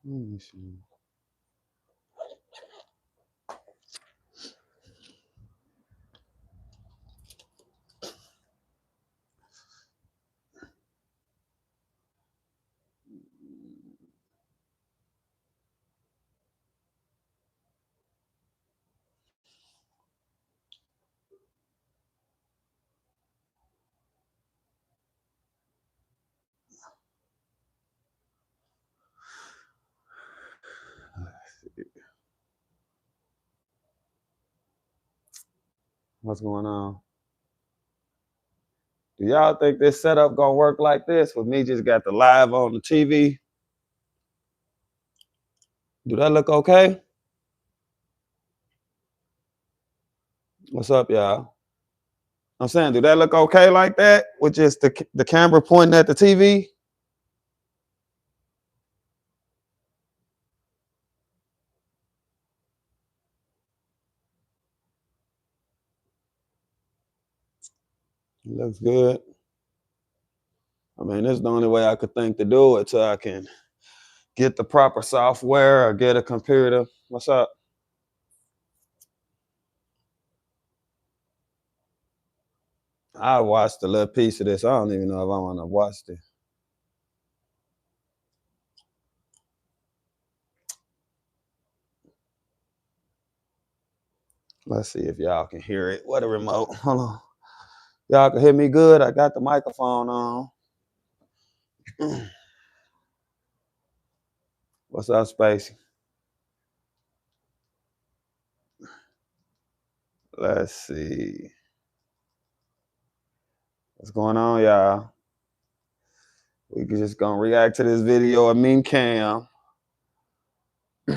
Let me see. What's going on? Do y'all think this setup gonna work like this? With me just got the live on the TV. Do that look okay? What's up, y'all? I'm saying, do that look okay like that? With just the camera pointing at the TV? It looks good. I mean, this is the only way I could think to do it so I can get the proper software or get a computer. What's up? I watched a little piece of this. I don't even know if I want to watch this. Let's see if y'all can hear it. What a remote. Hold on. Y'all can hear me good? I got the microphone on. What's up, Spacey? Let's see. What's going on, y'all? We just gonna react to this video of me and Cam. You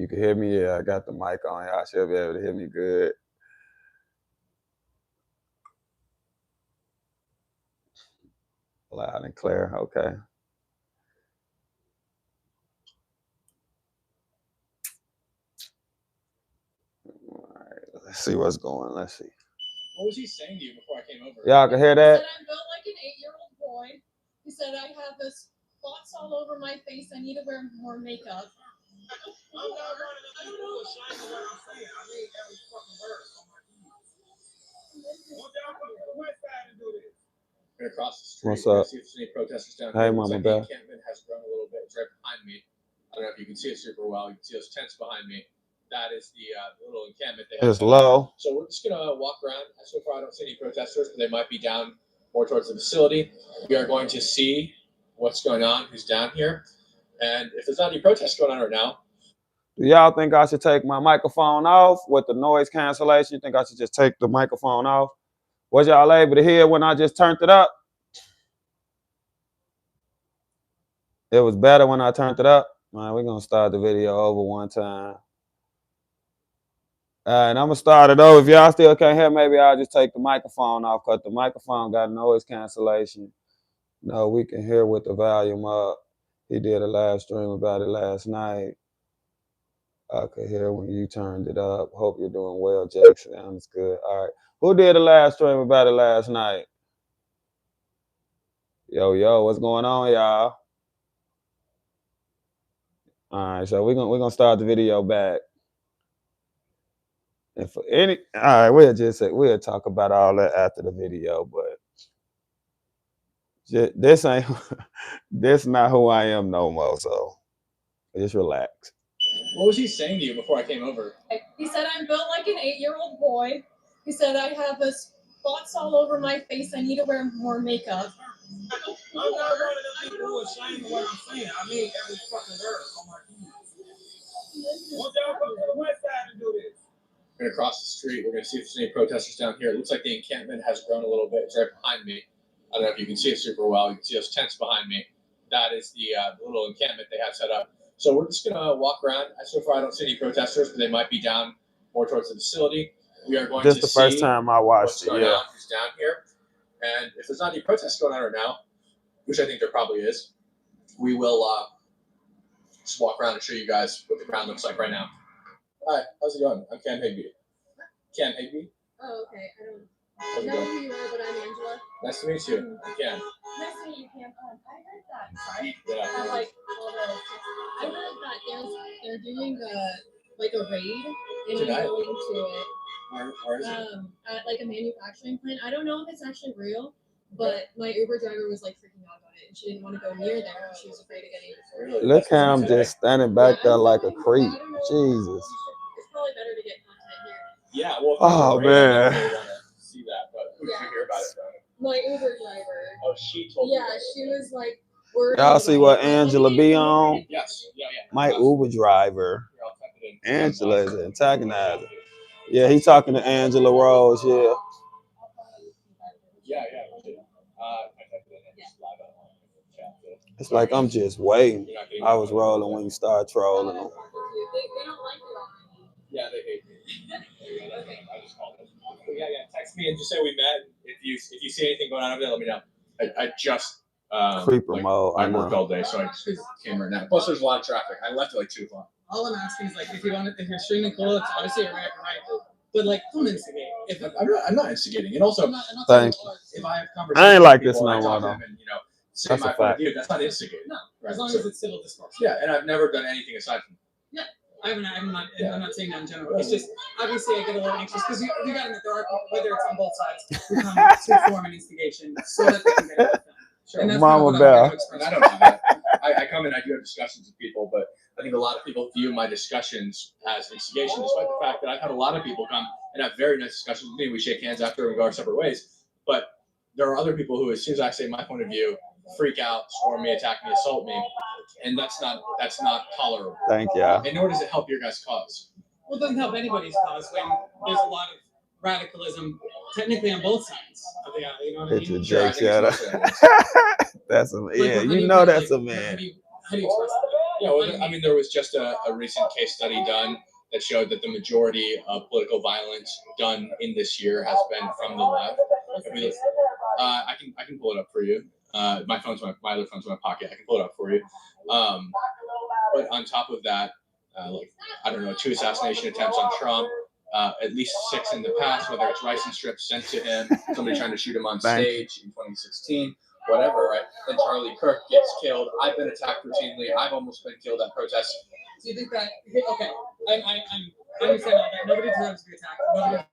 can hear me? Yeah, I got the mic on. Y'all should be able to hear me good. Loud and clear. Okay. All right. Let's see what's going. Let's see. What was he saying to you before I came over? Y'all can hear that? He said I'm built like an 8-year-old boy. He said I have this spots all over my face. I need to wear more makeup. I'm not running up people who are ashamed of what I'm saying. I mean every fucking word on my knees. Won't y'all come to the west side and do this? We're gonna cross the street. What's up? See if there's any protesters down Hey, here. Mama Looks like Bell. the encampment has grown a little bit. It's right behind me. I don't know if you can see it super well. You can see those tents behind me. That is the little encampment they have. It's low. So we're just gonna walk around. So far, I don't see any protesters, but they might be down more towards the facility. We are going to see what's going on, who's down here, and if there's not any protests going on right now. Do y'all think I should take my microphone off with the noise cancellation? You think I should just take the microphone off? Was y'all able to hear when I just turned it up? It was better when I turned it up. Man, we're gonna start the video over one time. And I'm gonna start it over. If y'all still can't hear, maybe I'll just take the microphone off because the microphone got noise cancellation. No, we can hear with the volume up. He did a live stream about it last night. I could hear when you turned it up. Hope you're doing well, Jackson. Sounds good. All right. Who did a live stream about it last night? Yo, what's going on, y'all? All right, so we're gonna start the video back. And for any, all right, we'll talk about all that after the video, but this ain't this not who I am no more. So just relax. What was he saying to you before I came over? He said I'm built like an 8-year-old boy. He said I have this spots all over my face. I need to wear more makeup. I'm not running up people who are ashamed of what I'm saying. I mean every fucking word on my knees. Won't y'all come to the west side and do this? We're gonna cross the street. We're gonna see if there's any protesters down here. It looks like the encampment has grown a little bit. It's right behind me. I don't know if you can see it super well. You can see those tents behind me. That is the little encampment they have set up. So we're just gonna walk around. So far, I don't see any protesters, but they might be down more towards the facility. We are going This to the see first time I watched what's it. going Yeah. on, who's down here, and if there's not any protests going on right now, which I think there probably is, we will just walk around and show you guys what the ground looks like right now. Hi, how's it going? I'm Ken Higby. Oh, okay. I don't know who you are, but I'm Angela. Nice to meet you. I'm Ken. Nice to meet you, Cam. I heard that. Sorry. Yeah. I'm like, I heard that they're doing like a raid, and I'm Tonight? going to it. Where is it? At like a manufacturing plant. I don't know if it's actually real, but my Uber driver was like freaking out about it, and she didn't want to go near there. She was afraid of getting it. Really? Look how I'm just standing back there like a creep. Jesus. It's probably better to get content here. Yeah, well, Oh, man. I definitely want to see that, but who did you hear about it from? My Uber driver. Oh, she told me. Yeah, she was like worried. Y'all see what Angela be on? Yes. Yeah. My Uber driver. Angela is an antagonizer. Yeah, he talking to Angela Rose, yeah. Yeah. It's like I'm just waiting. I was rolling when you start trolling them. They don't like you already. Yeah, they hate me. I just called them. Yeah. Text me and just say we met. If you see anything going on over there, let me know. I just Creeper mode. I worked all day, so I just came right now. Plus, there's a lot of traffic. I left at like 2 o'clock. All I'm asking is like, if you're streaming cool, it's obviously a right, but like, don't instigate. If I'm not instigating, and also, I'm not thank you. if I have conversations, I ain't like with this people, no I more talk to though. them and say That's my a point of fact. view. That's not instigating. No, Right. as long as it's civil discourse. Yeah, and I've never done anything aside from. I'm not saying that in general. It's just obviously I get a little anxious because you got to admit there are people, whether it's on both sides, who come to form an instigation so that they can get it done. Sure. And that's Mama kind of Bear. what I express. I don't do that. I come in, I do have discussions with people, but I think a lot of people view my discussions as instigation, despite the fact that I've had a lot of people come and have very nice discussions with me. We shake hands after and go our separate ways. But there are other people who, as soon as I say my point of view, freak out, swarm me, attack me, assault me, and that's not tolerable. Thank you. And nor does it help your guys' cause. Well, it doesn't help anybody's cause when there's a lot of radicalism, technically on both sides of the aisle. You know what I Hit your mean? Sure, I Jake think it's shadow. also- That's a Like, yeah. how do You know kinda, that's a like, man. How do you express that? Yeah, well, I mean, there was just a recent case study done that showed that the majority of political violence done in this year has been from the left. I can pull it up for you. My other phone's in my pocket. I can pull it up for you. But on top of that, like I don't know, 2 assassination attempts on Trump. At least 6 in the past, whether it's license strips sent to him, somebody trying to shoot him on stage in 2016. Whatever, right? Then Charlie Kirk gets killed. I've been attacked routinely. I've almost been killed at protests. Do you think that? Okay, I understand all that. Nobody deserves to be attacked. Nobody.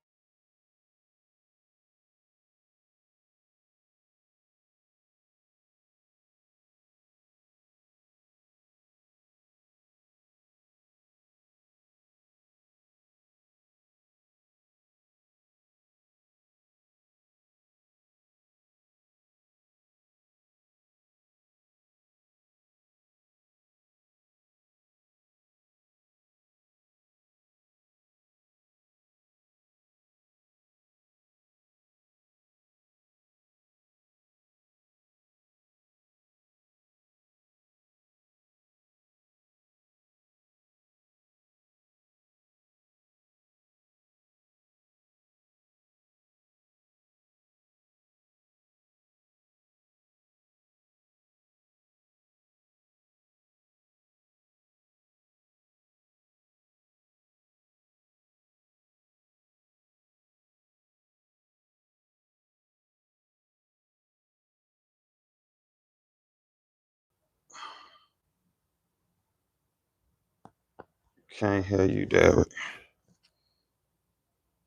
Can't hear you, David.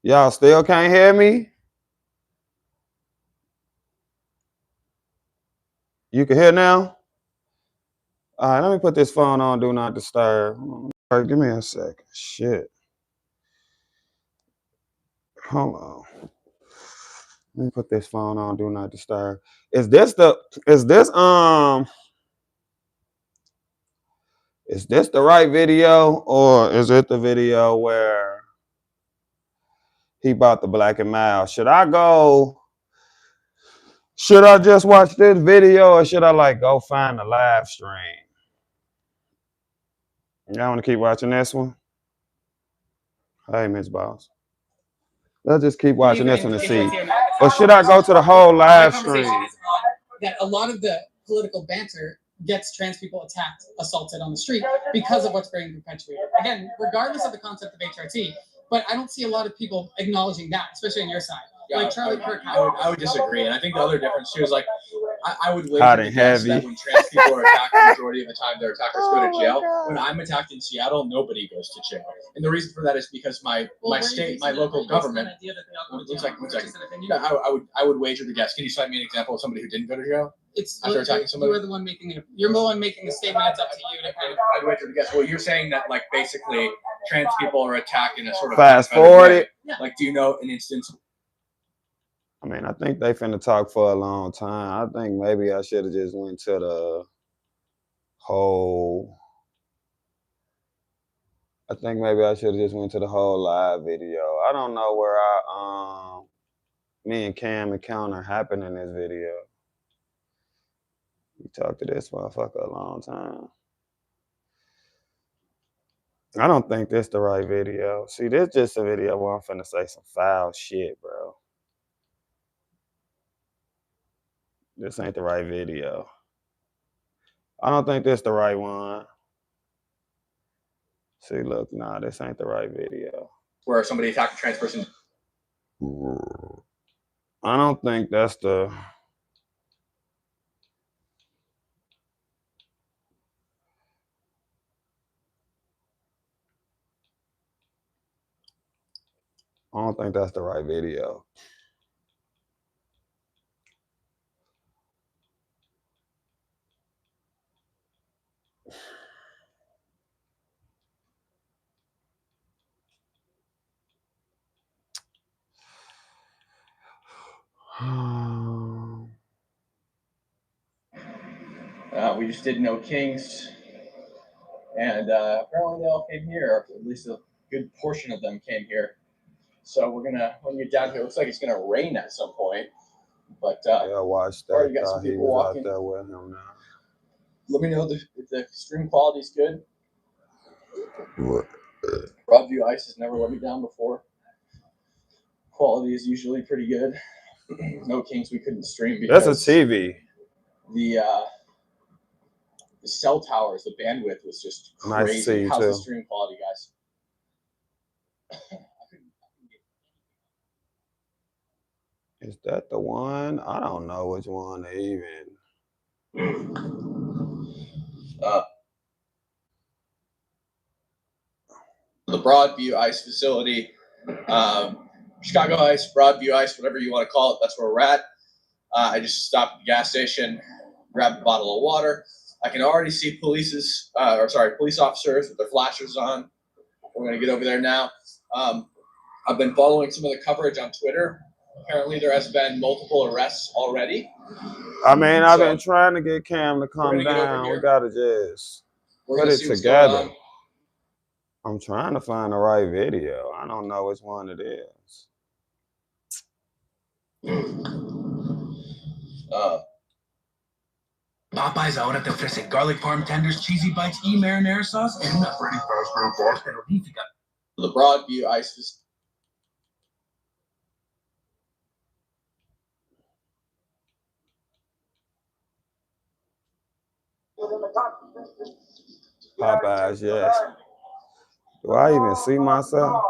Y'all still can't hear me? You can hear now? All right, let me put this phone on Do Not Disturb. All right, give me a second. Shit. Hold on. Let me put this phone on Do Not Disturb. Is this the right video, or is it the video where he bought the black and mild? Should I just watch this video, or should I go find the live stream? Y'all want to keep watching this one? Hey, Miss Boss. Let's just keep watching this one to see. Or should I go to the whole live stream? That a lot of the political banter gets trans people attacked, assaulted on the street because of what's being perpetuated. Again, regardless of the concept of HRT, but I don't see a lot of people acknowledging that, especially on your side. Yeah, like Charlie Kirk. I would disagree, and I think the other difference too is I would Hot wager and to guess that heavy. when trans people are attacked, the majority of the time their attackers go to jail. When I'm attacked in Seattle, nobody goes to jail, and the reason for that is because my state, my local government. I would wager to guess. Can you cite me an example of somebody who didn't go to jail? After attacking somebody? You're the one making it. You're the one making the statement. It's up to you to kind of. I'd wager to guess. Well, you're saying that like basically trans people are attacked in a sort of Fast forward it. Yeah. Like, do you know an instance? I mean, I think they finna talk for a long time. I think maybe I should have just went to the whole. I think maybe I should have just went to the whole live video. I don't know where me and Cam encounter happened in this video. We talked to this motherfucker a long time. I don't think this the right video. See, this just a video where I'm finna say some foul shit, bro. This ain't the right video. I don't think this the right one. See, look, nah, this ain't the right video. Where somebody attacked a trans person. I don't think that's the. I don't think that's the right video. We just did No Kings, and apparently they all came here. Or at least a good portion of them came here. So we're gonna when you get down here, it looks like it's gonna rain at some point. But yeah, watch that. You got some He people was walking out there with him now. Let me know if the stream quality is good. Broadview Ice has never let me down before. Quality is usually pretty good. No Kings we couldn't stream because That's a TV. The cell towers, the bandwidth was just crazy. Nice to see you How's too. the stream quality, guys? Is that the one? I don't know which one to even. The Broadview Ice facility, Chicago Ice, Broadview Ice, whatever you want to call it, that's where we're at. I just stopped at the gas station, grabbed a bottle of water. I can already see police officers with their flashers on. We're going to get over there now. I've been following some of the coverage on Twitter. Apparently there has been multiple arrests already. I mean, I've been trying to get Cam to come gonna get over down. here. We gotta just We're put gonna it see what's going together. on. I'm trying to find the right video. I don't know which one it is. Popeyes ahora te ofrece garlic parm tenders, cheesy bites y marinara sauce en una terrorífica. The Broadview Ice is Popeyes, yes. Do I even see myself?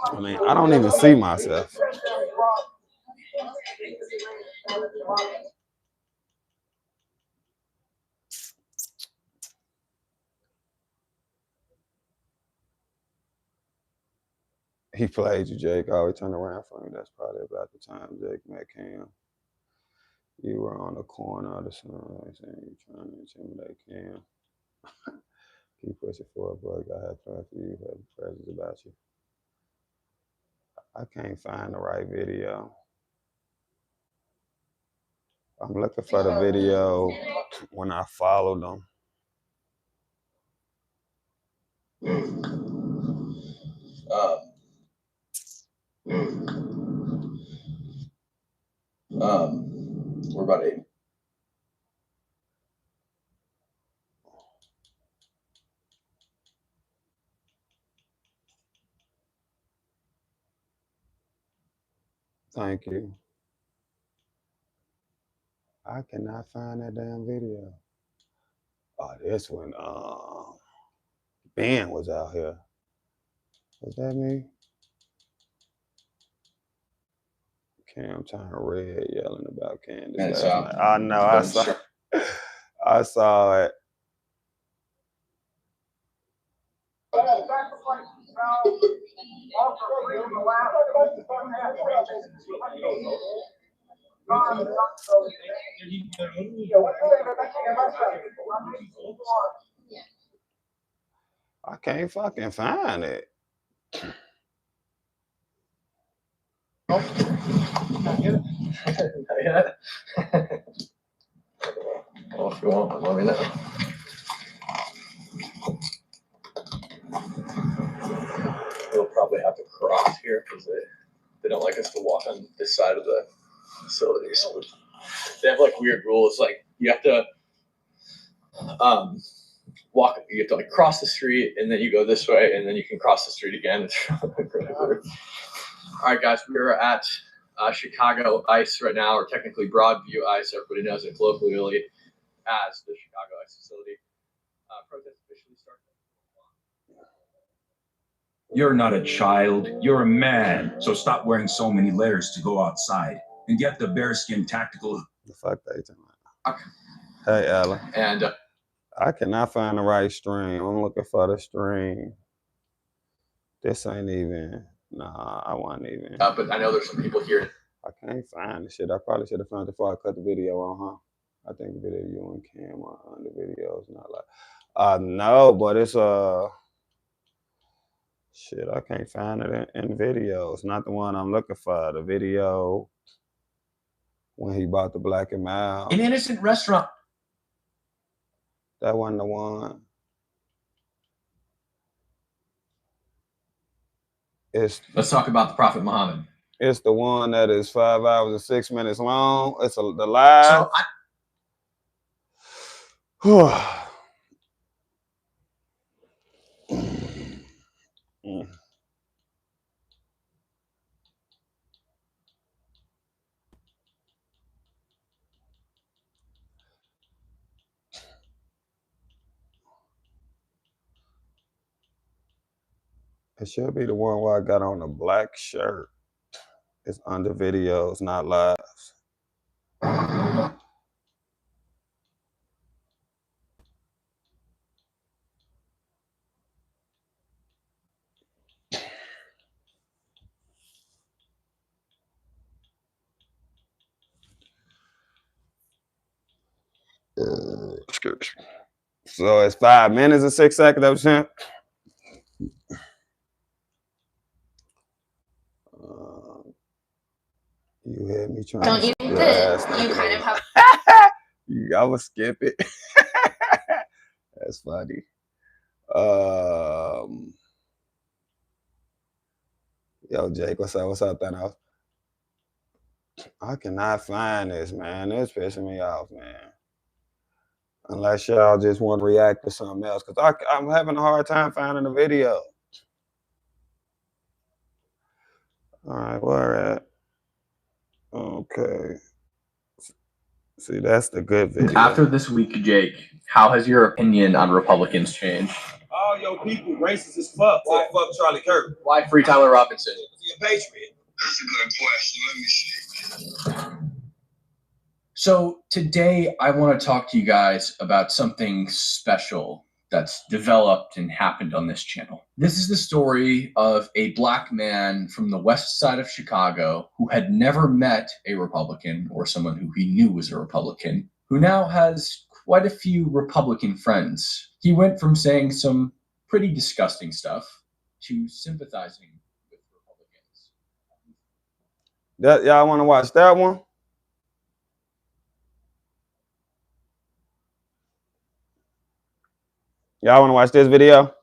I mean, I don't even see myself. He played you, Jake. I always turned around for me. That's probably about the time Jake met Cam. You were on the corner of the sun, saying you trying to intimidate Cam. Keep pushing forward, bro. I have plans for you. Have presents about you. I can't find the right video. I'm looking for the video when I followed them. We're about 8. Thank you. I cannot find that damn video. Oh, this one. Ben was out here. Was that me? Cam Time Red yelling about Candace last night. I know. I saw it. I can't fucking find it. Not yet. Well, if you want, let me know. We'll probably have to cross here because they don't like us to walk on this side of the facility. So they have like weird rules. Like you have to walk. You have to like cross the street, and then you go this way, and then you can cross the street again. It's really weird. All right, guys, we are at Chicago ICE right now, or technically Broadview ICE. Everybody knows it colloquially as the Chicago ICE facility. Protest officially started. You're not a child, you're a man. So stop wearing so many layers to go outside and get the bearskin tactical. The fuck they talking about? Hey, Ella. And I cannot find the right stream. I'm looking for the stream. This ain't even. Nah, I wasn't even. but I know there's some people here. I can't find the shit. I probably should have found it before I cut the video on, huh? I think the video you and Cam on the video is not like. No, but it's shit, I can't find it in videos. Not the one I'm looking for. The video when he bought the Black and Mild. An innocent restaurant. That wasn't the one. Let's talk about the Prophet Muhammad. It's the one that is 5 hours and 6 minutes long. It's the live. It should be the one where I got on a black shirt. It's under videos, not lives. So it's 5 minutes and 6 seconds, that was him. You had me trying. Don't you think that you kind of have? I would skip it. That's funny. Yo, Jake, what's up? What's up, Thanos? I cannot find this, man. It's pissing me off, man. Unless y'all just want to react to something else, because I'm having a hard time finding the video. All right, where at? Okay. See, that's the good video. After this week, Jake, how has your opinion on Republicans changed? All your people racist as fuck. Why fuck Charlie Kirk? Why free Tyler Robinson? Is he a patriot? That's a good question. Let me see. So today I want to talk to you guys about something special that's developed and happened on this channel. This is the story of a black man from the west side of Chicago who had never met a Republican or someone who he knew was a Republican, who now has quite a few Republican friends. He went from saying some pretty disgusting stuff to sympathizing with Republicans. Y'all want to watch that one? Y'all want to watch this video?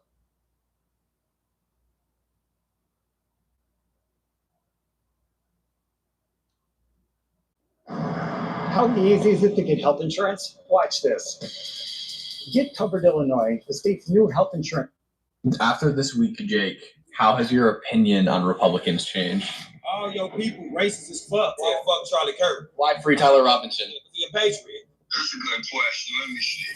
How easy is it to get health insurance? Watch this. Get Covered Illinois, the state's new health insurance. After this week, Jake, how has your opinion on Republicans changed? All your people racist as fuck. Yeah, fuck Charlie Kirk. Why free Tyler Robinson? He a patriot. That's a good question. Let me see.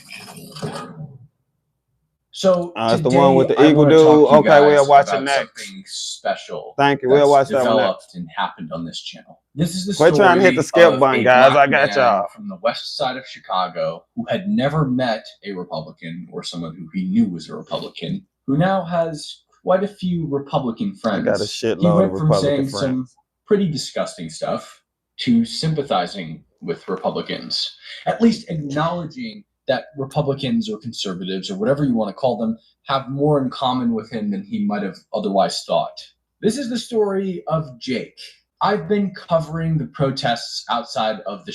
So That's the one with the eagle dude. Okay, we'll watch it next. Something special. Thank you. We'll watch that one Developed next. and happened on this channel. This is the Quit story trying to hit the skip of button, a guys. black I got man y'all. from the west side of Chicago who had never met a Republican or someone who he knew was a Republican, who now has quite a few Republican friends. I got a He shitload went of from Republican saying some friends. pretty disgusting stuff to sympathizing with Republicans, at least acknowledging that Republicans or conservatives or whatever you want to call them have more in common with him than he might have otherwise thought. This is the story of Jake. I've been covering the protests outside of the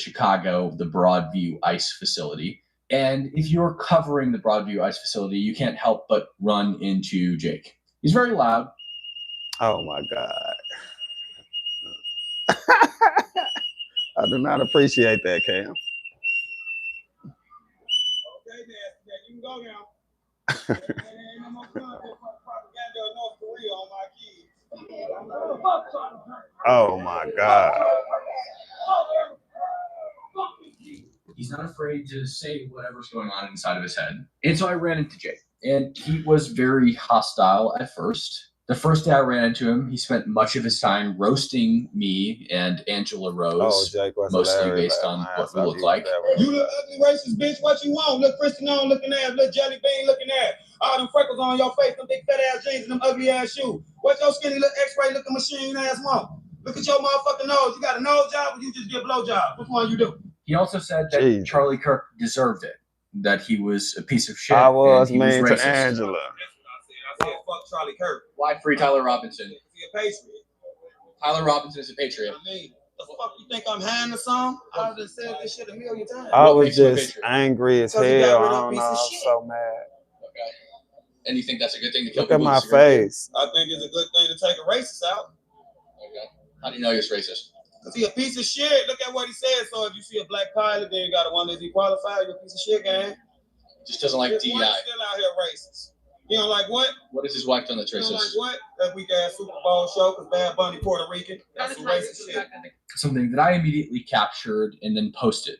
Broadview ICE facility. And if you're covering the Broadview ICE facility, you can't help but run into Jake. He's very loud. Oh my God. I do not appreciate that, Cam. Okay, then you can go now. Ain't no more content for propaganda of North Korea on my kids. Oh my God. He's not afraid to say whatever's going on inside of his head. And so I ran into Jake, and he was very hostile at first. The first day I ran into him, he spent much of his time roasting me and Angela Rose, Jake was mostly based on what we look like. You look ugly racist bitch, what you want? Look Christian on looking ass, look jelly bean looking ass. All them freckles on your face, them big fat ass jeans and them ugly ass shoes. What your skinny little x-ray looking machine ass want? Look at your motherfucking nose. You got a nose job or you just get a blow job? Which one you do? He also said that Charlie Kirk deserved it, that he was a piece of shit. I was and he mean was to racist. Angela. I said, fuck Charlie Kirk. Why free Tyler Robinson? He a patriot. Tyler Robinson is a patriot. I mean, the fuck you think I'm hiding or something? I've just said this shit a million times. I What was makes you a just patriot? angry as Because he got hell. rid I of don't piece know. of I'm shit. so mad. Okay. And you think that's a good thing to kill Look at people who my disagree with you? face. I think it's a good thing to take a racist out. Okay. How do you know he's racist? Because he a piece of shit. Look at what he said. So if you see a black pilot, then you got to wonder if he qualified. You're a piece of shit, gang. Just doesn't like His DEI. wife's still out here racist. You don't like what? What has his wife done that's You don't like racist? what? That weak ass Super Bowl show because Bad Bunny Puerto Rican. That's some racist shit. Something that I immediately captured and then posted.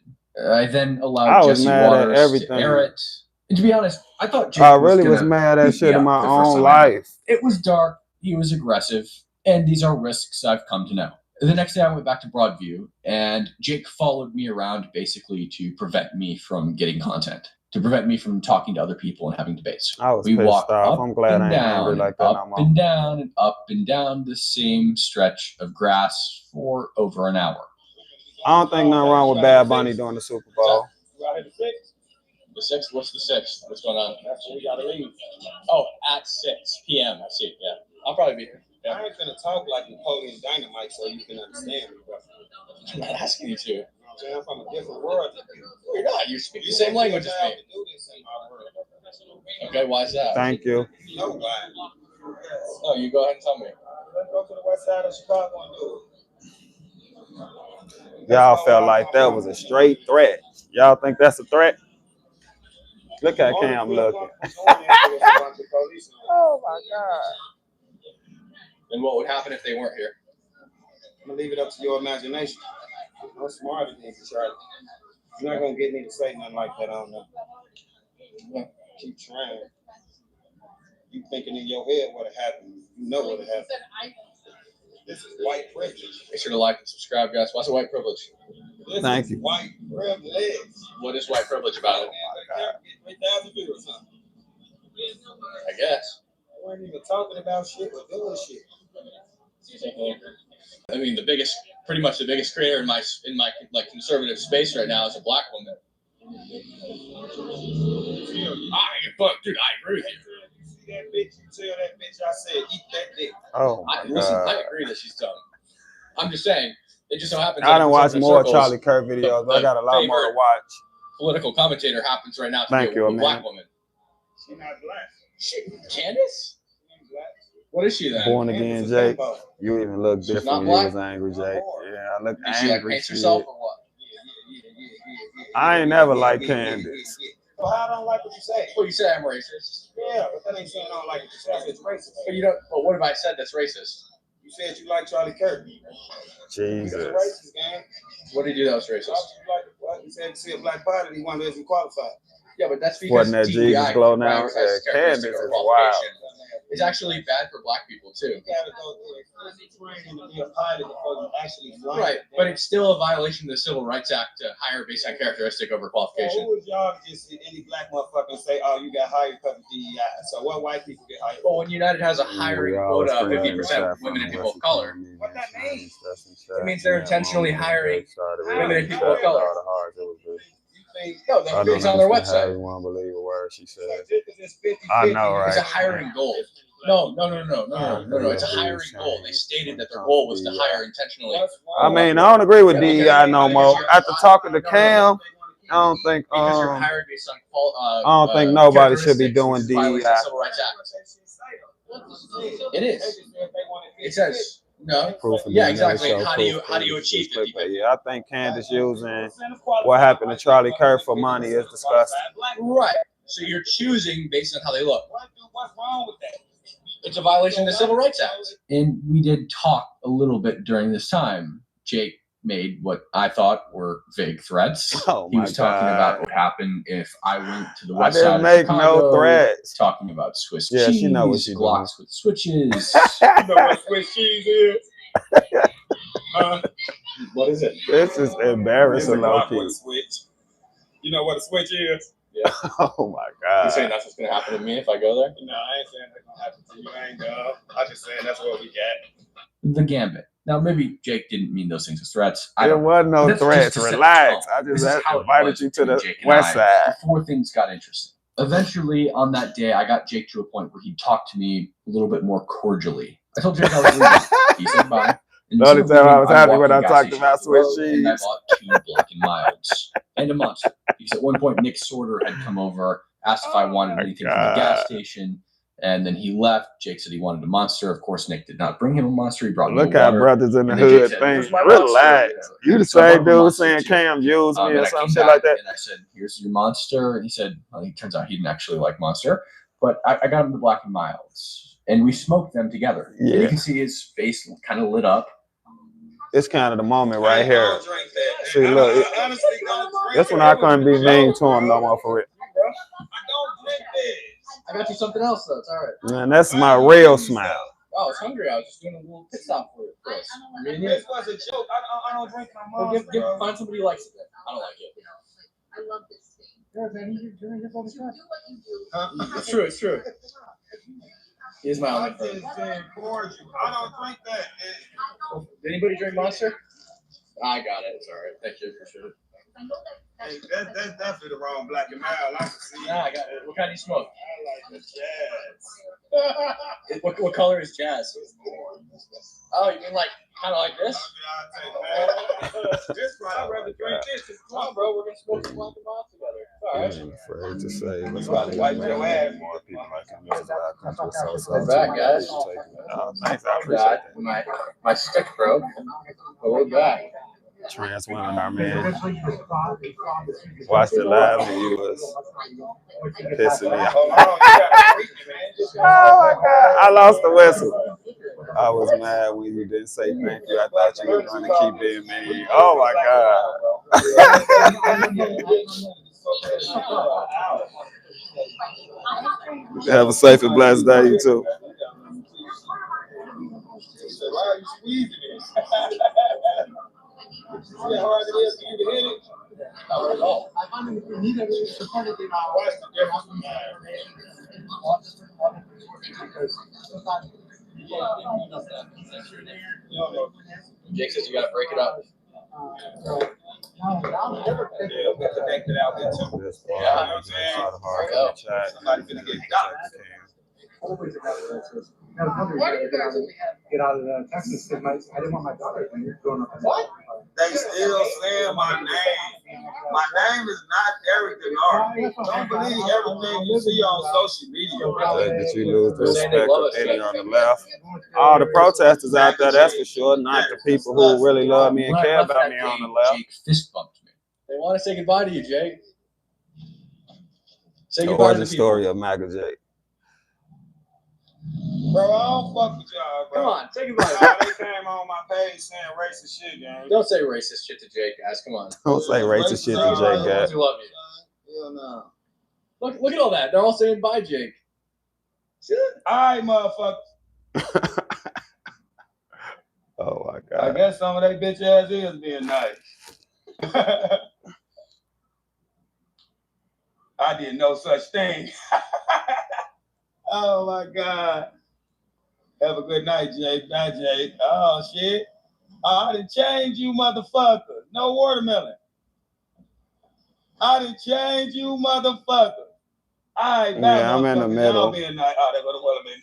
I then I allowed was Jesse mad at Waters to everything. air it. And to be honest, I thought Jake I really was gonna mad at beat shit me in my up the first own time. life. It was dark, he was aggressive, and these are risks I've come to know. The next day I went back to Broadview, and Jake followed me around basically to prevent me from getting content, to prevent me from talking to other people and having debates. I was We pissed walked off. up I'm glad and I ain't down, angry like that no up more. and down, and up and down the same stretch of grass for over an hour. I don't think nothing wrong with Bad Bunny during the Super Bowl. You out here to fix? The 6th? What's the 6th? What's going on? That's when we got to leave. Oh, at 6 p.m. I see. Yeah. I'll probably be here. Yeah. I ain't finna talk like Napoleon Dynamite so you can understand me, bro. I'm not asking you to. You know what I'm saying? I'm from a different world. You're not. You speak the same language as me. Do this in my world. Okay, why is that? Thank you. You know why? No, you go ahead and tell me. Let's go to the west side of Chicago and do it. Y'all felt like that was a straight threat. Y'all think that's a threat? Look at Cam looking. Oh my God. Then what would happen if they weren't here? I'm gonna leave it up to your imagination. I'm smarter than you, Charlie. You're not gonna get me to say nothing like that. I don't know. Keep trying. You thinking in your head what happened? You know what happened. This is white privilege. Make sure to like and subscribe, guys. What's a white privilege? This Thank is you. White privilege. What is white privilege about it? 3,000 views or something. I guess. I wasn't even talking about shit or doing shit. I mean, pretty much the biggest creator in my like conservative space right now is a black woman. Dude, I agree with you. You see that bitch? You tell that bitch I said eat that dick. Oh my Listen, I God. agree that she's dumb. I'm just saying, it just so happens. I that done in watched conservative more circles, Charlie Kirk videos, but I got a lot more to watch. Political commentator happens right now to Thank be you, a man. black woman. She not black. Candace? She's black. What is she then? Born again, Jake. You even look She's different not when you black? was angry, Jake. Yeah, I look Did she like angry. paint Shit. herself or what? I ain't never liked Candace. So I don't like what you say. Well, you say I'm racist. Yeah, but that ain't saying I don't like what you say. I said it's racist. But you don't. But what have I said that's racist? You said you like Charlie Kirk. Jesus. That's racist, gang. What did he do that was racist? He said to see a black pilot, he wanted to qualify. Yeah, but that's because Wasn't that DEI Jesus glow now? prioritizes Candace characteristic is over wild. qualification. It's actually bad for black people too. You gotta go through explicit training to be a pilot before you actually fly. Right, but it's still a violation of the Civil Rights Act to hire based on characteristic over qualification. Who would y'all just see any black motherfucker and say, oh, you got hired because of DEI? So what white people get hired? Well, when United has a hiring quota of 50% women and people of color, What that means? it means they're intentionally hiring women and people of color. No, it's on their website. You won't believe a word she said. I I know, right? It's a hiring goal. No. It's a hiring goal. They stated that their goal was to hire intentionally. I mean, I don't agree with DEI no more. After talking to Cam, I don't think Because you're hired based on I don't think nobody should be doing violates the DEI. Civil Rights Act. It is. It says no. Proof Yeah, again, exactly. never show How do you proof. achieve 50/50? Yeah, I think Candace using what happened to Charlie Kirk for money is disgusting. Right. So you're choosing based on how they look. What's wrong with that? It's a violation of the Civil Rights Act. And we did talk a little bit during this time. Jake made what I thought were vague threats. Oh He my was talking God. about what happened if I went to the I west side didn't of make Chicago, no threats. talking about Swiss Yeah, cheese, she know what she doing. Glocks with switches. You know what Swiss cheese is? What is it? This is It's a embarrassing, low Glock with key. a switch. You know what a switch is? Oh my You saying God. that's what's gonna happen to me if I go there? No, I ain't saying that's gonna happen to you. I ain't I just saying that's what we got. The gambit. Now maybe Jake didn't mean those things as threats. I There don't. wasn't no That's just threats. to set the Relax. tone. I This just is how it invited was you to the between Jake and west I side. Before things got interesting. Eventually, on that day, I got Jake to a point where he talked to me a little bit more cordially. I told Jake I was leaving. He said bye. And The only instead of time I leaving, was I'm happy when walking I gas talked station about up the road, Swiss and I cheese. bought 2 Black and Milds and a monster. Because at one point, Nick Sorter had come over, asked if I wanted my anything from the gas God. station, and then he left. Jake said he wanted a monster. Of course, Nick did not bring him a monster. He brought me Look a how water. brothers in the And then Jake hood said, think. "Here's my monster," Relax. You the So I bought same him a dude monster, saying too. Cam used me And or I some came shit back like that. and I said, "Here's your monster." And he said, well, it turns out he didn't actually like monster, but I got him the Black and Milds, and we smoked them together. And you Yeah. can see his face kind of lit up. It's kind of the moment right I here. don't drink that. See, look, I honestly don't drink That's when that. I couldn't be mean to him no more for it. I don't drink this. I got you something else though. It's all right. Man, that's my real smile. Oh, I was hungry. I was just doing a little pit stop for us. This was a joke. I don't drink no more. Find somebody who likes it. Then. I don't like it. I love this thing. It's true. It's true. Here's my I only just friend. said cordial. I don't drink that. Did anybody drink Monster? I got it. It's all right. Thank you. Appreciate it. Hey, that's definitely the wrong Black and Mild. I can see. Nah, I got it. What kind do you smoke? I like the jazz. What color is jazz? Oh, you mean like kind of like this? This one, I'd rather drink this. Come on, bro. We're gonna smoke some Black and Mild together. All right. I'm afraid to say. Let's about to wipe your ass. More people like him. This is our country, so We're back, guys. Oh, thanks. I appreciate that. My stick broke, but we're back. Trans women are men. Watched it live and you was pissing me off. Oh, you got to freak me, man. Oh my God. I lost the whistle. I was mad when you didn't say thank you. I thought you were going to keep being mean. Oh my God. Have a safe and blessed day, you too. Why are you squeezing it? See how hard it is for you to hit it? Not at all. What's the difference? Jake says you gotta break it up. Yeah, we connected out there too. Yeah. Somebody gonna get doxxed. Get out of Texas because I didn't want my daughter going up. What? They still saying my name. My name is not Derek Denard. Don't believe everything you see on social media. Did you lose the respect of any on the left? All the protesters out there, that's for sure. Not the people who really love me and care about me on the left. Jake fist bumped me. They want to say goodbye to you, Jake. Say The goodbye to origin the people. story of MAGA Jake. Bro, I don't fuck with y'all, bro. Come on, take a bite. Y'all, they came on my page saying racist shit, gang. Don't say racist shit to Jake, guys. Come on. Don't say racist shit to Jake, The ones guy. who love you. Hell no. Look at all that. They're all saying bye, Jake. Alright, motherfucker. Oh my I God. guess some of they bitch ass is being nice. I did no such thing. Oh my God. Have a good night, Jake. Bye, Jake. Oh shit. Oh, I done changed you, motherfucker. No watermelon. I done changed you, motherfucker. All right, bye, Yeah, I'm in the motherfuckers. middle. Y'all being nice. Oh, they go to watermelon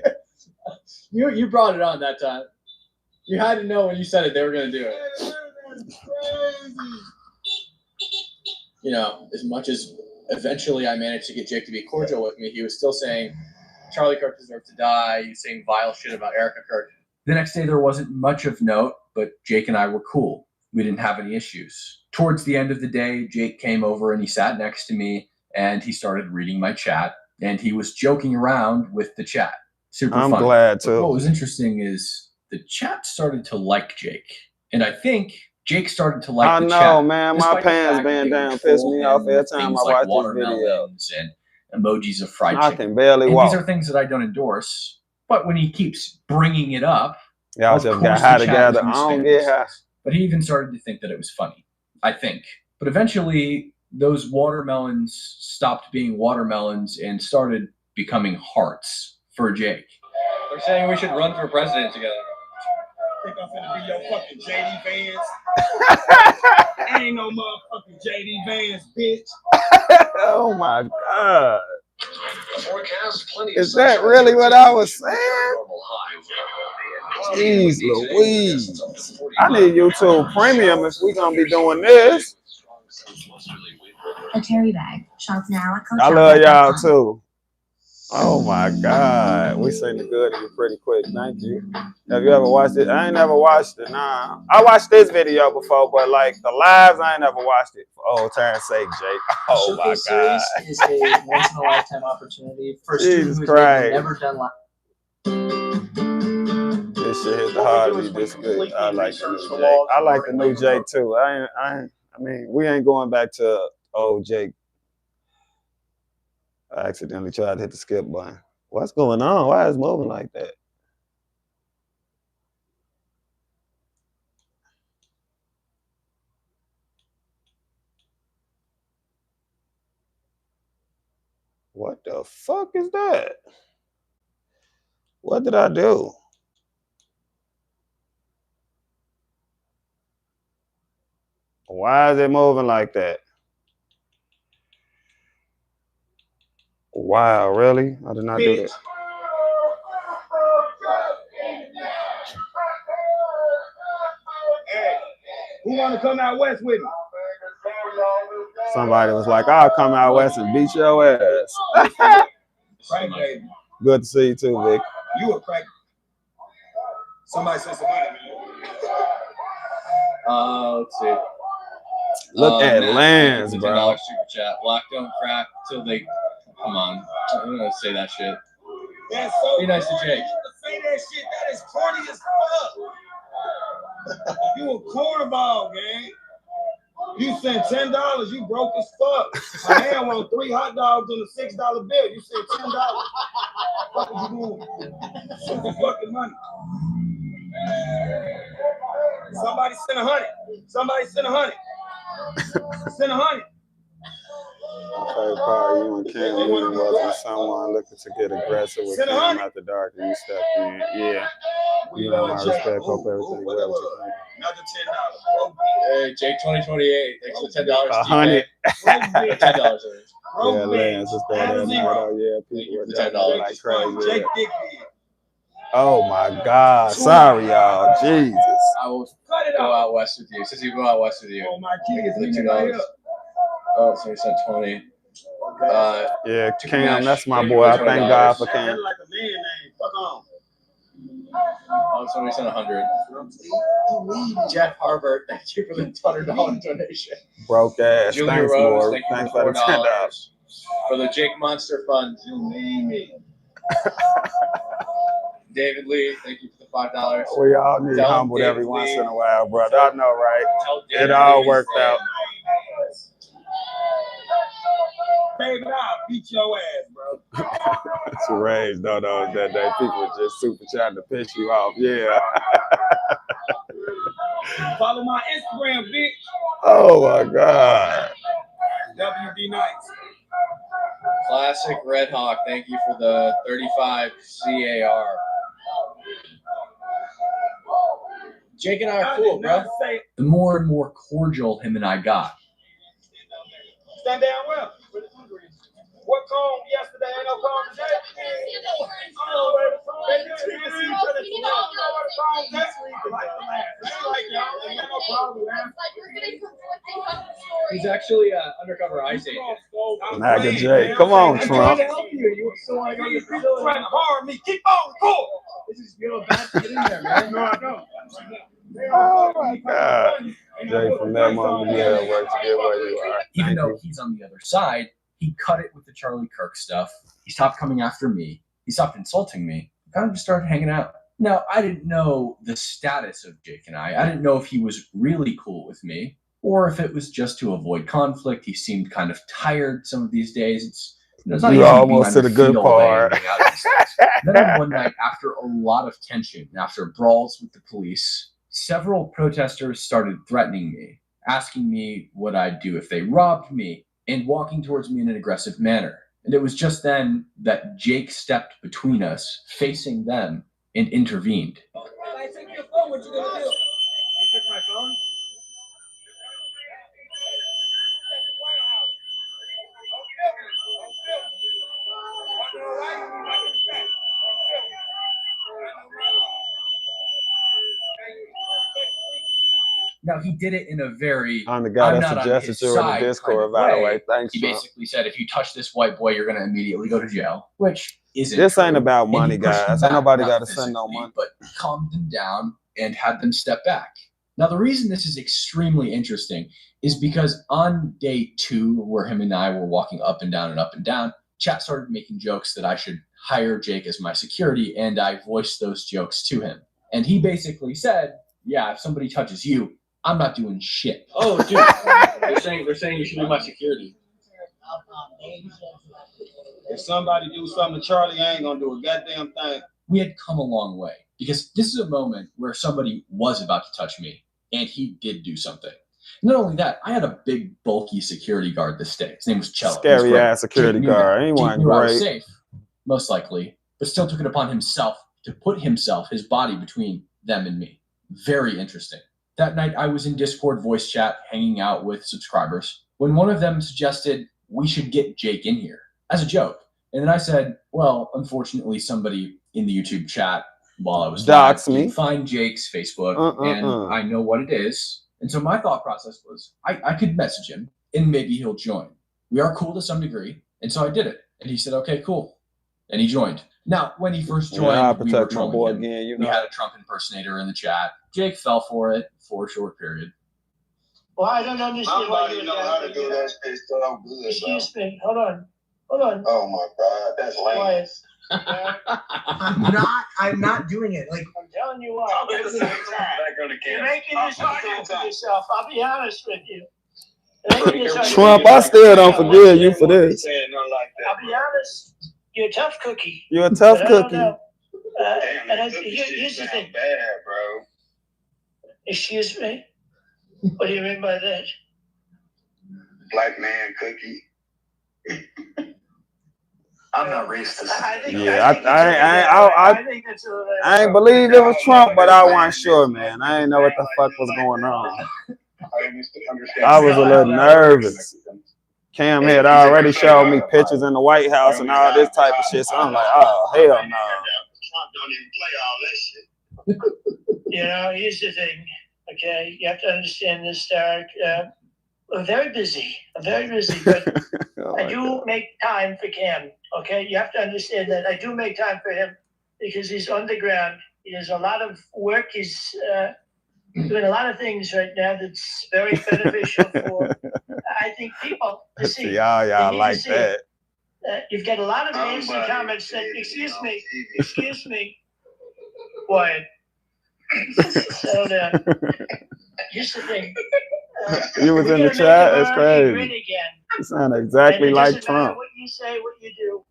now. You brought it on that time. You had to know when you said it they were going to do it. You know, as much as eventually I managed to get Jake to be cordial with me, he was still saying Charlie Kirk deserved to die. He was saying vile shit about Erica Kirk. The next day there wasn't much of note, but Jake and I were cool. We didn't have any issues. Towards the end of the day, Jake came over and he sat next to me and he started reading my chat and he was joking around with the chat. Super I'm funny. glad But what too. was interesting is the chat started to like Jake. And I think Jake started to like I the know, chat. man. My despite the pants fact that being they down would piss troll me him off every with time things I like watch this video. watermelons and emojis of fried I chicken. can barely And walk. these are things that I don't endorse. But when he keeps bringing it up, Y'all of should have course got high the chat is together. gonna I don't stand get high. this. But he even started to think that it was funny, I think. But eventually, those watermelons stopped being watermelons and started becoming hearts for Jake. They're saying we should run for president together. Think I'm finna be your fucking JD Vance? I ain't no motherfucking JD Vance, bitch. Oh my God. Forecast plenty of Is that sunshine really what I was today. saying? Normal high. Jeez Louise. I need YouTube Premium if we're going to be doing this. A Terry bag. Shop now at I love y'all too. Oh my God. We seen the good of you pretty quick. Thank you. Have you ever watched it? I ain't never watched it. Nah. I watched this video before, but like the lives, I ain't never watched it. For old time's sake, Jake. Oh my God. Series is a once in a lifetime opportunity for a student Jesus who's Christ. maybe never done live. This shit hit the heartbeat this good. I like the new Jake. I like the new Jake too. I mean, we ain't going back to old Jake. I accidentally tried to hit the skip button. What's going on? Why is it moving like that? What the fuck is that? What did I do? Why is it moving like that? Wow, really? I did not do that. Hey, who wanna come out west with me? Somebody was like, I'll come out west and beat your ass. Right, baby. Good to see you too, Vic. You a crack. Somebody sent some money, man. Let's see. Look at Matt, Lance, $10 bro. super chat. Black don't crack till they. Come on. I'm gonna say that shit. That's so Be nice to corny. Jake. You say that shit, that is corny as fuck. You a cornball, gang. You sent $10, you broke as fuck. My man want 3 hot dogs and a $6 bill. You said $10. What was you doing? Some fucking money. Somebody send 100. Somebody send 100. Send 100. Okay, Paul, you and Cam meeting wasn't someone looking to get aggressive with Cam after dark and you stepped in. Yeah. You know my respect. Hope everything well with you. Another $10. Hey, Jake 2028. Thanks for $10. 100. $10. Yeah, Lance, it's that night. Oh yeah, people were jumping like crazy. Jake Dick did. Oh my God. Sorry, y'all. Jesus. I will go out west with you. Since you go out west with you. Oh, my kids, The $2. $2. Oh, so you sent 20. Yeah, Cam, that's my boy. I thank God for Cam. Like a man name. Fuck on. Oh, somebody sent 100. Jeff Harbert, thank you for the $100 donation. Broke ass. Julia Thanks, Rose, Lord. thank you Thanks for for the the $10. $10. For the Jake Monster Fund. You need me. David Lee, thank you for the $5. We all need humbled every once in a while, brother. I know, right? It all worked out. Baby, I'll beat your ass, bro. It's rage, though, that day. People were just super trying to piss you off. Yeah. Follow my Instagram, bitch. Oh, my God. WD Nights. Classic Red Hawk, thank you for the 35 CAR. Jake and I are cool, bro. The more and more cordial him and I got. Stand down well. What cone yesterday? Ain't no cone today. He's actually an undercover ICE agent. Naga J. Come on, I'm Trump. trying to help you. You still want to go to the facility? Trying to harm me. Keep on, cool. This is bad to get in there, man. No, I don't. Oh, my God. Jay from that moment, yeah, work to get where you are. Even though he's on the other side, he cut it with the Charlie Kirk stuff. He stopped coming after me. He stopped insulting me. Kind of just started hanging out. Now, I didn't know the status of Jake and I. I didn't know if he was really cool with me or if it was just to avoid conflict. He seemed kind of tired some of these days. It's not You easy almost being to on the your feet good all day and part. hang out these days. Then on one night, after a lot of tension, after brawls with the police, several protesters started threatening me, asking me what I'd do if they robbed me, and walking towards me in an aggressive manner. And it was just then that Jake stepped between us, facing them, and intervened. I took your phone. What you gonna do? You took my phone? Now, he did it in a very, I'm the guy I'm that not on suggested his you in the side Discord, kind of by the way. Thanks, He Trump. basically said, if you touch this white boy, you're going to immediately go to jail, which isn't This true. ain't about And he money, pushed them guys. back, Ain't nobody not got to send no physically, money. but calmed them down and had them step back. Now, the reason this is extremely interesting is because on day 2, where him and I were walking up and down, chat started making jokes that I should hire Jake as my security, and I voiced those jokes to him. And he basically said, yeah, if somebody touches you, I'm not doing shit. Oh, dude. they're saying you should be my security. If somebody do something to Charlie, I ain't gonna do a goddamn thing. We had come a long way because this is a moment where somebody was about to touch me, and he did do something. Not only that, I had a big, bulky security guard this day. His name was Cello. Scary ass security guard. He wasn't knew I was great. safe, most likely, but still took it upon himself to put his body between them and me. Very interesting. That night, I was in Discord voice chat, hanging out with subscribers, when one of them suggested we should get Jake in here, as a joke. And then I said, well, unfortunately, somebody in the YouTube chat, while I was Dox live, me. did find Jake's Facebook, and I know what it is. And so my thought process was, I could message him, and maybe he'll join. We are cool to some degree, and so I did it. And he said, okay, cool. And he joined. Now, when he first joined, I'll we were protect my trolling boy him. again. You We know. had a Trump impersonator in the chat. Jake fell for it for a short period. Well, I don't understand why you know how to do that shit so good. Excuse me. Hold on. Oh my God, that's lame. Quiet. I'm not doing it. Like, I'm telling you what. Talk at the same time. Back on the You're camera. making this hard for yourself. I'll be honest with you. You're making this hard for Trump, I still don't forgive you for this. I'll be honest. You're a tough cookie. You're a tough But I don't cookie. know. Damn, Here's the thing. bad, bro. Excuse me? What do you mean by that? Black man cookie. I'm not racist. I think that's a I ain't believe it was Trump, but I wasn't sure, man. I didn't know what the fuck was going on. I was a little nervous. Cam had already showed me pictures in the White House and all this type of shit, so I'm like, oh, hell no. Trump don't even play all that shit. You know, here's the thing, okay? You have to understand this, Derek. I'm very busy, but Oh I do make time for Cam, okay? You have to understand that I do make time for him because he's underground. He does a lot of work. He's doing a lot of things right now that's very beneficial for, I think, people to see. Y'all They need like to see that. You've got a lot of nasty comments that, excuse me, Wyatt. So here's the thing. You was in the chat? It's crazy. You sound exactly like Trump. What you say, what you do,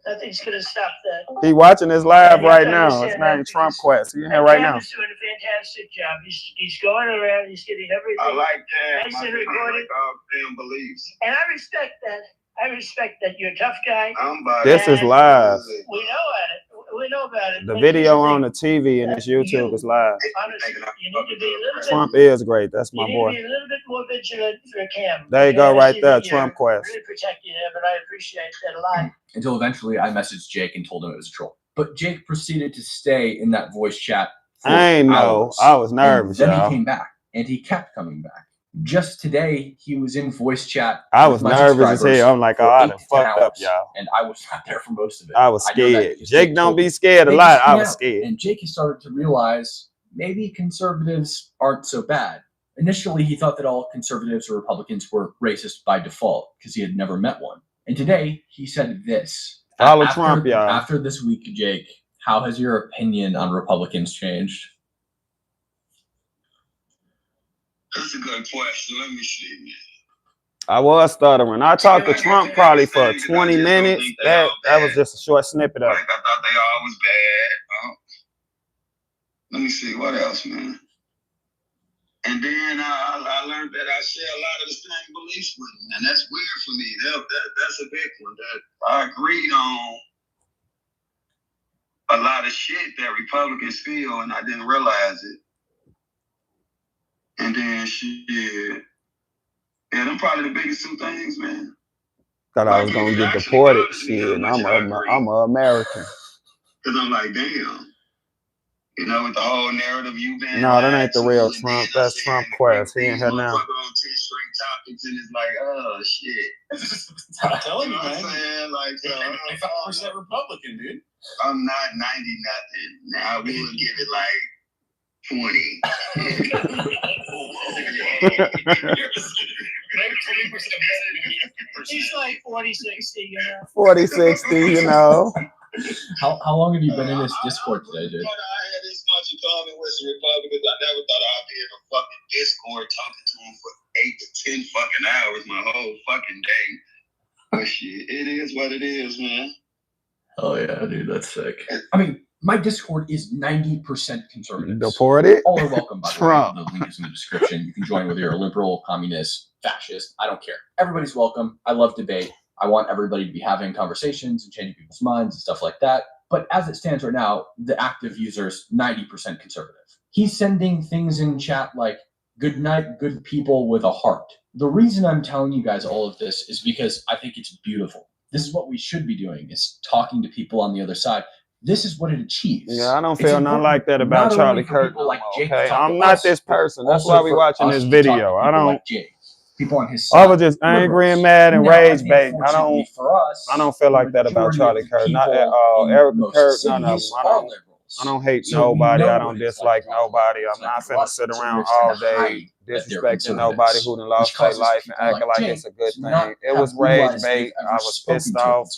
nothing's going to stop that. He watching this live right now. His name Trump Quest. He's in here right now. Cam is doing a fantastic job. He's going around. He's getting everything. I like Cam. Nice and recorded. Cam believes. And I respect that. I respect that. You're a tough guy. This is live. We know it. We know about it. The video on the TV and this YouTube is live. Honestly, you need to be a little bit. Trump is great. That's my boy. You need to be a little bit more vigilant for Cam. There you go, right there, Trump Quest. Really protecting him, and I appreciate that a lot. Until eventually I messaged Jake and told him it was a troll. But Jake proceeded to stay in that voice chat for hours. I was nervous, and then he came back, and he kept coming back. Just today, he was in voice chat. I was nervous as hell. I'm like, oh, I done fucked up, y'all. And I was not there for most of it. I was scared. Jake don't be scared a lot. I was scared. And Jake has started to realize maybe conservatives aren't so bad. Initially, he thought that all conservatives or Republicans were racist by default because he had never met one. And today, he said this. Follow Trump, y'all. After this week, Jake, how has your opinion on Republicans changed? That's a good question. Let me see. I was stuttering. I talked to Trump probably for 20 minutes. That was just a short snippet of it. Like, I thought they all was bad. Let me see. What else, man? And then I learned that I share a lot of the same beliefs with them. And that's weird for me. That's a big one. That I agreed on a lot of shit that Republicans feel, and I didn't realize it. And then shit. Yeah, them probably the biggest two things, man. Thought I was gonna get deported. Shit, I'm a American. Cause I'm like, damn. You know, with the whole narrative you've been. No, that ain't the real Trump. That's Trump Quest. He ain't here now. On 10 straight topics, and it's like, oh shit. I'm telling you, man. I'm saying? Like, 5% Republican, dude. I'm not 90 nothing. Now I will give it like 20. He's like 40, 60, you know. 40, 60, you know. How long have you been in this Discord today, dude? I had this much in common with some Republicans. I never thought I'd be in a fucking Discord talking to them for 8 to 10 fucking hours my whole fucking day. But shit, it is what it is, man. Oh yeah, dude, that's sick. I mean, my Discord is 90% conservative. Deported? All are welcome, by the Trump. way. The link is in the description. You can join whether you're a liberal, communist, fascist. I don't care. Everybody's welcome. I love debate. I want everybody to be having conversations and changing people's minds and stuff like that. But as it stands right now, the active user's 90% conservative. He's sending things in chat like, good night, good people with a heart. The reason I'm telling you guys all of this is because I think it's beautiful. This is what we should be doing, is talking to people on the other side. This is what it achieves. Yeah, I don't feel nothing like that about Charlie Kirk. Like Okay, I'm not this person. That's why we watching this video. I don't. Like Jake, people on his side. I was just angry and mad and rage bait. I I don't feel like that about Charlie Kirk. Not at all. Erica Kirk, none of them. I don't hate nobody. I don't dislike nobody. I'm not finna sit around all day disrespecting nobody who done lost their life and acting like it's a good thing. It was rage bait. I was pissed off.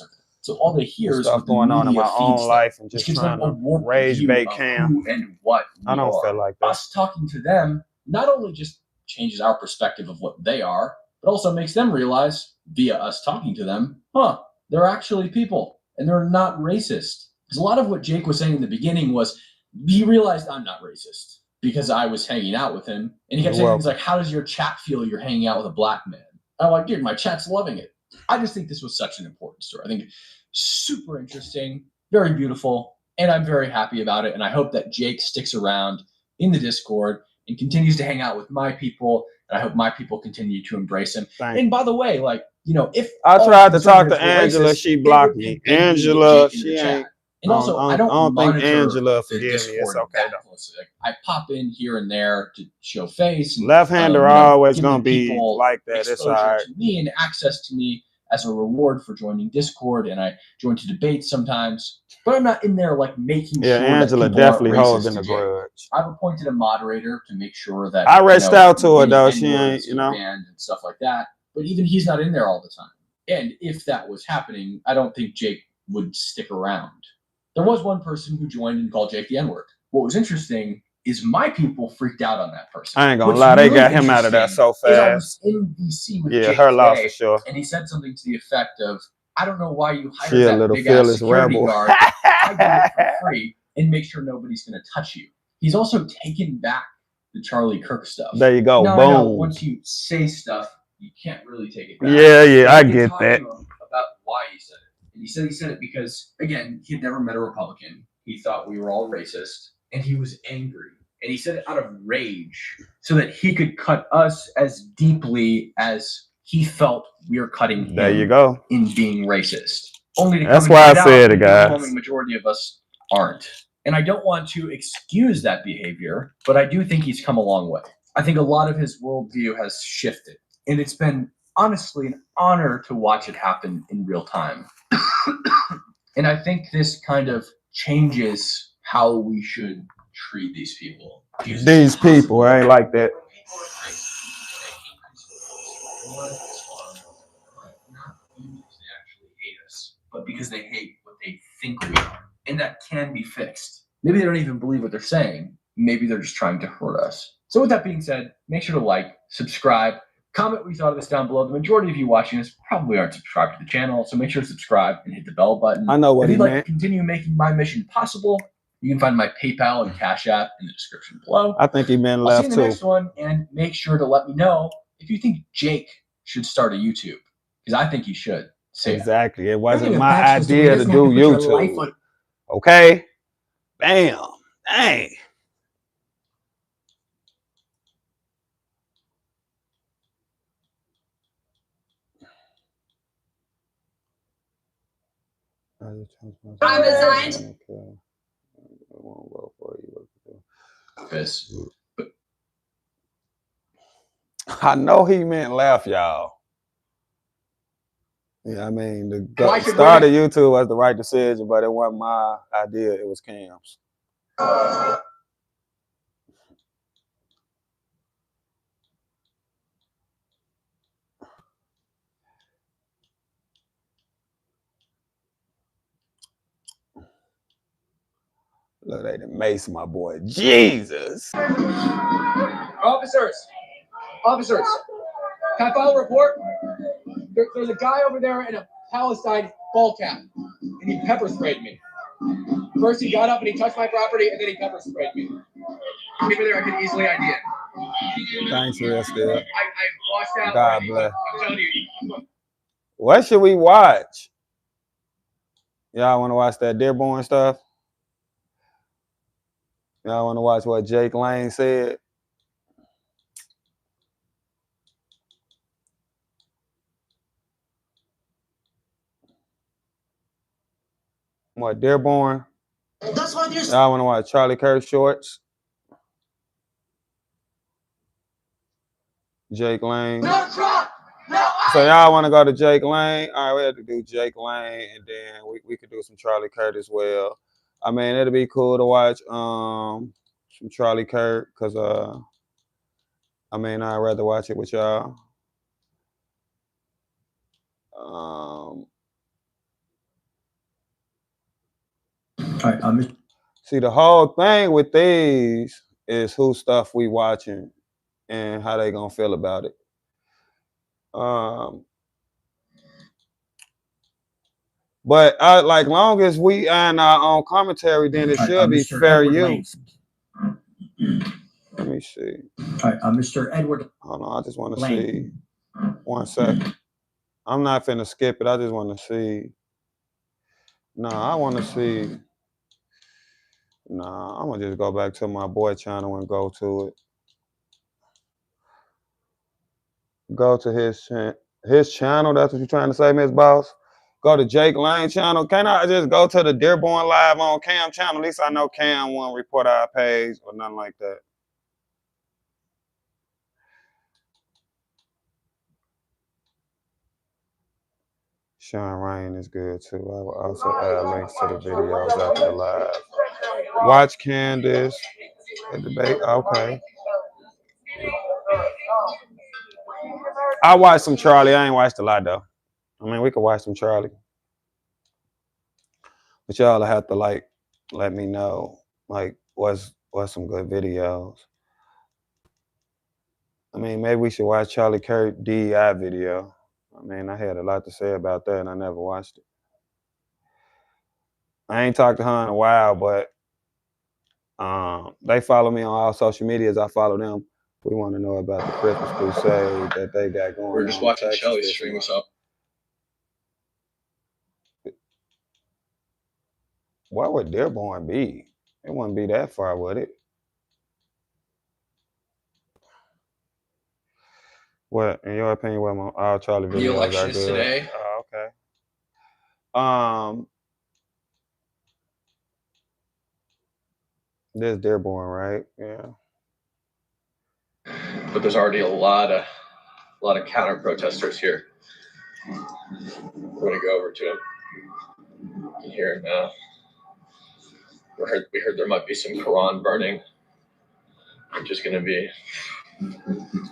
So all they hear is stuff going on in my own life and just gives trying them a to warped rage view bait of Cam. who and what I don't feel like that. Us talking to them not only just changes our perspective of what they are, but also makes them realize via us talking to them, they're actually people and they're not racist. Because a lot of what Jake was saying in the beginning was he realized I'm not racist because I was hanging out with him. And he kept saying things like, how does your chat feel you're hanging out with a black man? I'm like, dude, my chat's loving it. I just think this was such an important story. I think super interesting, very beautiful, and I'm very happy about it. And I hope that Jake sticks around in the Discord and continues to hang out with my people. And I hope my people continue to embrace him. And by the way, like, you know, if I tried to talk to Angela, she blocked me. Angela, she ain't. And also, I don't think Angela forgive me. It's okay though. I pop in here and there to show face. Left-hander always gonna be like that. It's all right. To me and access to me as a reward for joining Discord, and I join to debates sometimes. But I'm not in there like making sure. Angela that definitely holding a grudge. I've appointed a moderator to make sure that I reached out to her though. She ain't, you know, and stuff like that. But even he's not in there all the time. And if that was happening, I don't think Jake would stick around. There was one person who joined and called Jake the N-word. What was interesting is my people freaked out on that person. I ain't gonna lie, they got him out of there so fast. I was in DC with Jake her loss today, for sure. and he said something to the effect of, I don't know why you hired She a that little big-ass fearless security rebel. guard. I do it for free and make sure nobody's going to touch you. He's also taken back the Charlie Kirk stuff. There you go, Now, I know boom. once you say stuff, you can't really take it back. Yeah, But I did get talk that. to him about why he said it. And he said it because, again, he had never met a Republican. He thought we were all racist, and he was angry. And he said it out of rage so that he could cut us as deeply as he felt we were cutting him. There you go. In being racist. Only to That's come why and I find said out it, the guys. overwhelming majority of us aren't. And I don't want to excuse that behavior, but I do think he's come a long way. I think a lot of his worldview has shifted. And it's been, honestly, an honor to watch it happen in real time. And I think this kind of changes how we should treat these people. These people, I ain't like that. But because they hate what they think we are. And that can be fixed. Maybe they don't even believe what they're saying. Maybe they're just trying to hurt us. So with that being said, make sure to like, subscribe, comment what you thought of this down below. The majority of you watching this probably aren't subscribed to the channel, so make sure to subscribe and hit the bell button. I know what if he you'd like meant. to continue making my mission possible, you can find my PayPal and Cash App in the description below. I think he meant I'll see left you in the too. next one, and make sure to let me know if you think Jake should start a YouTube, because I think he should. Exactly. It wasn't Having a my bachelor's degree idea to doesn't do have to put your life YouTube. on- Okay? Bam. Dang. I resigned. Okay. I won't vote for you. This. I know he meant laugh, y'all. Yeah, I mean, the start of YouTube was the right decision, but it wasn't my idea. It was Cam's. Look, they done mace my boy. Jesus. Officers, can I file a report? There's a guy over there in a Palestine ball cap, and he pepper sprayed me. First he got up and he touched my property, and then he pepper sprayed me. Maybe there I could easily ID it. Thanks, real still. I washed out. God already, bless. I'm telling you. What should we watch? Y'all want to watch that Dearborn stuff? Y'all want to watch what Jake Lane said? What, Dearborn? That's why there's Y'all want to watch Charlie Kirk shorts? Jake Lane. So y'all want to go to Jake Lane? All right, we have to do Jake Lane, and then we could do some Charlie Kirk as well. I mean, it'll be cool to watch some Charlie Kirk, because I mean, I'd rather watch it with y'all. All right, see, the whole thing with these is who stuff we watching and how they gonna feel about it. But like long as we earn our own commentary, then it should be fair use. Let me see. All right, Mr. Edward. Hold on, I just want to see. 1 second. I'm not finna skip it. I just want to see. No, I want to see. Nah, I'm gonna just go back to my boy channel and go to it. Go to his channel. That's what you're trying to say, Miss Boss? Go to Jake Lane channel. Can I just go to the Dearborn Live on Cam channel? At least I know Cam won't report our page or nothing like that. Sean Ryan is good too. I will also add links to the videos after the live. Watch Candace. The debate. Okay. I watched some Charlie. I ain't watched a lot though. I mean, we could watch some Charlie. But y'all have to like let me know like what's some good videos. I mean, maybe we should watch Charlie Kirk DEI video. I mean, I had a lot to say about that and I never watched it. I ain't talked to her in a while, but they follow me on all social medias. I follow them. We want to know about the Christmas crusade that they got going on. We're just watching Shelly string us up. Why would Dearborn be? It wouldn't be that far, would it? What, in your opinion, what all Charlie videos the election are is good? today. Oh, okay. This Dearborn, right? Yeah. But there's already a lot of counter protesters here. We're gonna go over to them. You can hear him now. We heard there might be some Quran burning. Which is gonna be.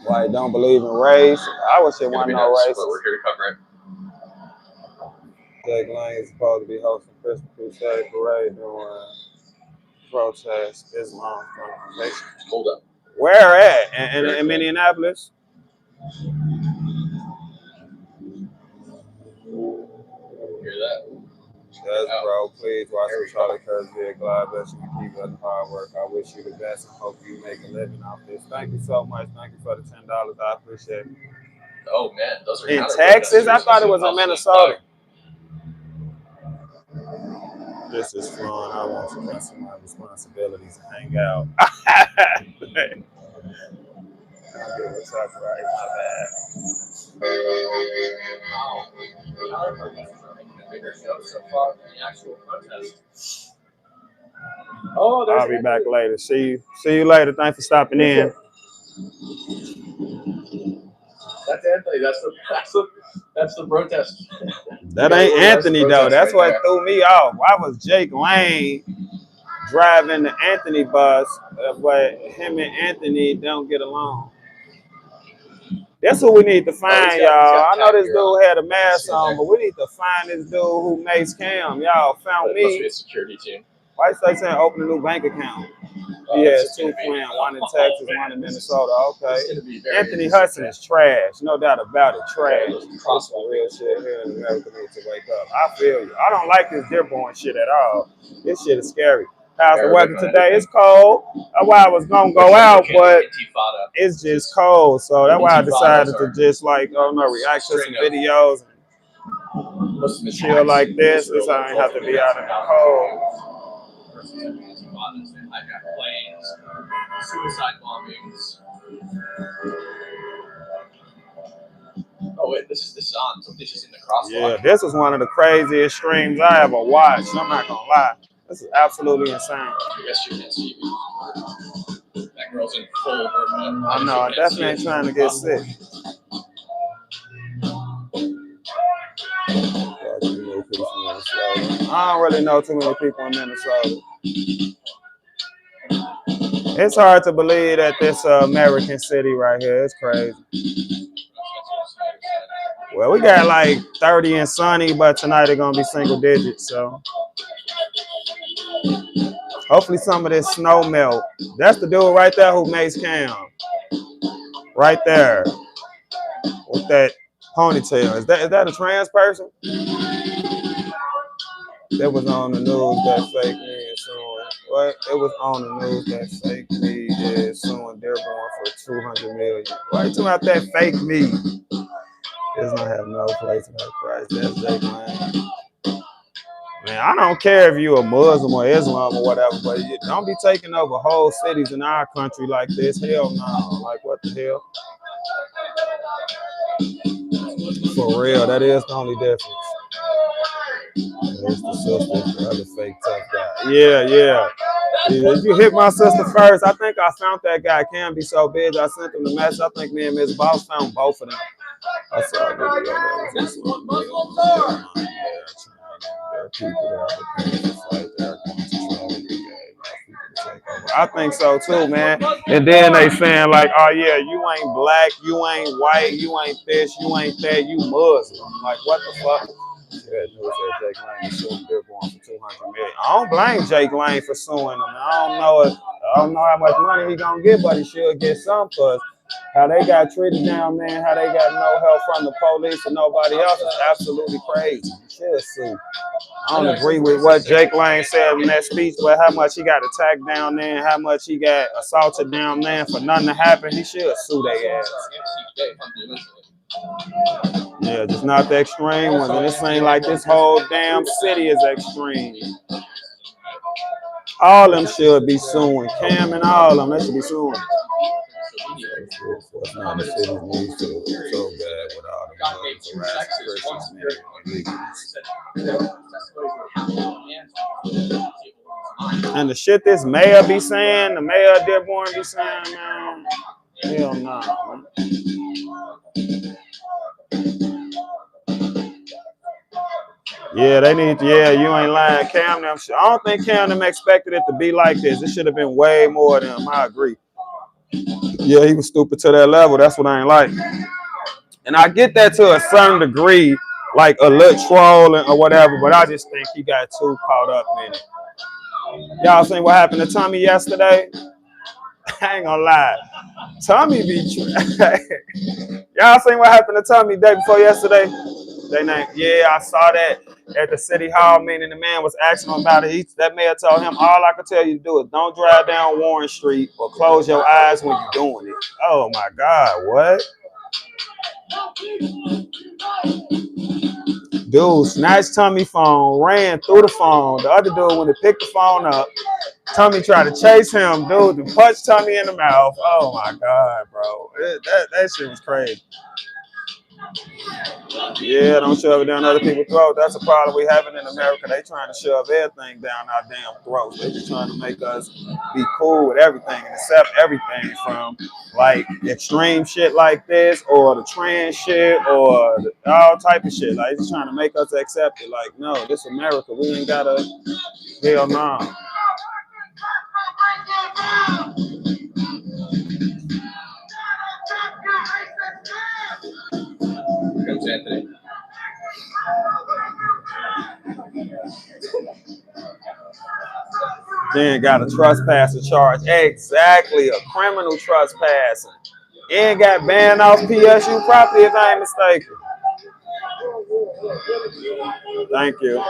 Why you don't believe in race? I wish it wasn't no race. But we're here to cover it. Jake Lang is supposed to be hosting Christmas Crusade Parade during protest Islam confrontation. Hold up. Where at? In Minneapolis? Hear that? Yes, bro. Please watch some Charlie Kirk video. God bless you. Keep up the hard work. I wish you the best and hope you make a living off this. Thank you so much. Thank you for the $10. I appreciate it. Oh man, those are in Texas. I thought it was in Minnesota. This is fun. I want to cancel my responsibilities and hang out. What's up, right? My bad. Oh, I'll be back later. See you later. Thanks for stopping in. That's Anthony. That's the protest. That ain't Anthony though. That's what threw me off. Why was Jake Lane driving the Anthony bus, but him and Anthony don't get along? That's what we need to find, y'all. I know this dude had a mask on, but we need to find this dude who makes Cam. Y'all found me. Must be a security team. Why is they saying open a new bank account? He has two friends, one in Texas, one in Minnesota. Okay. Anthony Hudson is trash. No doubt about it. Trash. That's some real shit here in America need to wake up. I feel you. I don't like this Dearborn shit at all. This shit is scary. How's the weather today? It's cold. That's why I was going to go out, but it's just cold. So that's why I decided to just like, react to some videos and chill like this. So I ain't have to be out in the cold. Planes, suicide bombings. Oh wait, this is on. Something's just in the crosswalk. Yeah, this is one of the craziest streams I ever watched. I'm not gonna lie. This is absolutely insane. I guess you can't see me. That girl's in full burqa. I know. I definitely ain't trying to get sick. I don't really know too many people in Minnesota. It's hard to believe that this American city right here. It's crazy. Well, we got like 30 and sunny, but tonight it's going to be single digits. So hopefully some of this snow melt. That's the dude right there who makes Cam. Right there. With that ponytail. Is that a trans person? That was on the news that fake me is suing. What? It was on the news that fake me is suing Dearborn for $200 million. Why you talking about that fake me? Does not have no place in her Christ. That's Jake Lane. Man, I don't care if you're a Muslim or Islam or whatever, but don't be taking over whole cities in our country like this. Hell no. Like, what the hell? For real, that is the only difference. There's the sister, the other fake tough guy. Yeah. You hit my sister first. I think I found that guy. Can be so big. I sent him the message. I think me and Miss Boss found both of them. I saw a video that was there are people that are prepared to fight. They are going to try to take over. I think so too, man. And then they saying like, oh yeah, you ain't black, you ain't white, you ain't this, you ain't that, you Muslim. Like what the fuck? Yeah, dude said Jake Lane is suing Billboard for $200 million. I don't blame Jake Lane for suing him. I don't know how much money he gonna get, but he should get some because how they got treated down there, how they got no help from the police or nobody else is absolutely crazy. He should sue. I don't agree with what Jake Lane said in that speech, but how much he got attacked down there and how much he got assaulted down there for nothing to happen, he should sue their ass. Yeah, just not the extreme ones. And it seems like this whole damn city is extreme. All them should be suing. Cam and all of them, they should be suing. What's not the city needs to so bad with all the Muslims and the shit this mayor be saying, the mayor of Dearborn be saying, man, hell no, man. Yeah, they need to, yeah, you ain't lying. Cam them, I don't think Cam them expected it to be like this. It should have been way more than him, I agree. Yeah, he was stupid to that level. That's what I ain't like. And I get that to a certain degree, like a little trolling or whatever, but I just think he got too caught up in it. Y'all seen what happened to Tommy yesterday? I ain't gonna lie. Tommy be Y'all seen what happened to Tommy the day before yesterday? Yeah, I saw that at the city hall meeting. The man was asking him about it. That mayor told him, all I can tell you to do is don't drive down Warren Street or close your eyes when you're doing it. Oh my God, what? Dude snatched Tommy's phone, ran through the phone. The other dude, when he picked the phone up, Tommy tried to chase him, dude, and punched Tommy in the mouth. Oh my God, bro. That shit was crazy. Yeah, don't shove it down other people's throats. That's a problem we having in America. They trying to shove everything down our damn throats. They just trying to make us be cool with everything and accept everything from like extreme shit like this or the trans shit or all type of shit. Like just trying to make us accept it. Like, no, this America. We ain't gotta, hell no. Here comes Anthony. Then got a trespassing charge. Exactly, a criminal trespassing. And got banned off PSU property if I ain't mistaken. Thank you.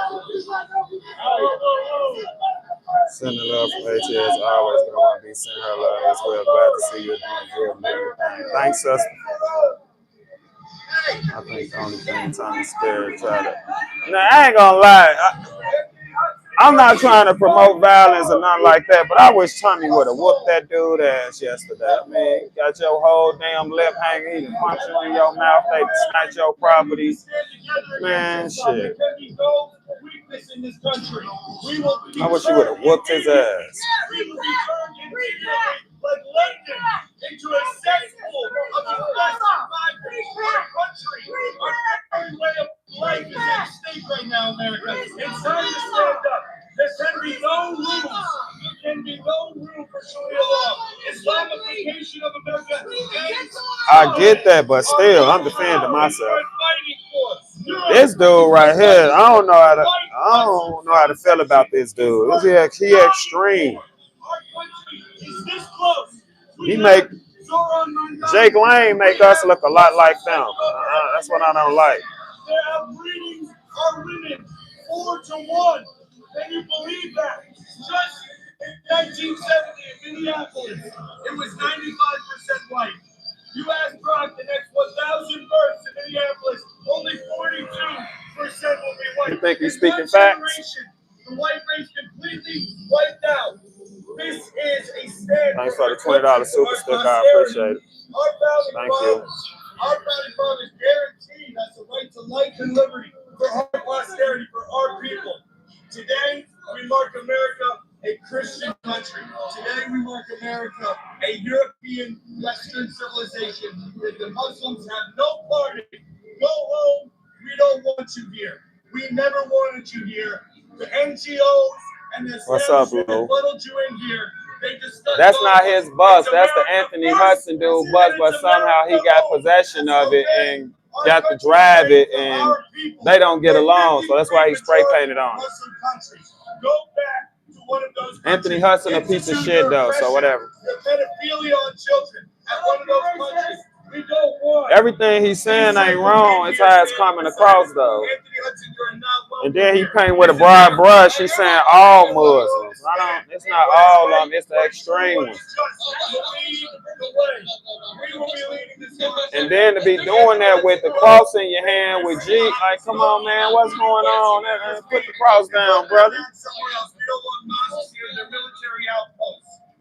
Sending love from ATS. Always gonna want to be sending her love as well. Glad to see you doing good. Thanks, sister. I think the only thing Tommy's scared to try to. Now, I ain't gonna lie. I'm not trying to promote violence or nothing like that, but I wish Tommy would have whooped that dude ass yesterday. I mean, got your whole damn lip hanging, he can punch you in your mouth, they can snatch your property. Man, shit. I wish you would have whooped his ass. Like London into a cesspool of the best of my country. Our very way of life is at stake right now, America. It's time to stand up. There can be no rules. There can be no room for Sharia law. Islamification of America. I get that, but still, I'm defending myself. This dude right here, I don't know how to feel about this dude. He extreme. He make Jake Lane make us look a lot like them. That's what I don't like. Their outbreedings are women 4-to-1. Can you believe that? Just in 1970 in Minneapolis, it was 95% white. You ask Brock the next 1,000 births in Minneapolis, only 42% will be white. You think he's speaking facts? The white race completely wiped out. This is a stand. Thanks for the $20 super sticker. I appreciate it. Thank you. Our founding fathers guaranteed us the right to life and liberty for our posterity, for our people. Today, we mark America a Christian country. Today, we mark America a European Western civilization that the Muslims have no part in. Go home. We don't want you here. We never wanted you here. The NGOs and the establishment that funneled you in here That's not his bus. That's the Anthony Hudson dude bus, but somehow he got possession of it and got to drive it, and they don't get along. So that's why he spray painted on it. Anthony Hudson a piece of shit though, so whatever. Pedophilia on children at one of those countries. We don't want. Everything he's saying ain't wrong. It's how it's coming across though. And then he paint with a broad brush. He's saying all Muslims. It's not all of them. It's the extreme ones. And then to be doing that with the cross in your hand with G, like, come on, man, what's going on? Put the cross down, brother.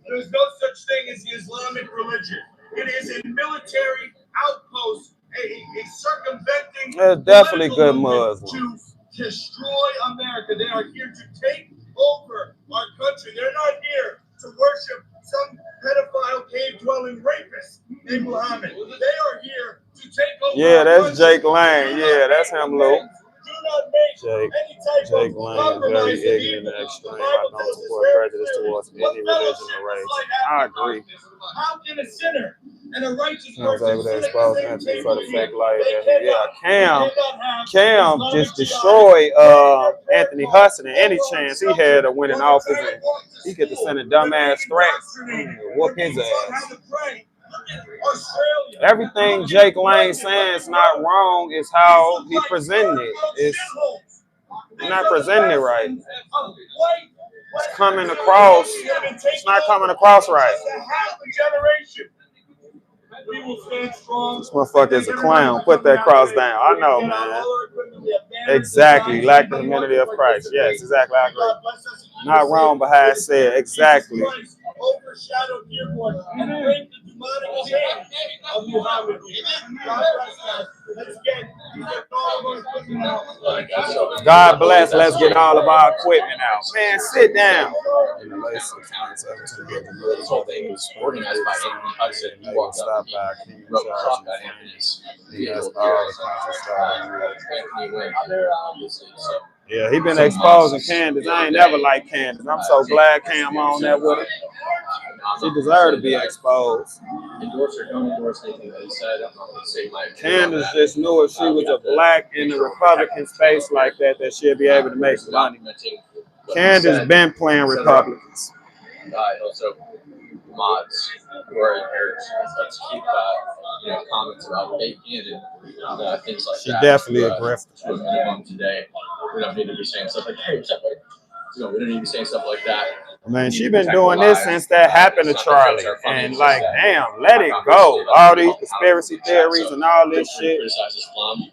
There's no such thing as the Islamic religion. It is a military outpost, a circumventing. They're definitely good Muslims. To destroy America. They are here to take over our country. They're not here to worship some pedophile cave-dwelling rapist named Muhammad. They are here to take over. Yeah, that's Jake Lane. Yeah, that's him, Lou. Jake Lane, very ignorant and extreme. I don't support prejudice towards any religion or race. I agree. How can a sinner and a righteous I was able to person expose Anthony for the fake light. Yeah, Cam just destroyed Anthony Hudson, and any chance he had of winning office, and he get to send a dumbass threat, whoop his ass. Everything Jake Lane saying is not wrong. It's how he presented it. It's not presenting it right. It's coming across. It's not coming across right. This motherfucker is a clown. Put that cross down. I know, man. Exactly. Lack the humility of Christ. Yes, exactly. I agree. Not wrong, but how I said. Exactly. Overshadowed newborn and break the demonic chain of Muhammad. Let's get all of our equipment out. God bless. Let's get all of our equipment out. Man, sit down. This whole thing was organized by Anthony Hudson. He walked up and he wrote a talk on Anthony's vehicle here. Anthony went, obviously, so. Yeah, he been exposing Candace. I ain't never liked Candace. I'm so glad Cam on that with her. She deserved to be exposed. Endorse or don't endorse anything that he said. I'm not going to say my opinion. Candace just knew if she was a black in the Republican space like that, that she'll be able to make money. Candace been playing Republicans. Also, mods who are encouraged to keep comments about bacon and things like she that. She definitely a grifter. To a minimum today. We don't need to be saying stuff like, hey, what's up, buddy? We don't need to be saying stuff like that. Man, she been doing this since that happened to Charlie. And like, damn, let it go. All these conspiracy theories and all this shit. You can criticize Islam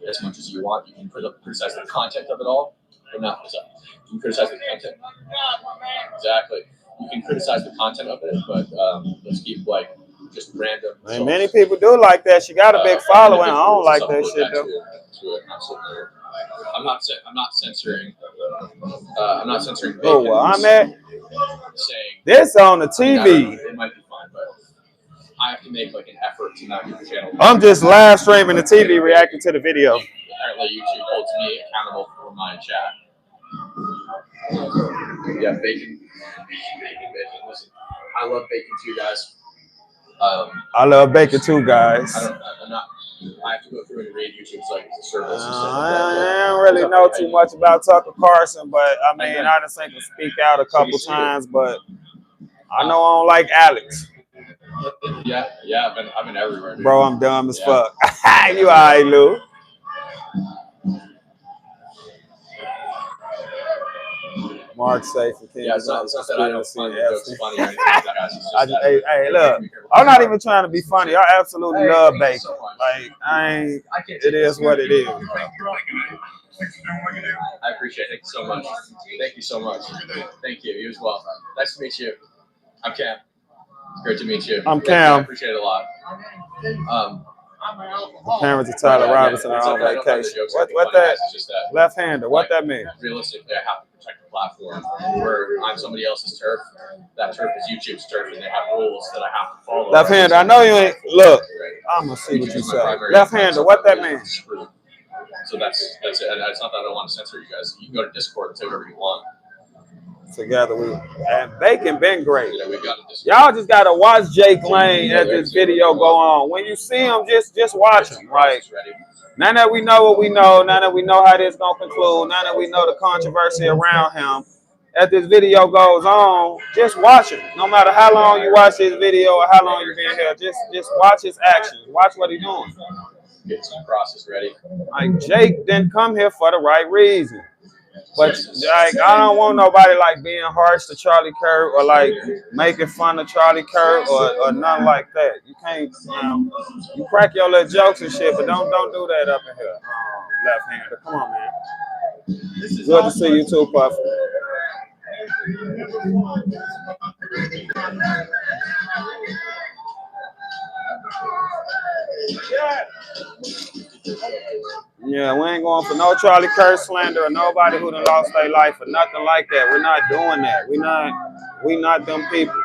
as much as you want. You can criticize the content of it all, but not criticize. You can criticize the content. Exactly. You can criticize the content of it, but let's keep just random. I mean, many people do like that. She got a big following. I don't like that shit though. I'm not censoring. I'm not censoring. Oh, well, I'm at saying this on the TV. It might be fine, but I have to make an effort to not get the channel. I'm just live streaming the TV, reacting to the video. Apparently, YouTube holds me accountable for my chat. Yeah, bacon. Listen, I love bacon too, guys. I love bacon too, guys. I have to go through and read YouTube's service. I don't really know too much about Tucker Carlson, but I mean, I just think him speak out a couple times, but I know I don't like Alex. Yeah, I've been everywhere. Dude. Bro, I'm dumb as fuck. You all right, Lou? Mark safe for King. Yeah, it's not that I don't find the jokes funny or anything like that. Hey, look, I'm not even trying to be funny. I absolutely love bacon. It is what it is. I appreciate it so much. Thank you so much. Thank you. You as well. Nice to meet you. I'm Cam. It's great to meet you. I'm Cam. I appreciate it a lot. The parents of Tyler Robinson are on vacation. What that? Left-hander. What that mean? Realistically, I have to protect the platform. Where I'm somebody else's turf. That turf is YouTube's turf, and they have rules that I have to follow. Left-hander. I know you ain't. Look, I'm gonna see what you say. Left-hander. What that mean? So that's it. And it's not that I don't want to censor you guys. You can go to Discord and say whatever you want. together. And Bacon been great. Yeah, we got it this Y'all just gotta watch Jake Lane as this video go on. When you see him, just watch him. Like, now that we know what we know, now that we know how this gonna conclude, now that we know the controversy around him, as this video goes on, just watch it. No matter how long you watch this video or how long you been here, just watch his actions. Watch what he's doing. Get some crosses ready. Like, Jake didn't come here for the right reason. But like, I don't want nobody like being harsh to Charlie Kirk or like making fun of Charlie Kirk or nothing like that. You can't, you crack your little jokes and shit, but don't do that up in here. Left hander. Come on, man. Good to see you too, Puff. Yeah, we ain't going for no Charlie Kirk slander or nobody who done lost their life or nothing like that. We're not doing that. We not them people.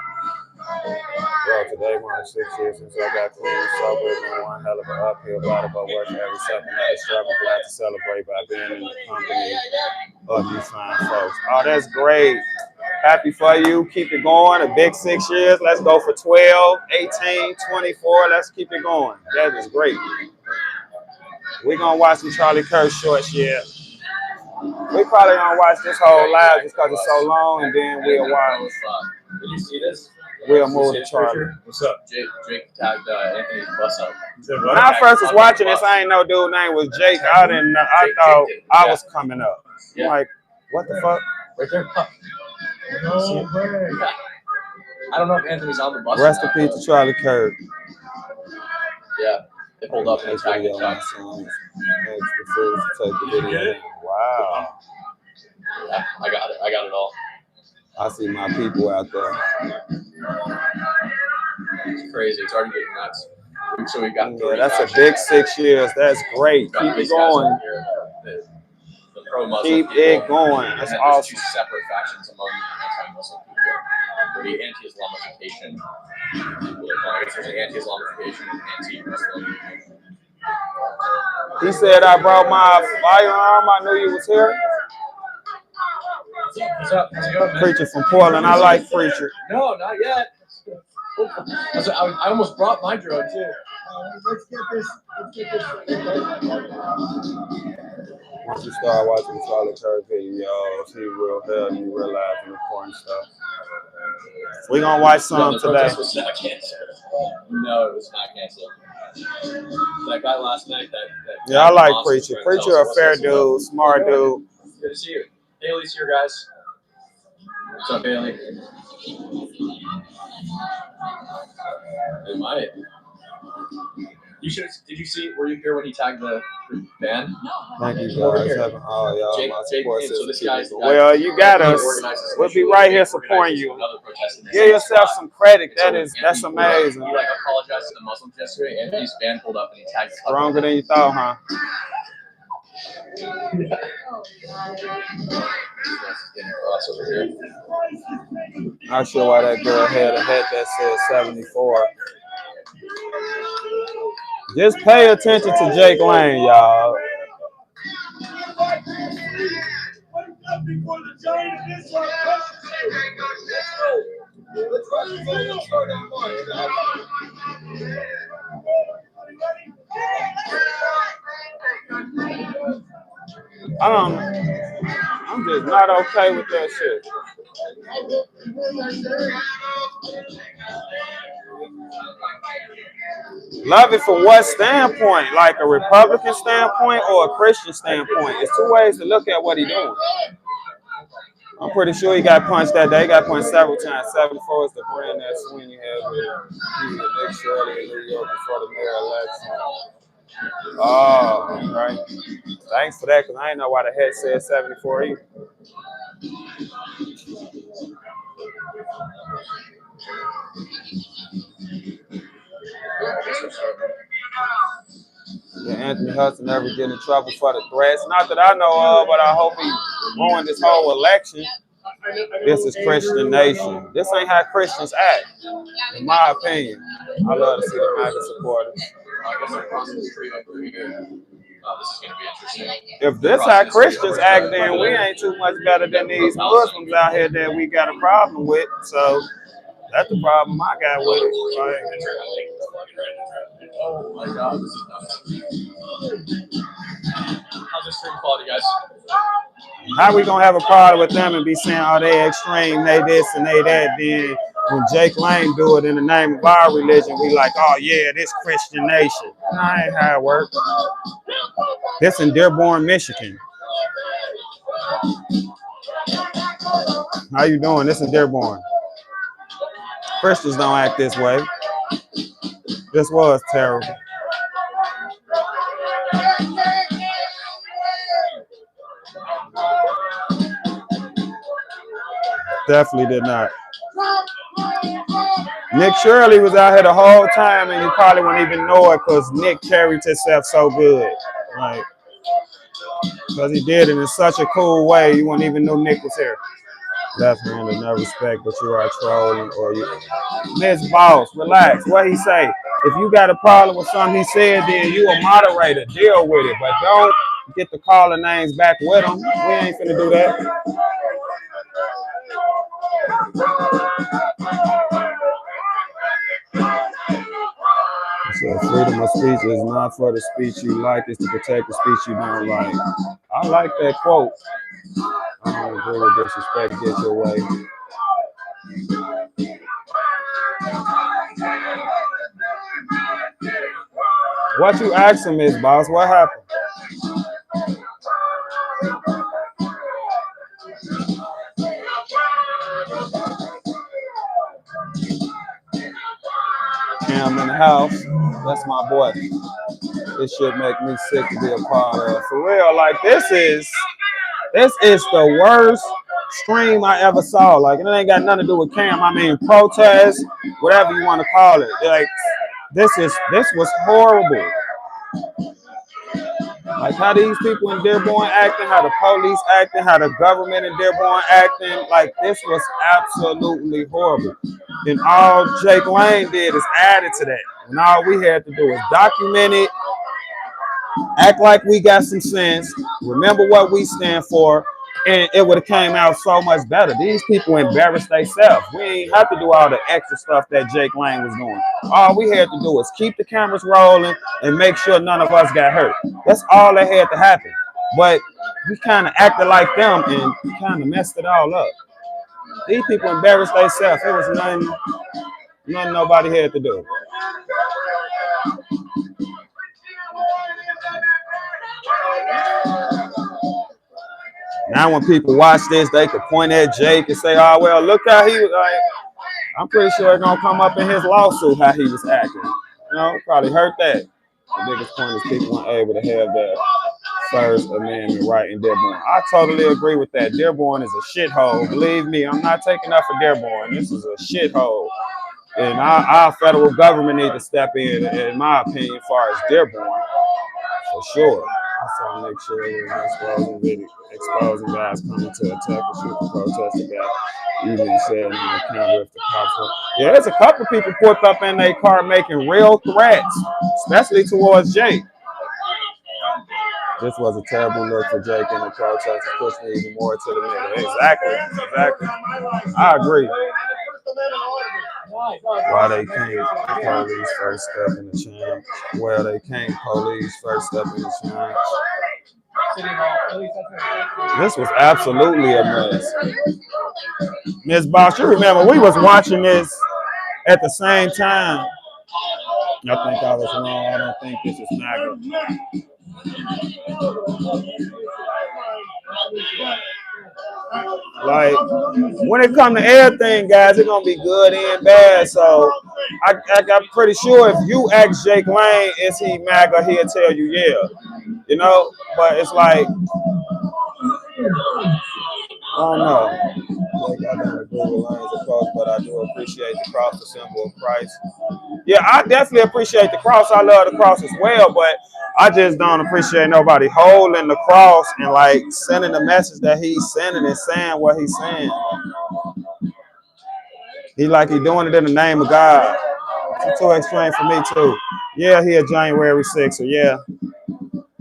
Bro, today marks 6 years since I got clean and sober. It's been one hell of an uphill battle, but working every second of the struggle. Glad to celebrate by being in the company of you fine folks. Oh, that's great. Happy for you. Keep it going. A big 6 years. Let's go for 12, 18, 24. Let's keep it going. That is great. We're going to watch some Charlie Kirk shorts, yeah. We probably going to watch this whole live just because it's so long, and then we'll watch. Did you see this? We'll move to Charlie. What's up? Jake tagged Anthony's bus up. When I first was watching this, I ain't know dude's name was Jake. I didn't know. I thought I was coming up. I'm like, what the fuck? Right there. No way. I don't know if Anthony's on the bus. Rest in peace to Charlie Kirk. Yeah. They pulled up and tagged him. Wow. Yeah, I got it. I got it all. I see my people out there. It's crazy. It's already getting nuts. So we got that's a big 6 years. That's great. Keep it going. Keep it going. That's awesome. Two separate factions among the anti-Muslim people. The anti-Islamification. I guess there's an anti-Islamification and anti-Muslim. He said, I brought my firearm. I knew you was here. What's up? How's it going, man? Preacher from Portland. I like Preacher. No, not yet. I almost brought my drone too. Let's get this. Once you start watching Charlie Kirk videos, he will help you realize the important stuff. We're going to watch some today. Was not canceled. No, it was not canceled. That guy last night, that yeah, I like Preacher. Preacher, a fair dude, smart dude. Good to see you. Haley's here, guys. What's up, Haley? You should. Did you see? Were you here when he tagged the band? Thank you, guys. Jake, so this guy's well, you got us. We'll be right here supporting you. Give yourself some credit. That's amazing. He apologized to the Muslims yesterday, and his band pulled up and he tagged. Stronger than you thought, huh? Not sure why that girl had a hat that said 74. Just pay attention to Jake Lane, y'all. I'm just not okay with that shit. Love it for what standpoint? Like a Republican standpoint or a Christian standpoint? It's two ways to look at what he's doing. I'm pretty sure he got punched that day. He got punched several times. 74 is the brand that Sweeney had with Nick Shirley in New York before the mayor election. Oh, right. Thanks for that, because I didn't know why the head said 74 either. Did Anthony Hudson ever get in trouble for the threats? Not that I know of, but I hope he ruined this whole election. This is Christian Nation. This ain't how Christians act, in my opinion. I love to see the MAGA supporters. I guess across the street over here. this is going to be interesting. If this how Christians act, then we ain't too much better than these Muslims out here that we got a problem with. So that's the problem I got with it. Like, oh my God, this is nuts. How's the stream quality, guys? how we gonna have a problem with them and be saying, oh, they extreme, they this and they that, then when Jake Lane do it in the name of our religion, we like, oh yeah, this Christian nation. Nah, ain't how it works. This in Dearborn, Michigan. How you doing? This in Dearborn. Christians don't act this way. This was terrible. Definitely did not. Nick Shirley was out here the whole time, and you probably wouldn't even know it because Nick carried himself so good. Like, because he did it in such a cool way, you wouldn't even know Nick was here. Definitely no respect, but you are trolling or you. Miss Boss, relax. What he say? If you got a problem with something he said, then you a moderator. Deal with it, but don't get the caller names back with him. We ain't finna do that. So freedom of speech is not for the speech you like, it's to protect the speech you don't like. I like that quote. I don't agree with disrespect, get your way. What you asking, Miss Boss? What happened? Cam in the house. That's my boy. This shit make me sick to be a part of. For real, like this is the worst stream I ever saw. Like it ain't got nothing to do with Cam. I mean protest, whatever you want to call it. Like this was horrible. Like how these people in Dearborn acting, how the police acting, how the government in Dearborn acting, like this was absolutely horrible. And all Jake Lane did is added to that. And all we had to do is document it, act like we got some sense, remember what we stand for, and it would have came out so much better. These people embarrassed themselves. We ain't have to do all the extra stuff that Jake Lane was doing. All we had to do was keep the cameras rolling and make sure none of us got hurt. That's all that had to happen. But we kind of acted like them and kind of messed it all up. These people embarrassed themselves. It was nothing nobody had to do. Now when people watch this, they could point at Jake and say, oh, well, look how he was. Like, I'm pretty sure it's going to come up in his lawsuit how he was acting. You know, probably hurt that. The biggest point is people weren't able to have that First Amendment right in Dearborn. I totally agree with that. Dearborn is a shithole. Believe me, I'm not taking up for Dearborn. This is a shithole. And our federal government need to step in my opinion, as far as Dearborn, for sure. I saw Nick Shirley exposing guys coming to attack and shoot the protester guy. Even said on the camera if the cops were. Yeah, there's a couple people put up in their car making real threats, especially towards Jake. This was a terrible look for Jake and the protesters, pushing me even more to the middle. Exactly. I agree. Why they can't police first step in the chain? Well, they can't police first step in the chain. This was absolutely a mess. Ms. Boss, you remember we was watching this at the same time. I think I was wrong. I don't think this is MAGA. Like, when it comes to everything, guys, it's going to be good and bad. So, I'm pretty sure if you ask Jake Lane, is he MAGA, he'll tell you, yeah. You know? But it's like, I don't know. Like, I don't agree with Lane's approach, but I do appreciate the cross, the symbol of Christ. Yeah, I definitely appreciate the cross. I love the cross as well, but I just don't appreciate nobody holding the cross and like sending the message that he's sending and saying what he's saying. He doing it in the name of God. It's too extreme for me too. Yeah, he a January 6th, so yeah.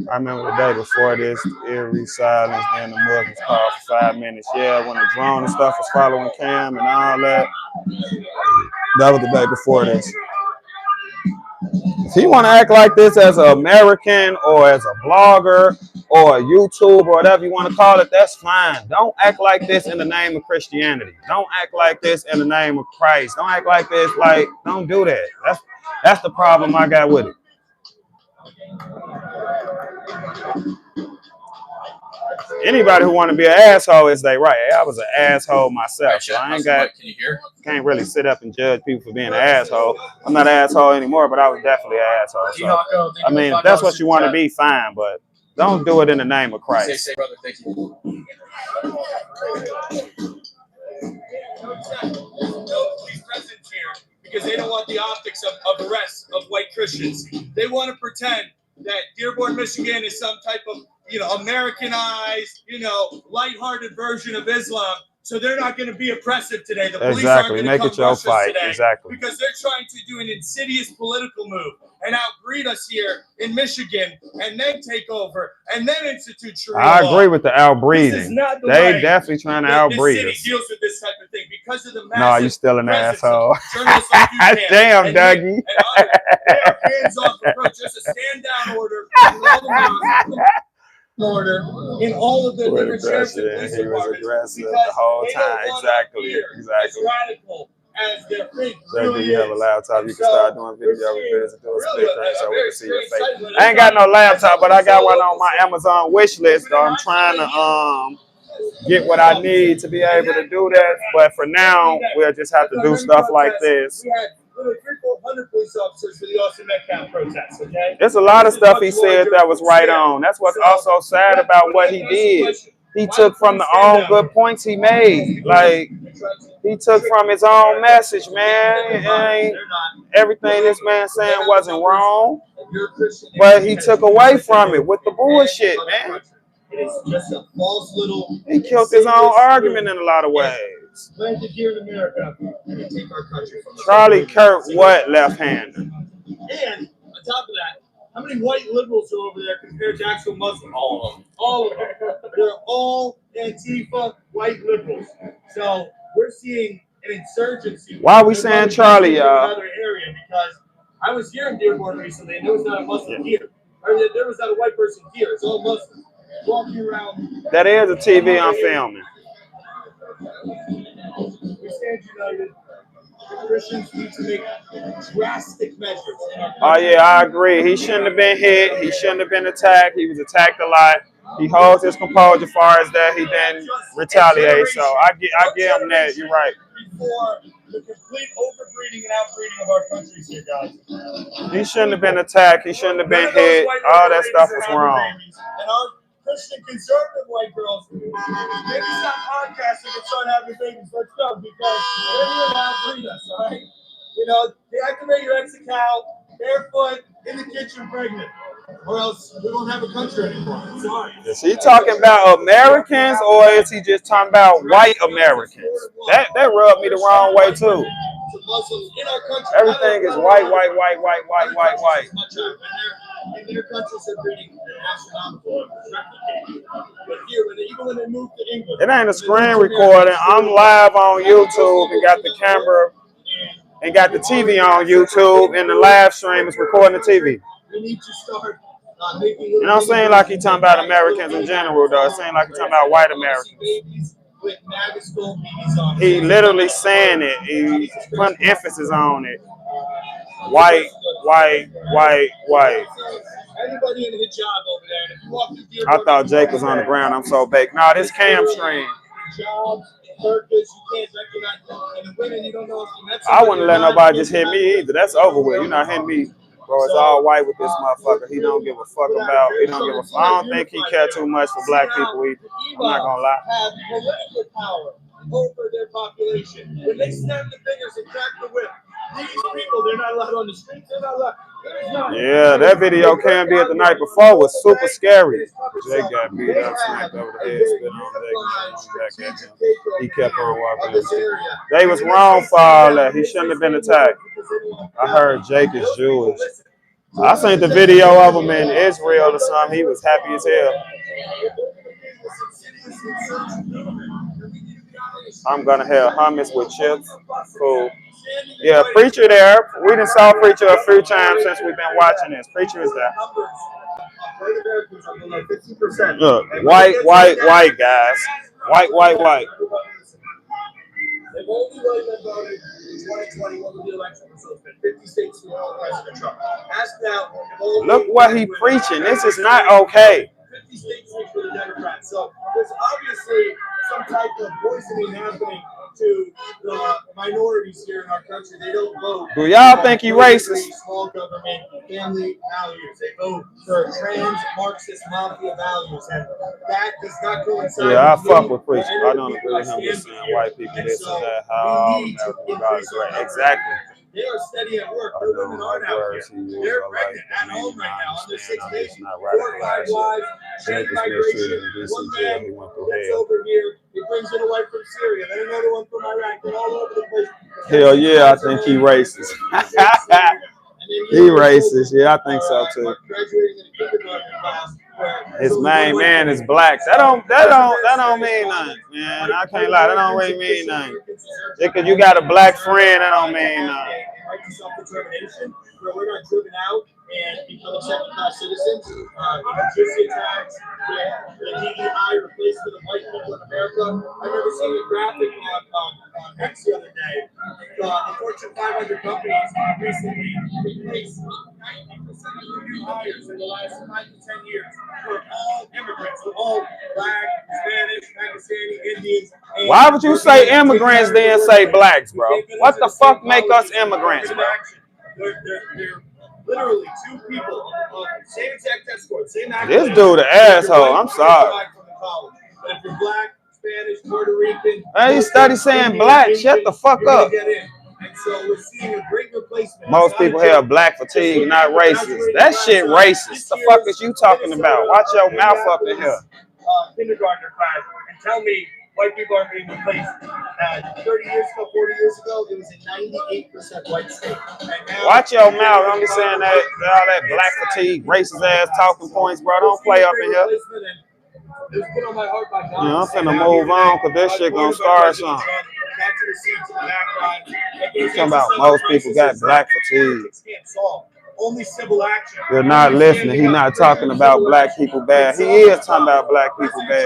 I remember the day before this, eerie silence, then the Muslims called for 5 minutes. Yeah, when the drone and stuff was following Cam and all that. That was the day before this. If you want to act like this as an American or as a blogger or a YouTuber or whatever you want to call it, that's fine. Don't act like this in the name of Christianity. Don't act like this in the name of Christ. Don't act like this, like, don't do that. That's the problem I got with it. Anybody who want to be an asshole is they right. I was an asshole myself, so I ain't got. Can you hear? Can't really sit up and judge people for being an asshole. I'm not an asshole anymore, but I was definitely an asshole. So, I mean, if that's what you want to be, fine, but don't do it in the name of Christ. Say, brother, thank you. No police presence here because they don't want the optics of arrest of white Christians. They want to pretend that Dearborn, Michigan is some type of, Americanized, lighthearted version of Islam. So they're not going to be oppressive today. The police aren't going to come rush us today because they're trying to do an insidious political move and outbreed us here in Michigan and then take over and then institute Sharia law. I agree with the outbreeding. They definitely trying to outbreed us. City deals with this type of thing because of the massive. No, you still an asshole. Like damn, Dougie. Hands-off approach. There's a stand-down order from all the order in all of the different sheriffs and police departments because the whole time. Exactly. As radical as their faith really you have a laptop, you can start doing video reviews and doing pictures so we can see your face. I ain't got no laptop, but I got one on my Amazon wish list. So I'm trying to get what I need to be able to do that. But for now, we'll just have to do stuff like this. 300-400 police officers for the Austin Metcalf protest, okay? There's a lot of stuff he said that was right on. That's what's also sad about what he did. He took from the own good points he made. Like, he took from his own message, man. Everything this man saying wasn't wrong, but he took away from it with the bullshit, man. It is just a false little. He killed his own argument in a lot of ways. Planted here in America and to take our country from Charlie Kirk, what left-handed? And on top of that, how many white liberals are over there compared to actual Muslims? All of them. All of them. They're all Antifa white liberals. So we're seeing an insurgency. Why are we saying Charlie, y'all? Another area because I was here in Dearborn recently, and there was not a Muslim here. Or there was not a white person here. It's all Muslims walking around. That is a TV I'm filming. We stand united. Christians need to make drastic measures. Oh yeah, I agree. He shouldn't have been hit. He shouldn't have been attacked. He was attacked a lot. He holds his composure as far as that. He didn't retaliate. So I give him that. You're right. Before the complete overbreeding and outbreeding of our countries here, guys. He shouldn't have been attacked. He shouldn't have been hit. All that stuff was wrong. And our Christian conservative white girls, maybe stop podcasting and start having babies. Let's go, because they're here to outbreed us, all right? Deactivate your ex account, barefoot, in the kitchen, pregnant. Or else we won't have a country anymore. Sorry. Is he talking about Americans or is he just talking about white Americans? That rubbed me the wrong way too. Everything is white. And their countries are breeding astronomical but here, even when they move to England, it ain't a screen recording. I'm live on YouTube and got the camera and got the TV on YouTube, and the live stream is recording the TV. We need to start making. You know what I'm saying? Like he talking about Americans in general, though. It's saying like he talking about white Americans. He literally saying it. He's putting emphasis on it. White. Everybody in the hijab over there. And if you walk through I thought Jake was on the ground. I'm so baked. Nah, this Cam stream. I wouldn't let nobody just hit me either. That's over with. You're not hitting me. Bro, it's all white with this motherfucker. He don't give a fuck about. He don't give a fuck. I don't think he care too much for black people either. I'm not gonna lie. Have political power over their population. When they snap the fingers and crack the whip, these people, they're not allowed on the streets. They're not allowed. Yeah, that video Cam did the night before was super scary. Jake got beat up, smacked over the head, spit on Jake, back at him. He kept on walking. They was wrong for all that. He shouldn't have been attacked. I heard Jake is Jewish. I seen the video of him in Israel or something. He was happy as hell. I'm gonna have hummus with chips. Cool. Yeah, Preacher there. We done saw Preacher a few times since we've been watching this. Preacher is there. Look, white guys. White. If only white men voted in 2020 when the election results been 50 states who voted President Trump. Ask now. Look what he preaching. This is not okay. 50 states for the Democrats. So there's obviously some type of poisoning happening to the minorities here in our country. They don't vote. Do y'all think he racist? Small government, family values. They vote for trans Marxist mafia values, and that does not coincide. Yeah, I fuck with Preacher. I don't agree with him just saying white people this and that. How all Americans regardless, right? Exactly. They are steady at work. Their women aren't out here. They're pregnant at home right now on their 6th baby. 4 or 5 wives, chain migration. One man gets over here. He brings in a wife from Syria, then another one from Iraq. They're all over the place. Hell yeah, I think he racist. He racist. Yeah, I think so too. His main man is black. That don't mean nothing, man. I can't lie. That don't really mean nothing. Just because you got a black friend, that don't mean nothing. Self-determination, where we're not driven out and become second-class citizens. Electricity tax, the DEI replacement of white people in America. I remember seeing a graphic on X the other day. The Fortune 500 companies recently replaced 90% of new hires in the last 5 to 10 years for all immigrants, for all black, Spanish, Pakistani, Indians. Why would you say immigrants then say blacks, bro? What the fuck make us immigrants, bro? They're literally 2 people, same exact test score, same accolades. This dude an asshole. I'm sorry. But if you're black, Spanish, Puerto Rican, hey, you study saying black. Shut the fuck up. And so we're seeing a great replacement. Most people have black fatigue, not racist. That shit racist. The fuck is you talking about? Watch your mouth up in here. Kindergartner class and tell me white people are being replaced. 30 years ago, 40 years ago, it was a 98% white state. And now, watch your mouth. I'm just saying that all that black fatigue, racist ass talking points, bro. Don't play up in here. Yeah, I'm finna move on because this shit gonna start something. He's talking about most people got black fatigue. Only civil action. You're not listening. He's not talking about black people bad. He is talking about black people bad.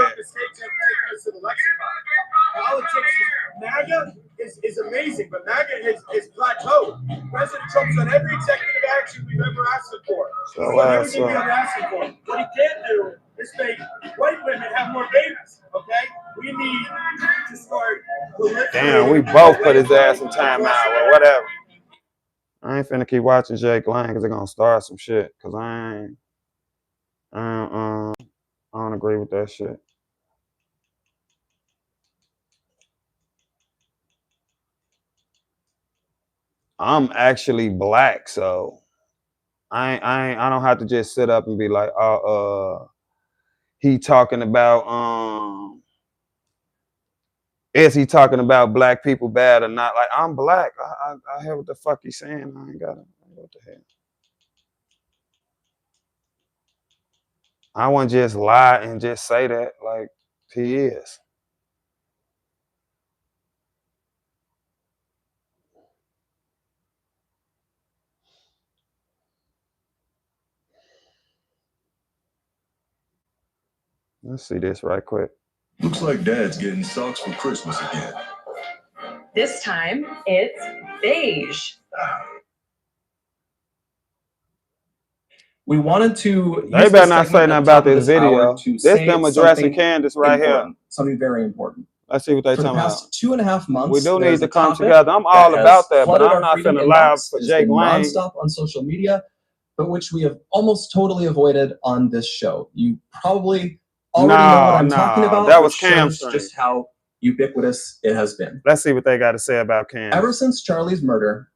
Politics, MAGA is amazing, but MAGA is plateaued. President Trump's done every executive action we've ever asked him for. So, everything we've ever asked him for. What he can't do is make white women have more babies. Okay, we need to start. Damn, we both put his ass in timeout or whatever. I ain't finna keep watching Jake Lang because they're gonna start some shit. Cause I don't agree with that shit. I'm actually black, so I don't have to just sit up and be like, he talking about is he talking about black people bad or not? Like, I'm black. I hear what the fuck he's saying. I ain't got it. What the hell? I wouldn't just lie and just say that. Like, he is. Let's see this right quick. Looks like Dad's getting socks for Christmas again. This time, it's beige. We wanted to. They better not say nothing about this video. This them addressing Candace right here. Something very important. Let's see what they talking about. For the past 2.5 months, we do need to come together. I'm all about that, but I'm not finna lie for Jake Lang. Nonstop on social media, but which we have almost totally avoided on this show. You probably already know what I'm talking about. That was Cam's just how ubiquitous it has been. Let's see what they got to say about Cam. Ever since Charlie's murder,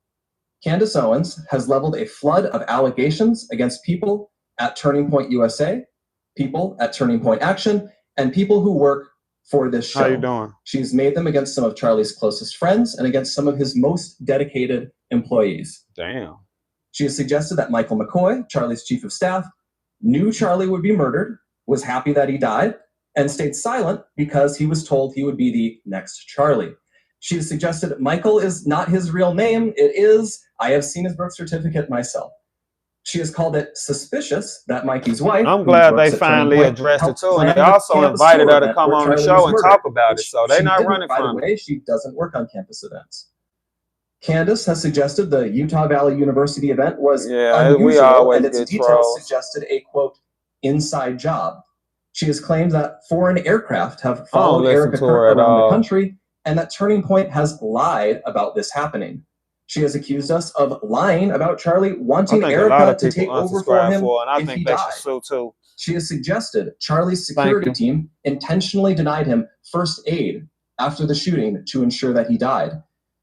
Candace Owens has leveled a flood of allegations against people at Turning Point USA, people at Turning Point Action, and people who work for this show. How you doing? She's made them against some of Charlie's closest friends and against some of his most dedicated employees. Damn. She has suggested that Michael McCoy, Charlie's chief of staff, knew Charlie would be murdered, was happy that he died, and stayed silent because he was told he would be the next Charlie. She has suggested Michael is not his real name. It is. I have seen his birth certificate myself. She has called it suspicious that Mikey's wife. I'm glad they finally addressed it too, and they also invited her to come on the show and talk about it. So they're not running from it. By the way, she doesn't work on campus events. Candace has suggested the Utah Valley University event was unusual, and its details suggested a, quote, inside job. She has claimed that foreign aircraft have followed Erica Kirk around the country, and that Turning Point has lied about this happening. She has accused us of lying about Charlie wanting Erica to take over for him if he died. She has suggested Charlie's security team intentionally denied him first aid after the shooting to ensure that he died.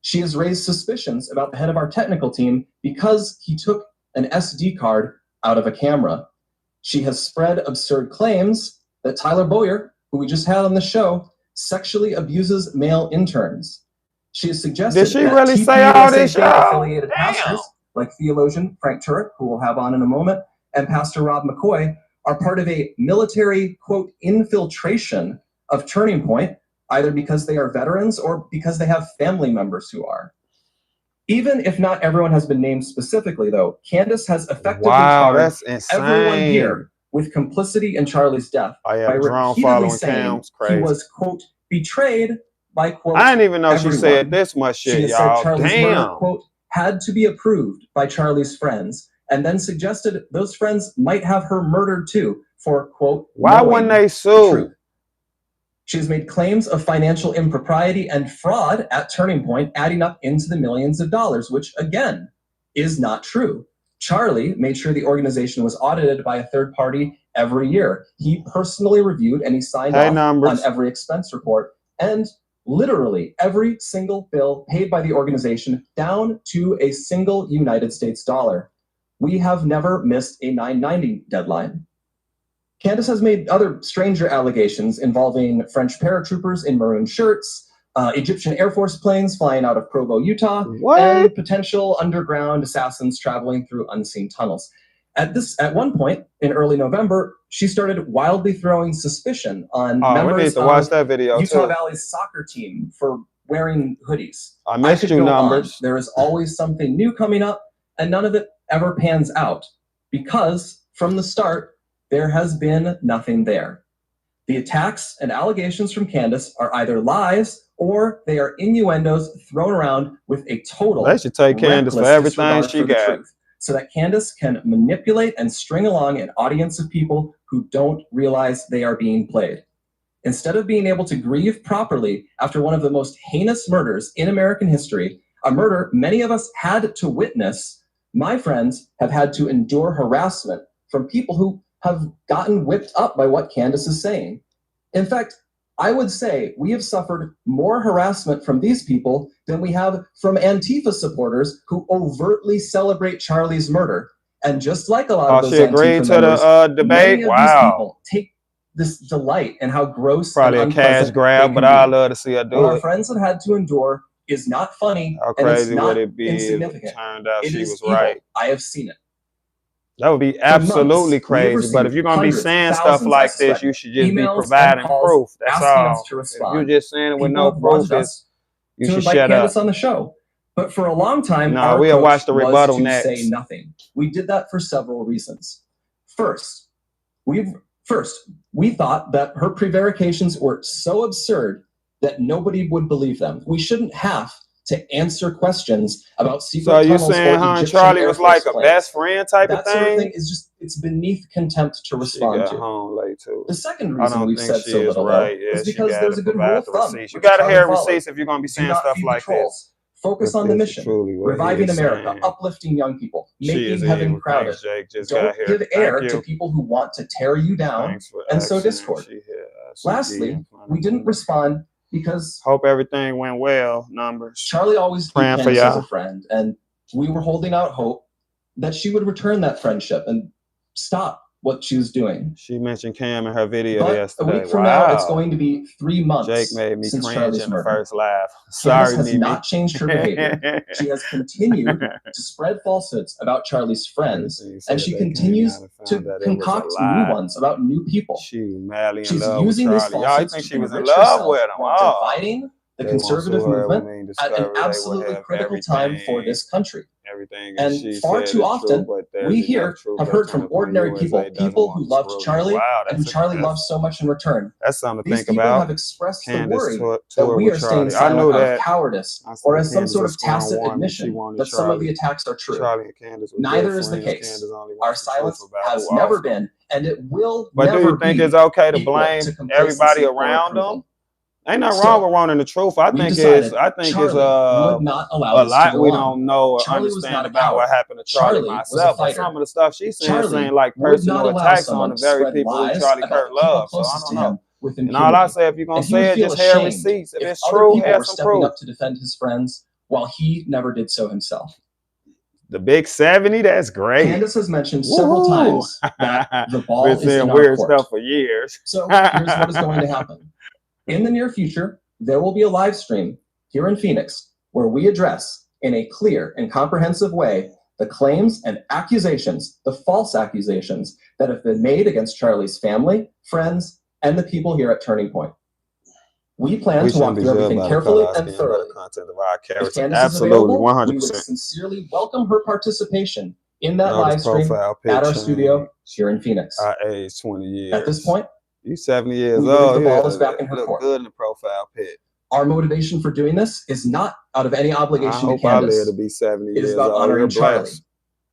She has raised suspicions about the head of our technical team because he took an SD card out of a camera. She has spread absurd claims that Tyler Boyer, who we just had on the show, sexually abuses male interns. She has suggested Did she really say all this? Affiliated pastors like theologian Frank Turek, who we'll have on in a moment, and Pastor Rob McCoy are part of a military, quote, infiltration of Turning Point, either because they are veterans or because they have family members who are. Even if not everyone has been named specifically, though, Candace has effectively charged everyone here with complicity in Charlie's death by repeatedly saying he was, quote, betrayed by, quote, I didn't even know she said this much shit, y'all. Murder, quote, had to be approved by Charlie's friends, and then suggested those friends might have her murdered too for, quote, why wouldn't they sue? She has made claims of financial impropriety and fraud at Turning Point, adding up into the millions of dollars, which, again, is not true. Charlie made sure the organization was audited by a third party every year. He personally reviewed and he signed off on every expense report, and literally every single bill paid by the organization down to a single United States dollar. We have never missed a 990 deadline. Candace has made other stranger allegations involving French paratroopers in maroon shirts, Egyptian Air Force planes flying out of Provo, Utah, and potential underground assassins traveling through unseen tunnels. At one point in early November, she started wildly throwing suspicion on members of Utah Valley's soccer team for wearing hoodies. I missed you, Numbers. There is always something new coming up, and none of it ever pans out because from the start, there has been nothing there. The attacks and allegations from Candace are either lies or they are innuendos thrown around with a total. They should take Candace for everything she got. So that Candace can manipulate and string along an audience of people who don't realize they are being played. Instead of being able to grieve properly after one of the most heinous murders in American history, a murder many of us had to witness, my friends have had to endure harassment from people who have gotten whipped up by what Candace is saying. In fact, I would say we have suffered more harassment from these people than we have from Antifa supporters who overtly celebrate Charlie's murder. And just like a lot of those Antifa members, debate. Many of these people take this delight in how gross probably and a cash grab, but I love to see her do what it. Our friends have had to endure is not funny. How and crazy it's not would it be if it insignificant. turned out she was evil. right? I have seen it. That would be absolutely crazy. But if you're going to be saying stuff like this, you should just be providing proof. That's all. If you're just saying it with no proof, you should shut up. On the show. But for a long time, no, we'll watch the rebuttal next. Say nothing. We did that for several reasons. First, we thought that her prevarications were so absurd that nobody would believe them. We shouldn't have to answer questions about secret tunnels. So you saying her and Charlie was like a best friend type of thing? That sort of thing is just, it's beneath contempt to respond to. Home late too. The second reason we've said so little is because there's a good rule of thumb. You got to have receipts if you're going to be saying stuff like this. Focus on the mission, reviving America, uplifting young people, making heaven crowded. Don't give air to people who want to tear you down and sow discord. Lastly, we didn't respond because hope everything went well. Numbers. Charlie always viewed Candace as a friend, and we were holding out hope that she would return that friendship and stop what she was doing. She mentioned Cam in her video But yesterday. a week from now, it's going to be 3 months Jake made me since cringe Charlie's in the murder. first laugh. Candace Sorry, has Mimi. not changed her behavior. She has continued to spread falsehoods about Charlie's friends, and she continues to concoct new ones about new people. She madly in She's love using with these Charlie. Y'all falsehoods think to she was in enrich love herself with him? while Oh. dividing the They won't conservative sue her, movement we mean at an discovery. They will absolutely have critical time for everything. this country. Everything And she far said too is often, true, but there's we enough here truth have that heard from Turning Point ordinary USA people, doesn't people want who to loved screw you. Charlie Wow, and who Charlie loved so much in return. That's something to These think people about. have expressed the Candace worry toured that we with are staying Charlie. I knew silent out of that. cowardice I said or as some Candace sort was of tacit woman. She admission wanted that some of the Charlie. attacks are true. Charlie and Candace were Neither good is the friends. case. Candace only Our wants the truth silence about has who never offered. been, and it will But do never you think be it's okay to equal blame to everybody complacency or around them? approval. Ain't nothing So, wrong with wanting the truth. I we think decided it's Charlie would not allow a this to lot go we on. don't know or Charlie was understand not a about what coward. happened to Charlie Charlie was a myself. But fighter. some of the stuff she's saying Charlie like would personal not allow attacks on someone the to very spread people who lies Charlie about Kirk people loves. So I closest don't to him know. with And all I impunity. say, if you're gonna And he would say it, feel just have ashamed receipts. If if it's other true, people have were some stepping proof. up to defend his friends while he never did so himself. The big 70, that's great. Candace has mentioned several times that the ball Been is in saying our weird court. stuff for years. So here's what is going to happen. In the near future, there will be a live stream here in Phoenix where we address in a clear and comprehensive way the claims and accusations, the false accusations that have been made against Charlie's family, friends, and the people here at Turning Point. We plan to walk through everything carefully and thoroughly. If Candace Absolutely, is available, 100%. we would sincerely welcome her participation in that live Notice stream profile at our picture. studio here in Phoenix. I aged 20 years. At this point, you 70 years we believe old. the You ball is back in her look court. good in the profile pic. Our motivation for doing this is not out of any I obligation to hope I live Candace. to be 70 It is years about old. honoring You're Charlie. blessed.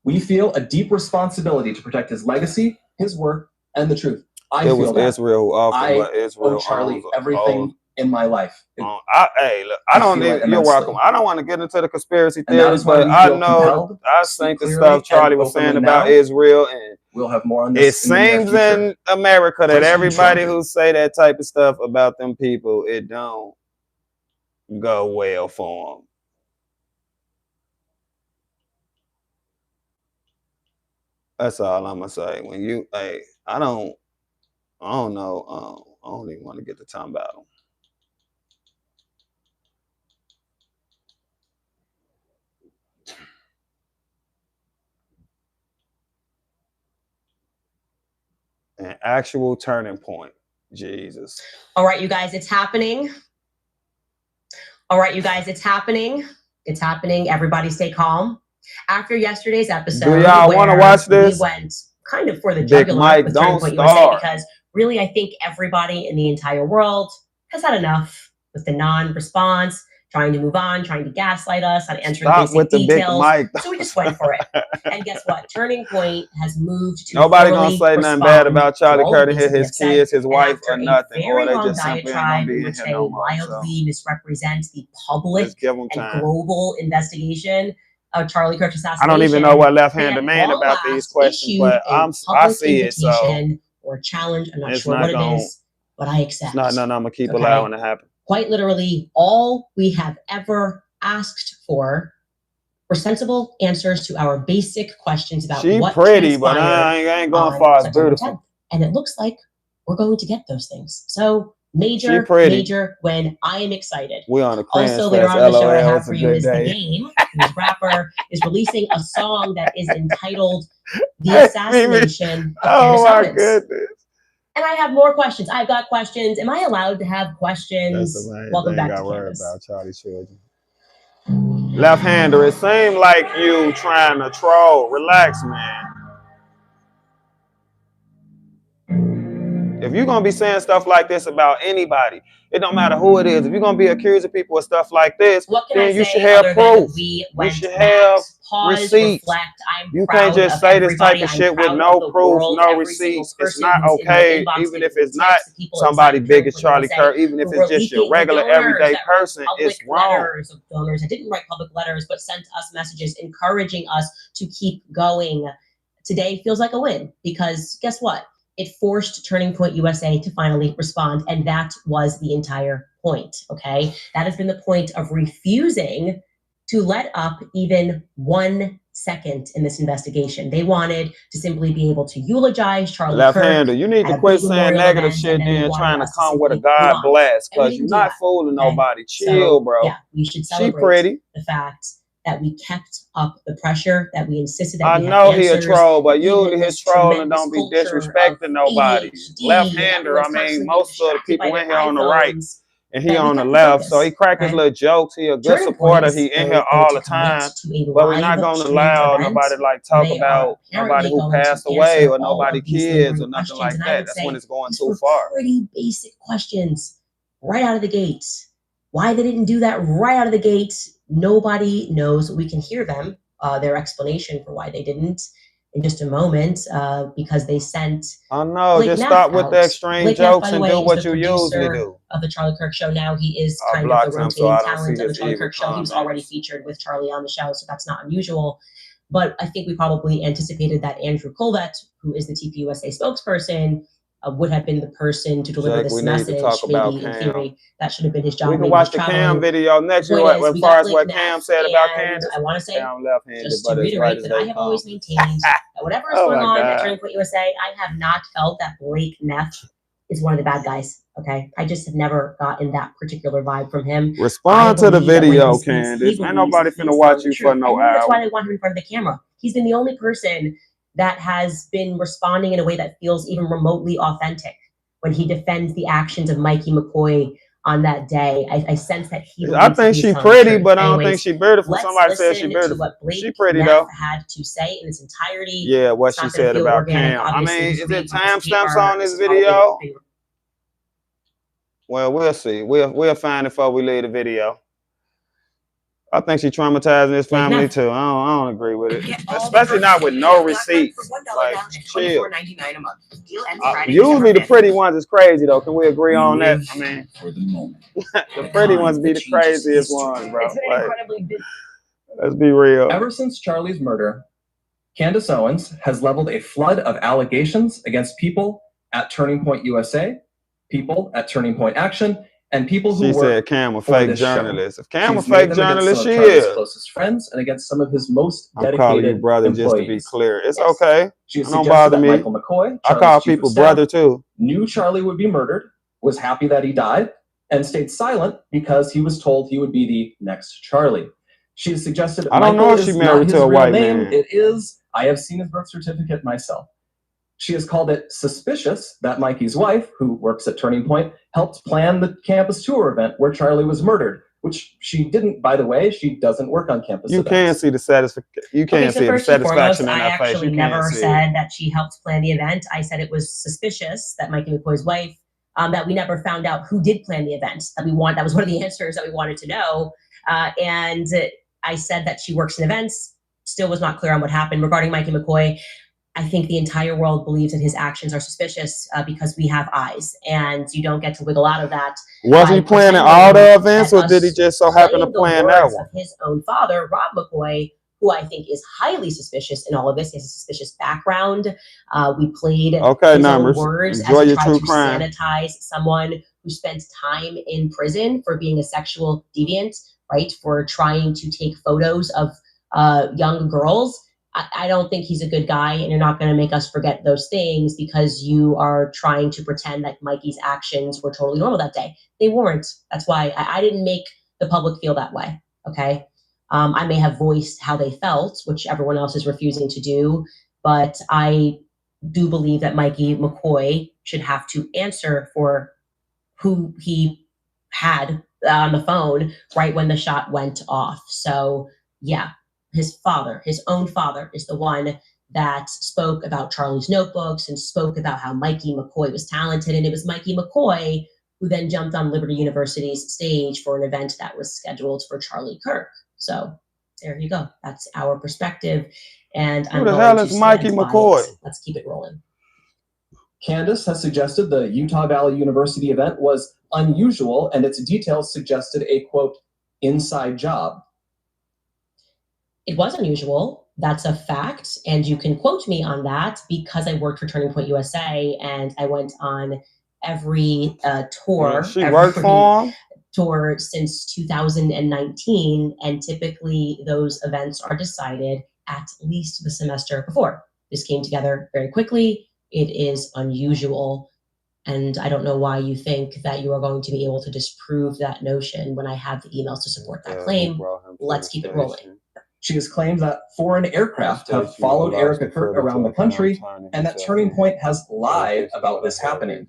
We feel a deep responsibility to protect his legacy, his work, and the truth. I It feel was that. Israel who offered I what Israel owe Charlie owns. everything in my life. Hey, look, I don't feel need. it You're immensely. welcome. I don't want to get into the conspiracy And that theories, is why but we I feel know. compelled I to speak think the clearly stuff Charlie and was saying openly about now. Israel, and We'll have more on it this in the near seems future. in America that President everybody Trump. who say that type of stuff about them people, it don't go well for them. That's all I'm gonna say. When you, hey, I don't know. I don't even want to get to talking about them. An actual turning point. Jesus. All right, you guys, it's happening. All right, you guys, it's happening. It's happening. Everybody stay calm. After yesterday's episode, Do y'all want to where watch this? We went kind of for the Big jugular Mike, with Turning don't Point USA start. because really, I think everybody in the entire world has had enough with the non-response, trying to move on, trying to gaslight us on answering Stop basic with the Big details. Mike. So we just went for it. And guess what? Turning Point has moved to Nobody gonna formally say nothing bad respond about to Charlie all Kirk the and hit things his we have kids, said. his And wife, after or a nothing, or very they long just simply ain't gonna diatribe be in in which here they no more. So wildly misrepresent the public just give them and time. global investigation of Charlie Kirk's I assassination. don't even know what They left-handed have man long about these last questions, issued but a I public see it. So invitation or challenge. I'm not it's sure not what it gonna. is, but I accept. It's not nothing I'm gonna keep Okay. allowing to happen. Quite literally, all we have ever asked for were sensible answers to our basic questions about She what pretty, but transpired I ain't going on far as September beautiful. 10th. And it looks like we're going to get those things. So She pretty. major when I am excited. We on the cringe Also, later fest. on in the show, what I LOL, have it's for a you good is The day. Game, whose rapper is releasing a song that is entitled The Hey, Assassination of oh Candace my Owens. goodness. And I have more questions. I've got questions. Am I allowed to have questions? That's the main Welcome thing back I to worry Candace. about Charlie's children. Left-hander, it seemed like you trying to troll. Relax, man. If you're gonna be saying stuff like this about anybody, it don't matter who it is. If you're gonna be accusing people of stuff like this, What can then I you say should have other than proof. we You went should back, have pause, receipts. reflect. I'm You proud can't just of say this type everybody. of I'm shit with proud no of the proof, world, no every single receipts. It's person not who's in my okay, inbox even giving if me it's not tips, the people somebody inside big as Turning Point Charlie USA Kirk, even if who were it's just your leaking the regular donors everyday that wrote person, public it's wrong. letters of donors that didn't write public letters but sent us messages encouraging us to keep going. Today feels like a win because guess what? It forced Turning Point USA to finally respond, and that was the entire point, okay? That has been the point of refusing to let up even 1 second in this investigation. They wanted to simply be able to eulogize Charlie Left-hander, Kirk you need at to a quit big saying memorial negative event, shit and then they then wanted trying to us to come with a simply move God on. bless, And we because you're didn't do not that. fooling Okay? nobody. Chill, So, bro. yeah, we should She celebrate pretty. the fact that we kept up the pressure, that we insisted that I we had know he a answers, troll, but even usually his this trolling tremendous don't be culture of disrespecting nobody. ADHD that Left-hander, I everyone's mean, constantly being most of the distracted by people their in here on the right, iPhones, and he that we on the kept the left. So he focus. crack his Okay? little jokes. He a good Turning Point supporter. is He in very here going all to the commit time. to a But we're not live gonna streamed allow event. nobody like talk They about are nobody apparently who going passed to away answer or all nobody of these kids lingering or nothing questions. like And I that. would That's when say it's going these too were far. pretty basic questions right out of the gate. Why they didn't do that right out of the gate, nobody knows. We can hear them, their explanation for why they didn't in just a moment, because they sent I know. Blake Just Neff stop with out. the extreme Blake Neff, by jokes the and way, do is what the you usually producer do. of the Charlie Kirk show now. He is I kind of blocked the him so rotating I don't talent see of the his Charlie evil Kirk show. He was already comments. featured with Charlie on the show, so that's not unusual. But I think we probably anticipated that Andrew Colvett, who is the TPUSA spokesperson, would have been the person to deliver Jake, this we need to message. talk about Maybe in Cam. theory, that should have been his job. We can Maybe watch he's the Cam traveling. video next The year point is, as we far got as what Blake Cam Neff, said about and Candace. I want to say, Cam left-handed, just to but as right reiterate, as that I they have come. always maintained that whatever is Oh going my on at God. Turning Point USA, I have not felt that Blake Neff is one of the bad guys. Okay, I just have never gotten that particular vibe from him. Respond to the believe that when video, he speaks, he Candace. Ain't believes nobody that finna he's watch telling the you for truth. no And maybe that's why hour. they want him in front of the camera. He's been the only person that has been responding in a way that feels even remotely authentic when he defends the actions of Mikey McCoy on that day. I sense that he I believes think he's she telling the pretty, truth. but I don't think Anyways, she beautiful. let's Somebody said she listen to beautiful. what Blake She pretty Neff though. had to say in its entirety. Yeah, what It's she not going to said feel about organic. Cam. I Obviously, mean, this is week it we just gave timestamps on this this is probably video? the Well, we'll see. We'll find it before we leave the video. I think she traumatizing his Blake family Neff. too. I don't agree with it, Get all the especially perks not with you no get Black Friday receipts. for $1 Like, down and chill. $24.99 a month. Deal ends Friday, Usually the December 5th. pretty ones is crazy though. Can we agree We on that? live I mean, for the moment. the pretty ones be the craziest ones, bro. Like, let's be real. Ever since Charlie's murder, Candace Owens has leveled a flood of allegations against people at Turning Point USA, people at Turning Point Action, and people who She work said Cam a for fake this show. journalist. If Cam a She's made fake them against journalist, some she of Charlie's is. closest friends and against some of his most I'm calling you dedicated brother just to be employees. clear. It's Yes. okay. She has Don't suggested bother that me. Michael McCoy, I call Charlie's chief people of staff, brother too. knew Charlie would be murdered, was happy that he died, and stayed silent because he was told he would be the next Charlie. She has suggested I don't Michael know if she is married not his to a real white name. man. It is. I have seen his birth certificate myself. She has called it suspicious that Mikey's wife, who works at Turning Point, helped plan the campus tour event where Charlie was murdered, which she didn't, by the way. She doesn't work on campus You events. can't see the satisfaction. You can't Okay, so see the first and foremost, satisfaction in I her face. actually You can't never see said it. that she helped plan the event. I said it was suspicious that Mikey McCoy's wife, that we never found out who did plan the event. That was one of the answers that we wanted to know. And I said that she works in events. Still was not clear on what happened regarding Mikey McCoy. I think the entire world believes that his actions are suspicious because we have eyes, and you don't get to wiggle out of that. Was he planning all the events, or did he just so happen to plan that one? Of his own father, Rob McCoy, who I think is highly suspicious in all of this. He has a suspicious background. We played his numbers. own words Enjoy as he your tried true to crime. sanitize someone who spent time in prison for being a sexual deviant, right? For trying to take photos of young girls. I don't think he's a good guy, and you're not going to make us forget those things because you are trying to pretend that Mikey's actions were totally normal that day. They weren't. That's why I didn't make the public feel that way, okay? I may have voiced how they felt, which everyone else is refusing to do, but I do believe that Mikey McCoy should have to answer for who he had on the phone right when the shot went off. So, yeah. His father, his own father, is the one that spoke about Charlie's notebooks and spoke about how Mikey McCoy was talented. And it was Mikey McCoy who then jumped on Liberty University's stage for an event that was scheduled for Charlie Kirk. So there you go. That's our perspective. And Who the hell is Mikey McCoy? Let's keep it rolling. Candace has suggested the Utah Valley University event was unusual, and its details suggested a, quote, inside job. It was unusual. That's a fact. And you can quote me on that because I worked for Turning Point USA and I went on every tour. She worked for him? Tour since 2019. And typically those events are decided at least the semester before. This came together very quickly. It is unusual. And I don't know why you think that you are going to be able to disprove that notion when I have the emails to support that claim. Let's keep it rolling. She has claimed that foreign aircraft have followed Erica Kirk around the country and that Turning Point has lied about this happening.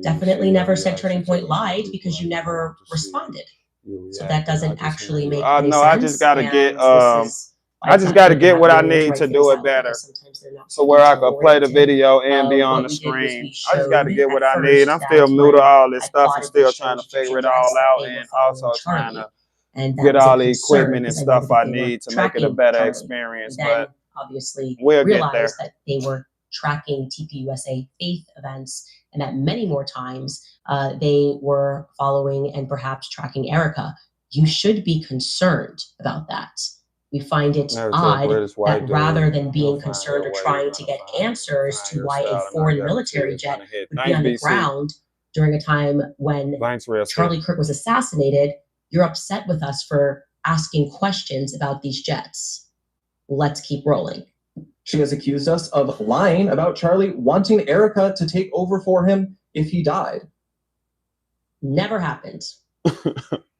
Definitely never said Turning Point lied because you never responded. So that doesn't actually make any sense. I just gotta get what I need to do it better. So where I could play the video and be on the screen. I just gotta get what I need. I'm still new to all this stuff. I'm still trying to figure it all out and also trying to get all the equipment and stuff I need to make it a better experience. But obviously we'll get there. That they were tracking TPUSA faith events and that many more times they were following and perhaps tracking Erica. You should be concerned about that. We find it odd that rather than being concerned or trying to get answers to why a foreign military jet would be on the ground during a time when Charlie Kirk was assassinated, you're upset with us for asking questions about these jets. Let's keep rolling. She has accused us of lying about Charlie wanting Erica to take over for him if he died. Never happened.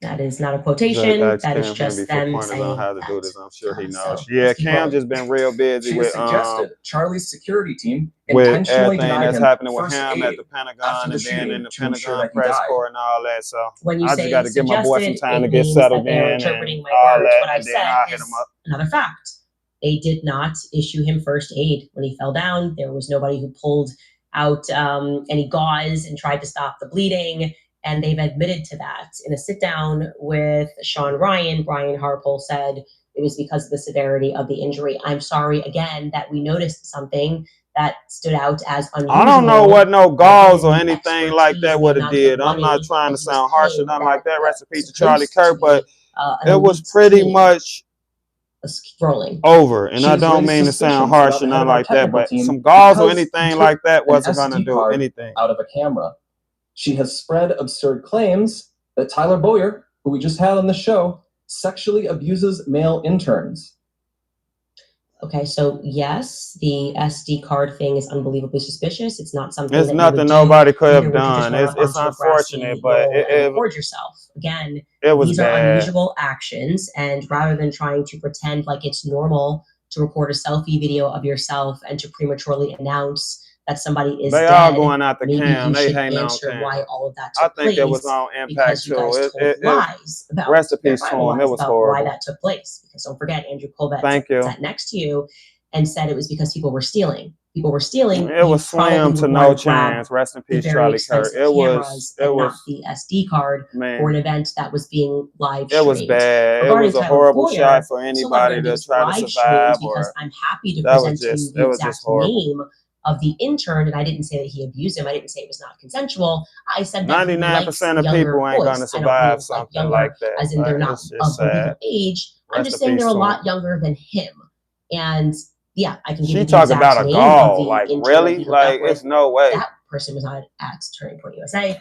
That is not a quotation. That is just them saying how to do this. I'm sure he knows. Yeah, Cam just been real busy she with suggested Charlie's security team with intentionally everything denied that's him happening with first him aid at the Pentagon and then in the to ensure Pentagon that he press died. corps and all that. So when you I say just got to give my boy some time to get means settled that they're in interpreting and my all words. that, What I and then said I'll hit is him up. another fact. They did not issue him first aid when he fell down. There was nobody who pulled out any gauze and tried to stop the bleeding. And they've admitted to that. In a sit down with Sean Ryan, Brian Harpole said it was because of the severity of the injury. I'm sorry again that we noticed something that stood out as unusual. I don't know what no gauze or anything like that would have did. I'm not trying to sound harsh or nothing like that. Rest in peace to Charlie Kirk, but it was pretty much over. And I don't mean to sound harsh or nothing like that, but some gauze or anything like that wasn't going to do anything. Out of a camera. She has spread absurd claims that Tyler Boyer, who we just had on the show, sexually abuses male interns. Okay, so yes, the SD card thing is unbelievably suspicious. It's not something. It's nothing nobody could have done. It's unfortunate, but record yourself again. These are unusual actions, and rather than trying to pretend like it's normal to record a selfie video of yourself and to prematurely announce that somebody is dead, all going out the maybe cam. You They should hang on answer cam. why all of that took I think place it was on Impact too. Lies about rest in peace to him. It was horrible. Why that took place. Because don't forget, Andrew Colbert sat next to you and said it was because people were stealing. People were stealing. It was slim to no chance. Rest in peace, Charlie Kirk. It was not the SD card for an event that was being live streamed. It was bad. It was a horrible shot for anybody to try to survive. Because I'm happy to present to you the exact name of the intern, and I didn't say that he abused him. I didn't say it was not consensual. I said that 99% of people ain't going to survive something like that. As in they're not of the legal age. I'm just saying they're a lot younger than him. And yeah, I can give you the exact name. She talk about a gall, like really? Like it's no way. That person was not at Turning Point USA.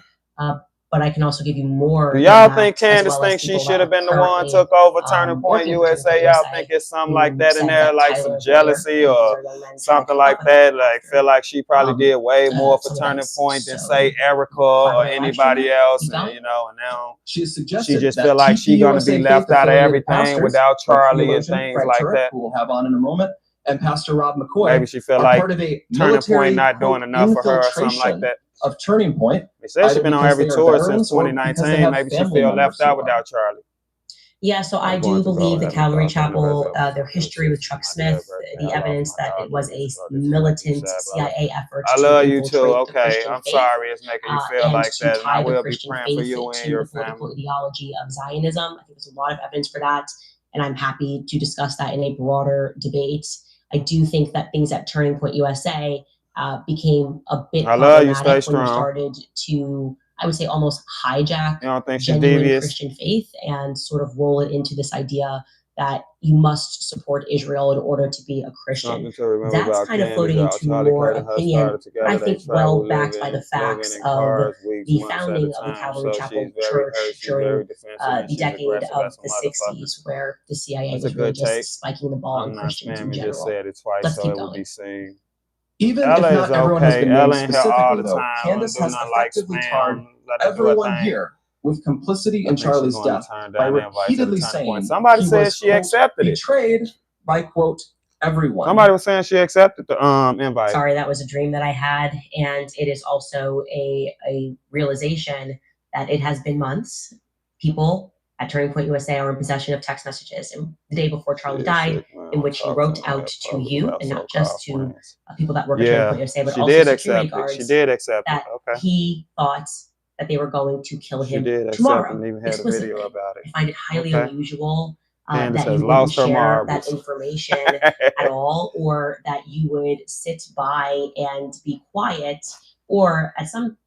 But I can also give you more. Do y'all think Candace thinks she should have been the one took over Turning Point USA? Y'all think it's something like that in there, like some jealousy or something like that? Like feel like she probably did way more for Turning Point than say Erica or anybody else, and and now she just feel like she's gonna be left out of everything without Charlie and things like that. Who we'll have on in a moment, and Pastor Rob McCoy. Maybe she feel like Turning Point not doing enough for her or something like that. Of Turning Point. They said she's been on every tour since 2019. Maybe she feel left out without Charlie. Yeah, so I do believe the Calvary Chapel, their history with Chuck Smith, the evidence that it was a militant CIA effort. I love you too. Okay, I'm sorry it's making you feel like that. And I will be praying for you and your family. The political ideology of Zionism. I think there's a lot of evidence for that, and I'm happy to discuss that in a broader debate. I do think that things at Turning Point USA became a bit problematic when you started to, I would say, almost hijack genuine Christian faith and sort of roll it into this idea that you must support Israel in order to be a Christian. Something to remember That's about kind of Candace, floating y'all. into Charlie more Kirk and her opinion, started but together. I They think travel, well backed by the facts living in of cars, weeks, the months at a founding of the time. Calvary So Chapel she's very Church hurt. She's during very defensive, and the she's decade aggressive of as a the motherfucker. 60s, where the CIA That's a was really good take. just spiking the ball on I'm not Christians in spamming, just general. said it twice Let's so keep it will going. be seen. Even Ella if is not everyone has okay. been named Ella in here all specifically, the though, time. Candace Do has not like effectively spam. tarred Let her do her everyone thing. here with complicity I in think she's Charlie's going to death turn by down the invite to the repeatedly turning saying point. Somebody he said was, she quote, accepted it. betrayed by, quote, everyone. Somebody was saying she accepted the invite. Sorry, that was a dream that I had, and it is also a realization that it has been months. People at Turning Point USA are in possession of text messages, and the day before Charlie died, in which he wrote out to you, and not just to people that work at Turning Point USA, but she also did security accept guards. it. She did accept that it. Okay. he thought that they were going to kill She him did accept tomorrow. it and even had a video about it. I find it highly Okay. unusual Candace that has you wouldn't lost her share marbles. that information at all, or that you would sit by and be quiet, or at some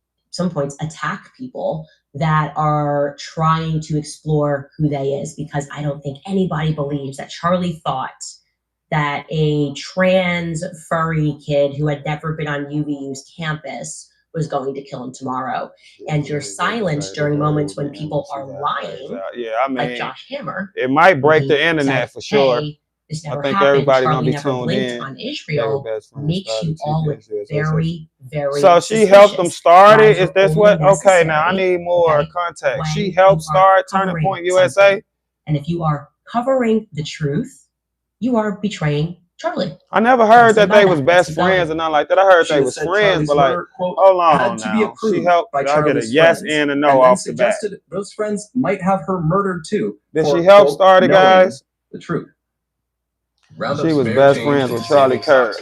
points attack people that are trying to explore who they is, because I don't think anybody believes that Charlie thought that a trans furry kid who had never been on UVU's campus was going to kill him tomorrow. And your silence during moments when people are lying, like Josh Hammer, it might break he the internet said, for sure. "Hey, this I never think happened. everybody Charlie gonna be never tuned blinked in. on Israel," makes you all look very So she helped them start it. Is this what? Okay, now I need more context. She helped start Turning Point USA. And if you are covering the truth, you are betraying Charlie. I never heard that they was best friends and nothing like that. I heard they was friends, but like, hold on now. She helped. I get a yes and a no off the bat. Those friends might have her murdered too. Did she help start it, guys? The truth. She was best friends with Charlie Kirk.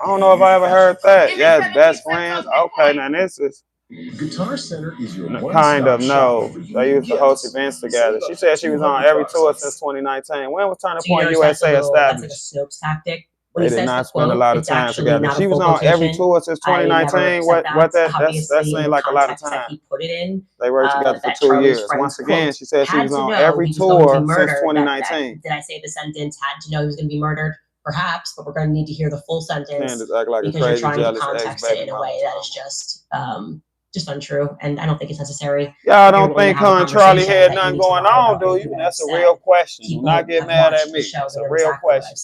I don't know if I ever heard that. Yes, best friends. Okay, now this is Guitar Center is your kind of no. They used to host events together. She said she was on every tour since 2019. When was Turning Point USA established? That's like a Snopes tactic. They did not spend a lot of time together. She was on every tour since 2019. What that seemed like a lot of time. They worked together for 2 years. Once again, she said she was on every tour since 2019. Did I say the sentence had to know he was going to be murdered? Perhaps, but we're going to need to hear the full sentence. Candace act like because a crazy, you're trying to jealous context it in a way that is just untrue, and I don't think it's necessary. Y'all don't think her and Charlie had nothing going on, do you? That's a real question. Do not get mad at me. It's a real question.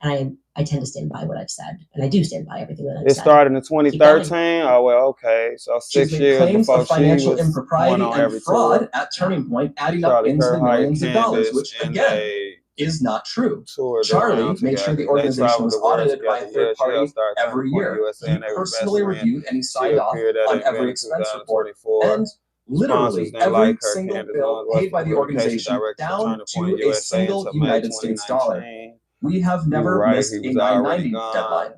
And I tend to stand by what I've said, and I do stand by everything that I've said. It started in 2013. Oh well, okay. So 6 years before she was impropriety going on and every fraud tour. at Turning Point, adding up into the millions of dollars, which again is not true. Charlie made sure the organization was audited by a third party every year. He personally reviewed and he signed off on every expense report, and literally every single bill paid by the organization down to a single United States dollar. We have never missed a 990 deadline.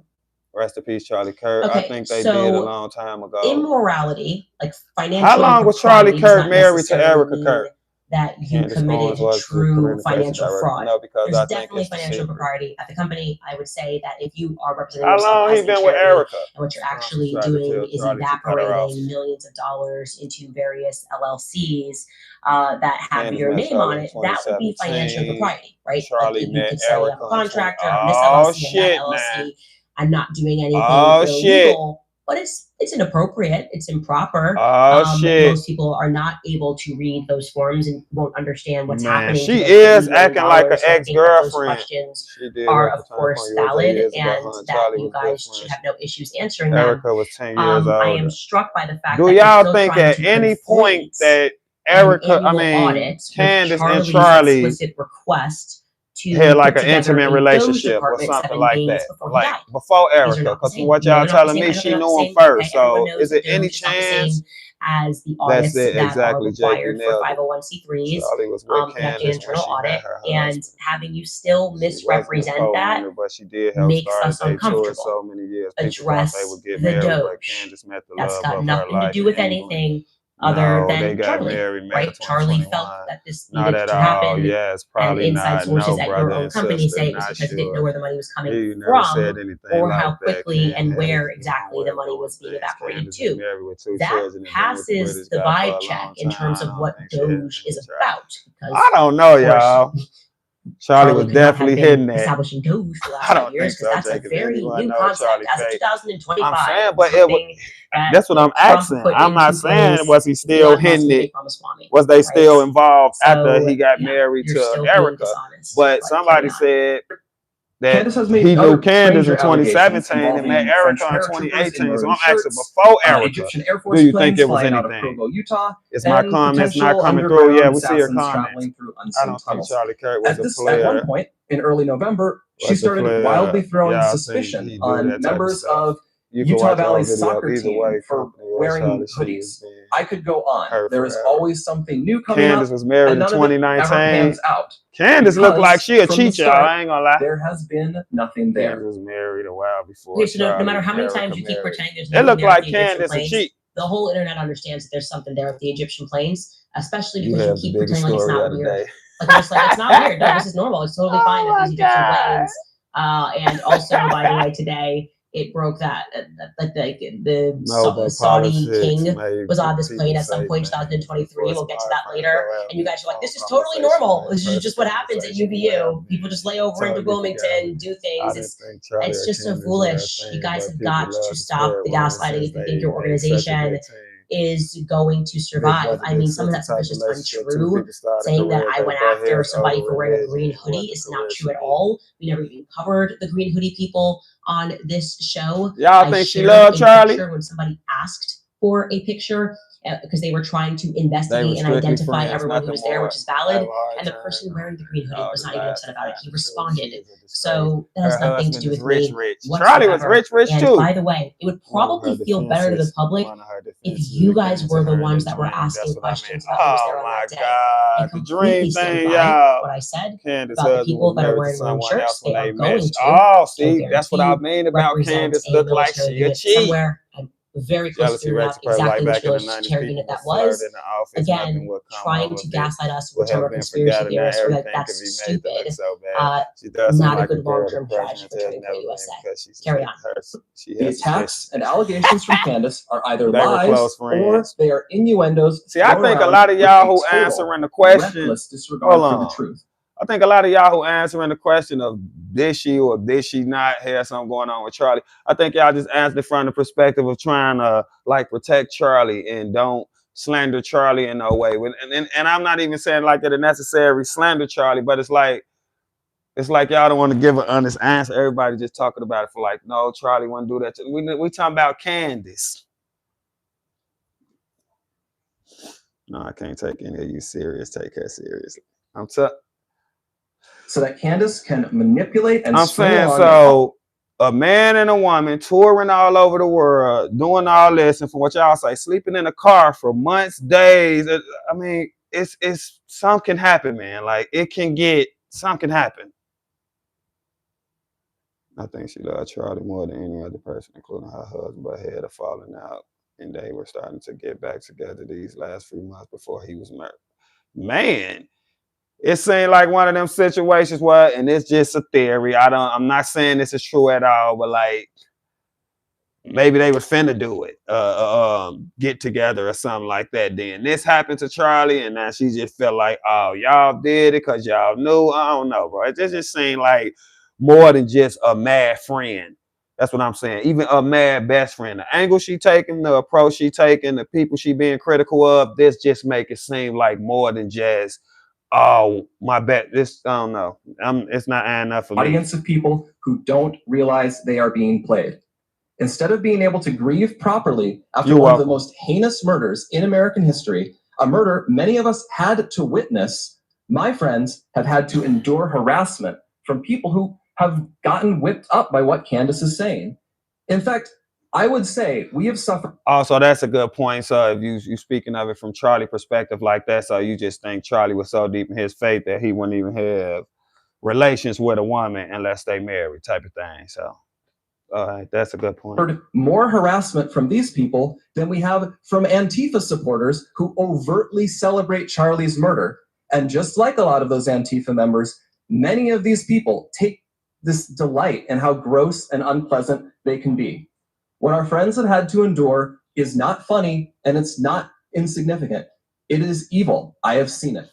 Rest in peace, Charlie Kirk. Okay, I think they did a long time ago. Immorality, like financial. How long was Charlie Kirk married to Erica Kirk? That you committed true financial fraud. No, because there's I definitely think financial impropriety at the company. I would say that if you are representing how yourself long as he been with Erica, and what you're actually doing is evaporating millions of dollars into various LLCs that have your name on it, that would be financial impropriety, right? Charlie like met you could say I'm a contractor on this LLC and that LLC. Man. I'm not doing anything illegal. But it's inappropriate. It's improper. Most people are not able to read those forms and won't understand what's happening. She is acting like an ex-girlfriend. Questions are of course valid, and that you guys should have no issues answering them. Erica was 10 years old. I am struck by the fact. Do y'all think at any point that Erica, Candace and Charlie explicit request had like an intimate relationship or something like that, like before Erica? Because from what y'all telling me, she knew him first. So is it any chance? As the audits that are required for 501c3s, Charlie was with Candace internal audit, and having you still misrepresent that but she did help makes us uncomfortable. So many years. Address the Doge. That's got nothing to do with anything other than Charlie, right? Charlie felt that this needed to happen, and inside sources at your own company say it was because he didn't know where the money was coming from, or how quickly and where exactly the money was being evaporated to. That passes the vibe check in terms of what Doge is about. I don't know, y'all. Charlie was definitely hitting that. Establishing goals for the last I don't 5 years think so, because that's Jake, a very anyone new know concept Charlie as of fake. 2025. I'm saying, but it was, that's what I'm asking. I'm not saying was he still hitting it. Was they still involved after he got married to Erica? But somebody said that he knew Candace in 2017 and met Erica in 2018. So I'm asking before Erica, Egyptian Air Force do you think it was flying out of anything? Provo, Utah. Is my comments not coming through? Yeah, we see your comments. I don't think Charlie Kirk was a player. At one point in early November, she started wildly throwing suspicion on members of Utah Valley's soccer team for wearing hoodies. I could go on. There is always something new coming Candace up. was married in 2019. Candace looked like she a cheater. I ain't gonna lie. There has been nothing there. Candace was married a while before. Okay, so no matter how many times you keep pretending there's it nothing looked there like with the Egyptian Candace a planes, cheat. the whole internet understands that there's something there with the Egyptian planes, especially You because have you the keep biggest pretending like it's story not of the weird. day. Like I'm just like, it's not weird. No, this is normal. It's totally fine that these Egyptian planes. And also, by the way, today it broke that the Saudi king was on this plane at some point in 2023. We'll get to that later. And you guys are like, this is totally normal. This is just what happens at UVU. People just lay over into Wilmington, do things. It's just so foolish. You guys have got to stop the gaslighting if you think your organization is going to survive. I mean, some of that stuff is just untrue. Saying that I went after somebody for wearing a green hoodie is not true at all. We never even covered the green hoodie people on this show. Y'all think she loved Charlie? When somebody asked for a picture because they were trying to investigate and identify everyone who was there, which is valid. And the person wearing the green hoodie was not even upset about it. He responded. So that has nothing to do with me. Charlie was rich and too. By the way, it would probably feel better to the public if you guys were the ones that were asking questions about who was there on that day. And completely stand by what I said about the people that are wearing green shirts. They are going to. Oh, see, that's what I mean about Candace. Look like she a cheat. Somewhere. I'm very close to figuring out exactly which military unit that was. Again, trying to gaslight us with some conspiracy theorists. We're like, that's stupid. Not a good long-term strategy for Turning Point USA. Carry on. The attacks and allegations from Candace are either lies or they are innuendos. See, I think a lot of y'all who answering the question, hold on. I think a lot of y'all who answering the question of did she or did she not have something going on with Charlie, I think y'all just answered it from the perspective of trying to like protect Charlie and don't slander Charlie in no way. And I'm not even saying like that it necessarily slander Charlie, but it's like y'all don't want to give an honest answer. Everybody just talking about it for like, no, Charlie wouldn't do that. We talking about Candace. No, I can't take any of you serious. Take her seriously. So that Candace can manipulate and I'm saying, so a man and a woman touring all over the world, doing all this, and from what y'all say, sleeping in a car for months, days. I mean, it's something can happen, man. Like something can happen. I think she loved Charlie more than any other person, including her husband, but had a falling out, and they were starting to get back together these last few months before he was married. Man. It seemed like one of them situations where, and it's just a theory. I'm not saying this is true at all, but like maybe they was finna do it, get together or something like that. Then this happened to Charlie, and now she just felt like, oh, y'all did it because y'all knew. I don't know, bro. It just seemed like more than just a mad friend. That's what I'm saying. Even a mad best friend. The angle she taking, the approach she taking, the people she being critical of, this just make it seem like more than just. Oh, my bad. This, I don't know. It's not enough for me. Audience of people who don't realize they are being played. Instead of being able to grieve properly after one of the most heinous murders in American history, a murder many of us had to witness, my friends have had to endure harassment from people who have gotten whipped up by what Candace is saying. In fact, I would say we have suffered. Oh, so that's a good point. So if you speaking of it from Charlie's perspective like that, so you just think Charlie was so deep in his faith that he wouldn't even have relations with a woman unless they married type of thing. So that's a good point. More harassment from these people than we have from Antifa supporters who overtly celebrate Charlie's murder. And just like a lot of those Antifa members, many of these people take this delight in how gross and unpleasant they can be. What our friends have had to endure is not funny, and it's not insignificant. It is evil. I have seen it.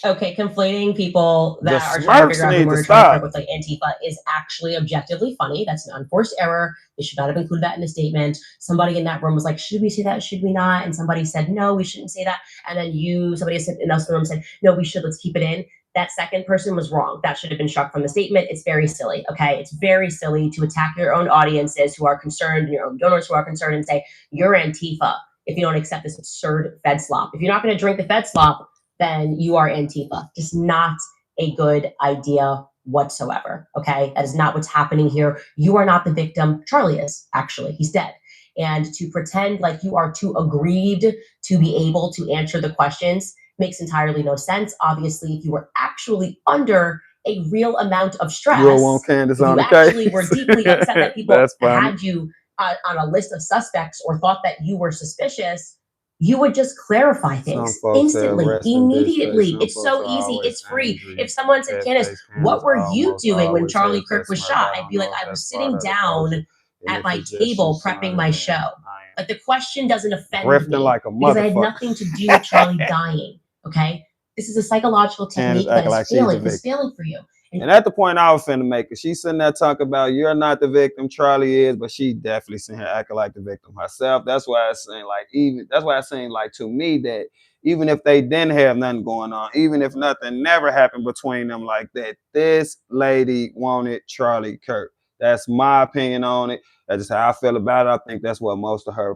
Okay, conflating people that The are trying to smirks figure out who need to murdered Charlie stop. Kirk with like Antifa is actually objectively funny. That's an unforced error. They should not have included that in the statement. Somebody in that room was like, should we say that? Should we not? And somebody said, no, we shouldn't say that. And then somebody said in the room said, no, we should, let's keep it in. That second person was wrong. That should have been struck from the statement. It's very silly. Okay. It's very silly to attack your own audiences who are concerned, your own donors who are concerned, and say, you're Antifa if you don't accept this absurd Fed slop. If you're not going to drink the Fed slop, then you are Antifa. Just not a good idea whatsoever. Okay. That is not what's happening here. You are not the victim. Charlie is, actually. He's dead. And to pretend like you are too aggrieved to be able to answer the questions makes entirely no sense. Obviously, if you were actually under a real amount of stress, You want Candace on you the actually case. were deeply upset that people That's funny. had you on a list of suspects or thought that you were suspicious, you would just clarify things instantly, immediately. It's so easy. It's free. If someone said, Candace, what were you doing when Charlie Kirk was shot? I'd be like, I was sitting down at my table prepping my show. Like the question doesn't offend me like a because I had motherfucker. nothing to do with Charlie dying. Okay. This is a psychological technique that is failing. It's failing for you. And at the point I was finna make it, she's sitting there talking about you're not the victim, Charlie is, but she definitely sitting here acting like the victim herself. That's why I saying like to me that even if they didn't have nothing going on, even if nothing never happened between them like that, this lady wanted Charlie Kirk. That's my opinion on it. That's just how I feel about it. I think that's where most of her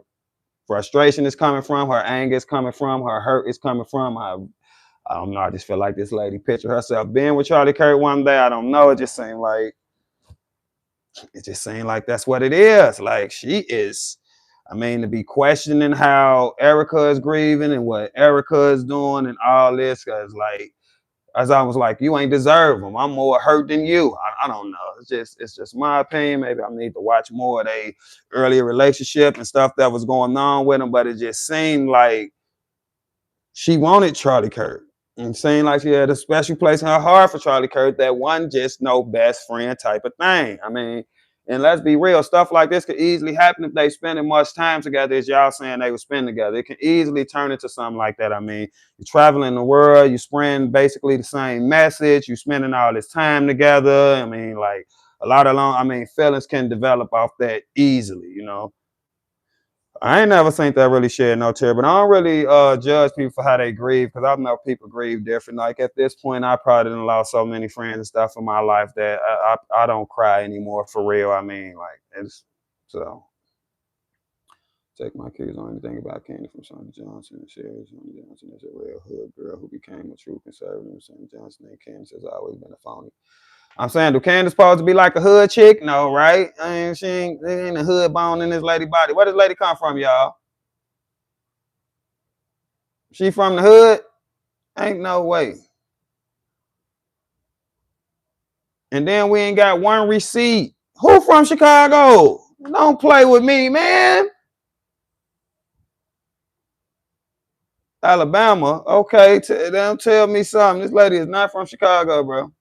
frustration is coming from, her anger is coming from, her hurt is coming from. I don't know. I just feel like this lady pictured herself being with Charlie Kirk one day. I don't know. It just seemed like that's what it is. Like she is, I mean, to be questioning how Erica is grieving and what Erica is doing and all this, because like, as I was like, you ain't deserve them. I'm more hurt than you. I don't know. It's just my opinion. Maybe I need to watch more of their earlier relationship and stuff that was going on with them. But it just seemed like she wanted Charlie Kirk. And seemed like she had a special place in her heart for Charlie Kirk that wasn't just no best friend type of thing. I mean, and let's be real, stuff like this could easily happen if they spending much time together as y'all saying they would spend together. It can easily turn into something like that. I mean, you're traveling the world, you spreading basically the same message, you spending all this time together. I mean, like feelings can develop off that easily, you know. I ain't never seen that really shed no tear, but I don't really judge people for how they grieve because I know people grieve different. Like at this point, I probably didn't lost so many friends and stuff in my life that I don't cry anymore for real. I mean, like it's so. Take my kids on anything about Candy from Sonny Johnson and Sherry. Sonny Johnson is a real hood girl who became a true conservative. Sonny Johnson and Candace has always been a phony. I'm saying, do Candace supposed to be like a hood chick? No, right? I mean, she ain't a hood bone in this lady body. Where does lady come from, y'all? She from the hood? Ain't no way. And then we ain't got one receipt. Who from Chicago? Don't play with me, man. Alabama. Okay, don't tell me something. This lady is not from Chicago, bro.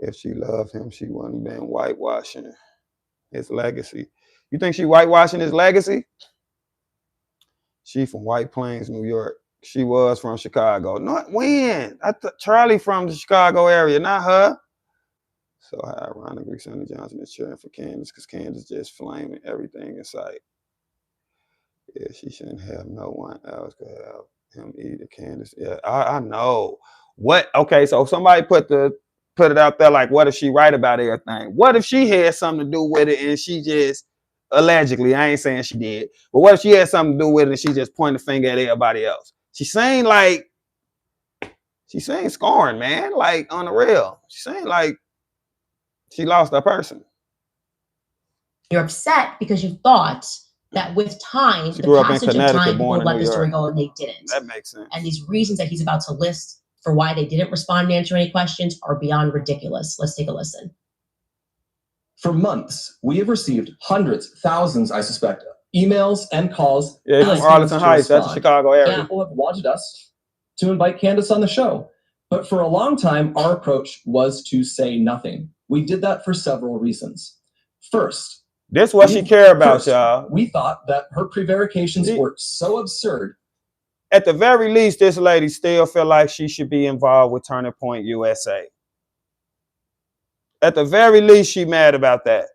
If she loved him, she wouldn't been whitewashing his legacy. You think she whitewashing his legacy? She from White Plains, New York. She was from Chicago. Not when? Charlie from the Chicago area, not her. So how ironically, Sonny Johnson is cheering for Candace because Candace just flaming everything in sight. Yeah, she shouldn't have no one else could have him either. Candace. Yeah, I know. What? Okay, so somebody put it out there like, what if she right about everything? What if she had something to do with it and she just allegedly, I ain't saying she did, but what if she had something to do with it and she just pointed the finger at everybody else? She's saying scorn, man, like on the real. She's saying like she lost her person. You're upset because you thought that with time, she grew the up in passage of Connecticut, time, people born would in let New the story York. go, and they didn't. That makes sense. And these reasons that he's about to list for why they didn't respond and answer any questions are beyond ridiculous. Let's take a listen. For months, we have received hundreds, thousands, I suspect, emails and calls. Yeah, from Arlington Heights, that's the Chicago area. People have wanted us to invite Candace on the show. But for a long time, our approach was to say nothing. We did that for several reasons. First, this is what she cared about, y'all. We thought that her prevarications were so absurd. at the very least, this lady still feel like she should be involved with Turning Point USA. At the very least, she mad about that.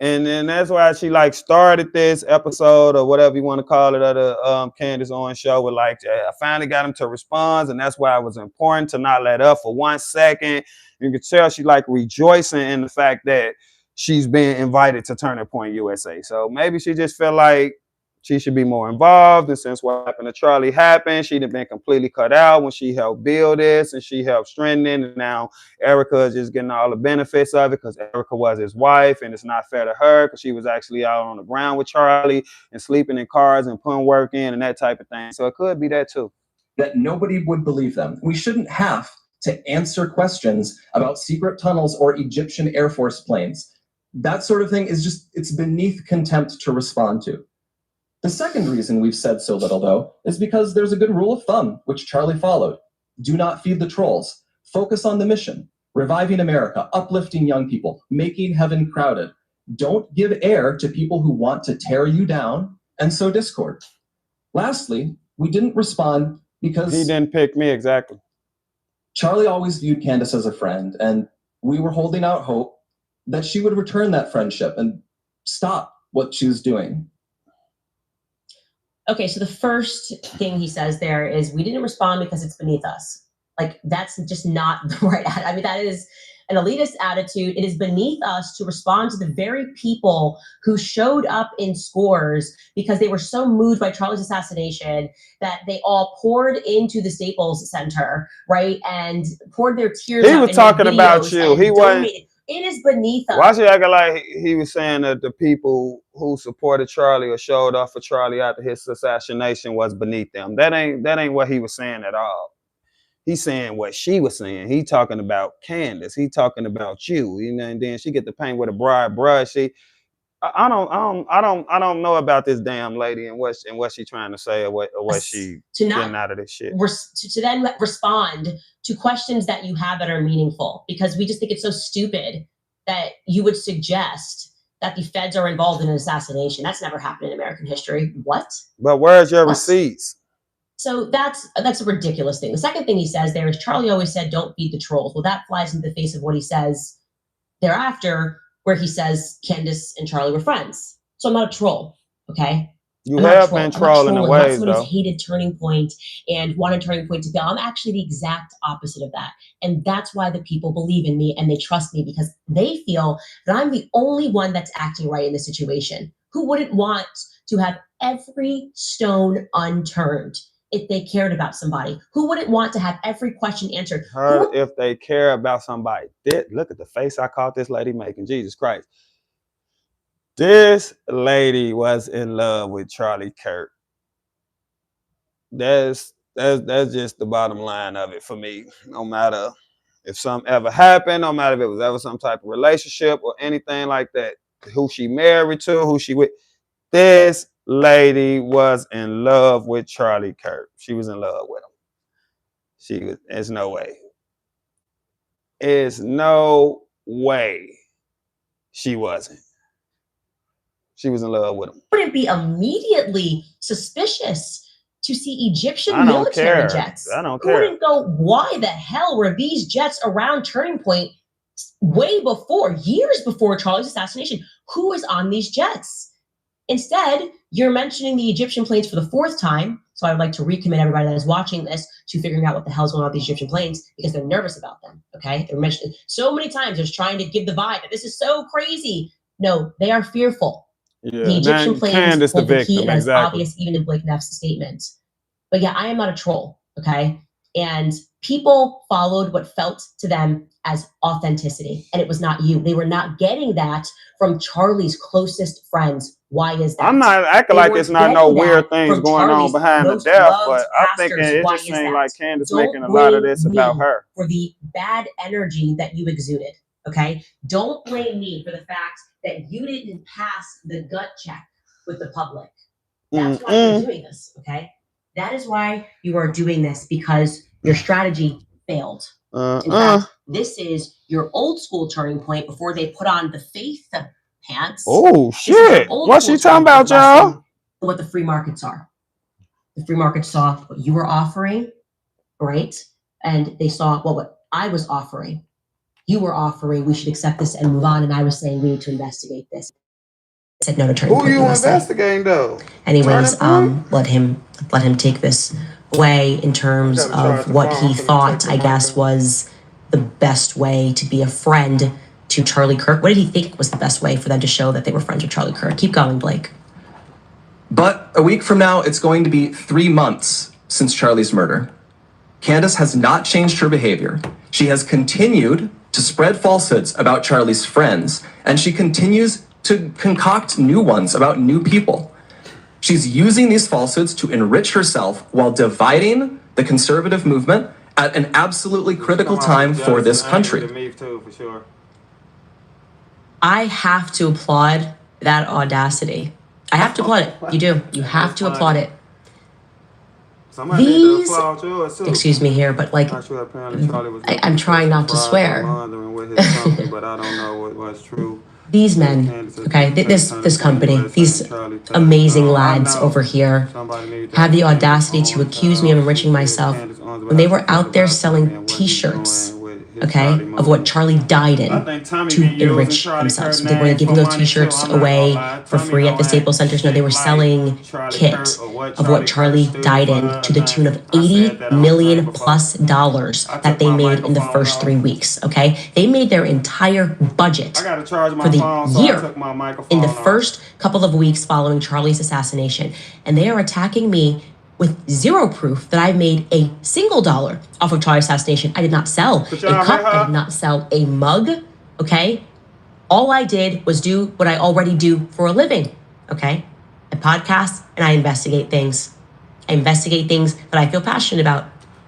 And then that's why she like started this episode or whatever you want to call it of the Candace Owens show with like, I finally got him to respond. And that's why it was important to not let up for 1 second. You could tell she like rejoicing in the fact that she's being invited to Turning Point USA. So maybe she just felt like she should be more involved. And since what happened to Charlie happened, she'd have been completely cut out when she helped build this and she helped strengthen it. And now Erica is just getting all the benefits of it because Erica was his wife, and it's not fair to her because she was actually out on the ground with Charlie and sleeping in cars and putting work in and that type of thing. So it could be that too. That nobody would believe them. We shouldn't have to answer questions about secret tunnels or Egyptian Air Force planes. That sort of thing is just, it's beneath contempt to respond to. The second reason we've said so little, though, is because there's a good rule of thumb, which Charlie followed. Do not feed the trolls. Focus on the mission. Reviving America, uplifting young people, making heaven crowded. Don't give air to people who want to tear you down and sow discord. Lastly, we didn't respond because... He didn't pick me, exactly. Charlie always viewed Candace as a friend, and we were holding out hope that she would return that friendship and stop what she was doing. Okay, so the first thing he says there is we didn't respond because it's beneath us. Like, that's just not the right attitude. I mean, that is an elitist attitude. It is beneath us to respond to the very people who showed up in scores because they were so moved by Charlie's assassination that they all poured into the Staples Center, right? And poured their tears out. He was talking about you. He wasn't... It is beneath us. Why should acting like he was saying that the people who supported Charlie or showed up for Charlie after his assassination was beneath them? That ain't what he was saying at all. He's saying what she was saying. He talking about Candace. He talking about you. You know, and then she get the paint with a broad brush. I don't know about this damn lady and what she trying to say or what she getting out of this shit. To then respond to questions that you have that are meaningful, because we just think it's so stupid that you would suggest that the feds are involved in an assassination. That's never happened in American history. What? But where's your receipts? So that's a ridiculous thing. The second thing he says there is Charlie always said, don't feed the trolls. Well, that flies into the face of what he says thereafter, where he says Candace and Charlie were friends. So I'm not a troll, okay? You have been trolling in ways, though. Someone who's hated Turning Point and wanted Turning Point to fail. I'm actually the exact opposite of that. And that's why the people believe in me and they trust me, because they feel that I'm the only one that's acting right in this situation. Who wouldn't want to have every stone unturned if they cared about somebody? Who wouldn't want to have every question answered? If they care about somebody. Look at the face I caught this lady making. Jesus Christ. This lady was in love with Charlie Kirk. That's just the bottom line of it for me. No matter if something ever happened, no matter if it was ever some type of relationship or anything like that, who she married to, who she with. This lady was in love with Charlie Kirk. She was in love with him. There's no way. There's no way she wasn't. She was in love with him. Wouldn't be immediately suspicious to see Egyptian military jets. I don't care. Wouldn't go, why the hell were these jets around Turning Point way before, years before Charlie's assassination? Who was on these jets? Instead, you're mentioning the Egyptian planes for the fourth time. So I would like to recommit everybody that is watching this to figuring out what the hell's going on with these Egyptian planes, because they're nervous about them, okay? They're mentioned so many times, they're trying to give the vibe that this is so crazy. No, they are fearful. Yeah, the Egyptian planes hold the key, and that's obvious even in Blake Neff's statement. But yeah, I am not a troll, okay? And people followed what felt to them as authenticity, and it was not you. They were not getting that from Charlie's closest friends. Why is that? I'm not acting like it's not no weird things going on behind the death, but I think it just seems like Candace making a lot of this about her. For the bad energy that you exuded, okay? Don't blame me for the fact that you didn't pass the gut check with the public. That's why you're doing this, okay? That is why you are doing this, because your strategy failed. In fact, this is your old school Turning Point before they put on the faith pants. Oh, shit. What's she talking about, y'all? What the free markets are. The free market saw what you were offering, right? And they saw what I was offering. You were offering, we should accept this and move on. And I was saying, we need to investigate this. I said no to Turning Who Point you USA. investigating though? Anyways, let him take this way in terms of what he thought, I guess, was the best way to be a friend to Charlie Kirk. What did he think was the best way for them to show that they were friends with Charlie Kirk? Keep going, Blake. But a week from now, it's going to be 3 months since Charlie's murder. Candace has not changed her behavior. She has continued to spread falsehoods about Charlie's friends, and she continues to concoct new ones about new people. She's using these falsehoods to enrich herself while dividing the conservative movement at an absolutely critical time for this country. I have to applaud that audacity. I have to applaud it. You do. You have to applaud it. These, excuse me here, but like, I'm trying not to swear. But I don't know what's true. These men, okay, this company, these amazing lads over here have the audacity to accuse me of enriching myself when they were out there selling t-shirts, okay, of what Charlie died in to enrich themselves. So they weren't giving those t-shirts away for free at the Staples Centers. No, they were selling kit of what Charlie died in to the tune of $80 million plus that they made in the first 3 weeks, okay? They made their entire budget for the year in the first couple of weeks following Charlie's assassination. And they are attacking me with zero proof that I made a single dollar off of Charlie's assassination. I did not sell a cup. I did not sell a mug, okay? All I did was do what I already do for a living, okay? I podcast and I investigate things. I investigate things that I feel passionate about.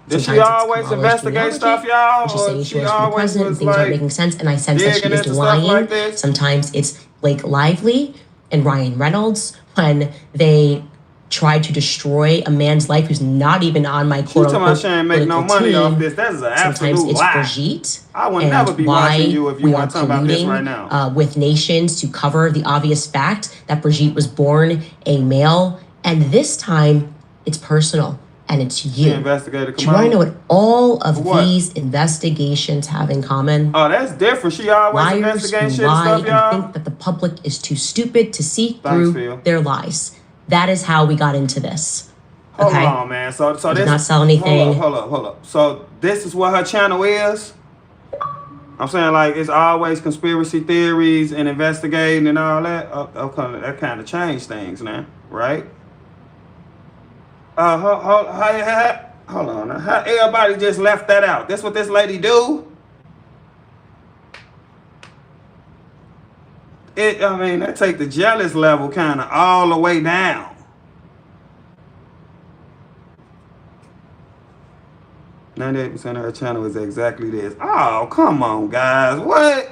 Does she always investigate stuff, y'all? She's saying she was for the president and things aren't making sense, and I sense that she is lying. Like sometimes it's Blake Lively and Ryan Reynolds when they tried to destroy a man's life who's not even on my quote-unquote she ain't make no money off this. That is an absolute Sometimes it's lie. Brigitte. I would never be watching you if you weren't talking about this right now. With nations to cover the obvious fact that Brigitte was born a male, and this time it's personal and it's you. Do you want to know what all of these investigations have in common? Oh, that's different. She always investigating shit and stuff, y'all. And think that the public is too stupid to see through their lies. That is how we got into this. Hold on, man. So I did not sell anything. Hold up. So this is what her channel is? I'm saying, like, it's always conspiracy theories and investigating and all that. Okay, that kind of changed things now, right? Hold on. How everybody just left that out? That's what this lady do? That take the jealous level kind of all the way down. 98% of her channel is exactly this. Oh, come on, guys. What?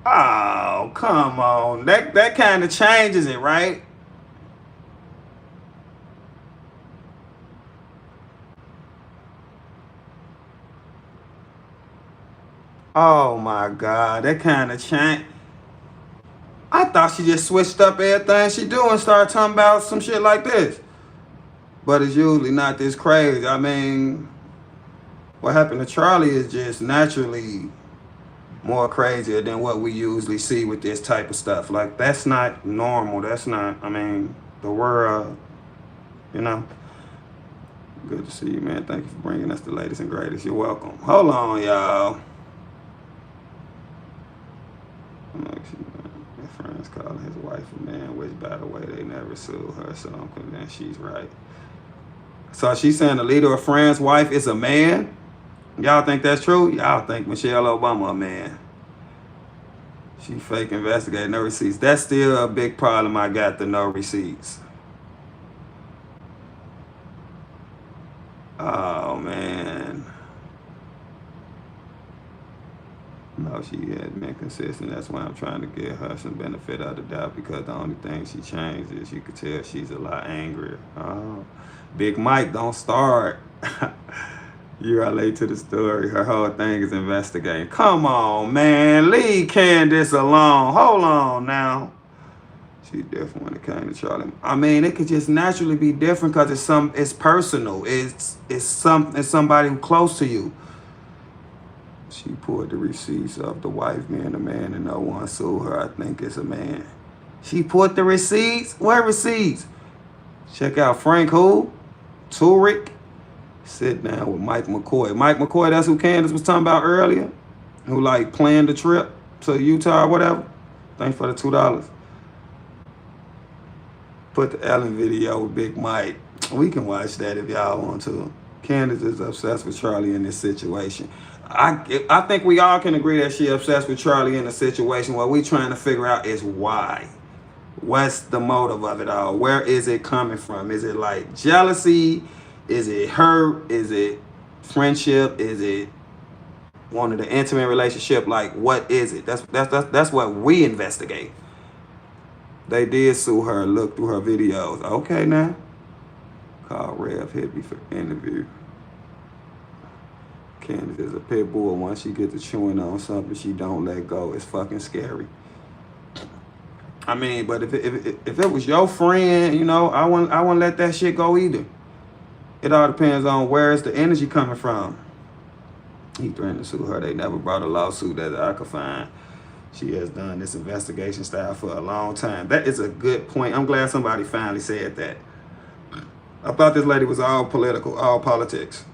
Oh, come on. That kind of changes it, right? Oh my God, that kind of changed. I thought she just switched up everything she do and started talking about some shit like this. But it's usually not this crazy. I mean, what happened to Charlie is just naturally more crazier than what we usually see with this type of stuff. Like, that's not normal. That's not, the world, Good to see you, man. Thank you for bringing us the latest and greatest. You're welcome. Hold on, y'all. My friends calling his wife a man, which, by the way, they never sued her, so I'm convinced she's right. So she's saying the leader of Friends' wife is a man? Y'all think that's true? Y'all think Michelle Obama a man? She fake investigating, no receipts. That's still a big problem I got, the no receipts. Oh, man. No, she had been consistent. That's why I'm trying to give her some benefit of the doubt, because the only thing she changed is you could tell she's a lot angrier. Oh, Big Mike, don't start. You are late to the story. Her whole thing is investigating. Come on, man. Leave Candace alone. Hold on now. She different when it came to Charlie. I mean, it could just naturally be different because it's personal. It's somebody close to you. She pulled the receipts of the wife being a man and no one sued her. I think it's a man. She put the receipts? Where receipts? Check out Frank who? Turek. Sit down with Mike McCoy. Mike McCoy, that's who Candace was talking about earlier. Who like planned the trip to Utah or whatever. Thanks for the $2. Put the Ellen video with Big Mike. We can watch that if y'all want to. Candace is obsessed with Charlie in this situation. I think we all can agree that she obsessed with Charlie in the situation. What we trying to figure out is why. What's the motive of it all? Where is it coming from? Is it like jealousy? Is it hurt? Is it friendship? Is it wanting an intimate relationship? Like, what is it? That's what we investigate. They did sue her. Look through her videos. Okay, now. Call Rev Higby for interview. Candace is a pit bull. Once she gets to chewing on something, she don't let go. It's fucking scary. I mean, but if it was your friend, you know, I wouldn't let that shit go either. It all depends on where is the energy coming from. He threatened to sue her. They never brought a lawsuit that I could find. She has done this investigation style for a long time. That is a good point. I'm glad somebody finally said that. I thought this lady was all political, all politics.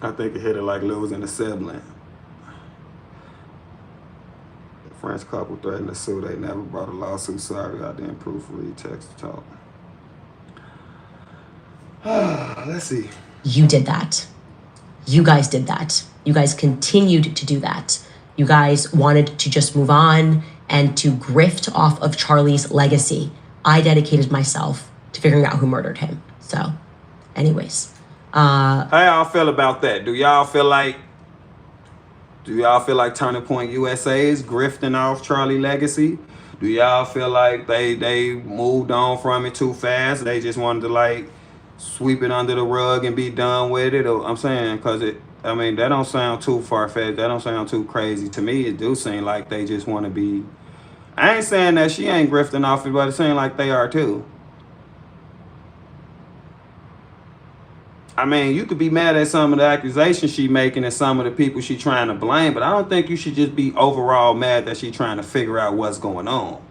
I think it hit her like losing a sibling. The French couple threatened to sue. They never brought a lawsuit. Sorry, I didn't proofread text talk. Let's see. You did that. You guys did that. You guys continued to do that. You guys wanted to just move on and to grift off of Charlie's legacy. I dedicated myself to figuring out who murdered him. So, anyways. How y'all feel about that? Do y'all feel like Turning Point USA is grifting off Charlie legacy? Do y'all feel like they moved on from it too fast? They just wanted to like sweep it under the rug and be done with it? Or I'm saying, because I mean, that don't sound too far-fetched. That don't sound too crazy. To me, it do seem like they just want to be... I ain't saying that she ain't grifting off it, but it seems like they are too. I mean, you could be mad at some of the accusations she making and some of the people she trying to blame, but I don't think you should just be overall mad that she trying to figure out what's going on.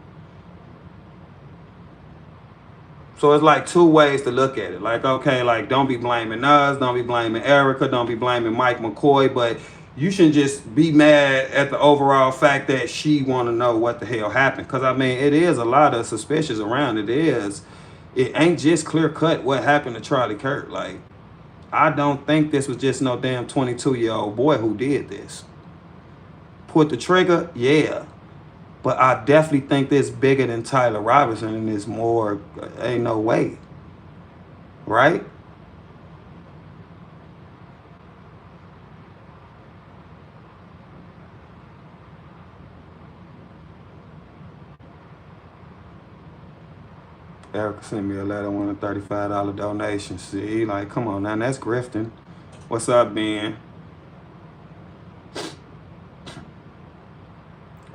So it's like two ways to look at it. Like, okay, like don't be blaming us, don't be blaming Erica, don't be blaming Mike McCoy, but you shouldn't just be mad at the overall fact that she want to know what the hell happened. Because, I mean, it is a lot of suspicious around it. It ain't just clear cut what happened to Charlie Kirk. Like, I don't think this was just no damn 22-year-old boy who did this. Put the trigger, yeah. But I definitely think this bigger than Tyler Robinson and it's more, ain't no way. Right? Erica sent me a letter, want a $35 donation. See, like, come on now, that's grifting. What's up, Ben?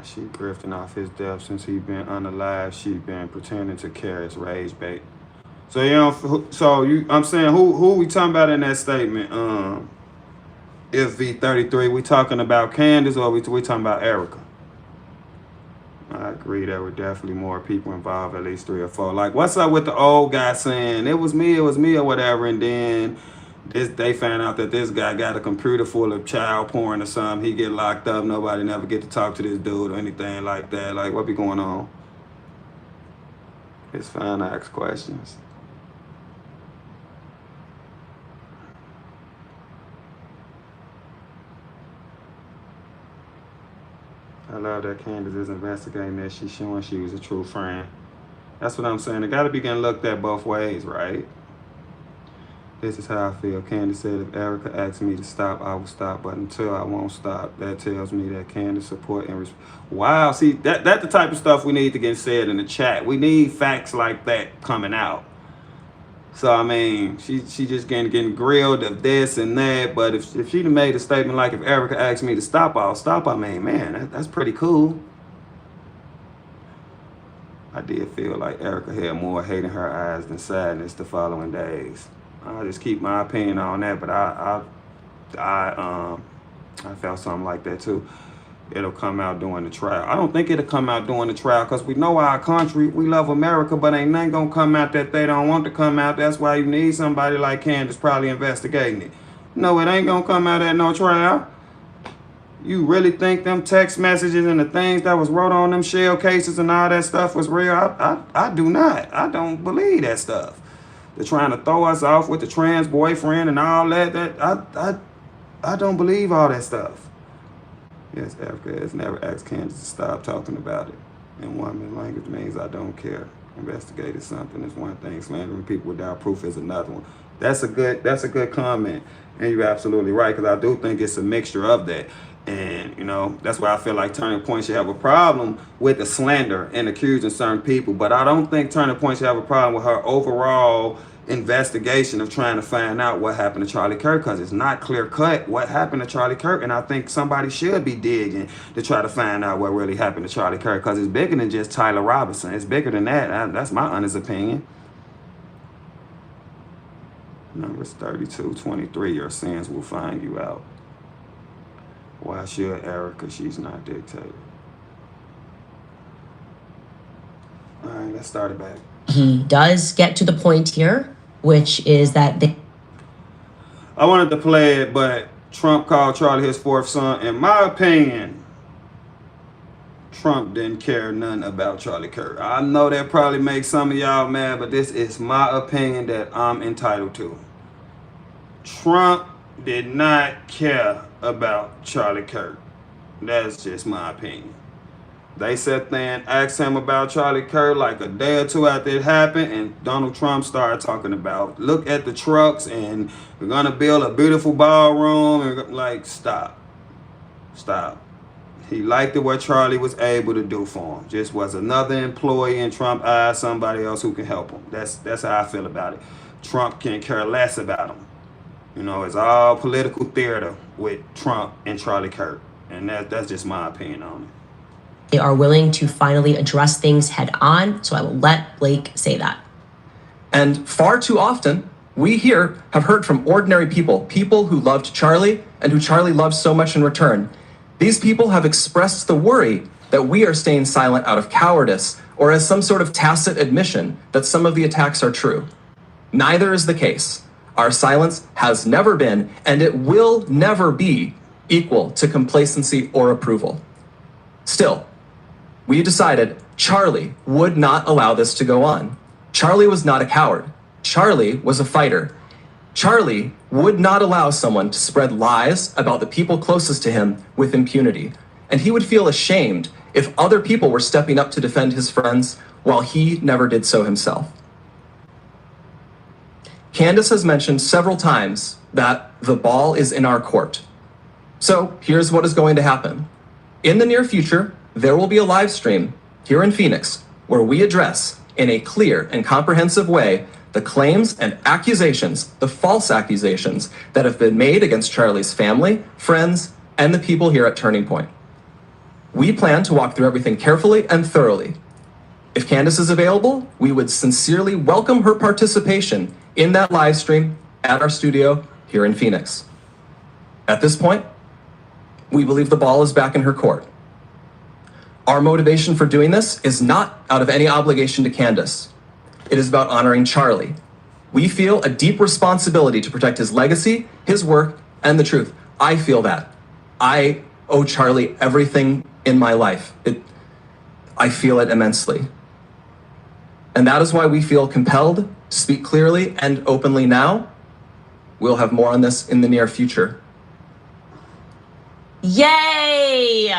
She grifting off his death since he been unalive. She been pretending to carry his rage bait. So I'm saying who we talking about in that statement? If V33, we talking about Candace or we talking about Erica? I agree, there were definitely more people involved, at least 3 or 4. Like, what's up with the old guy saying it was me or whatever, and then they found out that this guy got a computer full of child porn or something. He get locked up. Nobody never get to talk to this dude or anything like that. Like, what be going on? It's fine to ask questions. I love that Candace is investigating that. She's showing she was a true friend. That's what I'm saying. It got to be getting looked at both ways, right? This is how I feel. Candace said if Erica asked me to stop, I will stop. But until I won't stop, that tells me that Candace support and wow, see, that's the type of stuff we need to get said in the chat. We need facts like that coming out. So, I mean, she just getting grilled of this and that. But if she'd have made a statement like, if Erica asked me to stop, I'll stop. I mean, man, that's pretty cool. I did feel like Erica had more hate in her eyes than sadness the following days. I'll just keep my opinion on that, but I felt something like that too. It'll come out during the trial. I don't think it'll come out during the trial because we know our country, we love America, but ain't nothing gonna come out that they don't want to come out. That's why you need somebody like Candace probably investigating it. No, it ain't gonna come out at no trial. You really think them text messages and the things that was wrote on them shell cases and all that stuff was real? I do not. I don't believe that stuff. They're trying to throw us off with the trans boyfriend and all that. I don't believe all that stuff. Yes, Africa has never asked Candace to stop talking about it. And woman language means I don't care. Investigating something is one thing. Slandering people without proof is another one. That's a good comment. And you're absolutely right, because I do think it's a mixture of that. And, you know, that's why I feel like Turning Point should have a problem with the slander and accusing certain people. But I don't think Turning Point should have a problem with her overall investigation of trying to find out what happened to Charlie Kirk, because it's not clear cut what happened to Charlie Kirk, and I think somebody should be digging to try to find out what really happened to Charlie Kirk, because it's bigger than just Tyler Robinson. It's bigger than that. That's my honest opinion. Numbers 32:23, your sins will find you out. Why should Erica? She's not dictator. All right, let's start it back. He does get to the point here, which is that I wanted to play it, but Trump called Charlie his fourth son. In my opinion, Trump didn't care nothing about Charlie Kirk. I know that probably makes some of y'all mad, but this is my opinion that I'm entitled to. Trump did not care about Charlie Kirk. That's just my opinion. They sat there and asked him about Charlie Kirk like a day or two after it happened, and Donald Trump started talking about, look at the trucks, and we're gonna build a beautiful ballroom, and like, stop. He liked it what Charlie was able to do for him. Just was another employee in Trump eyes, somebody else who can help him. That's how I feel about it. Trump can care less about him. You know, it's all political theater with Trump and Charlie Kirk, and that's just my opinion on it. They are willing to finally address things head on, so I will let Blake say that. And far too often, we here have heard from ordinary people who loved Charlie and who Charlie loved so much in return. These people have expressed the worry that we are staying silent out of cowardice or as some sort of tacit admission that some of the attacks are true. Neither is the case. Our silence has never been, and it will never be, equal to complacency or approval. Still, we decided Charlie would not allow this to go on. Charlie was not a coward. Charlie was a fighter. Charlie would not allow someone to spread lies about the people closest to him with impunity. And he would feel ashamed if other people were stepping up to defend his friends while he never did so himself. Candace has mentioned several times that the ball is in our court. So here's what is going to happen. In the near future, there will be a live stream here in Phoenix where we address in a clear and comprehensive way the claims and accusations, the false accusations that have been made against Charlie's family, friends, and the people here at Turning Point. We plan to walk through everything carefully and thoroughly. If Candace is available, we would sincerely welcome her participation in that live stream at our studio here in Phoenix. At this point, we believe the ball is back in her court. Our motivation for doing this is not out of any obligation to Candace. It is about honoring Charlie. We feel a deep responsibility to protect his legacy, his work, and the truth. I feel that. I owe Charlie everything in my life. I feel it immensely. And that is why we feel compelled to speak clearly and openly now. We'll have more on this in the near future. Yay!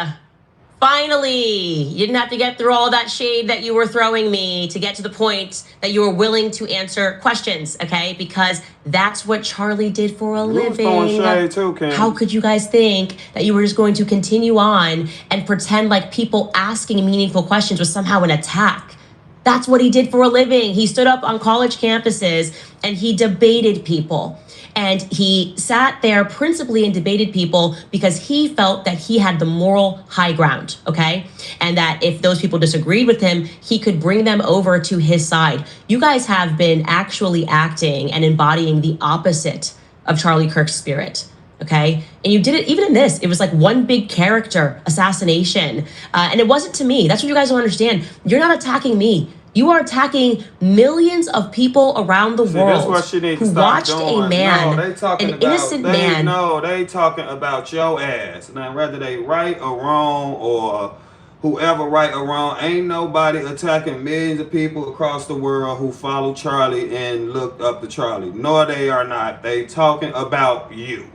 Finally, you didn't have to get through all that shade that you were throwing me to get to the point that you were willing to answer questions, okay? Because that's what Charlie did for a living. Shade too, Candace. How could you guys think that you were just going to continue on and pretend like people asking meaningful questions was somehow an attack? That's what he did for a living. He stood up on college campuses and he debated people. And he sat there principally and debated people because he felt that he had the moral high ground, okay? And that if those people disagreed with him, he could bring them over to his side. You guys have been actually acting and embodying the opposite of Charlie Kirk's spirit. Okay. And you did it even in this. It was like one big character assassination. And it wasn't to me. That's what you guys don't understand. You're not attacking me. You are attacking millions of people around the world that's what she needs to who stop watched doing. a man, no, they talking an about, innocent man. No, they talking about your ass. Now, whether they right or wrong or whoever right or wrong, ain't nobody attacking millions of people across the world who follow Charlie and looked up to Charlie. No, they are not. They talking about you.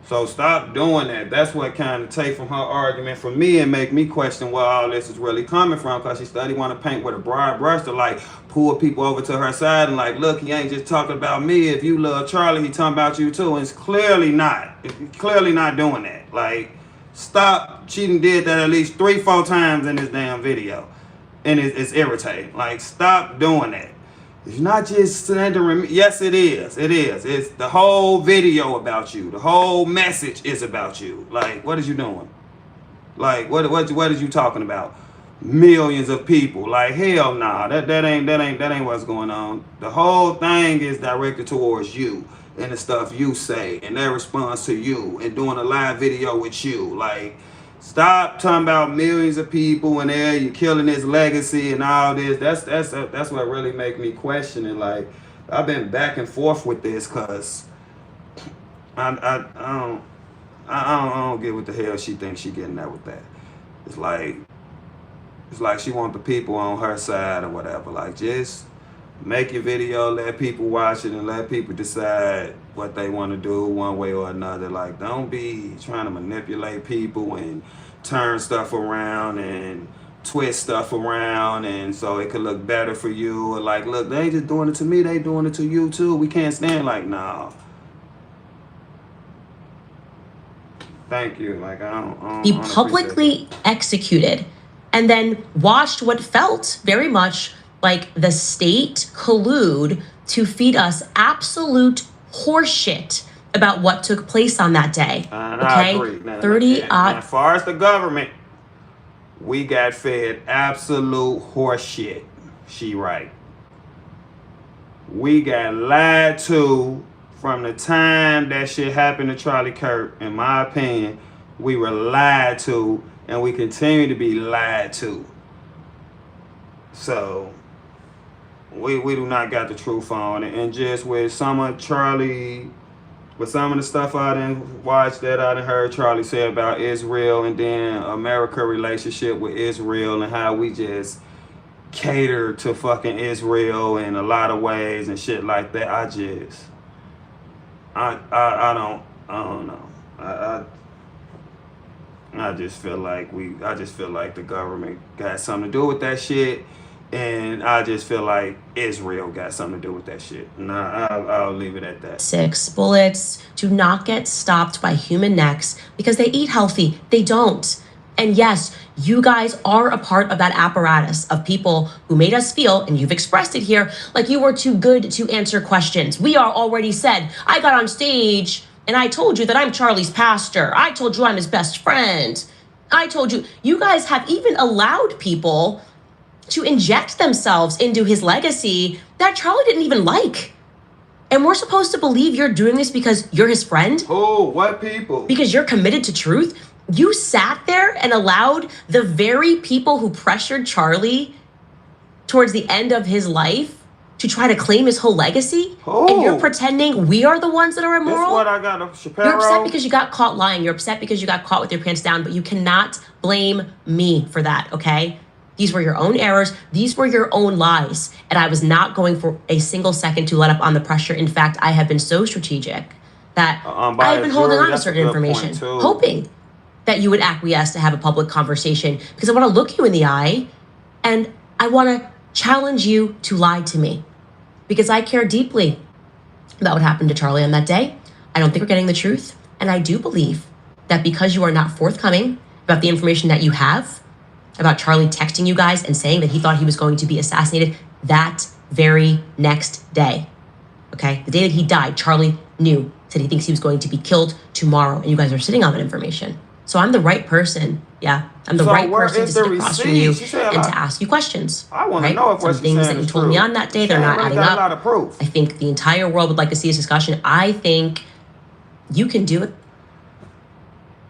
So stop doing that. That's what kind of take from her argument from me and make me question where all this is really coming from, because she study want to paint with a broad brush to like pull people over to her side and like, look, he ain't just talking about me. If you love Charlie, he talking about you too. And it's clearly not. It's clearly not doing that. Like, stop. She did that at least 3-4 times in this damn video. And it's irritating. Like, stop doing that. It's not just slandering me. Yes, it is. It is. It's the whole video about you. The whole message is about you. Like, what is you doing? Like, what is you talking about? Millions of people. Like, hell nah. That ain't what's going on. The whole thing is directed towards you and the stuff you say and their response to you and doing a live video with you. Like, stop talking about millions of people and there you killing his legacy and all this. That's what really make me question it. Like, I've been back and forth with this because I don't get what the hell she thinks she getting at with that. It's like she want the people on her side or whatever. Like, just make your video, let people watch it, and let people decide what they want to do one way or another. Like, don't be trying to manipulate people and turn stuff around and twist stuff around and so it could look better for you. Or like, look, they ain't just doing it to me, they doing it to you too. We can't stand like, nah. Thank you. Like, I don't He publicly executed and then watched what felt very much like the state collude to feed us absolute horseshit about what took place on that day. And okay? I agree. Now, as far as the government, we got fed absolute horseshit. She right. We got lied to from the time that shit happened to Charlie Kirk. In my opinion, we were lied to and we continue to be lied to. So we do not got the truth on it. And just with some of Charlie, with some of the stuff I didn't watch that I didn't heard Charlie say about Israel and then America relationship with Israel and how we just cater to fucking Israel in a lot of ways and shit like that. I don't know. I just feel like the government got something to do with that shit. And I just feel like Israel got something to do with that shit. And I'll leave it at that. 6 bullets do not get stopped by human necks because they eat healthy. They don't. And yes, you guys are a part of that apparatus of people who made us feel, and you've expressed it here, like you were too good to answer questions. We are already said, I got on stage and I told you that I'm Charlie's pastor. I told you I'm his best friend. I told you. You guys have even allowed people to inject themselves into his legacy that Charlie didn't even like. And we're supposed to believe you're doing this because you're his friend? Oh, what people? Because you're committed to truth? You sat there and allowed the very people who pressured Charlie towards the end of his life to try to claim his whole legacy? Oh. And you're pretending we are the ones that are immoral? That's what I got, Shapiro. You're upset because you got caught lying. You're upset because you got caught with your pants down, but you cannot blame me for that, okay? These were your own errors. These were your own lies. And I was not going for a single second to let up on the pressure. In fact, I have been so strategic that I've been holding on to certain information, hoping that you would acquiesce to have a public conversation because I want to look you in the eye and I want to challenge you to lie to me because I care deeply about what happened to Charlie on that day. I don't think we're getting the truth. And I do believe that because you are not forthcoming about the information that you have, about Charlie texting you guys and saying that he thought he was going to be assassinated that very next day. Okay? The day that he died, Charlie knew, said he thinks he was going to be killed tomorrow, and you guys are sitting on that information. So I'm the right person. Yeah, I'm the right person to sit across from you and to ask you questions. I want to know if some what she's things saying that you is told true. me on that day, they're not adding got up. a lot of proof. I think the entire world would like to see this discussion. I think you can do it.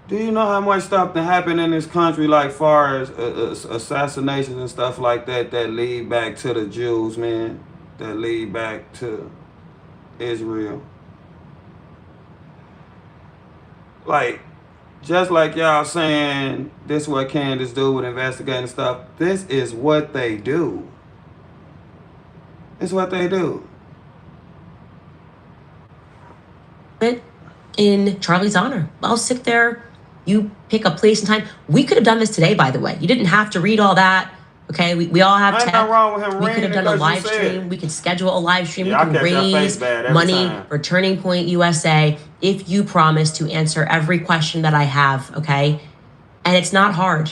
Do you know how much stuff that happened in this country, like far as assassinations and stuff like that, that lead back to the Jews, man, that lead back to Israel? Like, just like y'all saying this is what Candace do with investigating stuff, this is what they do. It's what they do. In Charlie's honor. I'll sit there. You pick a place and time. We could have done this today, by the way. You didn't have to read all that. Okay, we all have tech. Wrong with him. We could have done a live stream. We could schedule a live stream. Yeah, we can raise money for Turning Point USA if you promise to answer every question that I have, okay? And it's not hard.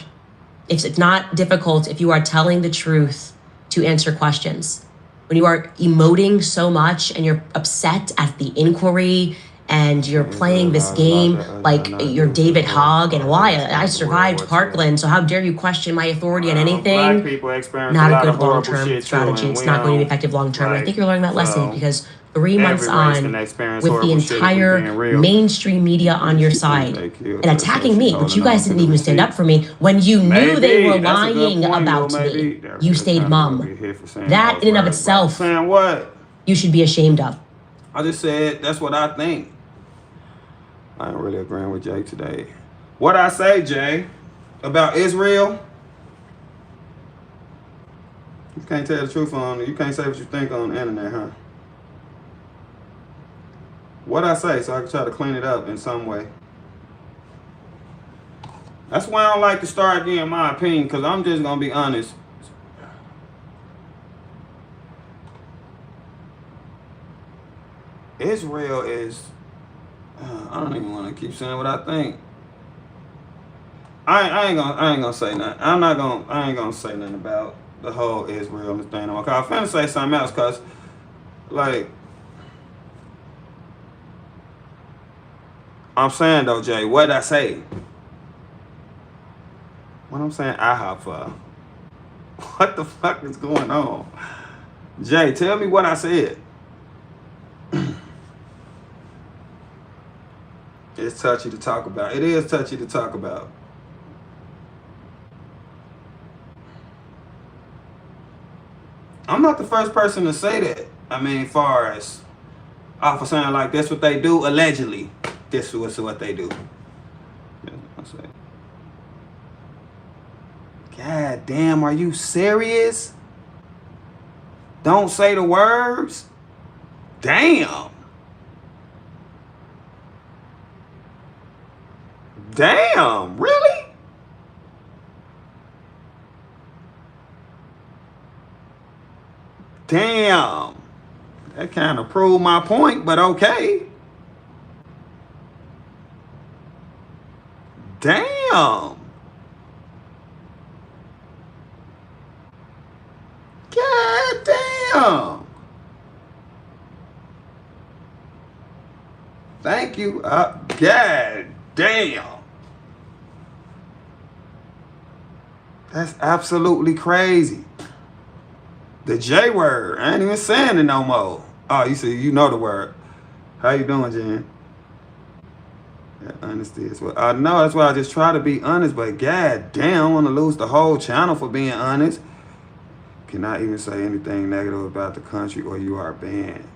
It's not difficult if you are telling the truth to answer questions. When you are emoting so much and you're upset at the inquiry and you're playing this game like you're David Hogg and why I survived Parkland, so how dare you question my authority on anything? Black people experience not a good long-term strategy. It's not going to be effective long-term. I think you're learning that lesson because 3 months on, with the entire mainstream media on your side and attacking me, but you guys didn't even stand up for me when you knew they were lying about me. You stayed mum. That in and of itself, saying what? You should be ashamed of. I just said that's what I think. I ain't really agreeing with Jay today. What I say, Jay, about Israel? You can't tell the truth on it. You can't say what you think on the internet, huh? What I say, so I can try to clean it up in some way. That's why I don't like to start getting my opinion, because I'm just going to be honest. Israel is... I don't even want to keep saying what I think. I ain't gonna say nothing. I ain't gonna say nothing about the whole Israel thing. I'm finna say something else, cause like I'm saying though, Jay, what'd I say? What I'm saying I hop for? What the fuck is going on? Jay, tell me what I said. It's touchy to talk about. It is touchy to talk about. I'm not the first person to say that. I mean, far as off of saying like that's what they do, allegedly. This is what they do. God damn, are you serious? Don't say the words? Damn. Damn, really? Damn. That kind of proved my point, but okay. Damn. God damn. Thank you. God damn. That's absolutely crazy. The J word. I ain't even saying it no more. Oh, you see, you know the word. How you doing, Jen? Yeah, honesty is what I know. That's why I just try to be honest. But god damn, I want to lose the whole channel for being honest. Cannot even say anything negative about the country or you are banned.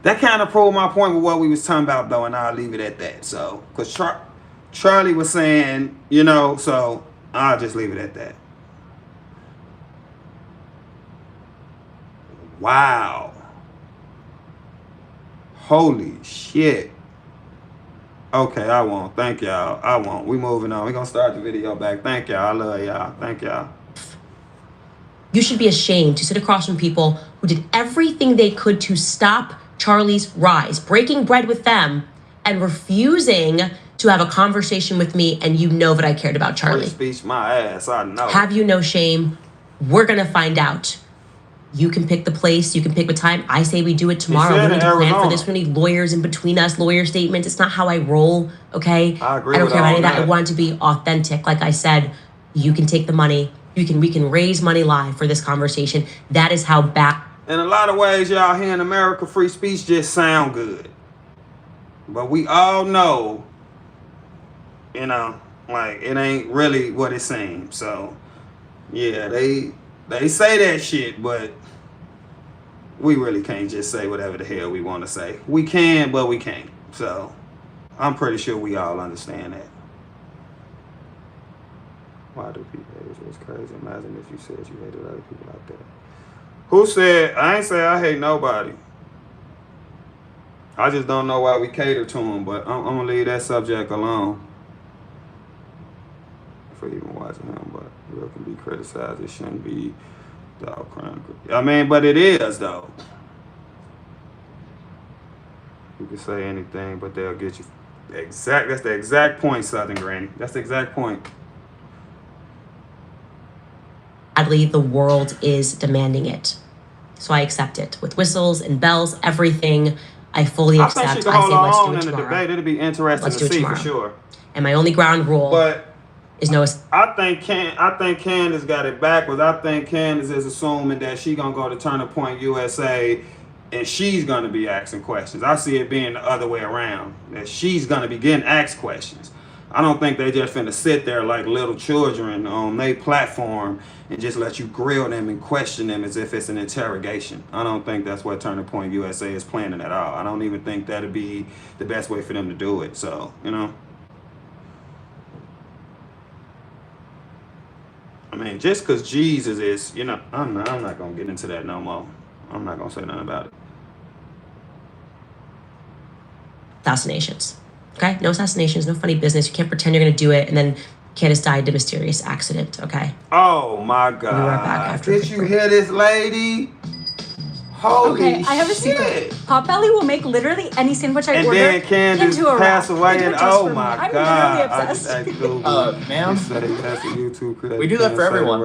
That kind of proved my point with what we was talking about, though, and I'll leave it at that. So, because Charlie was saying, you know, so I'll just leave it at that. Wow. Holy shit. Okay, I won't. Thank y'all. I won't. We moving on. We're going to start the video back. Thank y'all. I love y'all. Thank y'all. You should be ashamed to sit across from people who did everything they could to stop Charlie's rise, breaking bread with them and refusing to have a conversation with me, and you know that I cared about Charlie. Free speech, my ass. I know. Have you no shame? We're gonna find out. You can pick the place. You can pick the time. I say we do it tomorrow. We need to plan for this. We need lawyers in between us, lawyer statements. It's not how I roll, okay? I agree. I don't with care about all any of that. I that. want it to be authentic. Like I said, you can take the money. We can raise money live for this conversation. That is how back. In a lot of ways, y'all here in America, free speech just sound good. But we all know, you know, like it ain't really what it seems. So, yeah, they say that shit, but we really can't just say whatever the hell we want to say. We can, but we can't. So, I'm pretty sure we all understand that. Why do people hate each other? It's crazy. Imagine if you said you hated other people like that. Who said? I ain't say I hate nobody. I just don't know why we cater to them, but I'm gonna leave that subject alone. For even watching him, but real can be criticized. It shouldn't be dog crime. I mean, but it is though. You can say anything, but they'll get you. That's the exact point, Southern Granny. That's the exact point. Sadly, the world is demanding it. So I accept it. With whistles and bells, everything, I fully accept. I think she can I hold say, let's on do it in the tomorrow. debate. It'll be interesting Let's to do it see tomorrow. for sure. And my only ground rule is no. I think Candace got it backwards. I think Candace is assuming that she gonna go to Turning Point USA and she's gonna be asking questions. I see it being the other way around. That she's gonna be getting asked questions. I don't think they just finna sit there like little children on their platform and just let you grill them and question them as if it's an interrogation. I don't think that's what Turning Point USA is planning at all. I don't even think that'd be the best way for them to do it. So, you know. I mean, just because Jesus is, you know, I'm not going to get into that no more. I'm not going to say nothing about it. Assassinations. Okay? No assassinations, no funny business. You can't pretend you're going to do it and then Candace died in a mysterious accident, okay? Oh my God. We'll be right back after. Did you hear this lady? Holy okay, I have a secret. Potbelly will make literally any sandwich I order then Candace into a passed wrap. away, Into and a toast oh for my me. I'm God! literally I just obsessed. asked Google. Ma'am, that's a YouTube we do that for everyone.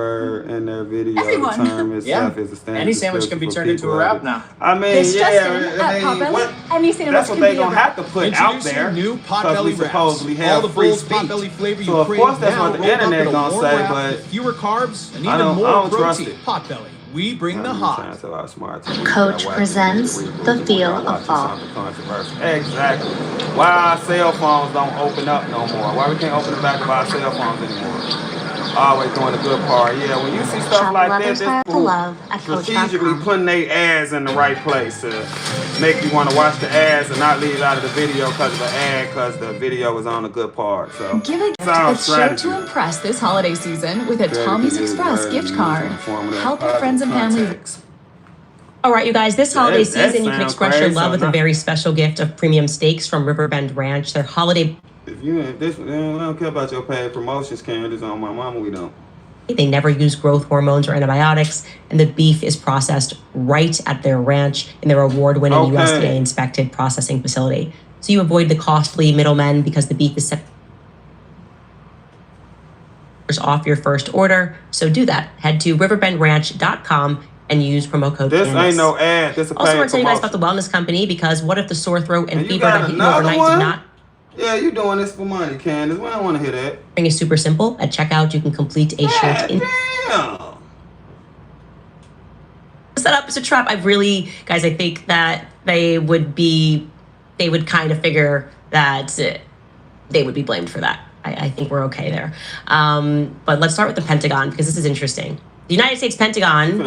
In their video, Everyone. the term itself is a standard. Any sandwich can be turned into a wrap now. I mean, This yeah, Justin I at mean, Potbelly, any sandwich that's what can they be a gonna wrap. have to put out there. New Because Potbelly we wraps. supposedly All have the free bold speech. Potbelly flavor you So of crave course that's now what the rolled up internet in a gonna warm say, wrap but with fewer carbs and I even don't more trust protein. it. Potbelly. We bring the hot. Coach presents The Feel of Fall. Exactly. Why our cell phones don't open up no more? Why we can't open the back of our cell phones anymore? Always doing the good part. Yeah, when you see stuff Shop like Love this, Inspired to Love at strategically Coach.com. putting their ads in the right place to make you want to watch the ads and not leave out of the video because of the ad, because the video is on the good part. So Give a gift that's sure to impress this holiday season with a Tommy's Express gift card. Help your friends and family. All right, you guys, this holiday That season, you can sounds express your crazy. love with a very special gift of premium steaks from Riverbend Ranch. Their holiday. If you don't care about your paid promotions, Candace, on my mama, we don't. They never use growth hormones or antibiotics, and the beef is processed right at their ranch in their award-winning USDA-inspected processing facility. So you avoid the costly middlemen because the beef is off your first order. So do that. Head to riverbendranch.com and use promo code This Candace. ain't no ad. This a paid Also, I want to tell you guys promotion. about the wellness company, because what if the sore throat and And you fever got that hit you another overnight one? did not? Yeah, you doing this for money, Candace. We don't want to hear that. It's super simple. At checkout, you can complete a short Damn. setup. It's a trap. I think that they would kind of figure that they would be blamed for that. I think we're okay there. But let's start with the Pentagon, because this is interesting. The United States Pentagon,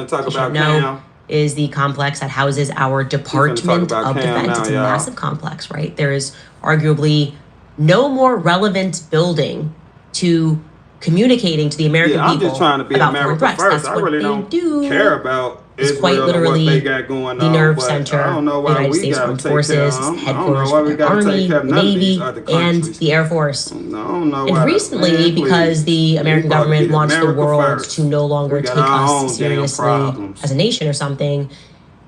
is the complex that houses our Department of Defense. It's a massive complex, right? There is arguably no more relevant building to communicating to the American people I'm just trying to be about America foreign threats. first. That's I what really they don't do. care about It's quite Israel and what literally they got going the on, nerve but center. I don't know The why United we States got to Armed take care Forces, of them. I don't know headquarters why for we the got to Army, take care of the none of these Navy, other and countries. the Air Force. I don't know And why. recently, Man, because the American We supposed to government be wants the America world first. to no longer We take got our own us damn seriously problems. as a nation or something,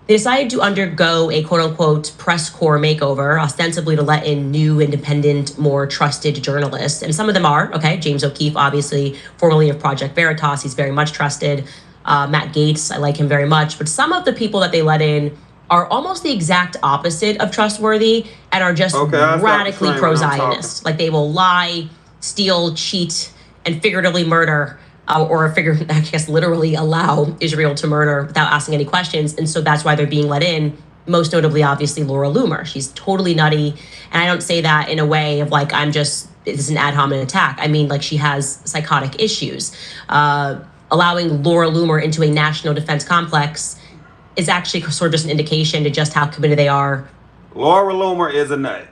They decided to undergo a quote-unquote press corps makeover, ostensibly to let in new, independent, more trusted journalists. And some of them are, okay, James O'Keefe, obviously, formerly of Project Veritas, he's very much trusted. Matt Gaetz, I like him very much. But some of the people that they let in are almost the exact opposite of trustworthy and are just radically pro-Zionist. Like they will lie, steal, cheat, and figuratively murder, I guess literally allow Israel to murder without asking any questions. And so that's why they're being let in. Most notably, obviously, Laura Loomer. She's totally nutty. And I don't say that in a way of like, this is an ad hominem attack. I mean, like she has psychotic issues. Allowing Laura Loomer into a national defense complex is actually sort of just an indication to just how committed they are. Laura Loomer is a nut.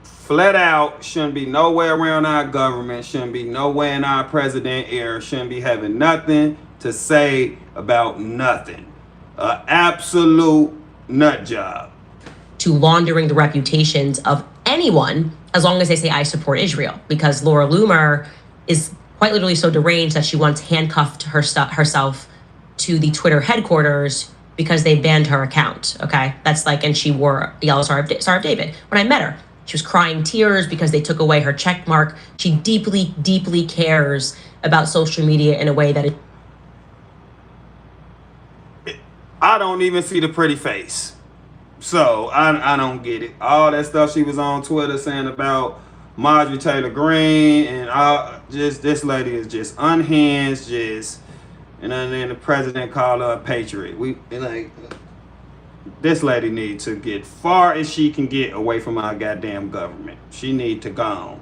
Flat out, shouldn't be nowhere around our government, shouldn't be nowhere in our president era, shouldn't be having nothing to say about nothing. An absolute nut job. To laundering the reputations of anyone, as long as they say, I support Israel. Because Laura Loomer is quite literally so deranged that she once handcuffed herself to the Twitter headquarters because they banned her account, okay? That's like, and she wore a yellow Star of David. When I met her, she was crying tears because they took away her check mark. She deeply, deeply cares about social media in a way that I don't even see the pretty face. So I don't get it. All that stuff she was on Twitter saying about Marjorie Taylor Greene and this lady is just unhinged, and then the president called her a patriot. This lady needs to get far as she can get away from our goddamn government. She need to go on.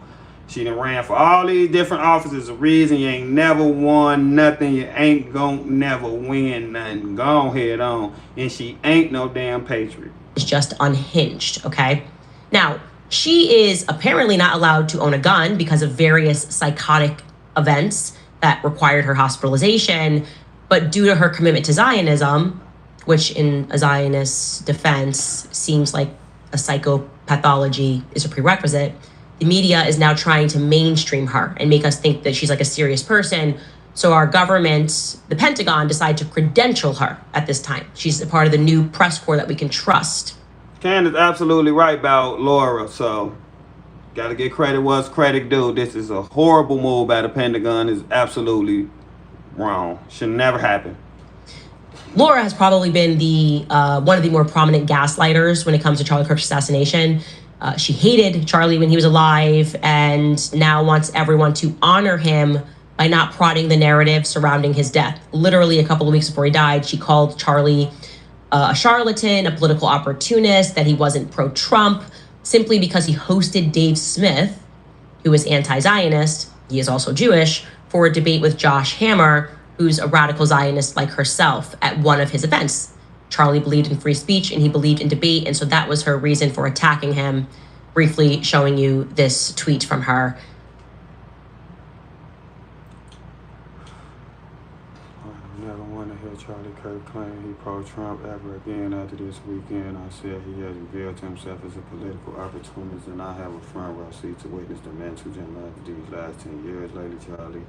She done ran for all these different offices. The reason you ain't never won nothing. You ain't gonna never win nothing. Go ahead on. And she ain't no damn patriot. It's just unhinged, okay? Now, she is apparently not allowed to own a gun because of various psychotic events that required her hospitalization. But due to her commitment to Zionism, which in a Zionist defense seems like a psychopathology is a prerequisite, the media is now trying to mainstream her and make us think that she's like a serious person. So our government, the Pentagon, decided to credential her at this time. She's a part of the new press corps that we can trust. Candace absolutely right about Laura, so gotta give credit what's credit due. This is a horrible move by the Pentagon. It's absolutely wrong. Should never happen. Laura has probably been one of the more prominent gaslighters when it comes to Charlie Kirk's assassination. She hated Charlie when he was alive and now wants everyone to honor him by not prodding the narrative surrounding his death. Literally a couple of weeks before he died, she called Charlie a charlatan, a political opportunist, that he wasn't pro-Trump, simply because he hosted Dave Smith, who is anti-Zionist, he is also Jewish, for a debate with Josh Hammer, who's a radical Zionist like herself, at one of his events. Charlie believed in free speech and he believed in debate, and so that was her reason for attacking him. Briefly showing you this tweet from her. I never want to hear Charlie Kirk claim he pro-Trump ever again. After this weekend, I said he has revealed himself as a political opportunist, and I have a front row seat to witness the mental gymnastics these last 10 years. Lately, Charlie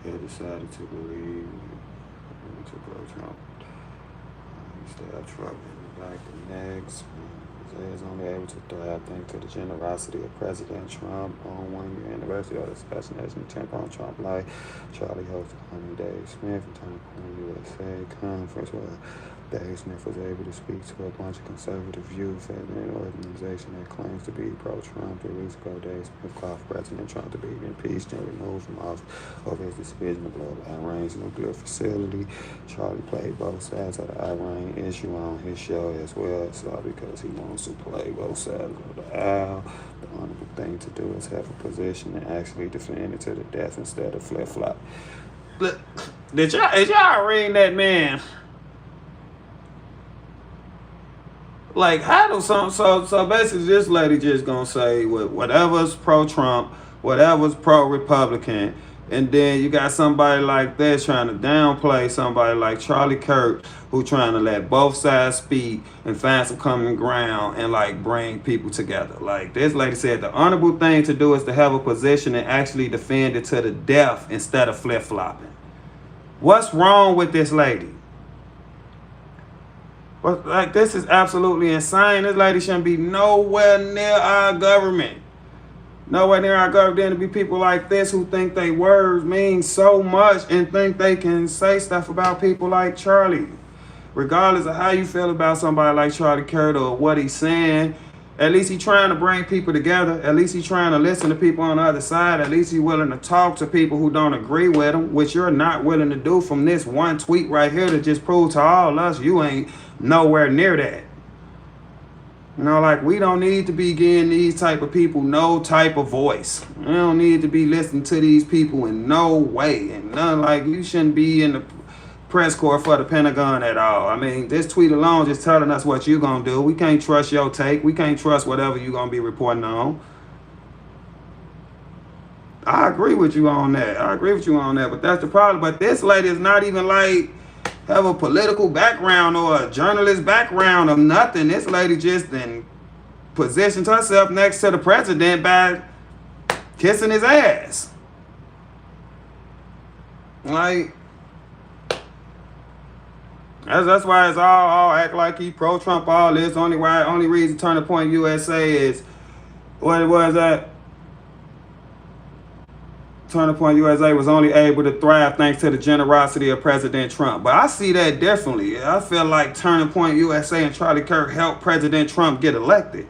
had decided to believe to pro-Trump. He stabbed Trump in the back and next. He is only able to thrive thanks to the generosity of President Trump. On 1 year anniversary of the assassination attempt on Trump life, Charlie hosted Dave Smith in Turning Point USA conference where Dave Smith was able to speak to a bunch of conservative youth at an organization that claims to be pro-Trump. 3 weeks ago, Dave Smith called for President Trump to be impeached and removed from office over his decision to blow up Iran's nuclear facility. Charlie played both sides of the Iran issue on his show as well, so because he wants to play both sides of the aisle. The honorable thing to do is have a position and actually defend it to the death instead of flip-flop. Did y'all read that, man? Like, how do so basically this lady just gonna say whatever's pro-Trump, whatever's pro-Republican, and then you got somebody like this trying to downplay somebody like Charlie Kirk, who trying to let both sides speak and find some common ground and like bring people together. Like this lady said, the honorable thing to do is to have a position and actually defend it to the death instead of flip-flopping. What's wrong with this lady? But like, this is absolutely insane. This lady shouldn't be nowhere near our government. Nowhere near our government. Then to be people like this who think they words mean so much and think they can say stuff about people like Charlie. Regardless of how you feel about somebody like Charlie Kirk or what he's saying, at least he's trying to bring people together. At least he's trying to listen to people on the other side. At least he's willing to talk to people who don't agree with him, which you're not willing to do from this one tweet right here to just prove to all us you ain't nowhere near that. You know, like, we don't need to be giving these type of people no type of voice. We don't need to be listening to these people in no way. And none, like, you shouldn't be in the press corps for the Pentagon at all. I mean, this tweet alone just telling us what you're going to do. We can't trust your take. We can't trust whatever you're going to be reporting on. I agree with you on that. But that's the problem. But this lady is not even like have a political background or a journalist background or nothing. This lady just then positioned herself next to the president by kissing his ass. Like, that's why it's all act like he pro-Trump, all this. Only reason Turning Point USA is, what was that? Turning Point USA was only able to thrive thanks to the generosity of President Trump. But I see that differently. I feel like Turning Point USA and Charlie Kirk helped President Trump get elected.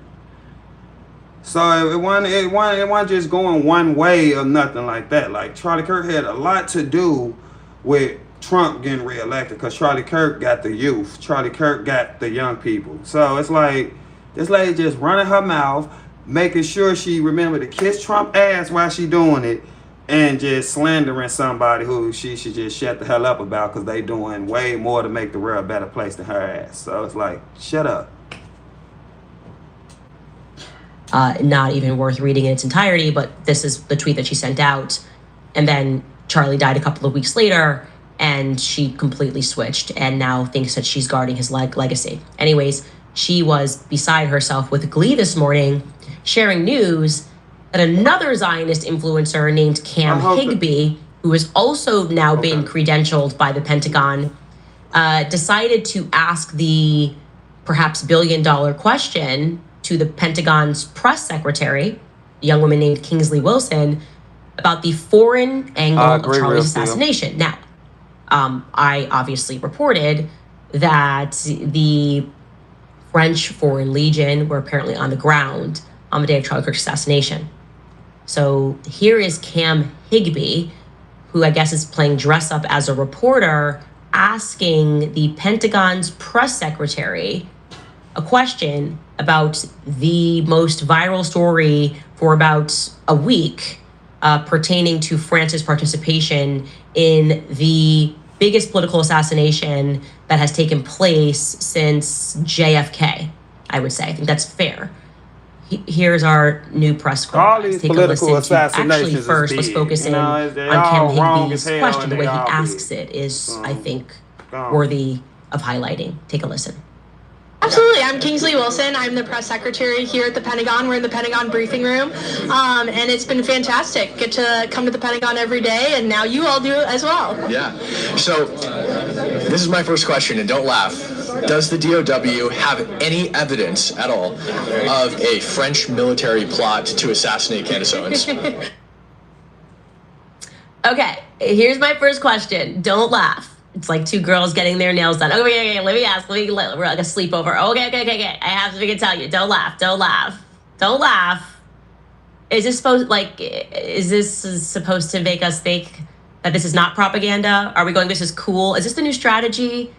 So it wasn't just going one way or nothing like that. Like, Charlie Kirk had a lot to do with Trump getting reelected, because Charlie Kirk got the youth. Charlie Kirk got the young people. So it's like, this lady just running her mouth, making sure she remember to kiss Trump ass while she doing it, and just slandering somebody who she should just shut the hell up about, because they doing way more to make the world a better place than her ass. So it's like, shut up. Not even worth reading in its entirety, but this is the tweet that she sent out. And then Charlie died a couple of weeks later, and she completely switched and now thinks that she's guarding his legacy. Anyways, she was beside herself with glee this morning, sharing news that another Zionist influencer named Cam Higby, who has also now been credentialed by the Pentagon, decided to ask the perhaps billion-dollar question to the Pentagon's press secretary, a young woman named Kingsley Wilson, about the foreign angle of Charlie's assassination. Now, I obviously reported that the French Foreign Legion were apparently on the ground on the day of Charlie Kirk's assassination. So here is Cam Higby, who I guess is playing dress up as a reporter, asking the Pentagon's press secretary a question about the most viral story for about a week pertaining to France's participation in the biggest political assassination that has taken place since JFK, I would say. I think that's fair. Here's our new press quote. All these political assassinations actually first was focusing on Cam Higby's question. The way he asks it is, I think, worthy of highlighting. Take a listen. Absolutely. I'm Kingsley Wilson. I'm the press secretary here at the Pentagon. We're in the Pentagon briefing room, and it's been fantastic. Get to come to the Pentagon every day, and now you all do it as well. Yeah. So this is my first question, and don't laugh. Does the DOW have any evidence at all of a French military plot to assassinate Candace Owens? Okay, here's my first question. Don't laugh. It's like two girls getting their nails done. Okay, let me ask. We're like a sleepover. Okay. I have to tell you. Don't laugh. Is this supposed to make us think that this is not propaganda? Are we going, this is cool? Is this the new strategy?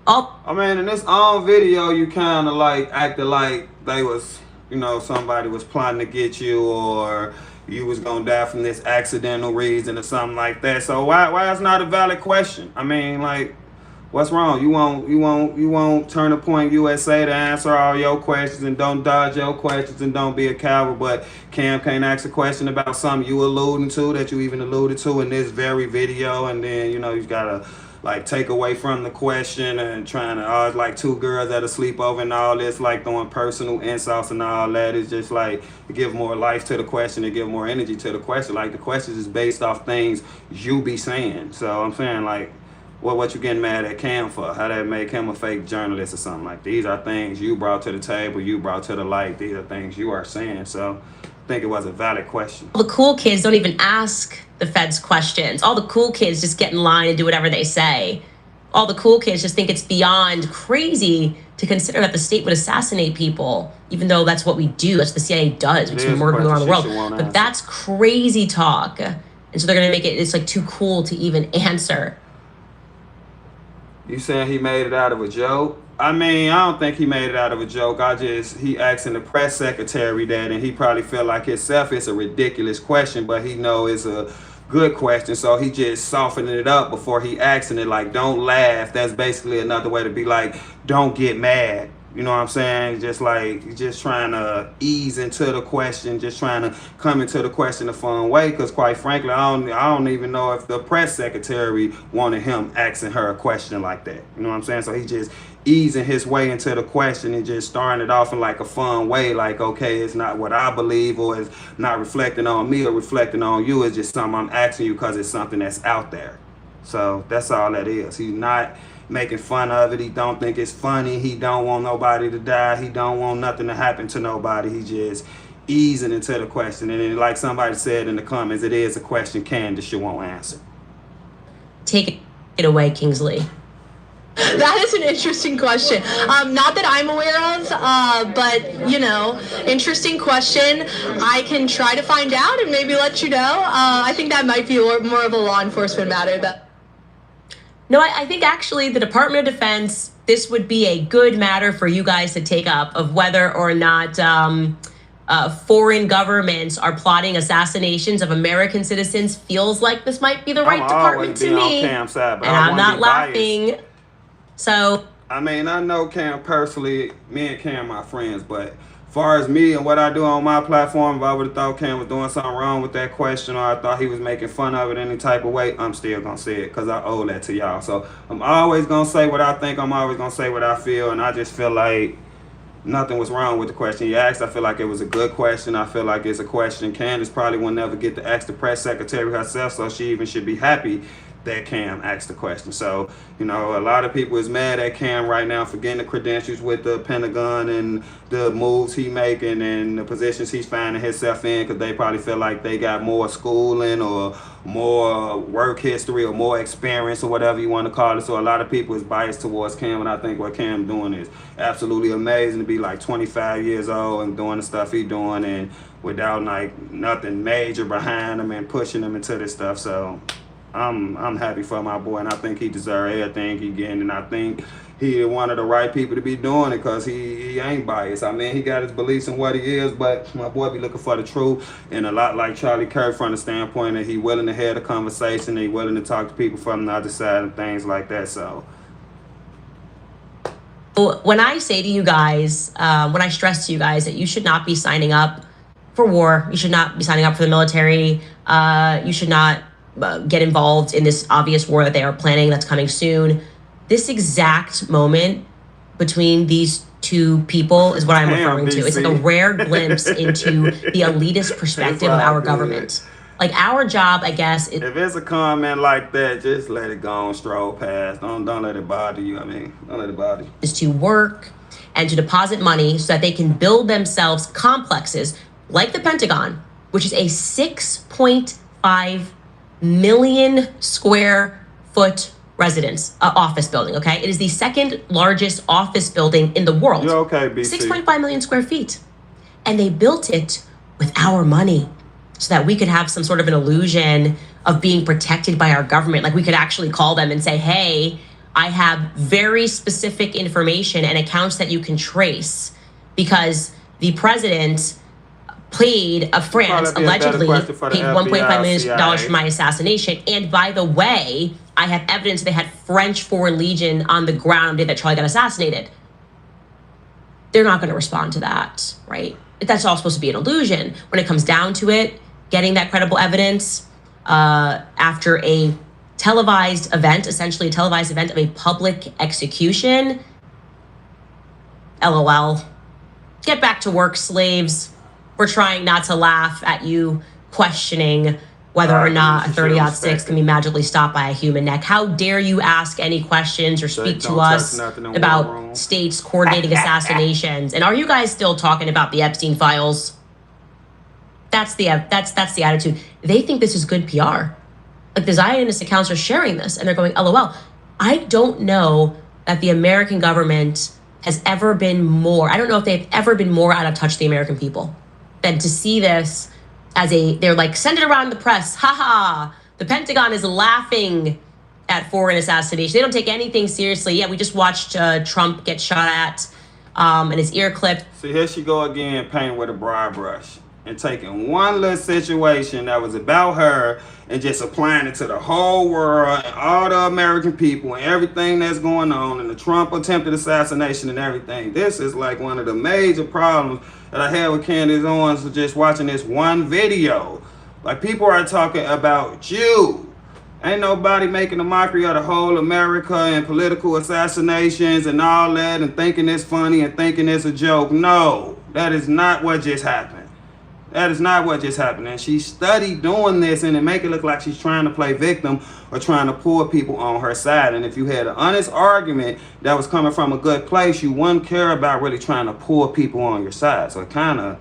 I mean, in this own video, you kind of like acted like they was, somebody was plotting to get you, or you was gonna die from this accidental reason or something like that. So why is not a valid question? I mean, like, what's wrong? You won't Turning Point USA to answer all your questions, and don't dodge your questions, and don't be a coward. But Cam can't ask a question about something you alluding to, that you even alluded to in this very video, and then you gotta like take away from the question and trying to, like two girls that are sleepover and all this, like throwing personal insults and all that. It's just like to give more life to the question, to give more energy to the question. Like, the questions is based off things you be saying. So I'm saying, like, what you getting mad at Cam for? How that make him a fake journalist or something like that? These are things you brought to the table, you brought to the light. These are things you are saying. So I think it was a valid question. All the cool kids don't even ask the feds questions. All the cool kids just get in line and do whatever they say. All the cool kids just think it's beyond crazy to consider that the state would assassinate people, even though that's what we do. That's what the CIA does. We murder people around the world. But that's crazy talk. And so they're going to make it, it's like too cool to even answer. You saying he made it out of a joke? I mean, I don't think he made it out of a joke. He asking the press secretary that, and he probably feel like himself it's a ridiculous question, but he know it's a good question, so he just softening it up before he asking it, like, don't laugh. That's basically another way to be like, don't get mad. You know what I'm saying? Just like, just trying to ease into the question, just trying to come into the question a fun way, because quite frankly, I don't even know if the press secretary wanted him asking her a question like that. You know what I'm saying? So he just easing his way into the question and just starting it off in like a fun way, like, okay, it's not what I believe, or it's not reflecting on me or reflecting on you. It's just something I'm asking you because it's something that's out there. So that's all that is. He's not making fun of it. He don't think it's funny. He don't want nobody to die. He don't want nothing to happen to nobody. He just easing into the question. And then, like somebody said in the comments, it is a question Candace won't answer. Take it away, Kingsley. That is an interesting question. Not that I'm aware of, but, you know, interesting question. I can try to find out and maybe let you know. I think that might be more of a law enforcement matter. No, I think actually the Department of Defense, this would be a good matter for you guys to take up, of whether or not foreign governments are plotting assassinations of American citizens. Feels like this might be the right department to me. Cam's side, but and I'm not laughing. Biased. So I mean, I know Cam personally. Me and Cam are friends, but as far as me and what I do on my platform, if I would have thought Cam was doing something wrong with that question, or I thought he was making fun of it any type of way, I'm still gonna say it because I owe that to y'all. So I'm always gonna say what I think. I'm always gonna say what I feel, and I just feel like nothing was wrong with the question you asked. I feel like it was a good question. I feel like it's a question Candace probably will never get to ask the press secretary herself, so she even should be happy that Cam asked the question. So, you know, a lot of people is mad at Cam right now for getting the credentials with the Pentagon and the moves he making and the positions he's finding himself in, because they probably feel like they got more schooling or more work history or more experience or whatever you want to call it. So a lot of people is biased towards Cam, and I think what Cam doing is absolutely amazing, to be like 25 years old and doing the stuff he doing, and without like nothing major behind him and pushing him into this stuff. So I'm happy for my boy, and I think he deserves everything he getting, and I think he one of the right people to be doing it, because he ain't biased. I mean, he got his beliefs in what he is, but my boy be looking for the truth, and a lot like Charlie Kirk from the standpoint that he willing to have a conversation, and he willing to talk to people from the other side and things like that. So when I say to you guys, when I stress to you guys that you should not be signing up for war, you should not be signing up for the military, you should not get involved in this obvious war that they are planning that's coming soon. This exact moment between these two people is what I'm referring to. It's like a rare glimpse into the elitist perspective of our government. Like, our job, I guess, if it's a comment like that, just let it go and stroll past. Don't let it bother you. I mean, don't let it bother you. Is to work and to deposit money so that they can build themselves complexes like the Pentagon, which is a 6.5 million square foot residence office building. Okay, it is the second largest office building in the world. You're okay, BC. 6.5 million square feet, and they built it with our money so that we could have some sort of an illusion of being protected by our government. Like, we could actually call them and say, hey, I have very specific information and accounts that you can trace, because the president paid France, allegedly paid $1.5 million for my assassination. And by the way, I have evidence they had French Foreign Legion on the ground that Charlie got assassinated. They're not going to respond to that, right? That's all supposed to be an illusion. When it comes down to it, getting that credible evidence after a televised event, essentially a televised event of a public execution, LOL. Get back to work, slaves. We're trying not to laugh at you questioning whether or not a 30-06 can be magically stopped by a human neck. How dare you ask any questions or speak to us about states coordinating assassinations? And are you guys still talking about the Epstein files? That's the attitude. They think this is good PR. Like the Zionist accounts are sharing this and they're going, LOL. I don't know that the American government has ever been more, I don't know if they've ever been more out of touch with the American people than to see this as they're like, send it around the press. Haha. The Pentagon is laughing at foreign assassination. They don't take anything seriously. Yeah, we just watched Trump get shot at and his ear clipped. See, here she go again, painting with a broad brush and taking one little situation that was about her and just applying it to the whole world and all the American people and everything that's going on and the Trump attempted assassination and everything. This is like one of the major problems that I had with Candace Owens for just watching this one video. Like, people are talking about you. Ain't nobody making a mockery of the whole America and political assassinations and all that and thinking it's funny and thinking it's a joke. No, that is not what just happened. That is not what just happened. And she studied doing this and it make it look like she's trying to play victim or trying to pull people on her side. And if you had an honest argument that was coming from a good place, you wouldn't care about really trying to pull people on your side. So it kind of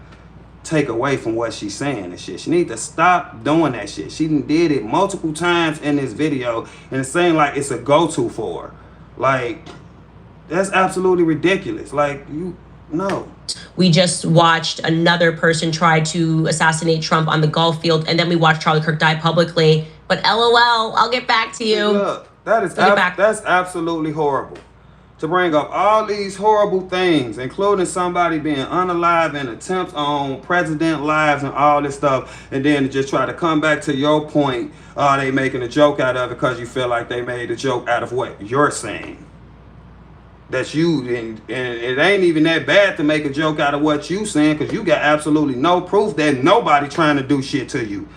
take away from what she's saying and shit. She need to stop doing that shit. She did it multiple times in this video and it's saying like it's a go-to for her. Like, that's absolutely ridiculous. Like, no. We just watched another person try to assassinate Trump on the golf field, and then we watched Charlie Kirk die publicly. But LOL, I'll get back to you. Look, that's absolutely horrible. To bring up all these horrible things, including somebody being unalive and attempts on president lives and all this stuff, and then to just try to come back to your point, they making a joke out of it because you feel like they made a joke out of what you're saying. That you, and it ain't even that bad to make a joke out of what you saying because you got absolutely no proof that nobody trying to do shit to you.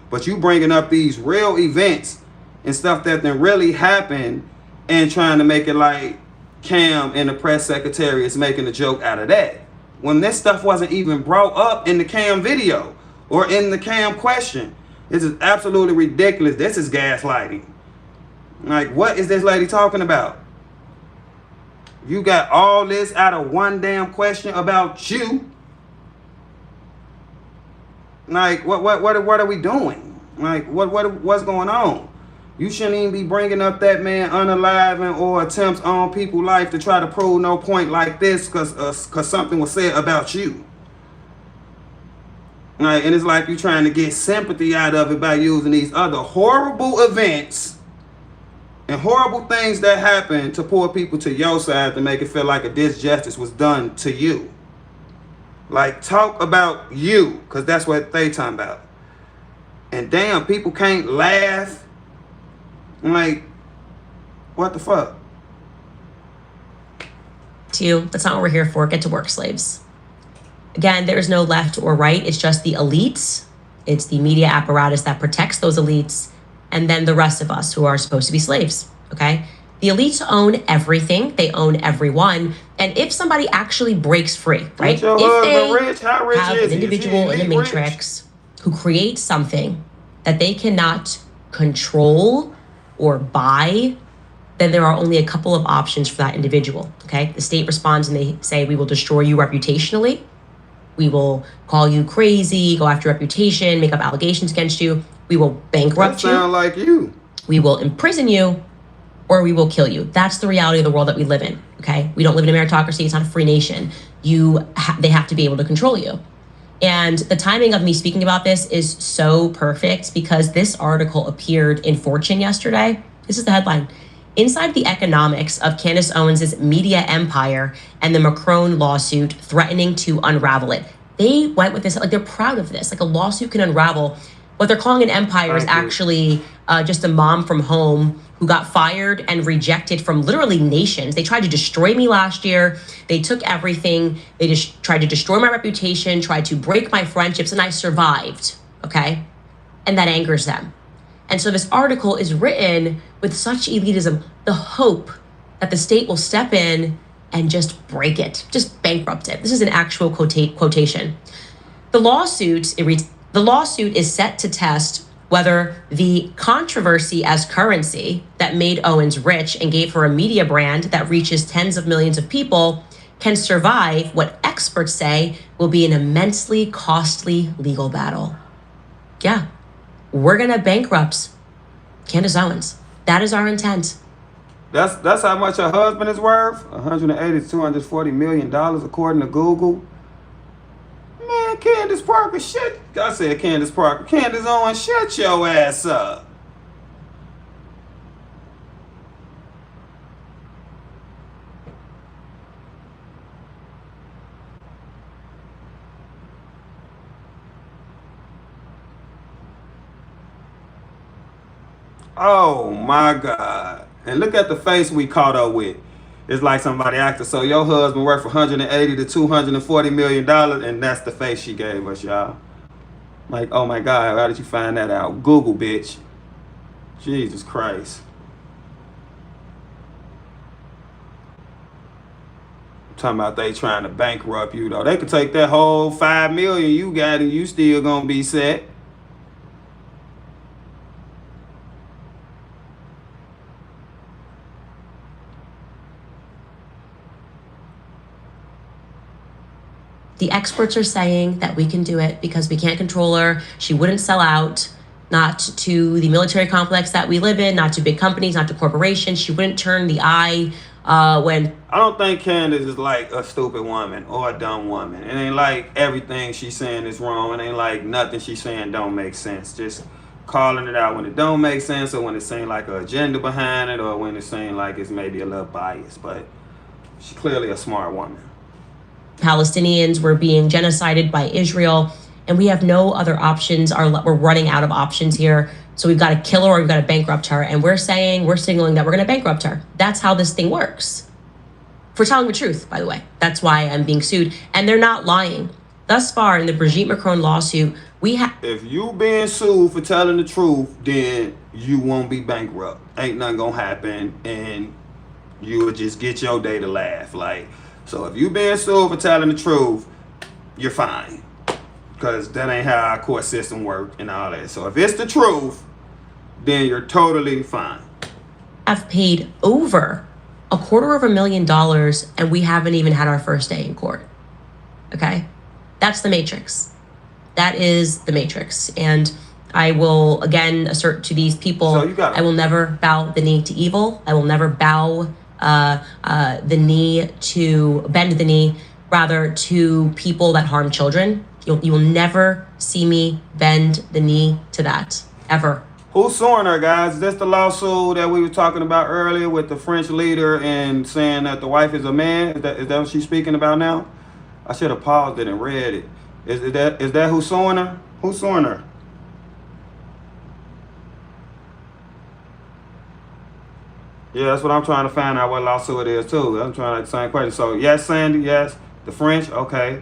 But you bringing up these real events and stuff that then really happened and trying to make it like Cam and the press secretary is making a joke out of that. When this stuff wasn't even brought up in the Cam video or in the Cam question. This is absolutely ridiculous. This is gaslighting. Like, what is this lady talking about? You got all this out of one damn question about you. Like, what are we doing? Like, what's going on? You shouldn't even be bringing up that man unalive or attempts on people's life to try to prove no point like this because something was said about you. Like, and it's like you trying to get sympathy out of it by using these other horrible events and horrible things that happen to pull people to your side to make it feel like a disjustice was done to you. Like, talk about you, because that's what they talking about. And damn, people can't laugh. Like, what the fuck? To you, that's not what we're here for. Get to work, slaves. Again, there is no left or right. It's just the elites. It's the media apparatus that protects those elites. And then the rest of us who are supposed to be slaves, okay? The elites own everything. They own everyone. And if somebody actually breaks free, right? If they have an individual in the matrix who creates something that they cannot control or buy, then there are only a couple of options for that individual, okay? The state responds and they say, we will destroy you reputationally. We will call you crazy, go after your reputation, make up allegations against you. We will bankrupt you. That sound like you. We will imprison you, or we will kill you. That's the reality of the world that we live in, okay? We don't live in a meritocracy. It's not a free nation. They have to be able to control you. And the timing of me speaking about this is so perfect because this article appeared in Fortune yesterday. This is the headline. Inside the economics of Candace Owens' media empire and the Macron lawsuit threatening to unravel it. They went with this, like they're proud of this. Like a lawsuit can unravel. What they're calling an empire is actually just a mom from home who got fired and rejected from literally nations. They tried to destroy me last year. They took everything. They just tried to destroy my reputation, tried to break my friendships, and I survived, okay? And that angers them. And so this article is written with such elitism, the hope that the state will step in and just break it, just bankrupt it. This is an actual quotation. The lawsuit, it reads, the lawsuit is set to test whether the controversy as currency that made Owens rich and gave her a media brand that reaches tens of millions of people can survive what experts say will be an immensely costly legal battle. Yeah, we're gonna bankrupt Candace Owens. That is our intent. That's how much her husband is worth? 180 to 240 million dollars according to Google. Man, Candace Parker, shut. I said Candace Parker. Candace Owens, shut your ass up. Oh my God. And look at the face we caught up with. It's like somebody acted, so your husband worth 180 to 240 million dollars, and that's the face she gave us, y'all. Like, oh my God, how did you find that out? Google, bitch. Jesus Christ. I'm talking about they trying to bankrupt you, though. They could take that whole $5 million you got and you still gonna be set. The experts are saying that we can do it because we can't control her. She wouldn't sell out, not to the military complex that we live in, not to big companies, not to corporations. She wouldn't turn the eye when... I don't think Candace is like a stupid woman or a dumb woman. It ain't like everything she's saying is wrong. It ain't like nothing she's saying don't make sense. Just calling it out when it don't make sense, or when it's saying like an agenda behind it, or when it's saying like it's maybe a little biased. But she's clearly a smart woman. Palestinians were being genocided by Israel, and we have no other options. We're running out of options here. So we've got to kill her or we've got to bankrupt her. And we're signaling that we're going to bankrupt her. That's how this thing works. For telling the truth, by the way. That's why I'm being sued. And they're not lying. Thus far, in the Brigitte Macron lawsuit, we have... If you being sued for telling the truth, then you won't be bankrupt. Ain't nothing going to happen, and you will just get your day to laugh. So if you being sued for telling the truth, you're fine. Because that ain't how our court system works and all that. So if it's the truth, then you're totally fine. I've paid over $250,000 and we haven't even had our first day in court. Okay? That's the matrix. That is the matrix. And I will again assert to these people, I will never bow the knee to evil. I will never bow bend the knee rather to people that harm children. You will never see me bend the knee to that, ever. Who's suing her, guys? Is this the lawsuit that we were talking about earlier with the French leader and saying that the wife is a man? Is that what she's speaking about now? I should have paused it and read it. Is that who's suing her? Who's suing her? Yeah, that's what I'm trying to find out what lawsuit it is too. I'm trying to ask the same question. So yes, Sandy, yes. The French, okay.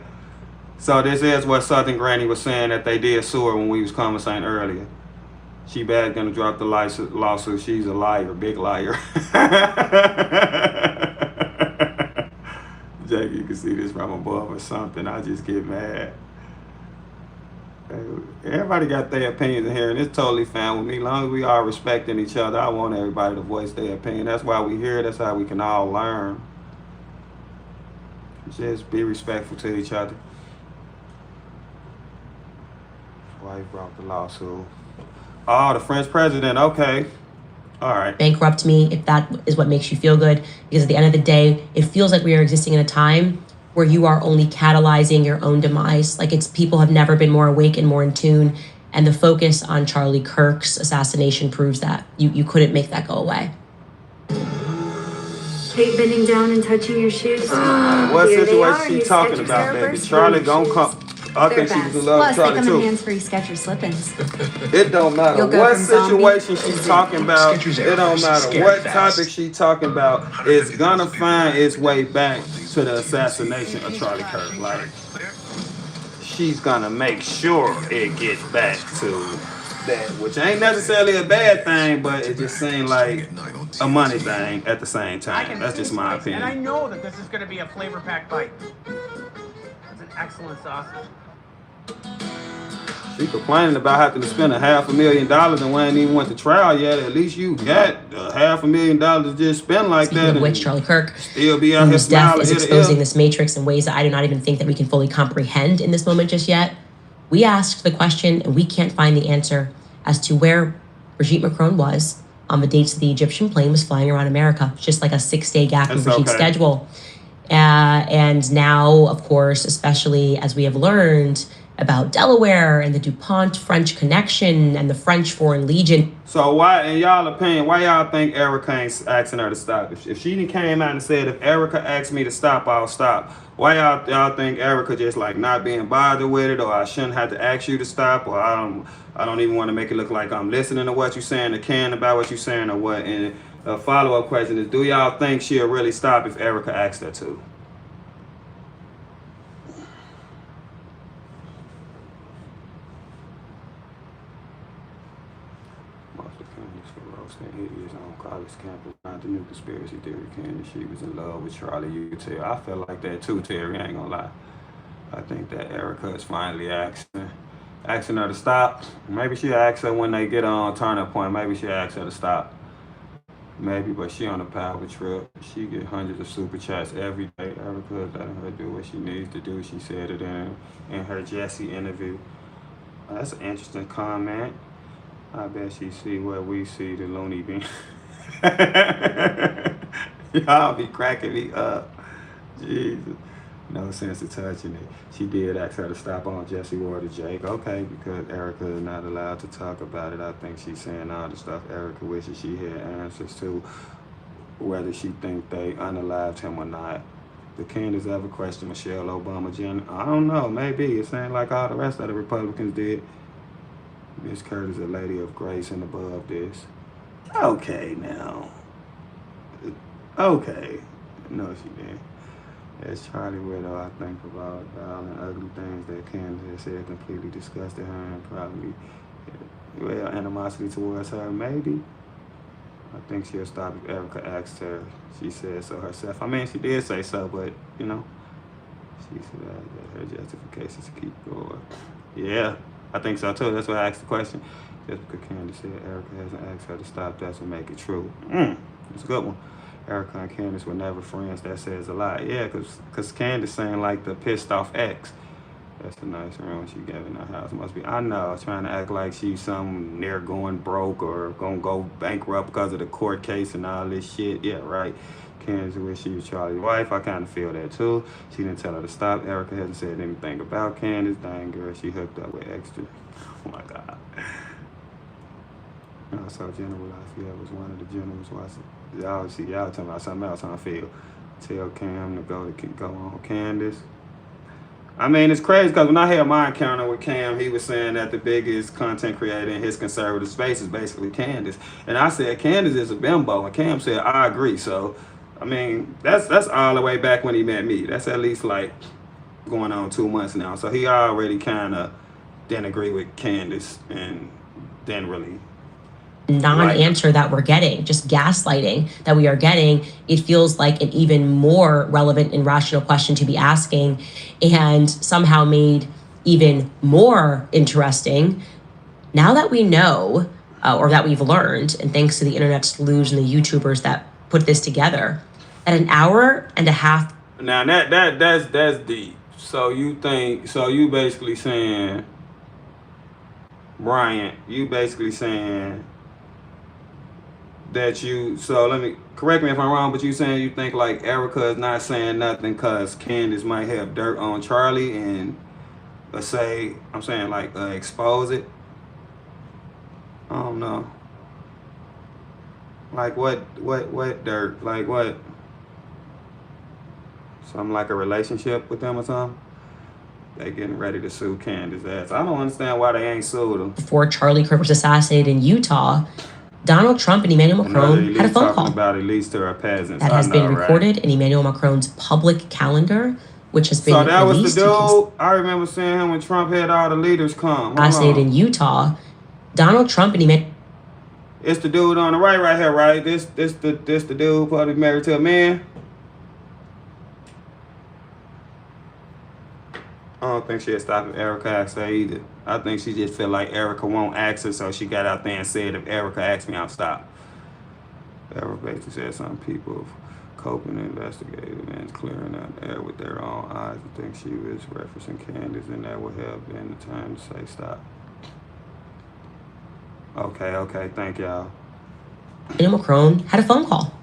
So this is what Southern Granny was saying that they did sue her when we was conversating earlier. She bad gonna drop the lawsuit. She's a liar, big liar. Jackie, you can see this from above or something. I just get mad. Everybody got their opinions in here, and it's totally fine with me. As long as we are respecting each other, I want everybody to voice their opinion. That's why we're here. That's how we can all learn. Just be respectful to each other. That's why he brought the lawsuit. Oh, the French president. Okay. All right. Bankrupt me if that is what makes you feel good. Because at the end of the day, it feels like we are existing in a time where you are only catalyzing your own demise. Like people have never been more awake and more in tune. And the focus on Charlie Kirk's assassination proves that. You couldn't make that go away. Hate bending down and touching your shoes. What situation she talking about, baby? Charlie gonna come. I think she do love Charlie too. Hands-free Skechers slip-ins. It don't matter what situation she's talking about. It don't matter what topic she's talking about. It's gonna find its way back to the assassination of Charlie Kirk. Like, she's gonna make sure it gets back to that, which ain't necessarily a bad thing, but it just seemed like a money thing at the same time. That's just my opinion. And I know that this is going to be a flavor-packed bite. It's an excellent sausage. She complaining about having to spend $500,000 and we ain't even went to trial yet. At least you got $500,000 to just spend like Speaking that. of which, Charlie Kirk, still be out here whose death smiling is ear to exposing ear. this matrix in ways that I do not even think that we can fully comprehend in this moment just yet. We asked the question and we can't find the answer as to where Brigitte Macron was on the dates that the Egyptian plane was flying around America. It's just like a 6-day gap in Brigitte's schedule. And now, of course, especially as we have learned about Delaware and the DuPont French connection and the French Foreign Legion. So why, in y'all opinion, why y'all think Erica ain't asking her to stop? If she came out and said, if Erica asked me to stop, I'll stop. Why y'all think Erica just like not being bothered with it, or I shouldn't have to ask you to stop, or I don't even want to make it look like I'm listening to what you're saying or caring about what you're saying or what? And a follow-up question is, do y'all think she'll really stop if Erica asked her to? Idiots on college campus, not the new conspiracy theory. Candace, she was in love with Charlie. You tell. I feel like that too, Terry. I ain't gonna lie. I think that Erica is finally asking her to stop. Maybe she'll ask her when they get on turning point. Maybe she'll ask her to stop. Maybe, but she on a power trip. She get hundreds of super chats every day. Erica letting her do what she needs to do. She said it in her Jesse interview. That's an interesting comment. I bet she see what we see, the loony bin. Y'all be cracking me up. Jesus. No sense of touching it. She did ask her to stop on Jesse Water Jake. Okay, because Erica is not allowed to talk about it. I think she's saying all the stuff Erica wishes she had answers to, whether she think they unalived him or not. Did Candace ever question Michelle Obama, Jen? I don't know, maybe. It seemed like all the rest of the Republicans did. Miss Curtis, a lady of grace and above this. Okay, now. Okay. No, she didn't. As Charlie Widow, I think about all the ugly things that Candace has said completely disgusted her and probably, well, animosity towards her, maybe. I think she'll stop if Erica asked her. She said so herself. I mean, she did say so, but, you know, she said that her justification to keep going. Yeah. I think so too. That's why I asked the question. Just because Candace said Erica hasn't asked her to stop, that's what make it true. It's a good one. Erica and Candace were never friends. That says a lot. Yeah, because Candace saying like the pissed off ex. That's a nice room she got in her house. Must be. I know. Trying to act like she's some near going broke or gonna go bankrupt because of the court case and all this shit. Yeah, right. Candace wish she was Charlie's wife. I kind of feel that too. She didn't tell her to stop. Erica hasn't said anything about Candace. Dang girl, she hooked up with extra. Oh my God. I saw General Lafayette was one of the generals watching. Y'all see, y'all talking about something else on field. Tell Cam to go on Candace. I mean, it's crazy because when I had my encounter with Cam, he was saying that the biggest content creator in his conservative space is basically Candace. And I said, Candace is a bimbo. And Cam said, I agree. So, I mean, that's all the way back when he met me. That's at least like going on 2 months now. So he already kind of didn't agree with Candace and didn't really non-answer that we're getting, just gaslighting that we are getting. It feels like an even more relevant and rational question to be asking, and somehow made even more interesting now that we know, or that we've learned, and thanks to the internet sleuths and the YouTubers that put this together, at an hour and a half. Now that's deep. So you basically saying, Brian, you basically saying that let me correct me if I'm wrong, but you saying you think like Erica is not saying nothing because Candace might have dirt on Charlie and expose it. I don't know. Like what dirt? Like what? Something like a relationship with them or something? They getting ready to sue Candace's ass. I don't understand why they ain't sued them. Before Charlie Kirk was assassinated in Utah, Donald Trump and Emmanuel Macron had a phone call about Elise to her peasants. that has been recorded in Emmanuel Macron's public calendar, which has been So that was released. the dude. I remember seeing him when Trump had all the leaders come. Assassinated in Utah, Donald Trump and Emmanuel. It's the dude on the right here, right? This the dude probably married to a man. I don't think she'll stop if Erica asks her either. I think she just feel like Erica won't ask her, so she got out there and said, if Erica asks me, I'll stop. Erica basically said some people coping investigated and clearing out the air with their own eyes. I think she was referencing Candace, and that would have been the time to say stop. Okay, thank y'all. Emmanuel Macron had a phone call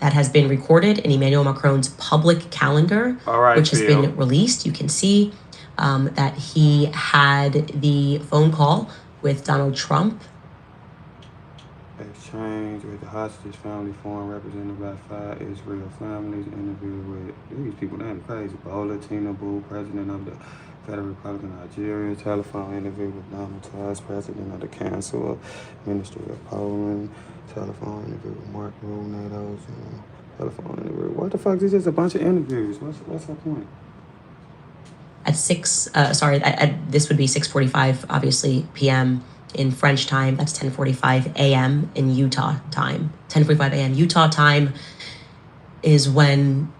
that has been recorded in Emmanuel Macron's public calendar, which has been released. You can see that he had the phone call with Donald Trump. Exchange with the hostage family forum represented by 5 Israel families. Interview with these people, damn crazy. Bola Tinubu, president of the Federal Republic of Nigeria. Telephone interview with Donald Tusk, president of the Council of Ministry of Poland. Telephone interview with Mark Runedos. Telephone interview. What the fuck? This is just a bunch of interviews. What's her point? At this would be 6:45, obviously, p.m. in French time. That's 10:45 a.m. in Utah time. 10:45 a.m. Utah time is when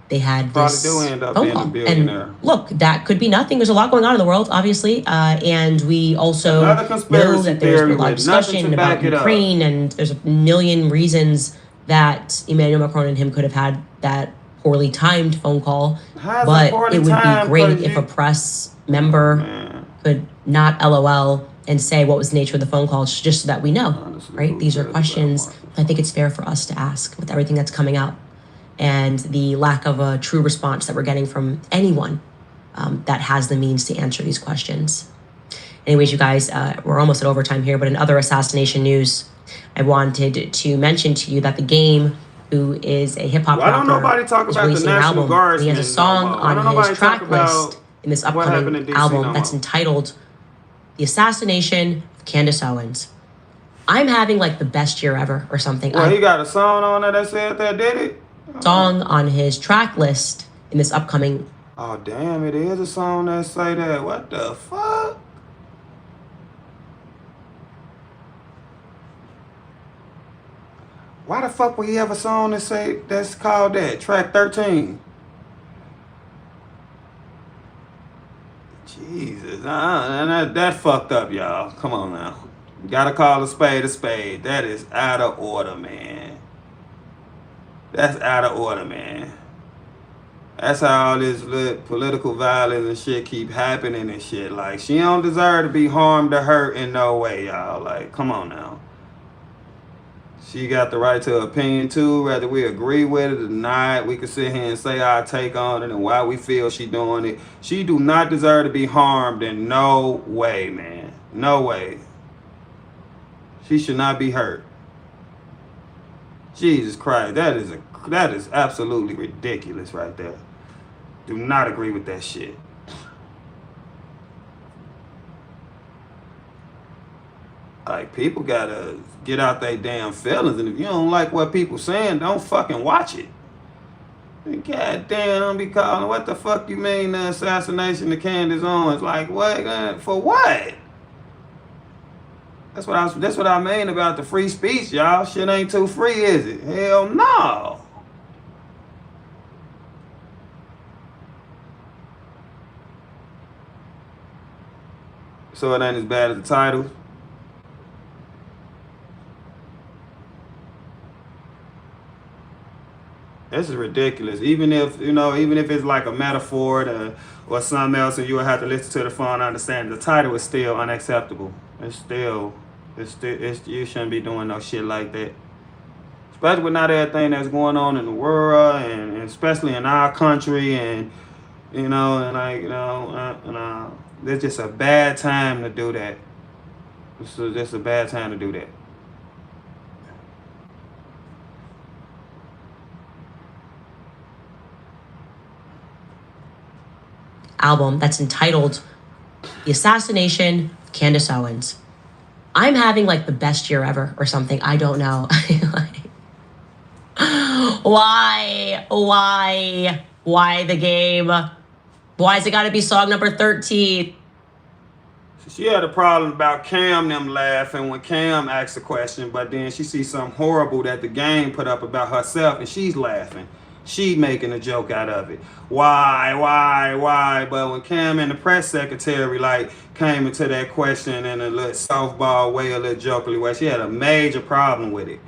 they had this phone call. And look, that could be nothing. There's a lot going on in the world, obviously. And we also know that there's been a lot of discussion about Ukraine, and there's a million reasons that Emmanuel Macron and him could have had that poorly timed phone call. But it would be great if a press member could not LOL and say what was the nature of the phone call, just so that we know, right? These are questions I think it's fair for us to ask with everything that's coming out and the lack of a true response that we're getting from anyone that has the means to answer these questions. Anyways, you guys, we're almost at overtime here, but in other assassination news, I wanted to mention to you that The Game, who is a hip-hop rapper, don't nobody talk about the National Guardsmen? He has a song on his track list in this upcoming album that's entitled The Assassination of Candace Owens. I'm having like the best year ever or something. Well, he got a song on there that said that did it? Song on his track list in this upcoming. Oh, damn, it is a song that say that. What the fuck? Why the fuck would he have a song that say that's called that? Track 13. Jesus, that fucked up, y'all. Come on now. You gotta call a spade a spade. That is out of order, man. That's out of order, man. That's how all this political violence and shit keep happening and shit. Like, she don't deserve to be harmed or hurt in no way, y'all. Like, come on now. She got the right to opinion too, whether we agree with it or not. We can sit here and say our take on it and why we feel she doing it. She do not deserve to be harmed in no way, man. No way. She should not be hurt. Jesus Christ, that is absolutely ridiculous right there. Do not agree with that shit. Like, people gotta get out their damn feelings, and if you don't like what people saying, don't fucking watch it. God damn, don't be calling. What the fuck you mean the assassination of Candace Owens? Like, what? For what? That's what I mean about the free speech, y'all. Shit ain't too free, is it? Hell no. So it ain't as bad as the title. This is ridiculous. Even if it's like a metaphor or something else, and you would have to listen to the phone and understand, the title is still unacceptable. You shouldn't be doing no shit like that. Especially with not everything that's going on in the world, and especially in our country, and it's just a bad time to do that. This is just a bad time to do that. Album that's entitled The Assassination of Candace Owens. I'm having like the best year ever or something. I don't know. Why The Game? Why is it gotta be song number 13? She had a problem about Cam them laughing when Cam asked a question, but then she sees something horrible that The Game put up about herself and she's laughing. She making a joke out of it. Why? But when Cam and the press secretary like came into that question in a little softball way, a little jokingly way, she had a major problem with it.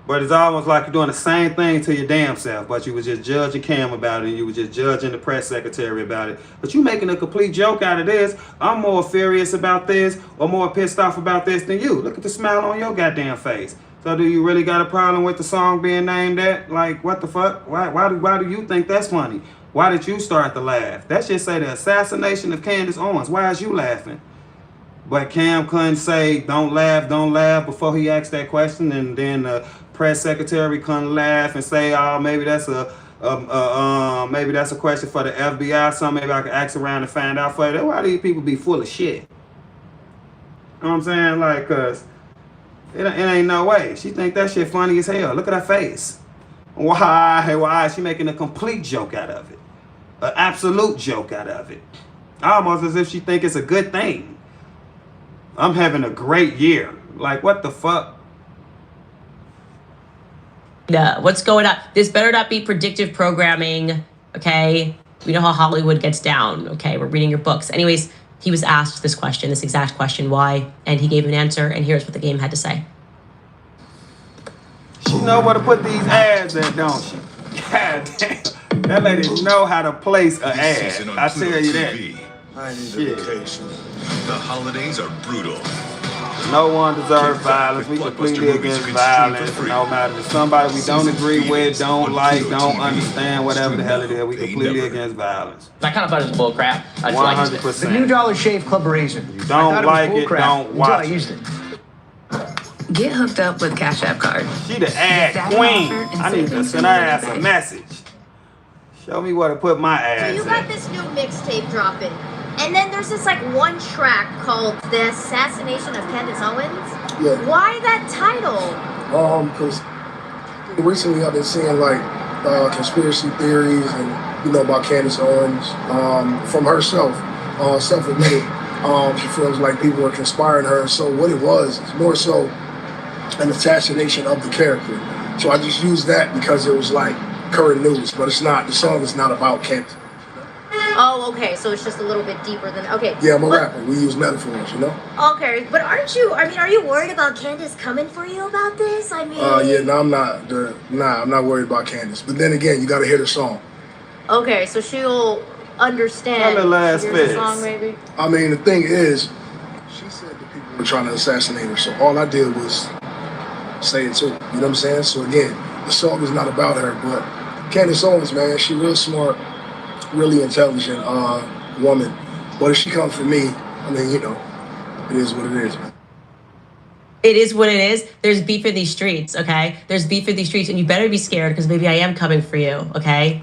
But it's almost like you're doing the same thing to your damn self, but you was just judging Cam about it, and you was just judging the press secretary about it. But you making a complete joke out of this. I'm more furious about this or more pissed off about this than you. Look at the smile on your goddamn face. So do you really got a problem with the song being named that? Like, what the fuck? Why do you think that's funny? Why did you start to laugh? That should say the assassination of Candace Owens. Why is you laughing? But Cam couldn't say don't laugh before he asked that question, and then the press secretary couldn't laugh and say, oh, maybe that's a question for the FBI. So maybe I could ask around and find out for that. Why do these people be full of shit? You know what I'm saying? Like, cause it ain't no way. She think that shit funny as hell. Look at her face. Why? She making a complete joke out of it, an absolute joke out of it, almost as if she think it's a good thing. I'm having a great year. Like, what the fuck? What's going on? This better not be predictive programming, okay? We know how Hollywood gets down, okay? We're reading your books. Anyways, he was asked this question, this exact question, why? And he gave an answer, and here's what the game had to say. She know where to put these ads at, don't she? God damn. That lady know how to place an ad. I tell you that. Shit. The holidays are brutal. No one deserves violence. We completely against violence. No matter if somebody we don't agree with, don't like, don't understand, whatever the hell it is, we completely against violence. I kind of thought it was bull crap. 100%. The new Dollar Shave Club razor. You don't like it, don't watch I used it. Get hooked up with Cash App Card. She the ad queen. I need to send her ass a message. Show me where to put my ass. So you got this new mixtape dropping. And then there's this like one track called The Assassination of Candace Owens. Yeah. Why that title? Because recently I've been seeing like conspiracy theories and about Candace Owens from herself, self-admitted. She feels like people are conspiring her. So what it was is more so an assassination of the character. So I just used that because it was like current news, but it's not. The song is not about Candace. Oh, okay. So it's just a little bit deeper than okay. Yeah, I'm a rapper. We use metaphors, Okay, but are you worried about Candace coming for you about this? I mean. Yeah, no, I'm not. I'm not worried about Candace. But then again, you got to hear the song. Okay, so she'll understand. Last the song, maybe. I mean, the thing is, she said that people were trying to assassinate her. So all I did was say it too. You know what I'm saying? So again, the song is not about her, but Candace Owens, man, she real smart. Really intelligent woman, but if she comes for me, I mean, it is what it is, man. It is what it is. There's beef in these streets, okay? There's beef in these streets, and you better be scared because maybe I am coming for you, okay?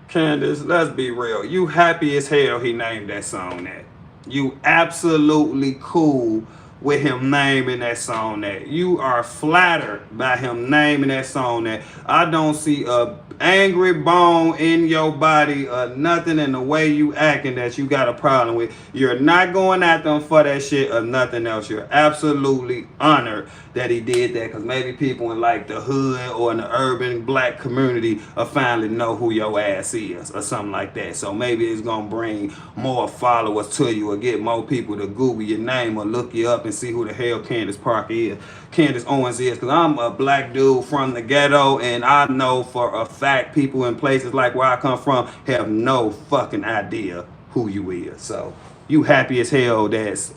Candace, let's be real. You happy as hell he named that song that. You absolutely cool with him naming that song that. You are flattered by him naming that song that. I don't see a angry bone in your body or nothing in the way you acting that you got a problem with. You're not going at them for that shit or nothing else. You're absolutely honored that he did that, because maybe people in like the hood or in the urban black community will finally know who your ass is or something like that. So maybe it's gonna bring more followers to you or get more people to Google your name or look you up and see who the hell Candace Owens is, because I'm a black dude from the ghetto, and I know for a fact people in places like where I come from have no fucking idea who you is. So you happy as hell that's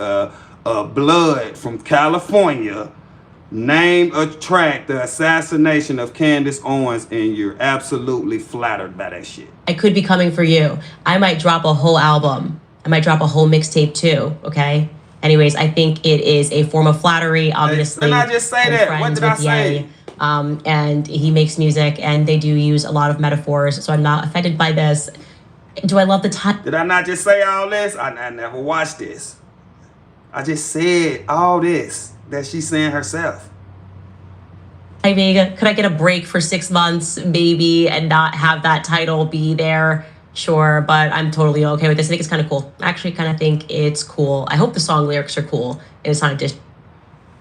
blood from California named a track The Assassination of Candace Owens, and you're absolutely flattered by that shit. I could be coming for you. I might drop a whole album. I might drop a whole mixtape too, okay? Anyways, I think it is a form of flattery, obviously. Did I just say that? What did I say? And he makes music, and they do use a lot of metaphors, so I'm not offended by this. Do I love the title? Did I not just say all this? I never watched this. I just said all this that she's saying herself. Hi, Vega. Could I get a break for 6 months, maybe, and not have that title be there? Sure, but I'm totally okay with this. I think it's kind of cool. I actually kind of think it's cool. I hope the song lyrics are cool, and it's not just...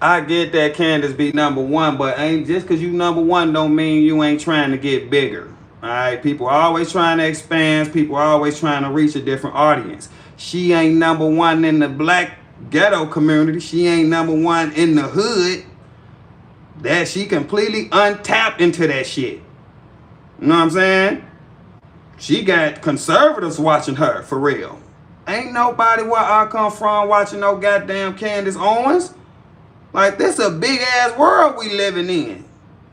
I get that Candace be number one, but ain't just because you number one don't mean you ain't trying to get bigger. All right, people are always trying to expand. People are always trying to reach a different audience. She ain't number one in the black ghetto community. She ain't number one in the hood. That she completely untapped into that shit. You know what I'm saying? She got conservatives watching her, for real. Ain't nobody where I come from watching no goddamn Candace Owens. Like, this a big ass world we living in.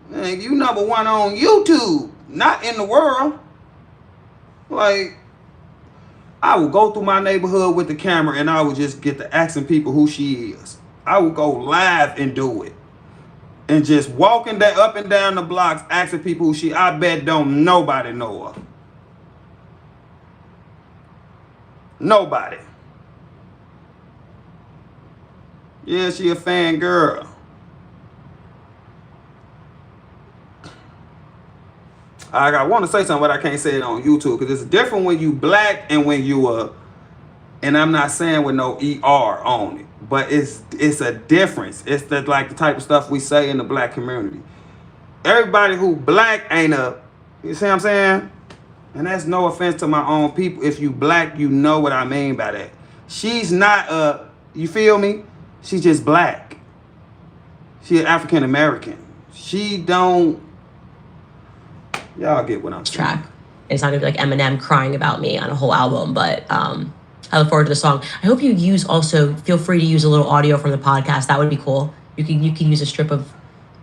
Man, you number one on YouTube, not in the world. Like, I would go through my neighborhood with the camera and I would just get to asking people who she is. I would go live and do it. And just walking that up and down the blocks asking people who she, I bet don't nobody know her. Nobody. Yeah, she a fan girl. I want to say something, but I can't say it on YouTube because it's different when you black and when you and I'm not saying with no ER on it, but it's a difference. It's the type of stuff we say in the black community. Everybody who black ain't you see what I'm saying? And that's no offense to my own people. If you black, you know what I mean by that. She's not you feel me? She's just black. She's African American. She don't. Y'all get what I'm saying. Track. It's not gonna be like Eminem crying about me on a whole album, but I look forward to the song. I hope you feel free to use a little audio from the podcast. That would be cool. You can use a strip of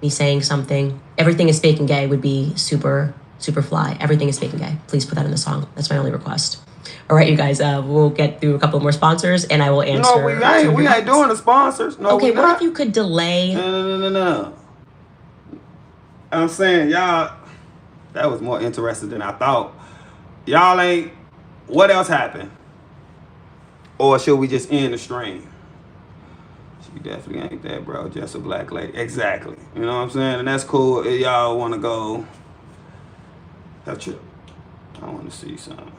me saying something. Everything is fake and gay would be super fly. Everything is fake and gay. Please put that in the song. That's my only request. All right, you guys, we'll get through a couple more sponsors and I will answer. No, we ain't doing the sponsors. No, okay, what if you could delay? No. I'm saying, y'all, that was more interesting than I thought. Y'all ain't, what else happened? Or should we just end the stream? She definitely ain't that, bro. Just a black lady. Exactly. You know what I'm saying? And that's cool. If y'all want to go, I want to see something.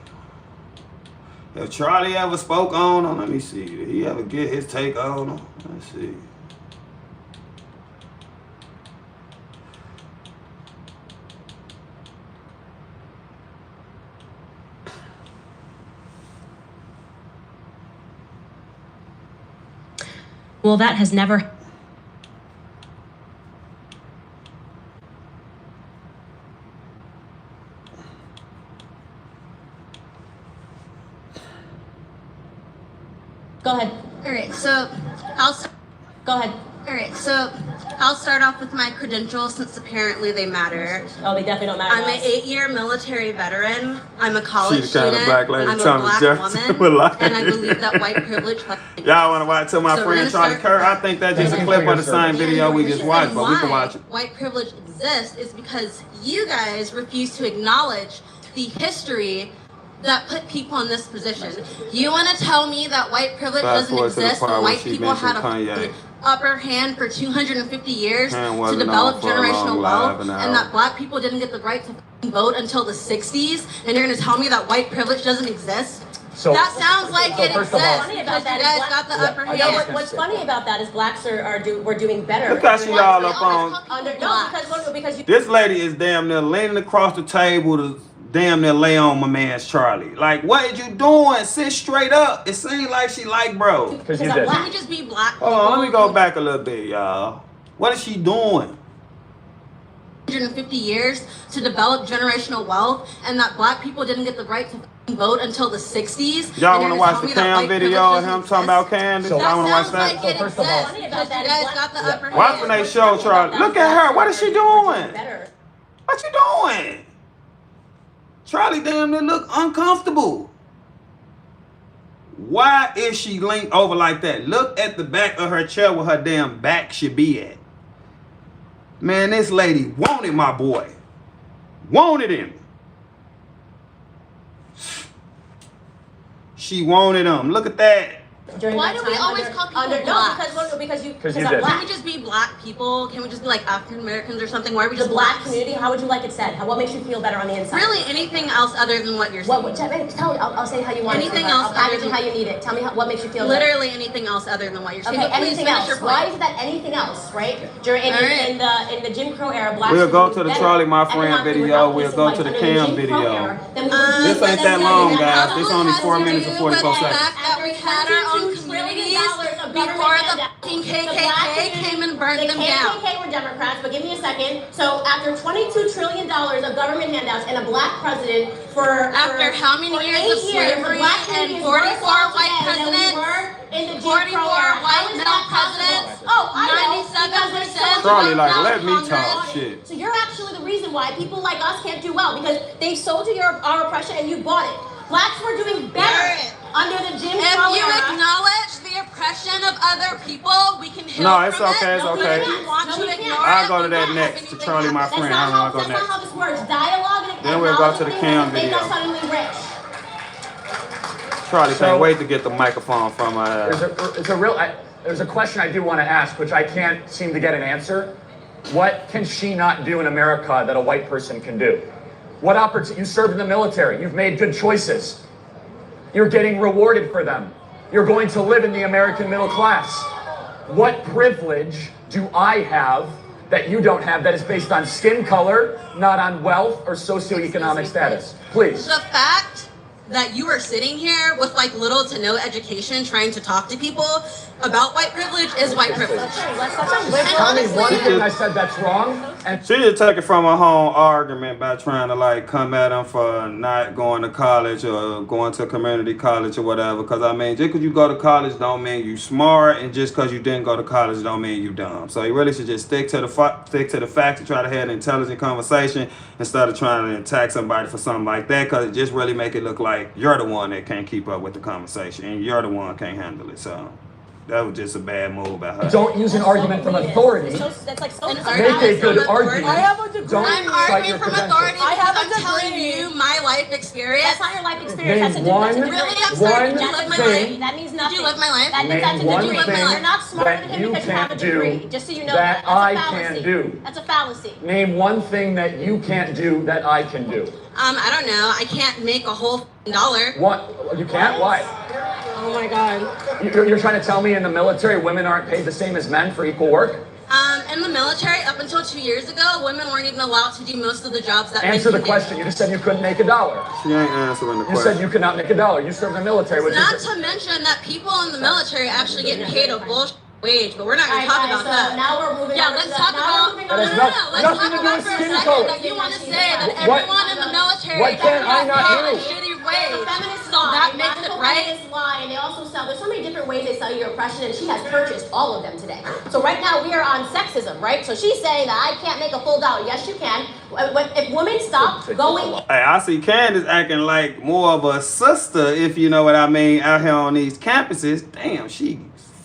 If Charlie ever spoke on him, let me see. Did he ever get his take on him? Let's see. Well, that has never. Go ahead. All right, so Go ahead. All right, so I'll start off with my credentials since apparently they matter. Oh, they definitely don't matter. I'm an 8-year military veteran. I'm a college She's the kind student. of black lady I'm a Thomas black Jefferson woman, would like. and I believe that white privilege. Y'all want to watch to my So friend Charlie Kirk? I think that's just a clip of the same video we just watched, but we can watch it. White privilege exists is because you guys refuse to acknowledge the history that put people in this position. You want to tell me that white privilege doesn't exist when white people had an upper hand for 250 years to develop generational wealth, and that black people didn't get the right to vote until the 60s, and you're going to tell me that white privilege doesn't exist? So, that sounds like it exists funny because about that you guys got the upper hand. No, what's funny about that is blacks we're doing better. Look how she all up on. Because you. This lady is damn near leaning across the table to damn near lay on my man's Charlie. Like, what are you doing? Sit straight up. It seems like she like bro. Because you did. Let me just be black. Hold on, let me go back a little bit, y'all. What is she doing? 150 years to develop generational wealth, and that black people didn't get the right to vote until the 60s. Y'all want to watch the Cam video of him talking about Candace? Y'all want to watch that? Like first of all, you guys got the upper hand. Watch when they show Charlie. Look at her. What is she doing? What you doing? Charlie damn near look uncomfortable. Why is she leaned over like that? Look at the back of her chair where her damn back should be at. Man, this lady wanted my boy. Wanted him. She wanted him. Look at that. during Why that do time. we always call people blacks? No, because you Can I'm black. we just be black people? Can we just be like African Americans or something? Why are we The just black blacks? community, how would you like it said? What makes you feel better on the inside? Really, anything else other than what you're saying? Tell me, I'll say how you want anything it. Else I'll package it how you need it. Tell me what makes you feel literally better. anything else other than what you're saying. Okay, But please anything finish else. your point. Why is that anything else, right? During in the Jim Crow era, black We'll go to the Charlie My Friend video. We'll go to the Cam video. This ain't that long, guys. This only 4 minutes and 44 seconds. That we had our own communities before the fucking KKK came and burned them down. The KKK were Democrats, but give me a second. So after $22 trillion of government handouts and a black president after how many years of slavery and 44 white presidents, 44 white male presidents, 97%. Charlie, like, let me talk shit. So you're actually the reason why people like us can't do well, because they sold you our oppression and you bought it. Blacks were doing better under the Jim Crow era. If you acknowledge the oppression of other people, we can heal No, it's from okay, it. it's okay. I'll go to that next, to Charlie My Friend. I'll go That's next. not how this works. Dialogue and Then we'll go to the Cam make video. us suddenly rich. Charlie can't wait to get the microphone from her. There's a question I do want to ask, which I can't seem to get an answer. What can she not do in America that a white person can do? What opportunity? You served in the military. You've made good choices. You're getting rewarded for them. You're going to live in the American middle class. What privilege do I have that you don't have that is based on skin color, not on wealth or socioeconomic status? Please. The fact that you are sitting here with like little to no education trying to talk to people about white privilege is white privilege. Tell me one thing I said that's wrong. And She just took it from her home argument by trying to like come at him for not going to college or going to community college or whatever. Because I mean, just because you go to college don't mean you smart, and just because you didn't go to college don't mean you dumb. So you really should just stick to the facts and try to have an intelligent conversation instead of trying to attack somebody for something like that. Because it just really make it look like you're the one that can't keep up with the conversation and you're the one can't handle it. So that was just a bad move by her. don't use an argument from authority. That's like so Make a good argument. I have a degree. Don't I'm cite arguing your from credentials. authority because I'm telling you my life experience. That's not your life experience. Name That's a one- degree. Really? I'm sorry. Did you one live my thing- life? That means nothing. Did you live my life? That's a Name one degree. thing You're not smarter that than him you because you have a can't degree. do Just so you know that that's I a fallacy. can't do. That's a fallacy. Name one thing that you can't do that I can do. I don't know. I can't make a whole $1. What? You can't? Why? Oh my god. You're trying to tell me in the military women aren't paid the same as men for equal work? In the military, up until 2 years ago, women weren't even allowed to do most of the jobs that Answer the men question. You just said you couldn't make $1. She ain't answering the You question. said you could not make $1. You served in the military. did. Which Not is to mention that people in the military actually get paid a bullshit wage, but we're not going to Alright, talk guys, about so that. now we're moving Yeah, on let's to talk now about. we're moving That on has to- nothing Let's to talk do about with for a skin second color. that you want to say that What- everyone in the military what can I not paid a do? shitty wage. Feminists So lie. that makes it Radical right. feminists lie, and they also sell. There's so many different ways they sell you your oppression, and she has purchased all of them today. So right now we are on sexism, right? So she's saying that I can't make a full $1. Yes, you can. If women stop going. Hey, I see Candace acting like more of a sister, if you know what I mean, out here on these campuses. Damn, she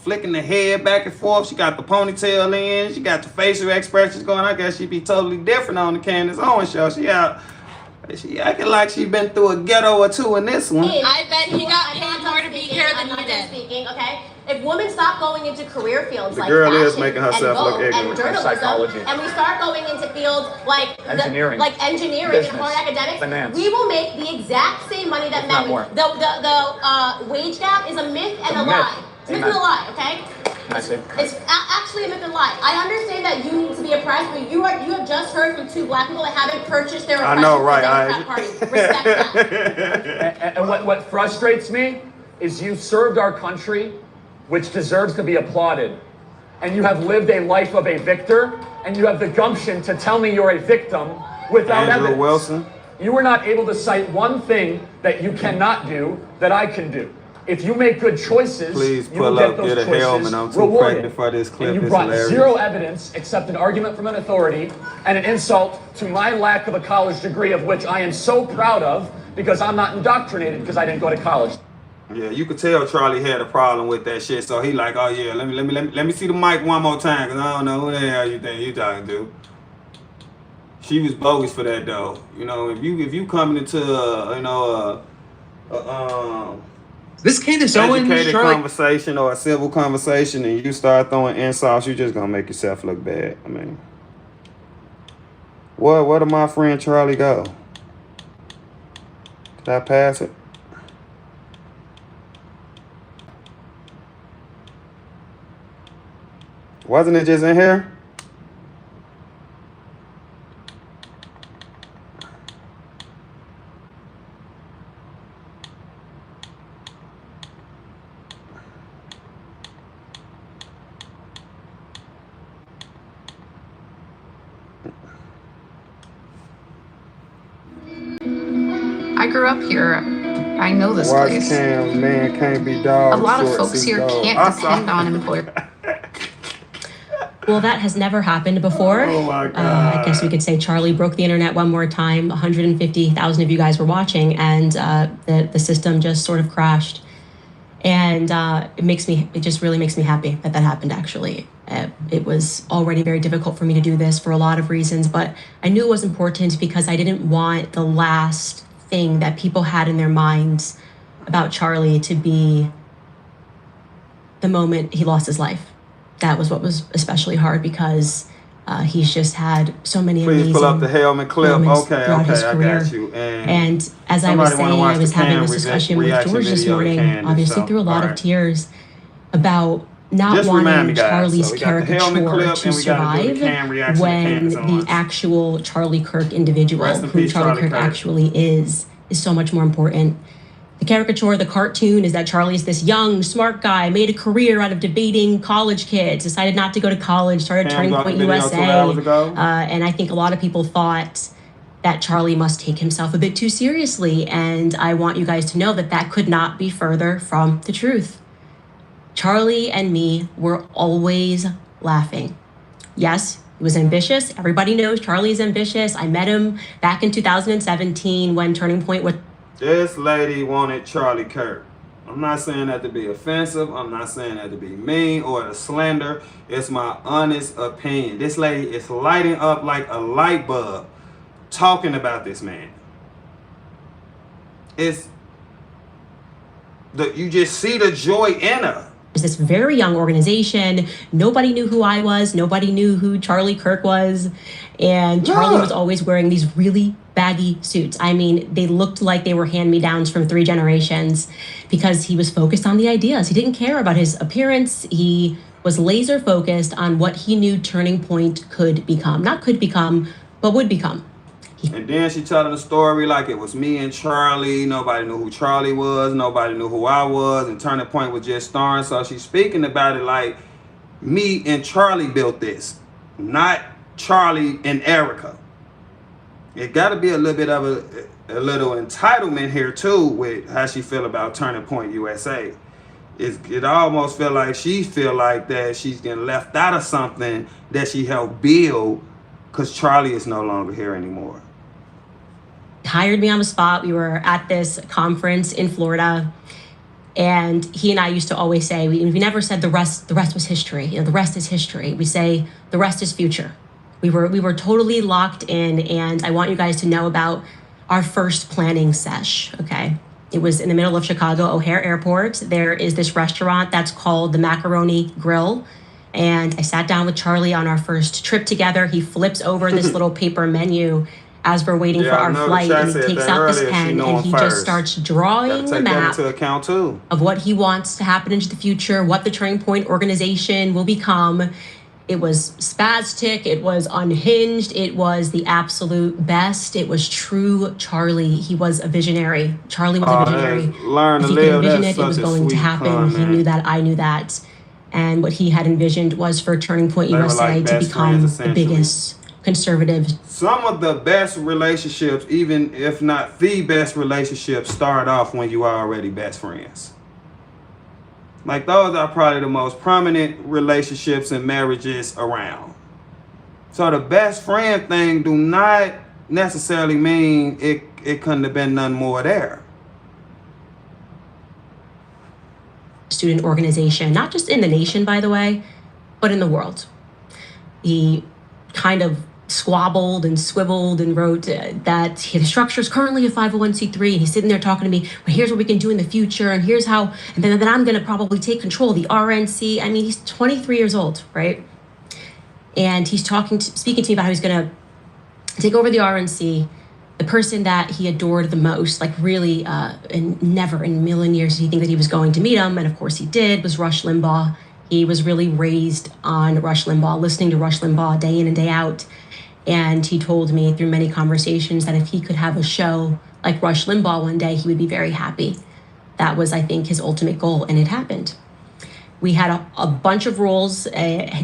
flicking the head back and forth. She got the ponytail in. She got the facial expressions going. I guess she'd be totally different on the Candace Owens show. She acting like she been through a ghetto or two in this one. I bet he got paid more to be here than you did. Speaking, okay? If women stop going into career fields The like girl is fashion making herself and look Vogue ignorant. and journalism, Psychology. and we start going into fields like Engineering. engineering Business. and hard academics, Finance. we will make the exact same money that If not men more. will. The wage gap is a myth and A a myth. lie. It's a myth and a Amen. lie, okay? I see. It's actually a myth and a lie. I understand that you need to be oppressed, but you have just heard from 2 black people that haven't purchased their I oppression know, from right? the Democrat Party. Respect that. And what frustrates me is you served our country, which deserves to be applauded. And you have lived a life of a victor, and you have the gumption to tell me you're a victim without Andrew evidence. Wilson. You were not able to cite one thing that you cannot do that I can do. If you make good choices, Please you will pull get up, those get a choices helmet. I'm too rewarded. pregnant for this clip. And you It's brought hilarious. 0 evidence except an argument from an authority and an insult to my lack of a college degree, of which I am so proud of because I'm not indoctrinated because I didn't go to college. Yeah, you could tell Charlie had a problem with that shit. So he like, oh yeah, let me see the mic one more time, cause I don't know who the hell you think you talking to. She was bogus for that though. You know, if you coming into This Candace Owens educated conversation or a civil conversation, and you start throwing insults, you're just gonna make yourself look bad. I mean, where did my friend Charlie go? Did I pass it? Wasn't it just in here? I grew up here. I know this Watch place. cam, man can't be dog. A lot of folks here can't depend on employers. Well, that has never happened before. Oh my God. I guess we could say Charlie broke the internet one more time. 150,000 of you guys were watching, and the system just sort of crashed. And it just really makes me happy that happened, actually. It was already very difficult for me to do this for a lot of reasons, but I knew it was important because I didn't want the last thing that people had in their minds about Charlie to be the moment he lost his life. That was what was especially hard because he's just had so many amazing pull up the helmet clip. Okay, his I career. got you. And as I was saying, I was having this discussion with George this morning, Candace, obviously through a lot of tears, about not just wanting me, guys. Charlie's caricature to survive when the actual Charlie Kirk individual, who Charlie Kirk actually is so much more important. The caricature, the cartoon, is that Charlie's this young, smart guy, made a career out of debating college kids, decided not to go to college, started Turning Point USA. And I think a lot of people thought that Charlie must take himself a bit too seriously. And I want you guys to know that that could not be further from the truth. Charlie and me were always laughing. Yes, he was ambitious. Everybody knows Charlie is ambitious. I met him back in 2017 when Turning Point was... This lady wanted Charlie Kirk. I'm not saying that to be offensive. I'm not saying that to be mean or to slander. It's my honest opinion. This lady is lighting up like a light bulb talking about this man. You just see the joy in her. This very young organization. Nobody knew who I was. Nobody knew who Charlie Kirk was. And Charlie was always wearing these really baggy suits. I mean, they looked like they were hand-me-downs from 3 generations because he was focused on the ideas. He didn't care about his appearance. He was laser focused on what he knew Turning Point could become. Not could become, but would become. And then she telling the story like it was me and Charlie. Nobody knew who Charlie was. Nobody knew who I was. And Turning Point was just starring. So she's speaking about it like me and Charlie built this, not Charlie and Erica. It got to be a little bit of a little entitlement here too with how she feel about Turning Point USA. It almost feel like she feel like that she's getting left out of something that she helped build because Charlie is no longer here anymore. Hired me on the spot. We were at this conference in Florida, and he and I used to always say, we never said the rest was history. You know, the rest is history. We say the rest is future. We were totally locked in, and I want you guys to know about our first planning sesh, okay? It was in the middle of Chicago O'Hare Airport. There is this restaurant that's called the Macaroni Grill. And I sat down with Charlie on our first trip together. He flips over this little paper menu as we're waiting for our flight, and he takes out this pen and he just starts drawing the map of what he wants to happen into the future, what the Turning Point organization will become. It was spastic, it was unhinged, it was the absolute best. It was true Charlie. He was a visionary. Charlie was a visionary. If he could envision it, it was going to happen. He knew that, I knew that. And what he had envisioned was for Turning Point USA to become the biggest conservative. Some of the best relationships, even if not the best relationships, start off when you are already best friends. Like, those are probably the most prominent relationships and marriages around. So the best friend thing do not necessarily mean it couldn't have been none more there. Student organization, not just in the nation, by the way, but in the world. He kind of squabbled and swiveled and wrote that the structure is currently a 501c3, and he's sitting there talking to me, well, here's what we can do in the future, and here's how, and then I'm going to probably take control of the RNC. I mean, he's 23 years old, right? And he's speaking to me about how he's going to take over the RNC. The person that he adored the most, like really, and never in a million years did he think that he was going to meet him, and of course he did, was Rush Limbaugh. He was really raised on Rush Limbaugh, listening to Rush Limbaugh day in and day out. And he told me through many conversations that if he could have a show like Rush Limbaugh one day, he would be very happy. That was, I think, his ultimate goal, and it happened. We had a bunch of rules.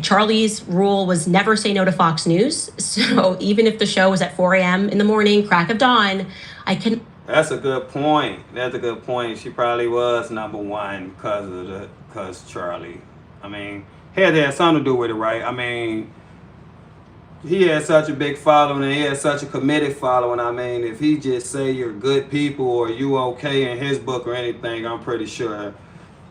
Charlie's rule was never say no to Fox News. So even if the show was at 4 a.m. in the morning, crack of dawn, I can. That's a good point. That's a good point. She probably was number one because Charlie. I mean, had to have something to do with it, right? I mean, he had such a big following and he had such a committed following. I mean, if he just say you're good people or you okay in his book or anything, I'm pretty sure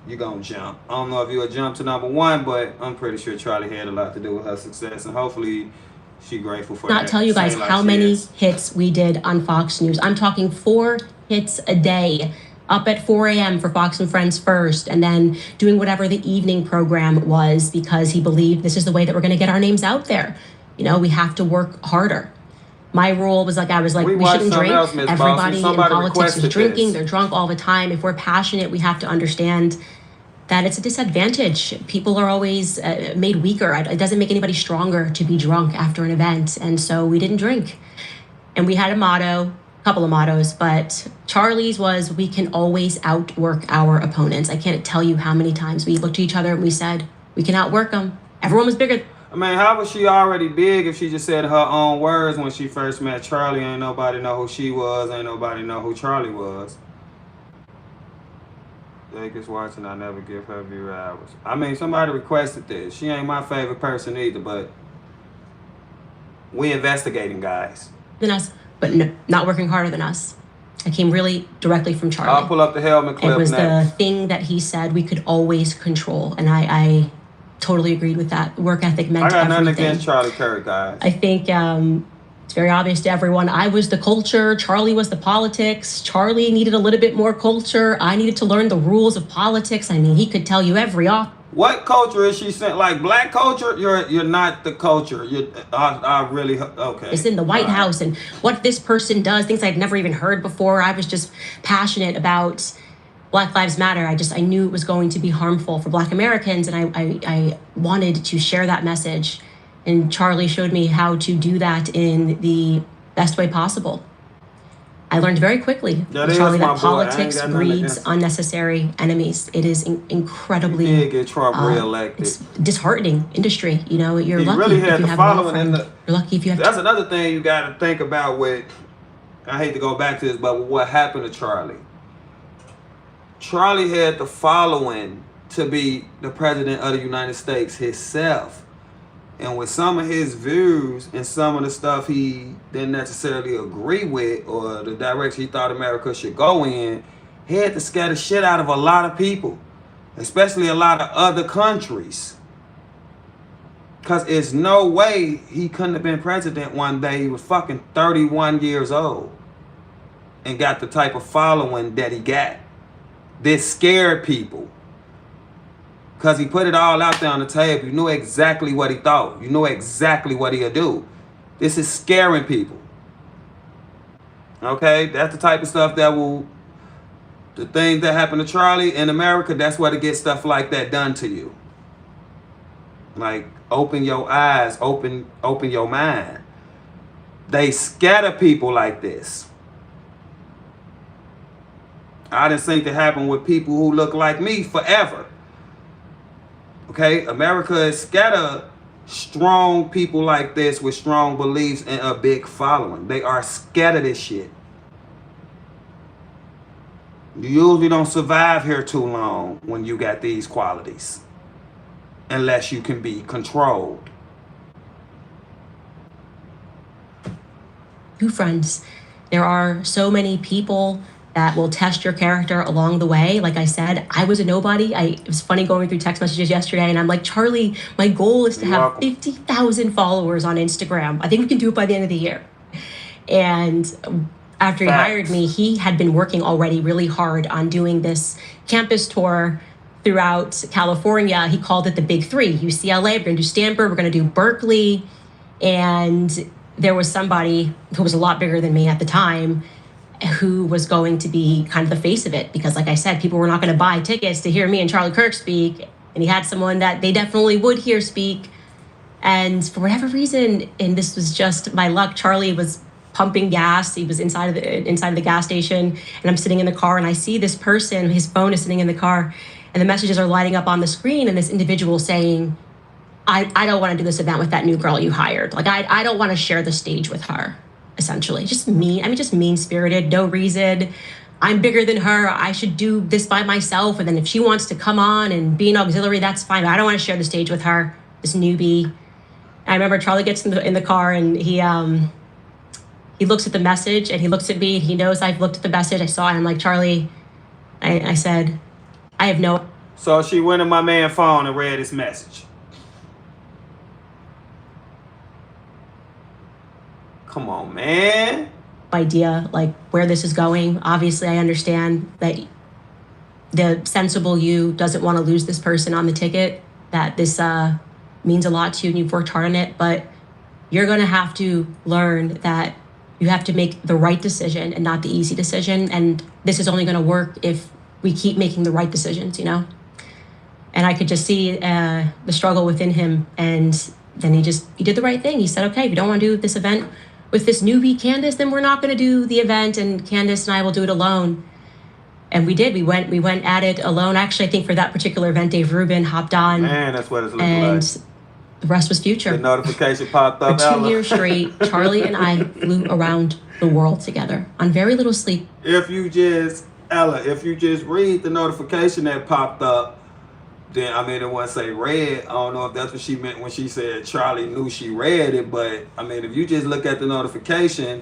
you're going to jump. I don't know if you would jump to number one, but I'm pretty sure Charlie had a lot to do with her success, and hopefully she's grateful for that. Not tell you guys how many hits we did on Fox News. I'm talking 4 hits a day. Up at 4 a.m. for Fox and Friends first, and then doing whatever the evening program was because he believed this is the way that we're going to get our names out there. You know, we have to work harder. My rule was I was like, we shouldn't drink. Everybody in politics is drinking. They're drunk all the time. If we're passionate, we have to understand that it's a disadvantage. People are always made weaker. It doesn't make anybody stronger to be drunk after an event. And so we didn't drink. And we had a couple of mottos, but Charlie's was, we can always outwork our opponents. I can't tell you how many times we looked at each other and we said, we can outwork them. Everyone was bigger. I mean, how was she already big if she just said her own words when she first met Charlie? Ain't nobody know who she was. Ain't nobody know who Charlie was. Jake is watching. I never give her viewer hours. I mean, somebody requested this. She ain't my favorite person either, but we investigating, guys. Than us, but no, not working harder than us. I came really directly from Charlie. I'll pull up the helmet clip. It was next. the thing that he said we could always control, and I totally agreed with that. Work ethic meant everything. I got nothing against Charlie Kirk, guys. I think it's very obvious to everyone. I was the culture. Charlie was the politics. Charlie needed a little bit more culture. I needed to learn the rules of politics. I mean, he could tell you every off. What culture is she saying? Like black culture? You're not the culture. I really okay. It's in the White House and what this person does, things I'd never even heard before. I was just passionate about Black Lives Matter. I knew it was going to be harmful for Black Americans, and I wanted to share that message. And Charlie showed me how to do that in the best way possible. I learned very quickly, Charlie, that politics breeds unnecessary enemies. It is incredibly he did get Trump reelected. It's disheartening industry. You know, you're lucky really if you have a girlfriend. You're lucky if you have. That's another thing you got to think about with. I hate to go back to this, but what happened to Charlie? Charlie had the following to be the president of the United States himself. And with some of his views and some of the stuff he didn't necessarily agree with or the direction he thought America should go in, he had to scare the shit out of a lot of people, especially a lot of other countries. Because there's no way he couldn't have been president one day. He was fucking 31 years old and got the type of following that he got. This scared people. Because he put it all out there on the table. You knew exactly what he thought. You knew exactly what he'll do. This is scaring people. Okay? That's the type of stuff that will... The things that happen to Charlie in America, that's where to get stuff like that done to you. Like, open your eyes. Open your mind. They scatter people like this. I done seen it happen with people who look like me forever. Okay, America is scatter strong people like this with strong beliefs and a big following. They are scared of this shit. You usually don't survive here too long when you got these qualities. Unless you can be controlled. Two friends. There are so many people that will test your character along the way. Like I said, I was a nobody. It was funny going through text messages yesterday, and I'm like, Charlie, my goal is to have 50,000 followers on Instagram. I think we can do it by the end of the year. And after he hired me, he had been working already really hard on doing this campus tour throughout California. He called it the Big Three: UCLA, we're going to do Stanford, we're going to do Berkeley. And there was somebody who was a lot bigger than me at the time who was going to be kind of the face of it, because like I said, people were not going to buy tickets to hear me and Charlie Kirk speak, and he had someone that they definitely would hear speak. And for whatever reason, and this was just my luck, Charlie was pumping gas. He was inside of the gas station, and I'm sitting in the car, and I see this person, his phone is sitting in the car, and the messages are lighting up on the screen, and this individual saying, I don't want to do this event with that new girl you hired. Like, I don't want to share the stage with her. Essentially, just mean-spirited, no reason. I'm bigger than her. I should do this by myself. And then if she wants to come on and be an auxiliary, that's fine. But I don't want to share the stage with her, this newbie. And I remember Charlie gets in the car, and he looks at the message, and he looks at me, and he knows I've looked at the message. I saw it, and I'm like, Charlie, I said, I have no. So she went to my man's phone and read his message. Come on, man. Idea like where this is going. Obviously, I understand that the sensible you doesn't want to lose this person on the ticket, that this means a lot to you and you've worked hard on it, but you're going to have to learn that you have to make the right decision and not the easy decision. And this is only going to work if we keep making the right decisions, you know? And I could just see the struggle within him. And then he did the right thing. He said, okay, if you don't want to do this event with this newbie Candace, then we're not going to do the event, and Candace and I will do it alone. And we did. We went at it alone. Actually, I think for that particular event, Dave Rubin hopped on. Man, that's what it's looking like. And the rest was future. The notification popped up. For 2 years straight, Charlie and I flew around the world together on very little sleep. If you just read the notification that popped up, then, I mean, it wouldn't say read. I don't know if that's what she meant when she said Charlie knew she read it, but, I mean, if you just look at the notification,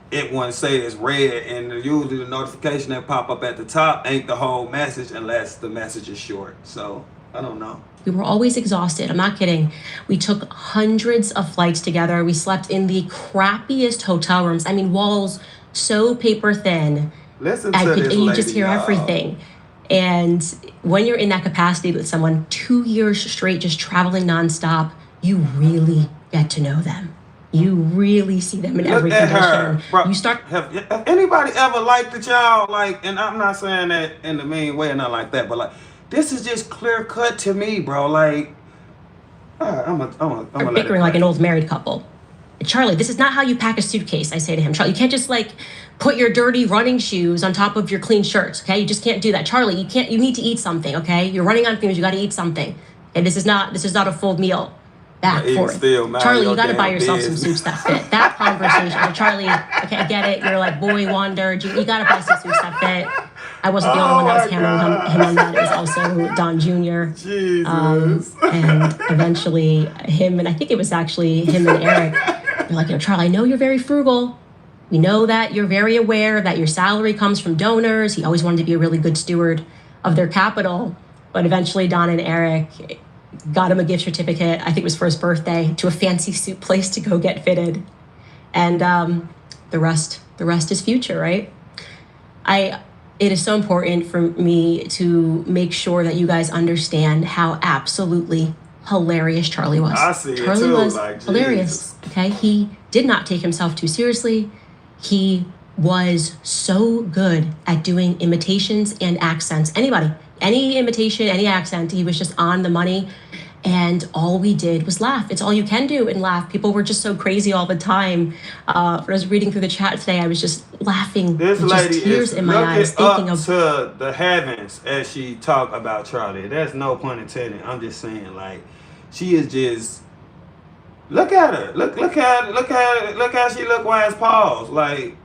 it wouldn't say it's read, and usually the notification that pop up at the top ain't the whole message unless the message is short. So, I don't know. We were always exhausted. I'm not kidding. We took hundreds of flights together. We slept in the crappiest hotel rooms. I mean, walls so paper thin. Listen to this lady, you just hear everything. And when you're in that capacity with someone 2 years straight, just traveling nonstop, you really get to know them. You really see them in every condition. Her, bro. You start. Have anybody ever liked the child? Like, and I'm not saying that in the mean way, not like that, but like, this is just clear cut to me, bro. Like, I'm gonna bickering like an old married couple. Charlie, this is not how you pack a suitcase. I say to him, Charlie, you can't just like put your dirty running shoes on top of your clean shirts, okay? You just can't do that. Charlie, you need to eat something, okay? You're running on fumes, you gotta eat something. And this is not a full meal. Back forth. Charlie, you gotta buy yourself some suits that fit. That conversation. Charlie, okay, I get it. You're like boy wonder. You gotta buy some suits that fit. I wasn't the only one that was hammering him on that. It was also Don Jr. Jesus. And eventually him, and I think it was actually him and Eric, they're like, Charlie, I know you're very frugal. We know that you're very aware that your salary comes from donors. He always wanted to be a really good steward of their capital. But eventually Don and Eric got him a gift certificate, I think it was for his birthday, to a fancy suit place to go get fitted. And the rest is future, right? It is so important for me to make sure that you guys understand how absolutely hilarious Charlie was. I see it Charlie too, was like, hilarious, okay? He did not take himself too seriously. He was so good at doing imitations and accents. Any imitation, any accent, he was just on the money. And all we did was laugh. It's all you can do and laugh. People were just so crazy all the time. When I was reading through the chat today, I was just laughing. This with lady just tears is in my eyes, thinking of to the heavens as she talk about Charlie. There's no pun intended. I'm just saying, like, she is just. Look at her. Look how she look while it's paused. Like,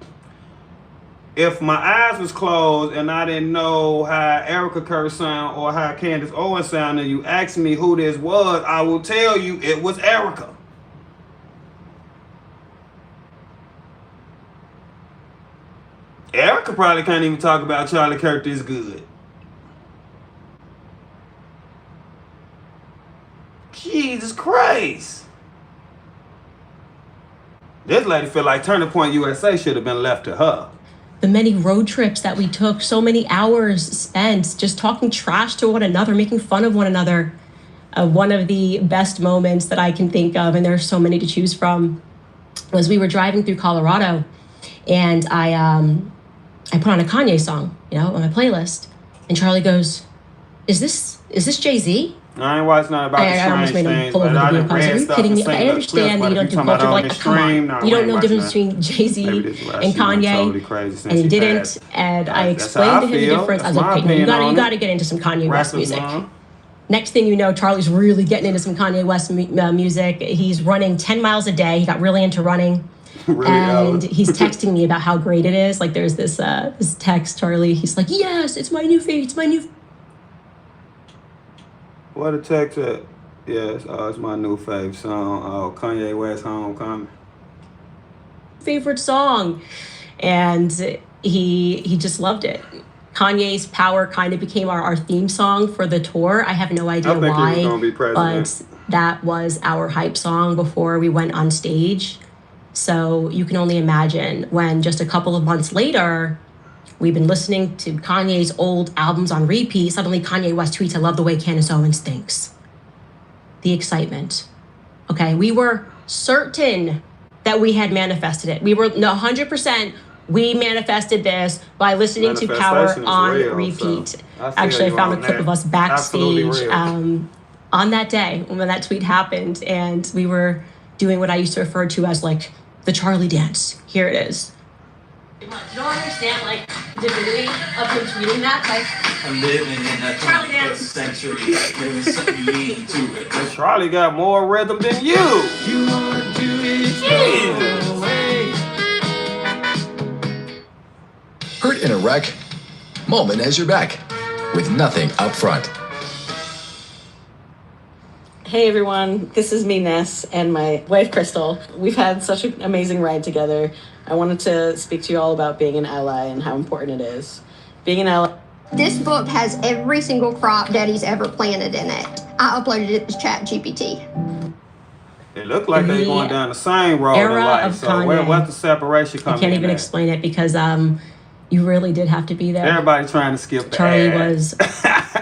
if my eyes was closed and I didn't know how Erica Kirk sound or how Candace Owens sound, and you asked me who this was, I will tell you it was Erica. Erica probably can't even talk about Charlie Kirk this good. Jesus Christ. This lady feel like Turning Point USA should have been left to her. The many road trips that we took, so many hours spent just talking trash to one another, making fun of one another. One of the best moments that I can think of, and there's so many to choose from, was we were driving through Colorado, and I put on a Kanye song, on my playlist, and Charlie goes, "Is this Jay-Z?" I ain't watching nothing about the strange things, but I done read Are you stuff kidding me? and I seen understand that you don't do culture, but like, come on. You don't know the difference between Jay-Z and Kanye, and he didn't. And I explained to him the difference. I was like, okay, you got to get into some Kanye West music. Next thing you know, Charlie's really getting into some Kanye West music. He's running 10 miles a day. He got really into running. And he's texting me about how great it is. Like, there's this text, Charlie. He's like, yes, it's my new favorite. It's my new. What a text at? Yes, it's my new fave song. Oh, Kanye West Homecoming. Favorite song. And he just loved it. Kanye's Power kind of became our theme song for the tour. I have no idea why, but that was our hype song before we went on stage. So you can only imagine when just a couple of months later, we've been listening to Kanye's old albums on repeat. Suddenly Kanye West tweets, "I love the way Candace Owens thinks." The excitement. Okay, we were certain that we had manifested it. We were 100%. We manifested this by listening to Power on repeat. Actually, I found a clip of us backstage on that day when that tweet happened, and we were doing what I used to refer to as like the Charlie dance. Here it is. You don't understand like the divinity of him tweeting that. Like, I'm living in that Charlie 21st dance. century. There's something leading to it. And Charlie got more rhythm than you. You wanna do it your way. Hurt in a wreck? Moment has your back with nothing up front. Hey everyone, this is me, Ness, and my wife, Crystal. We've had such an amazing ride together. I wanted to speak to you all about being an ally and how important it is. Being an ally. This book has every single crop Daddy's ever planted in it. I uploaded it to ChatGPT. It looked like they going down the same road in life. So what's the separation coming in? I can't even explain it because you really did have to be there. Everybody trying to skip the Charlie ad. was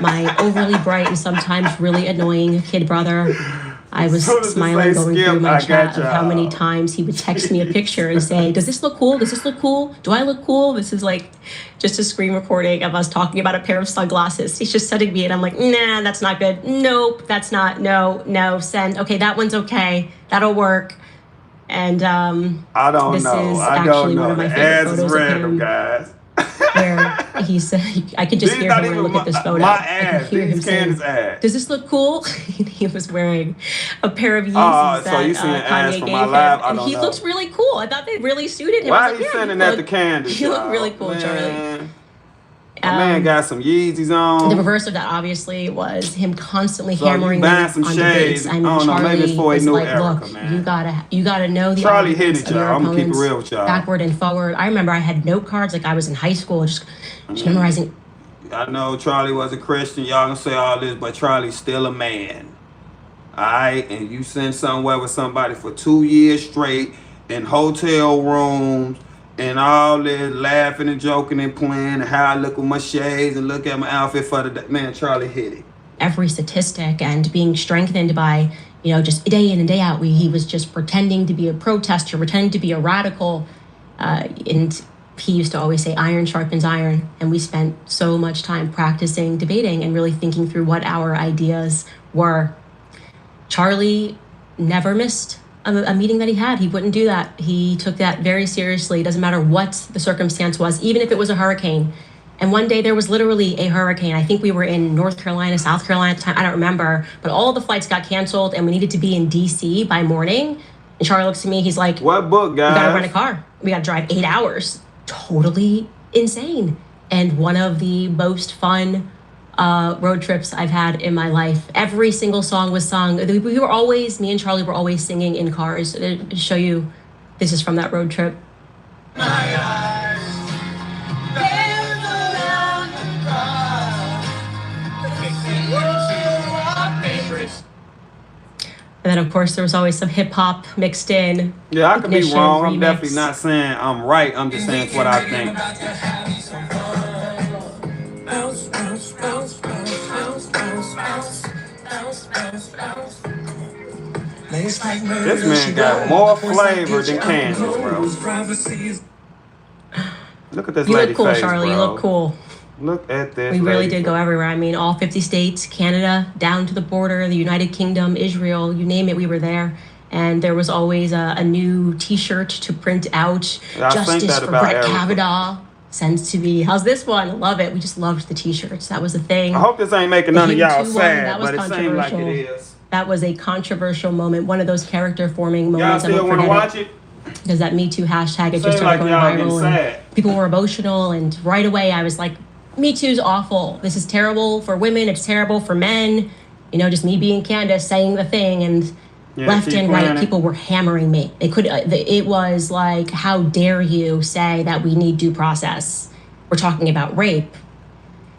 my overly bright and sometimes really annoying kid brother. I was smiling going through my chat of how many times he would text me a picture and say, "Does this look cool? Does this look cool? Do I look cool?" This is like just a screen recording of us talking about a pair of sunglasses. He's just sending me and I'm like, "Nah, that's not good. Nope, that's not. No, send. Okay, that one's okay. That'll work." And I don't know. I don't know. The ads is random, guys. Where he said, I could just hear him when I look at this photo. My I ads, could hear him Candace saying, ads. "Does this look cool?" He was wearing a pair of Yeezys so you seeing ads Kanye from gave my him. live? I And don't he know. looks really cool. I thought they really suited him. Why I are was you like, sending that to Candace? You look y'all? really cool, Charlie. Man. My man got some Yeezys on. The reverse of that, obviously, was him constantly So hammering you me buying on some debates. shades. I mean, I don't know, maybe it's Charlie before he was knew like, Erica, "Look, man. you gotta know the Charlie hit arguments it, of your y'all. I'm gonna keep it opponents real with y'all. backward and forward." I remember I had note cards like I was in high school, just memorizing. I know Charlie was a Christian. Y'all gonna say all this, but Charlie's still a man. Alright? And you send somewhere with somebody for 2 years straight in hotel rooms and all this laughing and joking and playing and how I look with my shades and look at my outfit for the day. Man, Charlie hit it. Every statistic and being strengthened by, just day in and day out. He was just pretending to be a protester, pretending to be a radical. And he used to always say, "Iron sharpens iron." And we spent so much time practicing debating and really thinking through what our ideas were. Charlie never missed a meeting that he had. He wouldn't do that. He took that very seriously. It doesn't matter what the circumstance was, even if it was a hurricane. And one day there was literally a hurricane. I think we were in North Carolina, South Carolina at the time. I don't remember. But all the flights got canceled and we needed to be in DC by morning. And Charlie looks at me. He's like, "What book, guys? We got to rent a car. We got to drive 8 hours." Totally insane. And one of the most fun road trips I've had in my life. Every single song was sung. Me and Charlie were always singing in cars. To show you, this is from that road trip. My eyes then, of course, there was always some hip hop mixed in. Yeah, I could be Ignition, wrong. I'm remix. definitely not saying I'm right. I'm just saying it's what I think. This man got more flavor than Candace, bro. Look at this You lady look cool, face, Charlie. bro. You look cool. Look at this. We really lady did go everywhere. I mean, all 50 states, Canada, down to the border, the United Kingdom, Israel, you name it, we were there. And there was always a new T-shirt to print out. Yeah, Justice for Brett Kavanaugh. Sends to me. How's this one? Love it. We just loved the T-shirts. That was the thing. I hope this ain't making none of y'all sad, that was but it seems like it is. That was a controversial moment. One of those character forming moments. Y'all still want to watch it? Because that Me Too hashtag, it just Seems started like going y'all getting viral. sad. And people were emotional. And right away, I was like, Me Too's awful. This is terrible for women. It's terrible for men. You know, just me being Candace saying the thing. And left and right, people were hammering me. It was like, how dare you say that we need due process? We're talking about rape.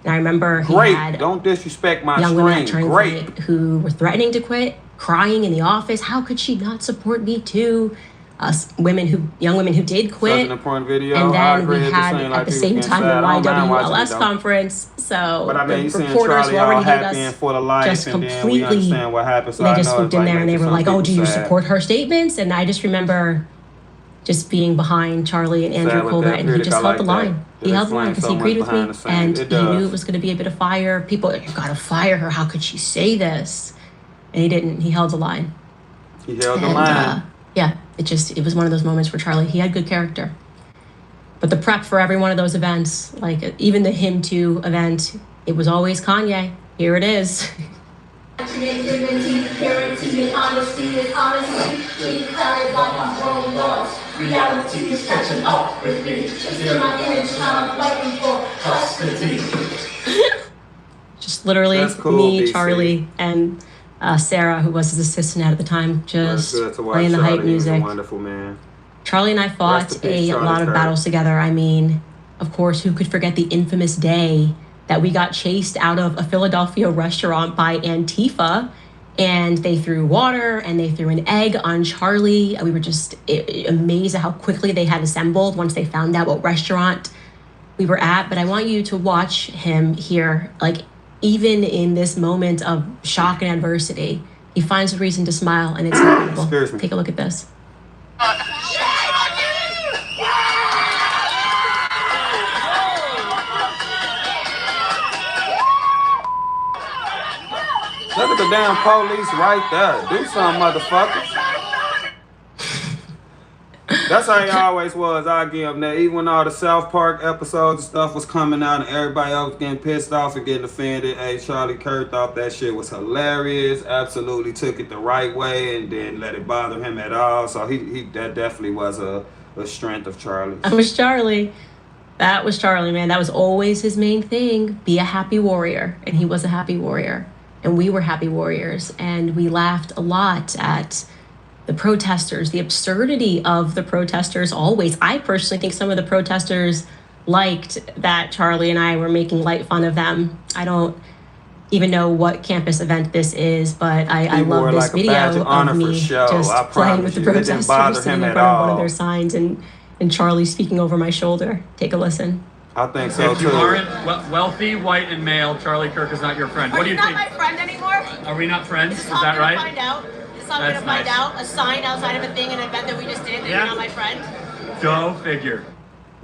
And I remember he had don't disrespect my young women at screen. Turning Great. Point who were threatening to quit, crying in the office. How could she not support Me Too? Young women who did quit. Such an important video. And I then agree. we It's had saying, like, at the people same getting time sad. the I don't mind watching YWLS it, though. conference. So But I mean, you the seeing reporters Charlie were all already happy us and full of life, just and then we completely. understand what happened. So They I just know swooped it's in like there and they making were some like, "Oh, do people you sad. support her statements?" And I just remember just being behind Charlie and Andrew Sad with Colbert, that and he critic, just I held the like that. line. It He held the line explains because so he much agreed with me, behind the scenes. and It he knew does. it was going to be a bit of fire. People, you got to fire her. How could she say this? And he didn't. He held the line. He held the And, line. yeah, it was one of those moments where Charlie, he had good character. But the prep for every one of those events, like even the Him Too event, it was always Kanye. Here it is. Reality is catching up with me. Just literally That's cool, me, BC. Charlie, and Sarah, who was his assistant at the time, That's just good to watch. playing the Charlie. hype He's a music. wonderful man. Charlie and I Rest fought in peace, a Charlie lot of Kirk. battles together. I mean, of course, who could forget the infamous day that we got chased out of a Philadelphia restaurant by Antifa, and they threw water and they threw an egg on Charlie. We were just amazed at how quickly they had assembled once they found out what restaurant we were at. But I want you to watch him here, like even in this moment of shock and adversity, he finds a reason to smile, and it's incredible. Excuse me. Take a look at this. Look at the damn police right there. Do something, motherfucker. That's how he always was. I give him that. Even when all the South Park episodes and stuff was coming out and everybody else getting pissed off and getting offended, hey, Charlie Kirk thought that shit was hilarious. Absolutely took it the right way and didn't let it bother him at all. So that definitely was a strength of Charlie's. That was Charlie. That was Charlie, man. That was always his main thing. Be a happy warrior. And he was a happy warrior. And we were happy warriors. And we laughed a lot at the protesters, the absurdity of the protesters always. I personally think some of the protesters liked that Charlie and I were making light fun of them. I don't even know what campus event this is, but I love this video of me just playing with the protesters, sitting in front of one of their signs, and Charlie speaking over my shoulder. Take a listen. I think so If you too. aren't wealthy, white, and male, Charlie Kirk is not your friend. What do you think? Are you not my friend anymore? Are we not friends? Is Is that right? Find out. I'm going to find out. A sign outside of a thing, an event that we just did, that you're not my friend. Go figure.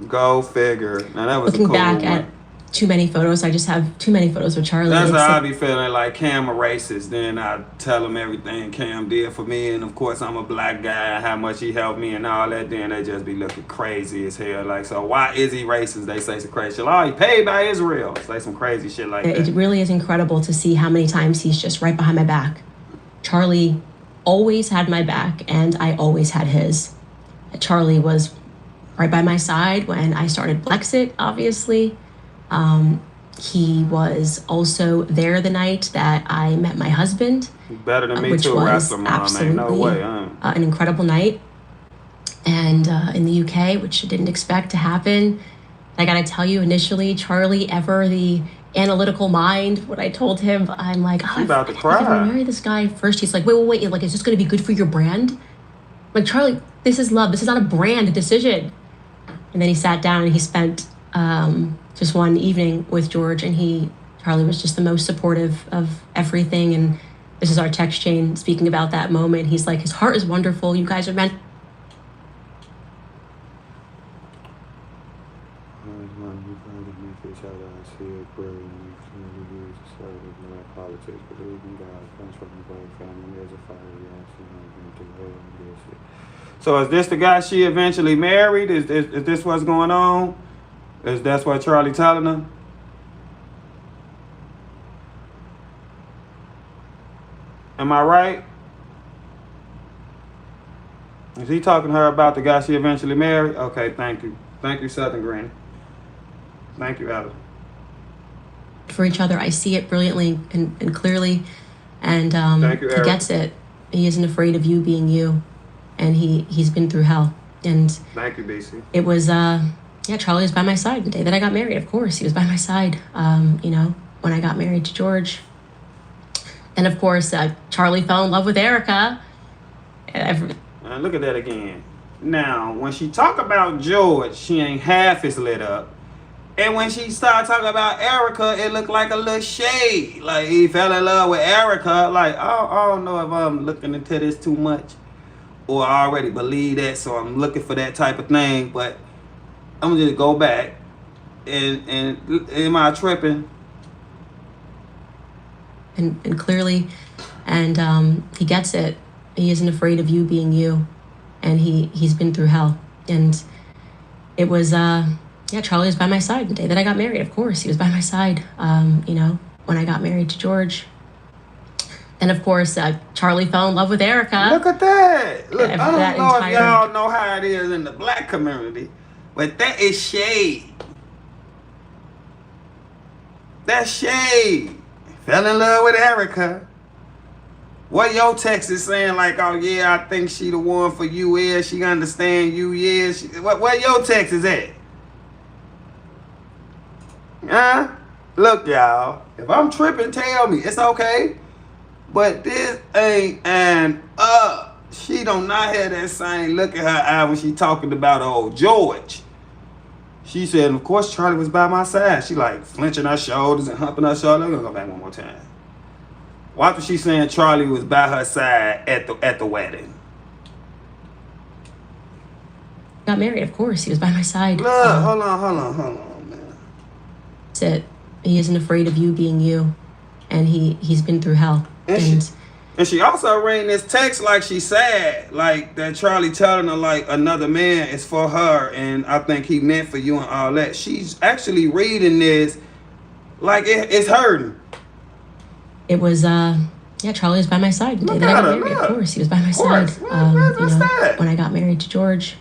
Go figure. Now that was Looking a cool back one. at too many photos, I just have too many photos with Charlie. That's It's how I like- be feeling, like Cam a racist. Then I tell him everything Cam did for me, and of course I'm a black guy, how much he helped me and all that. Then they just be looking crazy as hell. Like, so why is he racist? They say some crazy shit. Oh, he paid by Israel. Say some crazy shit like that. It really is incredible to see how many times he's just right behind my back. Charlie always had my back, and I always had his. Charlie was right by my side when I started Blexit, obviously. He was also there the night that I met my husband. Better than me which too, was wrestler mom. Ain't no way. An incredible night. And in the UK, which I didn't expect to happen. I gotta tell you, initially, Charlie, ever the analytical mind. What I told him, I'm like, oh, about to if cry. I marry this guy first, he's like, wait, like, is this going to be good for your brand? I'm like, Charlie, this is love. This is not a brand decision. And then he sat down and he spent just one evening with George, and Charlie was just the most supportive of everything. And this is our text chain speaking about that moment. He's like, his heart is wonderful. You guys are meant. So is this the guy she eventually married? Is this what's going on? Is that's what Charlie telling her? Am I right? Is he talking to her about the guy she eventually married? Okay, thank you. Thank you, Southern Granny. Thank you, Alice. For each other, I see it brilliantly and clearly, and Thank you, he Eric. gets it. He isn't afraid of you being you, and he's been through hell. And Thank you, BC. it was Charlie was by my side the day that I got married. Of course, he was by my side. When I got married to George. And of course, Charlie fell in love with Erica. Look at that again. Now, when she talk about George, she ain't half as lit up. And when she started talking about Erica, it looked like a little shade. Like he fell in love with Erica. Like, I don't know if I'm looking into this too much, or I already believe that, so I'm looking for that type of thing. But I'm gonna just go back and am I tripping? And clearly, and he gets it. He isn't afraid of you being you, and he's been through hell. And it was Charlie was by my side the day that I got married. Of course, he was by my side. When I got married to George. And of course, Charlie fell in love with Erica. Look at that. Look, I don't know entire... if y'all know how it is in the black community, but that is shade. That's shade. Fell in love with Erica. What your text is saying, like, oh yeah, I think she the one for you, yeah, she understand you, yeah. What your text is at? Huh? Look, y'all, if I'm tripping, tell me. It's okay. But this ain't she don't not have that same look in her eye when she talking about old George. She said, of course, Charlie was by my side. She like flinching her shoulders and humping her shoulders. Let me go back one more time. Why was she saying Charlie was by her side at the wedding? Got married, of course. He was by my side. Look, hold on, man. That's it. He isn't afraid of you being you, and he's been through hell. And she also reading this text like she sad, like that Charlie telling her like another man is for her, and I think he meant for you and all that. She's actually reading this like it's hurting. It was Charlie was by my side the day that I got married. Of course, he was by my side. When I got married to George.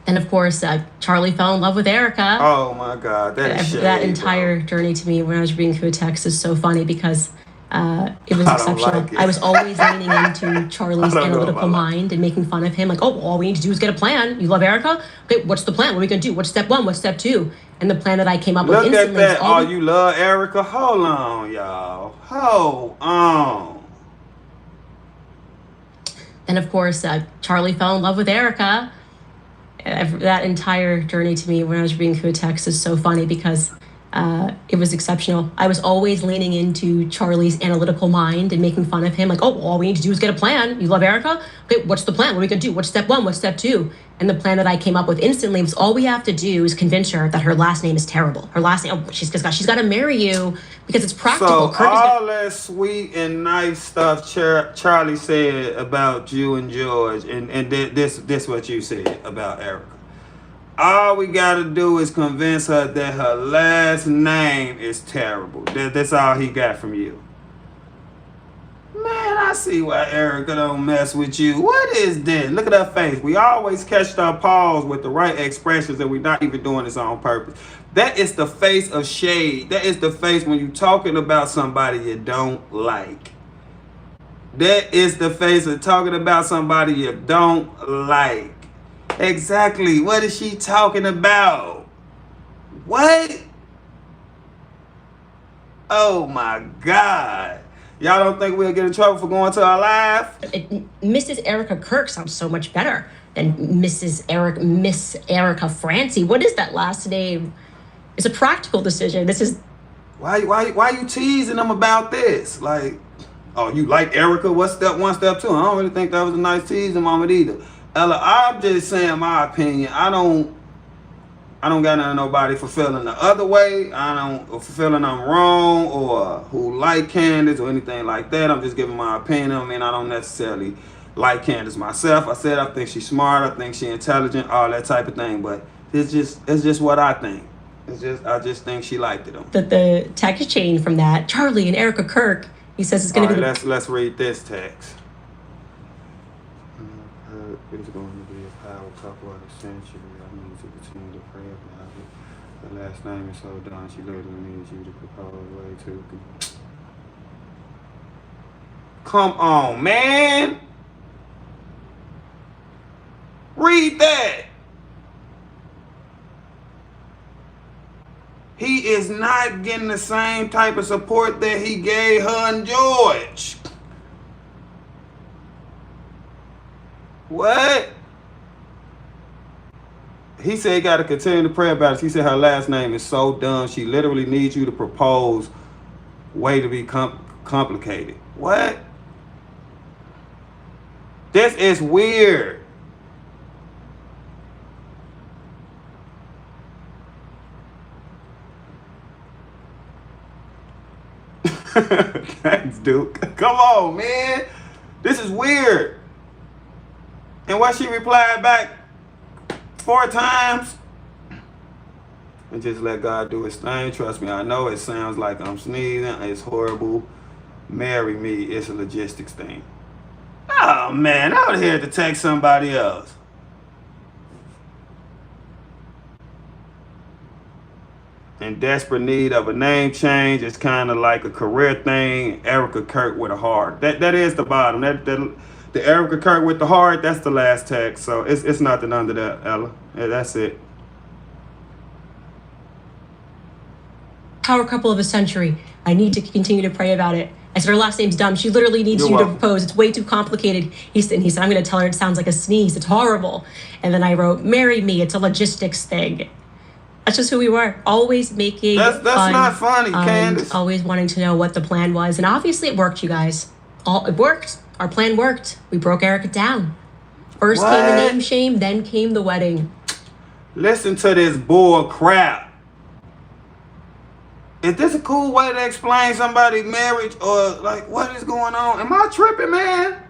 And of course, Charlie fell in love with Erica. Oh my God, that entire journey to me when I was reading through a text is so funny because it was exceptional. I was always leaning into Charlie's analytical mind and making fun of him. Like, oh, all we need to do is get a plan. You love Erica? Okay, what's the plan? What are we going to do? What's step one? What's step two? And the plan that I came up with instantly. Look at that. Oh, you love Erica? Hold on, y'all. Hold on. And of course, Charlie fell in love with Erica. That entire journey to me when I was reading through a text is so funny because it was exceptional. I was always leaning into Charlie's analytical mind and making fun of him. Like, oh, all we need to do is get a plan. You love Erica? Okay, what's the plan? What are we going to do? What's step one? What's step two? And the plan that I came up with instantly was all we have to do is convince her that her last name is terrible. Her last name, she's got to marry you because it's practical. So all that sweet and nice stuff Charlie said about you and George, and this what you said about Erica. All we gotta do is convince her that her last name is terrible. That's all he got from you. Man, I see why Erica don't mess with you. What is this? Look at her face. We always catch our pause with the right expressions and we're not even doing this on purpose. That is the face of shade. That is the face when you're talking about somebody you don't like. That is the face of talking about somebody you don't like. Exactly. What is she talking about? What? Oh my God. Y'all don't think we'll get in trouble for going to our live? Mrs. Erica Kirk sounds so much better than Miss Erica Francie. What is that last name? It's a practical decision. This is why you teasing them about this? Like, oh, you like Erica? What's step one, step two? I don't really think that was a nice teasing moment either. Ella, I'm just saying my opinion. I don't got nothing nobody for feeling the other way. I don't for feeling I'm wrong or who like Candace or anything like that. I'm just giving my opinion. I mean, I don't necessarily like Candace myself. I said I think she's smart. I think she's intelligent, all that type of thing. But it's just what I think. I just think she liked it. The text chain from that. Charlie and Erica Kirk. He says it's going to be. Let's read this text. It's going to be a power couple of the century. I need to continue to pray about it. The last name is so done. She literally needs you to propose way too. Come on, man. Read that. He is not getting the same type of support that he gave her and George. What? He said he got to continue to pray about it. He said her last name is so dumb. She literally needs you to propose. Way to be complicated. What? This is weird. Thanks, Duke. Come on, man. This is weird. And why she replied back 4 times? And just let God do his thing. Trust me, I know it sounds like I'm sneezing. It's horrible. Marry me. It's a logistics thing. Oh, man. I would have had to text somebody else. In desperate need of a name change. It's kind of like a career thing. Erica Kirk with a heart. That is the bottom. The Erica Kirk with the heart, that's the last text. So it's nothing under that, Ella. Yeah, that's it. Power couple of a century. I need to continue to pray about it. I said her last name's dumb. She literally needs you to propose. It's way too complicated. He said, I'm going to tell her it sounds like a sneeze. It's horrible. And then I wrote, marry me. It's a logistics thing. That's just who we were. Always making That's not funny, Candace. Always wanting to know what the plan was. And obviously it worked, you guys. It worked. Our plan worked. We broke Erica down. First came the name shame, then came the wedding. Listen to this bull crap. Is this a cool way to explain somebody's marriage or like what is going on? Am I tripping, man?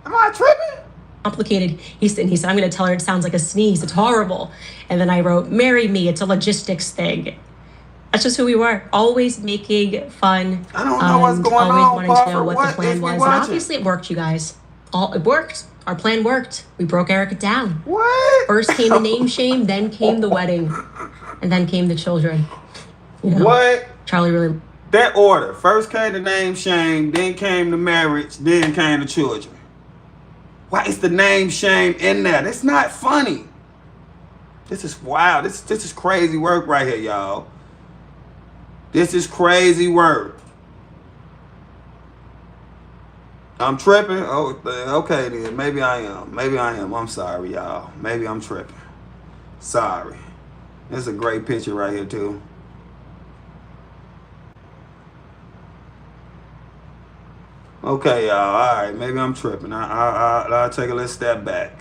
Am I tripping? Complicated. He said, I'm going to tell her it sounds like a sneeze. It's horrible. And then I wrote, marry me. It's a logistics thing. That's just who we were. Always making fun. I don't know what's going on. Always wanting to know what the plan was. And obviously it worked, you guys. It worked. Our plan worked. We broke Erica down. What? First came the name shame, then came the wedding, and then came the children. You know, what? Charlie really. That order. First came the name shame, then came the marriage, then came the children. Why is the name shame in there? That's not funny. This is wild. This is crazy work right here, y'all. This is crazy work. I'm tripping? Oh, okay then. Maybe I am. I'm sorry, y'all. Maybe I'm tripping. Sorry. This is a great picture right here, too. Okay, y'all. All right. Maybe I'm tripping. I'll take a little step back.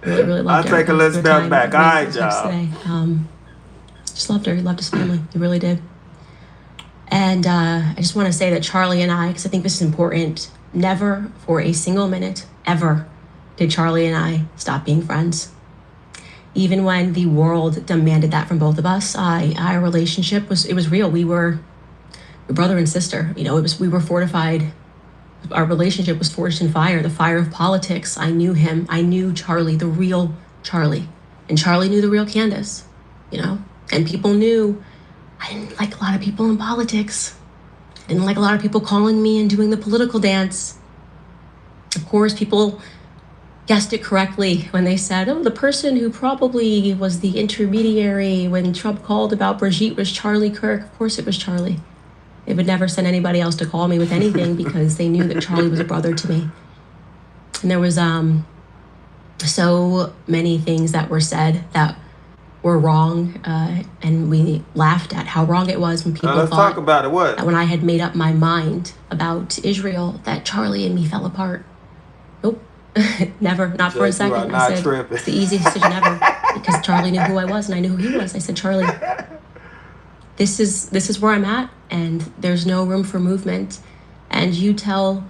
Really loved I'll take a little step back. All right, y'all. Just loved her. He loved his family. He really did. And I just want to say that Charlie and I, because I think this is important, never for a single minute, ever, did Charlie and I stop being friends. Even when the world demanded that from both of us, our relationship was real. We were brother and sister. You know, we were fortified. Our relationship was forged in fire, the fire of politics. I knew him. I knew Charlie, the real Charlie. And Charlie knew the real Candace, you know? And people knew I didn't like a lot of people in politics. I didn't like a lot of people calling me and doing the political dance. Of course, people guessed it correctly when they said, oh, the person who probably was the intermediary when Trump called about Brigitte was Charlie Kirk. Of course it was Charlie. They would never send anybody else to call me with anything because they knew that Charlie was a brother to me. And there was so many things that were said that were wrong, and we laughed at how wrong it was when people let's thought talk about it. What? that when I had made up my mind about Israel, that Charlie and me fell apart. Nope, never, not for a second. I said, it's the easiest decision ever because Charlie knew who I was and I knew who he was. I said, Charlie, this is where I'm at and there's no room for movement. And you tell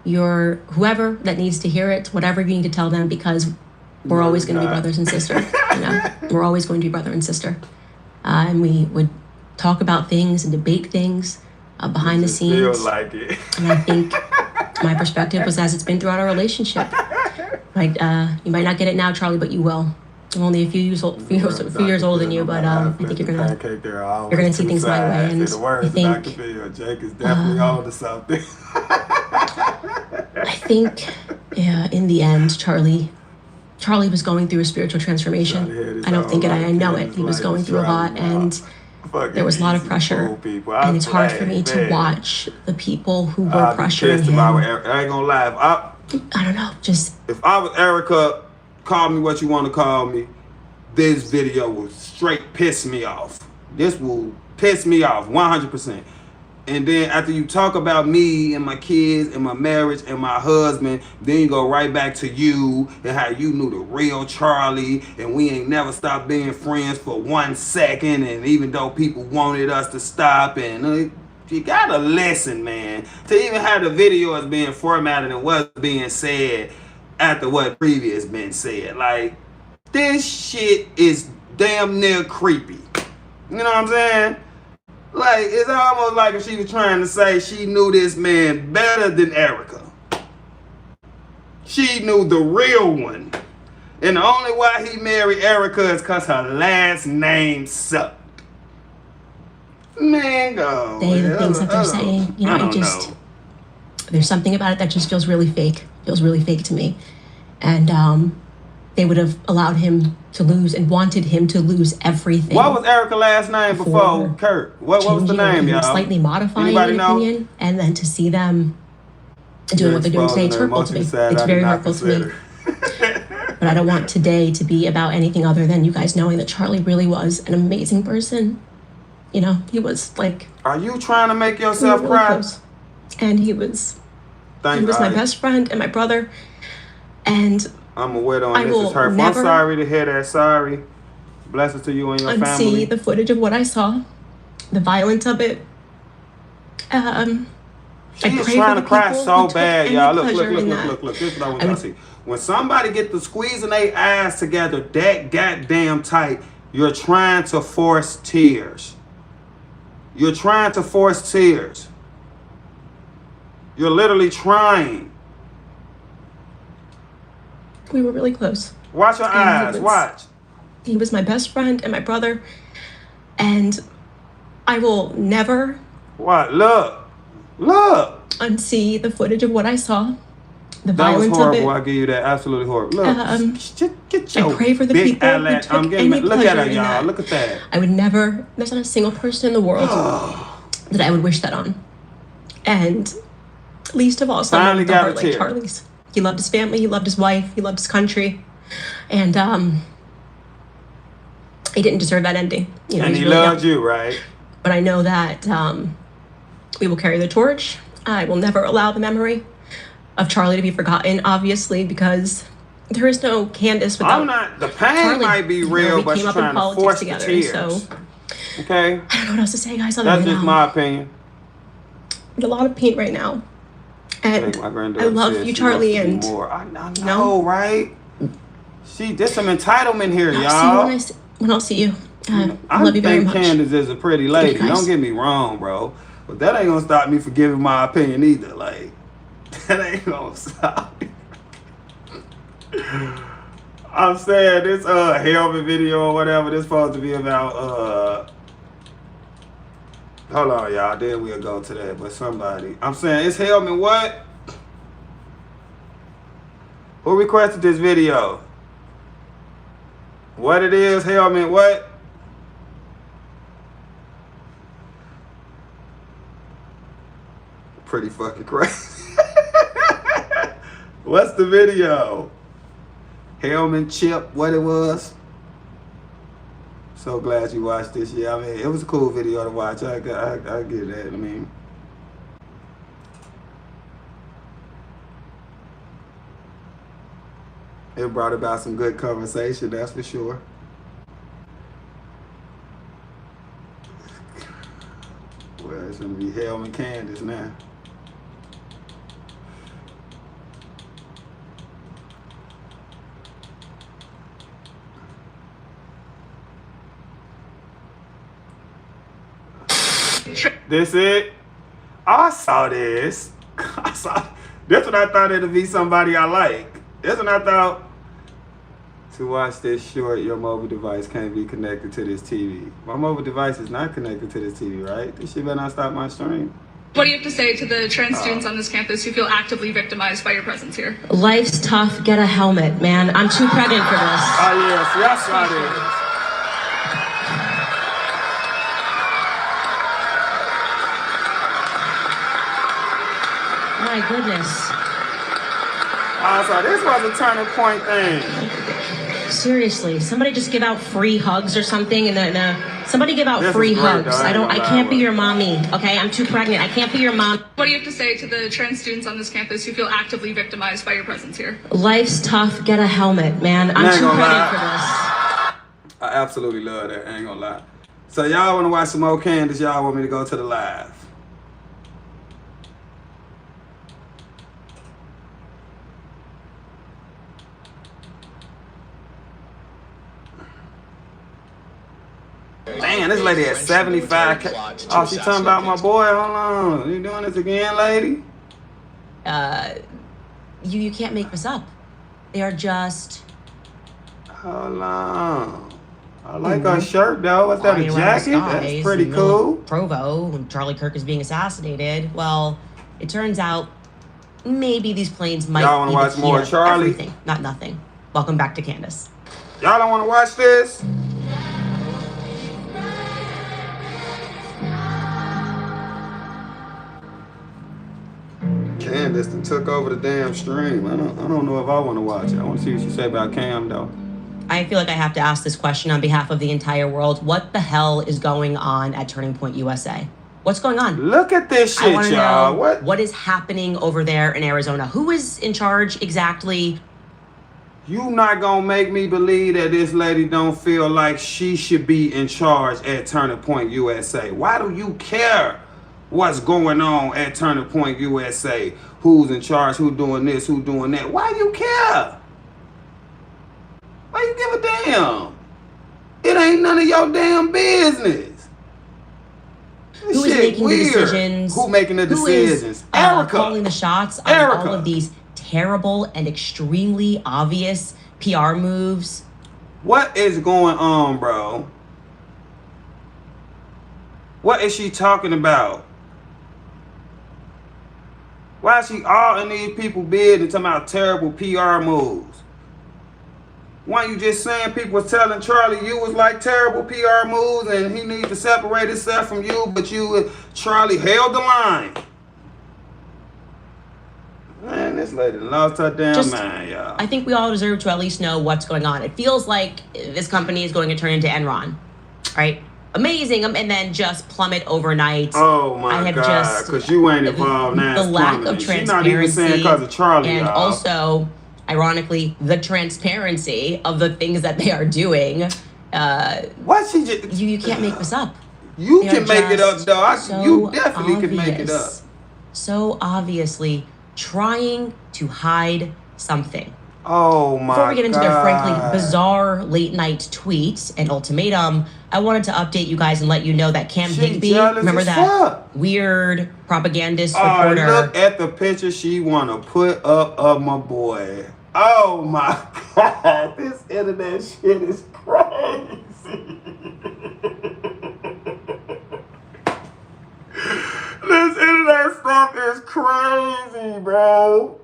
your whoever that needs to hear it, whatever you need to tell them, because we're always going to be brothers and sisters. You know, we're always going to be brother and sister. And we would talk about things and debate things behind the scenes. Feels like it. And I think my perspective was as it's been throughout our relationship. Like, you might not get it now, Charlie, but you will. I'm only a few years older than you, but I think you're gonna see things my way. And I think Jake is definitely on to something. I think, yeah, in the end, Charlie was going through a spiritual transformation. I don't think it. I know it. He was going through a lot, and there was a lot of pressure. And it's hard for me to watch the people who were pressuring him. I ain't gonna lie. I don't know. Just if I was Erica, call me what you want to call me, this video will straight piss me off. This will piss me off 100%. And then after you talk about me and my kids and my marriage and my husband, then you go right back to you and how you knew the real Charlie and we ain't never stopped being friends for 1 second. And even though people wanted us to stop, and you gotta listen, man, to even have the video as being formatted and what's being said after what previous been said. Like, this shit is damn near creepy. You know what I'm saying? Like, it's almost like if she was trying to say she knew this man better than Erica. She knew the real one. And the only why he married Erica is because her last name sucked. Man, go. The things that they're saying, you know, there's something about it that just feels really fake. Feels really fake to me. And they would have allowed him to lose and wanted him to lose everything. What was Erica's last name before Kirk? What was the name, y'all? Slightly modifying an opinion, and then to see them doing what they're doing today, it's hurtful to me. It's very hurtful to me. But I don't want today to be about anything other than you guys knowing that Charlie really was an amazing person. You know, he was like... Are you trying to make yourself cry? And he was my best friend and my brother. And I'm aware on this is hurtful. I'm sorry to hear that. Sorry. Blessings to you and your family. See the footage of what I saw, the violence of it. She's trying to cry so bad, y'all. Look. This is what I want to see. When somebody get to squeezing their eyes together that goddamn tight, you're trying to force tears. You're trying to force tears. You're literally trying. We were really close. Watch your eyes. Watch. He was my best friend and my brother. And I will never... What? Look. Unsee the footage of what I saw. The violence of it. That was horrible. I give you that. Absolutely horrible. Look. Get your I pray for the big people who took any look pleasure at her, in y'all. that. Look at that. I would never... There's not a single person in the world that I would wish that on. And least of all, someone with a heart like Charlie's. He loved his family, he loved his wife, he loved his country. And he didn't deserve that ending. You know, and he really loved you, right? But I know that we will carry the torch. I will never allow the memory of Charlie to be forgotten, obviously, because there is no Candace without the pain Charlie. might be real, but she's trying to force the tears. So, okay? I don't know what else to say, guys. That's just my opinion. A lot of pain right now. And I love you, Charlie, and I know, right? There's some entitlement here, y'all. When I'll see you. I love you very much. Candace is a pretty lady. Don't get me wrong, bro. But that ain't gonna stop me from giving my opinion either. Like, that ain't gonna stop me. I'm saying this Hellman video or whatever, this supposed to be about hold on, y'all. Then we'll go to that. But somebody, I'm saying it's Hellman what? Who requested this video? What it is, Hellman, what? Pretty fucking crazy. What's the video? Hellman Chip, what it was? So glad you watched this. Yeah, I mean, it was a cool video to watch. I get that. I mean, it brought about some good conversation, that's for sure. Well, it's gonna be Hell and Candace now. This it? I saw this. I saw this one. I thought it'd be somebody I like. This one I thought. To watch this short, your mobile device can't be connected to this TV. My mobile device is not connected to this TV, right? This shit better not stop my stream. What do you have to say to the trans students on this campus who feel actively victimized by your presence here? Life's tough. Get a helmet, man. I'm too pregnant for this. Oh, yes, I did. My goodness. So this was a turning point thing. Seriously, somebody just give out free hugs or something, and then somebody give out free hugs. I can't be your mommy. Okay, I'm too pregnant. I can't be your mom. What do you have to say to the trans students on this campus who feel actively victimized by your presence here? Life's tough. Get a helmet, man. I'm too pregnant for this. I absolutely love that. I ain't gonna lie. So y'all want to watch some more Candace? Y'all want me to go to the live? Damn, this lady at 75K. Oh, she talking about my boy. Hold on. You doing this again, lady? You can't make this up. They are just. Hold on. I like her shirt though. What's that, a jacket? That's pretty cool. Provo, when Charlie Kirk is being assassinated. Well, it turns out maybe these planes might. Y'all want to watch more Charlie? Everything, not nothing. Welcome back to Candace. Y'all don't want to watch this? Candace done took over the damn stream. I don't know if I want to watch it. I want to see what she say about Cam though. I feel like I have to ask this question on behalf of the entire world. What the hell is going on at Turning Point USA? What's going on? Look at this shit, y'all. What is happening over there in Arizona? Who is in charge exactly? You not gonna make me believe that this lady don't feel like she should be in charge at Turning Point USA. Why do you care what's going on at Turning Point USA? Who's in charge, who doing this, who doing that? Why do you care? Why you give a damn? It ain't none of your damn business. Who is making the decisions? Who making the decisions? Erica. Calling the shots on all of these terrible and extremely obvious PR moves. What is going on, bro? What is she talking about? Why is she all in these people bid and talking about terrible PR moves? Why you just saying people was telling Charlie you was like terrible PR moves and he needs to separate himself from you, but you, Charlie, held the line. Man, this lady lost her damn mind, y'all. I think we all deserve to at least know what's going on. It feels like this company is going to turn into Enron, right? Amazing, and then just plummet overnight. Oh my God, because you ain't involved now. The lack of transparency. She's not even saying because of Charlie, and also, ironically, the transparency of the things that they are doing. What she just? You can't make this up. You can make it up, dog. You definitely can make it up. So obviously trying to hide something. Oh my God. Before we get into their frankly bizarre late night tweets and ultimatum, I wanted to update you guys and let you know that Higby, remember that weird propagandist reporter? Look at the picture she want to put up of my boy. Oh my God, this internet shit is crazy. This internet stuff is crazy, bro.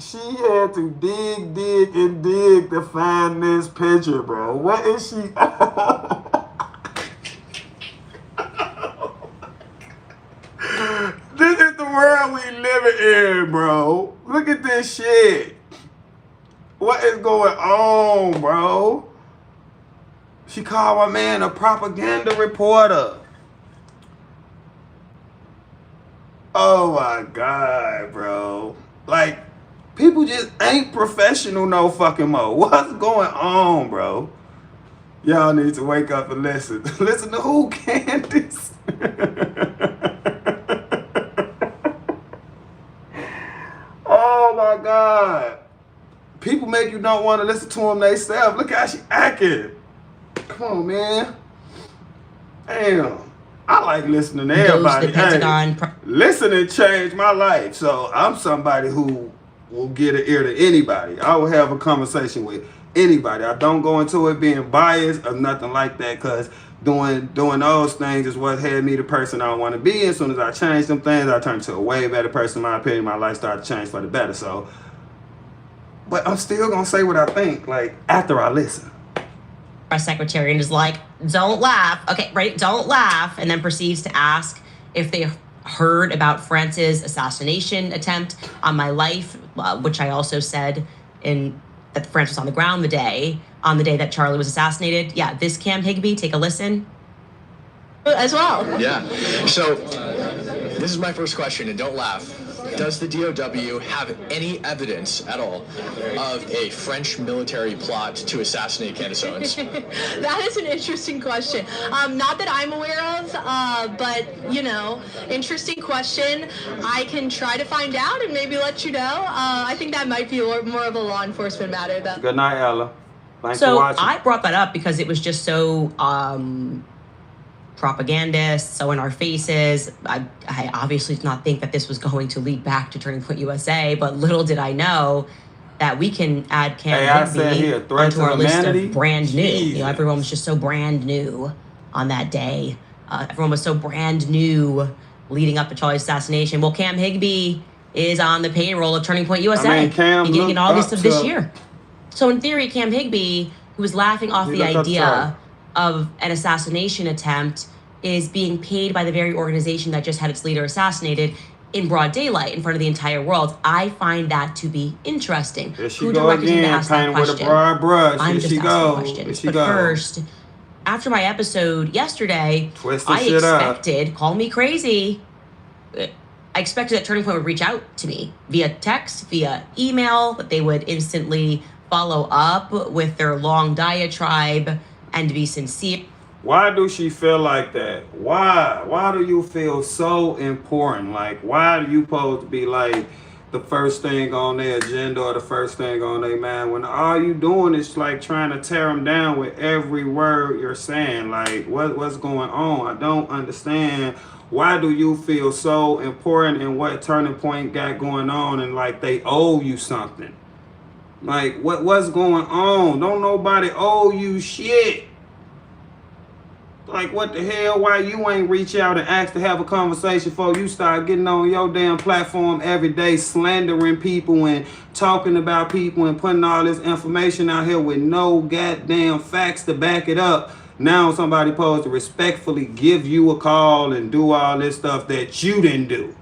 She had to dig to find this picture, bro. What is she? This is the world we living in, bro. Look at this shit. What is going on, bro? She called my man a propaganda reporter. Oh my God, bro. Like, people just ain't professional no fucking more. What's going on, bro? Y'all need to wake up and listen. Listen to who, Candace? Oh my God. People make you don't want to listen to them themselves. Look how she acting. Come on, man. Damn. I like listening to everybody. Hey, listening changed my life. So I'm somebody who will get an ear to anybody. I will have a conversation with anybody. I don't go into it being biased or nothing like that, because doing those things is what had me the person I want to be. As soon as I changed them things, I turned to a way better person. In my opinion, my life started to change for the better. So, but I'm still going to say what I think, like, after I listen. Press secretary and is like, don't laugh. Okay, right, don't laugh. And then proceeds to ask if they heard about France's assassination attempt on my life, which I also said that France was on the ground the day that Charlie was assassinated. Yeah, this Cam Higby, take a listen. As well. Yeah. So this is my first question, and don't laugh. Does the DOW have any evidence at all of a French military plot to assassinate Candace Owens? That is an interesting question. Not that I'm aware of, but, you know, interesting question. I can try to find out and maybe let you know. I think that might be more of a law enforcement matter, though. Good night, Ella. Thanks for watching. So I brought that up because it was just so propagandist, so in our faces. I obviously did not think that this was going to lead back to Turning Point USA, but little did I know that we can add Cam Higby onto our list of brand new. You know, everyone was just so brand new on that day. Everyone was so brand new leading up to Charlie's assassination. Well, Cam Higby is on the payroll of Turning Point USA beginning in August of this year. So in theory, Cam Higby, who was laughing off the idea of an assassination attempt, is being paid by the very organization that just had its leader assassinated in broad daylight in front of the entire world. I find that to be interesting. There she go again, painting with a broad brush. I'm just asking questions. But first, after my episode yesterday, I expected, call me crazy, I expected that Turning Point would reach out to me via text, via email, that they would instantly follow up with their long diatribe and to be sincere. Why do she feel like that? Why do you feel so important? Like, why do you supposed to be like the first thing on their agenda or the first thing on their mind when all you doing is like trying to tear them down with every word you're saying? Like, what's going on? I don't understand. Why do you feel so important in what Turning Point got going on, and like they owe you something? Like, what's going on? Don't nobody owe you shit. Like, what the hell? Why you ain't reach out and ask to have a conversation before you start getting on your damn platform every day, slandering people and talking about people and putting all this information out here with no goddamn facts to back it up? Now somebody supposed to respectfully give you a call and do all this stuff that you didn't do.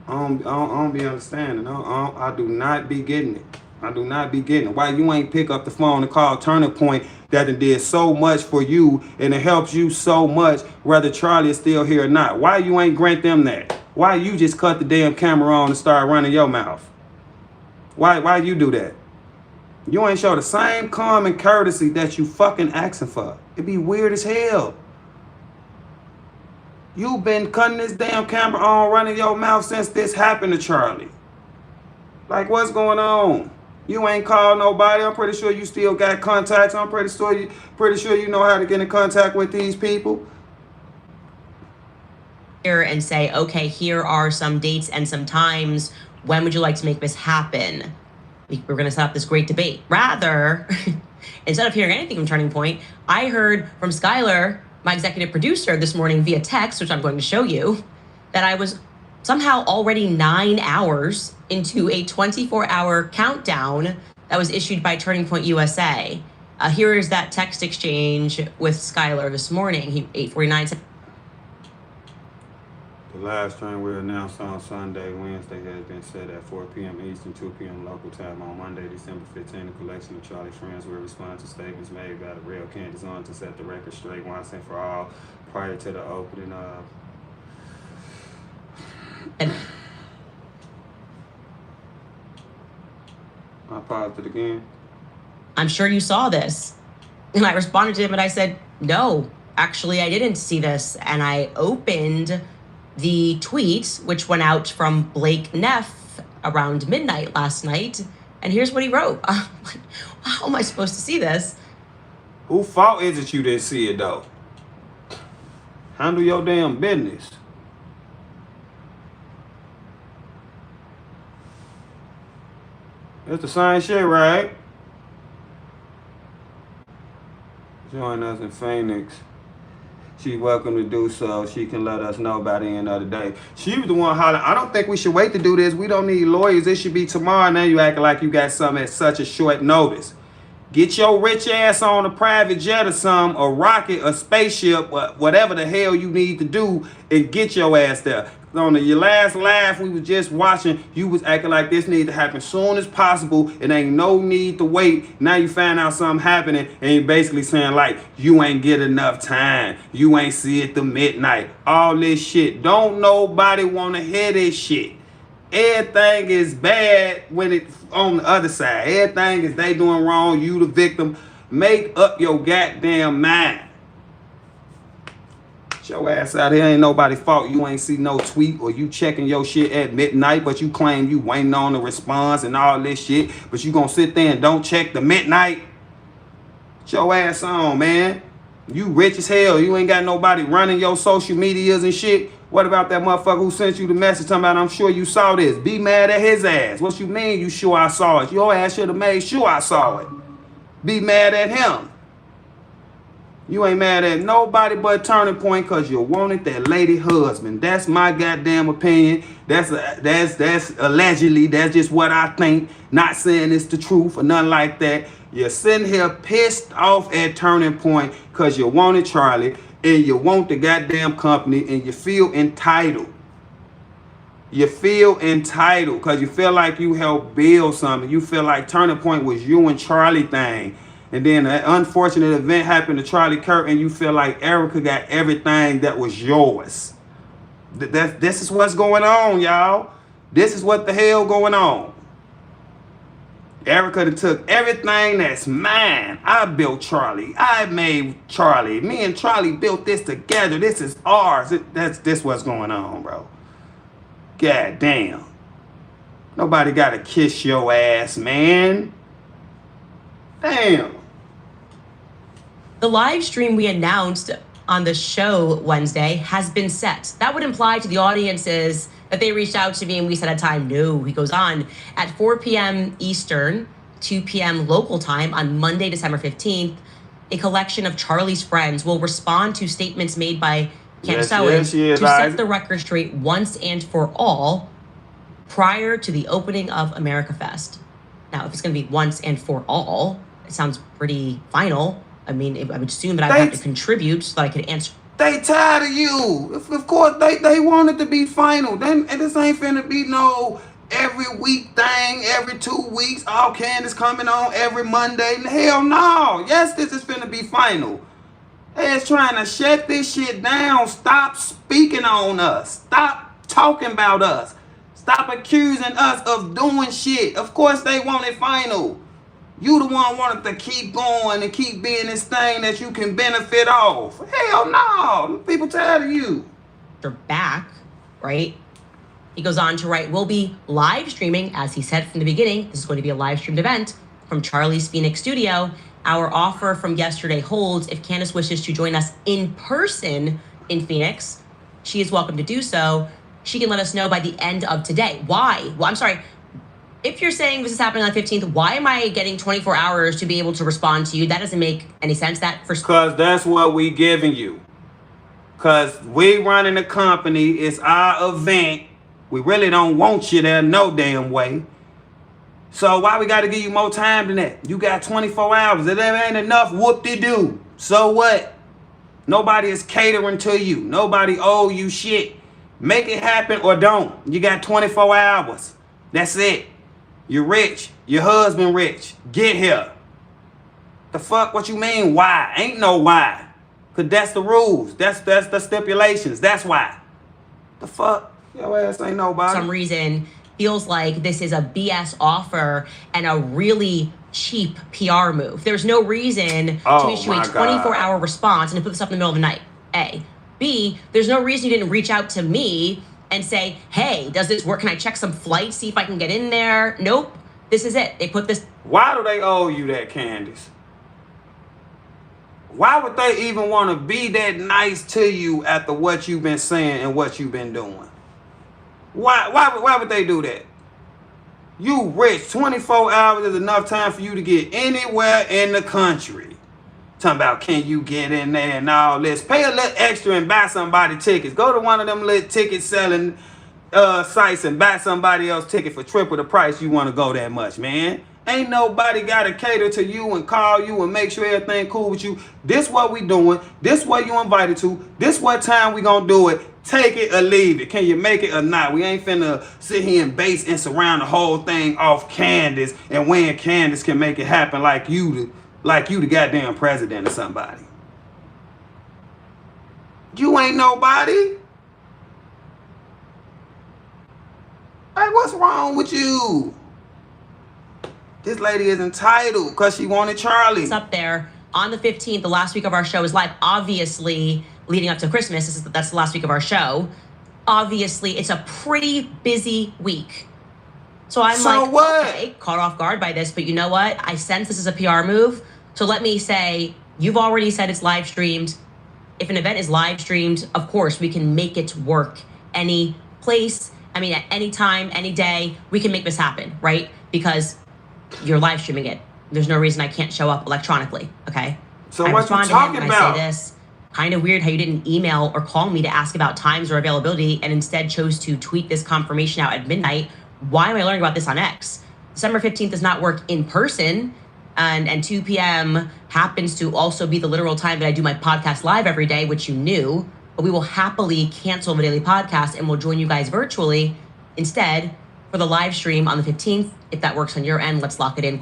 I don't be understanding. I do not be getting it. I do not be getting it. Why you ain't pick up the phone and call Turning Point that it did so much for you and it helps you so much, whether Charlie is still here or not? Why you ain't grant them that? Why you just cut the damn camera on and start running your mouth? Why you do that? You ain't show the same calm and courtesy that you fucking asking for. It'd be weird as hell. You've been cutting this damn camera on, running your mouth since this happened to Charlie. Like, what's going on? You ain't called nobody. I'm pretty sure you still got contacts. I'm pretty sure you know how to get in contact with these people. And say, okay, here are some dates and some times. When would you like to make this happen? We're going to set up this great debate. Rather, instead of hearing anything from Turning Point, I heard from Skylar, my executive producer, this morning via text, which I'm going to show you, that I was somehow already 9 hours into a 24-hour countdown that was issued by Turning Point USA. Here is that text exchange with Skylar this morning. He 8:49 said, the live stream will announce on Sunday. Wednesday has been set at 4 p.m. Eastern, 2 p.m. local time. On Monday, December 15, the collection of Charlie's friends will respond to statements made by the real Candace Owens to set the record straight once and for all prior to the opening of... I paused it again. I'm sure you saw this. And I responded to him and I said, no, actually, I didn't see this. And I opened the tweet, which went out from Blake Neff around midnight last night. And here's what he wrote. How am I supposed to see this? Whose fault is it you didn't see it, though? Handle your damn business. It's the same shit, right? Join us in Phoenix. She's welcome to do so. She can let us know by the end of the day. She was the one hollering, I don't think we should wait to do this. We don't need lawyers. It should be tomorrow. Now you acting like you got something at such a short notice. Get your rich ass on a private jet or something, a rocket, a spaceship, whatever the hell you need to do, and get your ass there. On your last live we was just watching, you was acting like this needs to happen soon as possible. It ain't no need to wait. Now you find out something happening and you basically saying like, you ain't get enough time. You ain't see it till midnight. All this shit. Don't nobody want to hear this shit. Everything is bad when it's on the other side. Everything is they doing wrong, you the victim. Make up your goddamn mind. Your ass out here, ain't nobody fault. You ain't see no tweet or you checking your shit at midnight, but you claim you waiting on the response and all this shit, but you gonna sit there and don't check the midnight. Get your ass on, man. You rich as hell. You ain't got nobody running your social medias and shit. What about that motherfucker who sent you the message talking about, I'm sure you saw this? Be mad at his ass. What you mean you sure I saw it? Your ass should have made sure I saw it. Be mad at him. You ain't mad at nobody but Turning Point because you wanted that lady husband. That's my goddamn opinion. That's allegedly, that's just what I think. Not saying it's the truth or nothing like that. You're sitting here pissed off at Turning Point because you wanted Charlie and you want the goddamn company and you feel entitled. You feel entitled because you feel like you helped build something. You feel like Turning Point was you and Charlie thing. And then an unfortunate event happened to Charlie Kirk and you feel like Erica got everything that was yours. This is what's going on, y'all. This is what the hell going on. Erica took everything that's mine. I built Charlie. I made Charlie. Me and Charlie built this together. This is ours. This what's going on, bro. God damn. Nobody got to kiss your ass, man. Damn. The live stream we announced on the show Wednesday has been set. That would imply to the audiences that they reached out to me and we set a time. No, he goes on at 4 p.m. Eastern, 2 p.m. local time on Monday, December 15th. A collection of Charlie's friends will respond to statements made by Candace Owens to set the record straight once and for all prior to the opening of America Fest. Now, if it's going to be once and for all, it sounds pretty final. I mean, I would assume that I would have to contribute so that I could answer. They tired of you. Of course, they want it to be final. And this ain't finna be no every week thing, every 2 weeks. All Candace coming on every Monday. Hell no. Yes, this is finna be final. They're trying to shut this shit down. Stop speaking on us. Stop talking about us. Stop accusing us of doing shit. Of course they want it final. You the one wanted to keep going and keep being this thing that you can benefit off. Hell no. People tired of you. They're back, right? He goes on to write, we'll be live streaming, as he said from the beginning. This is going to be a live streamed event from Charlie's Phoenix studio. Our offer from yesterday holds. If Candace wishes to join us in person in Phoenix, she is welcome to do so. She can let us know by the end of today. Why? Well, I'm sorry. If you're saying this is happening on the 15th, why am I getting 24 hours to be able to respond to you? That doesn't make any sense. Because that's what we giving you. Because we running the company. It's our event. We really don't want you there no damn way. So why we got to give you more time than that? You got 24 hours. If that ain't enough, whoop-de-doo. So what? Nobody is catering to you. Nobody owe you shit. Make it happen or don't. You got 24 hours. That's it. You're rich. Your husband rich. Get here. The fuck? What you mean why? Ain't no why. Cause that's the rules. That's the stipulations. That's why. The fuck? Your ass ain't nobody. For some reason feels like this is a BS offer and a really cheap PR move. There's no reason to issue a 24-hour response and to put this up in the middle of the night. A. B, there's no reason you didn't reach out to me and say, hey, does this work? Can I check some flights, see if I can get in there? Nope. This is it. They put this. Why do they owe you that, Candace? Why would they even want to be that nice to you after what you've been saying and what you've been doing? Why would they do that? You rich. 24 hours is enough time for you to get anywhere in the country. Talking about, can you get in there and all this? Pay a little extra and buy somebody tickets. Go to one of them little ticket selling sites and buy somebody else ticket for triple the price you want to go that much, man. Ain't nobody got to cater to you and call you and make sure everything cool with you. This what we doing. This what you invited to. This what time we gonna do it. Take it or leave it. Can you make it or not? We ain't finna sit here and base and surround the whole thing off Candace and when Candace can make it happen like you the goddamn president or somebody. You ain't nobody. Like, what's wrong with you? This lady is entitled because she wanted Charlie. It's up there on the 15th. The last week of our show is live. Obviously, leading up to Christmas, that's the last week of our show. Obviously, it's a pretty busy week. So I'm okay, caught off guard by this, but you know what? I sense this is a PR move. So let me say, you've already said it's live streamed. If an event is live streamed, of course, we can make it work any place. I mean, at any time, any day, we can make this happen, right? Because you're live streaming it. There's no reason I can't show up electronically, okay? So what you talking about? I say this. Kind of weird how you didn't email or call me to ask about times or availability and instead chose to tweet this confirmation out at midnight. Why am I learning about this on X? December 15th does not work in person, and 2 p.m. happens to also be the literal time that I do my podcast live every day, which you knew, but we will happily cancel the daily podcast and we'll join you guys virtually instead for the live stream on the 15th. If that works on your end, let's lock it in, ?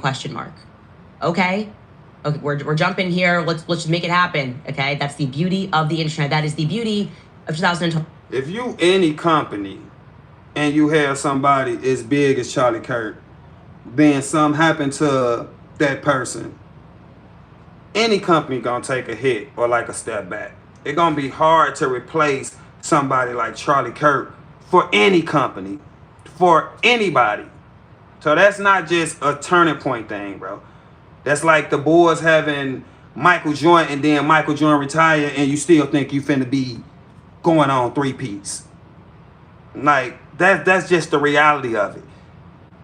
Okay, we're jumping here. Let's just make it happen, okay? That's the beauty of the internet. That is the beauty of 2020. If you any company and you have somebody as big as Charlie Kirk, then something happened to that person, any company gonna take a hit or like a step back. It's gonna be hard to replace somebody like Charlie Kirk for any company, for anybody. So that's not just a turning point thing, bro. That's like the boys having Michael Jordan and then Michael Jordan retire and you still think you finna be going on 3-peats. Like, that's just the reality of it.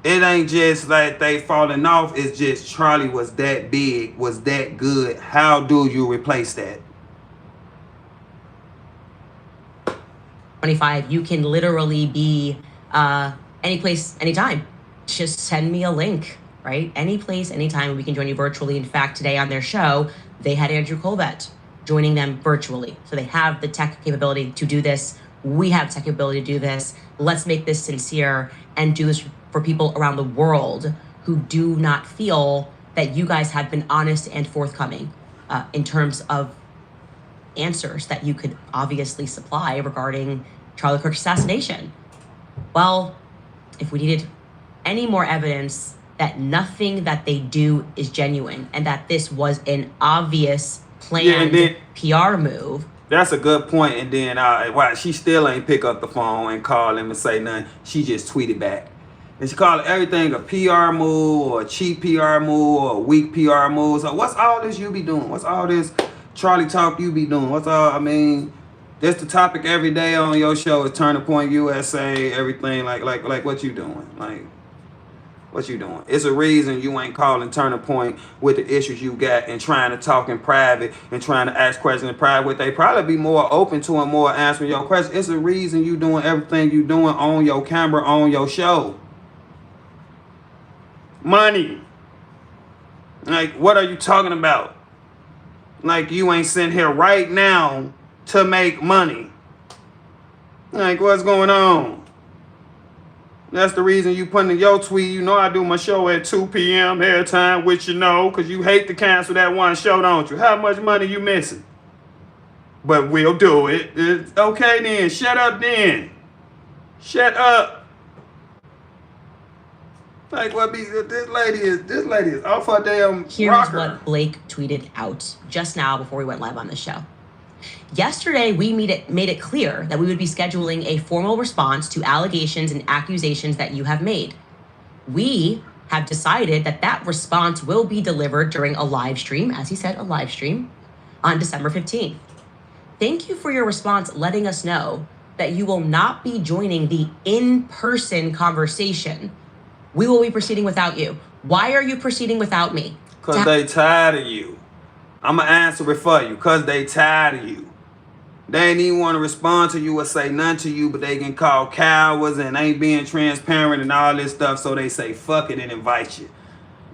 It ain't just like they falling off. It's just Charlie was that big, was that good. How do you replace that? 25, you can literally be any place, anytime. Just send me a link, right? Any place, anytime, we can join you virtually. In fact, today on their show, they had Andrew Colbert joining them virtually. So they have the tech capability to do this. We have tech capability to do this. Let's make this sincere and do this for people around the world who do not feel that you guys have been honest and forthcoming in terms of answers that you could obviously supply regarding Charlie Kirk's assassination. Well, if we needed any more evidence that nothing that they do is genuine and that this was an obvious planned PR move. That's a good point. And then why she still ain't pick up the phone and call him and say nothing. She just tweeted back. And she called everything a PR move or a cheap PR move or a weak PR move. So what's all this you be doing? What's all this Charlie talk you be doing? What's all, I mean, that's the topic every day on your show is Turning Point USA, everything like what you doing? Like, What you doing? It's a reason you ain't calling Turning Point with the issues you got and trying to talk in private and trying to ask questions in private. They probably be more open to and more answering your questions. It's a reason you doing everything you doing on your camera, on your show. Money. Like, what are you talking about? Like, you ain't sitting here right now to make money. Like, what's going on? That's the reason you putting in your tweet. You know I do my show at 2 p.m. every time, which you know, because you hate to cancel that one show, don't you? How much money you missing? But we'll do it. It's okay then. Shut up then. Shut up. Like what be this lady is off her damn Here's rocker. what Blake tweeted out just now before we went live on the show. Yesterday, we made it clear that we would be scheduling a formal response to allegations and accusations that you have made. We have decided that that response will be delivered during a live stream, as he said, a live stream, on December 15th. Thank you for your response, letting us know that you will not be joining the in-person conversation. We will be proceeding without you. Why are you proceeding without me? Because they tired of you. I'm going to answer it for you. Because they tired of you. They ain't even want to respond to you or say nothing to you, but they can call cowards and ain't being transparent and all this stuff, so they say fuck it and invite you.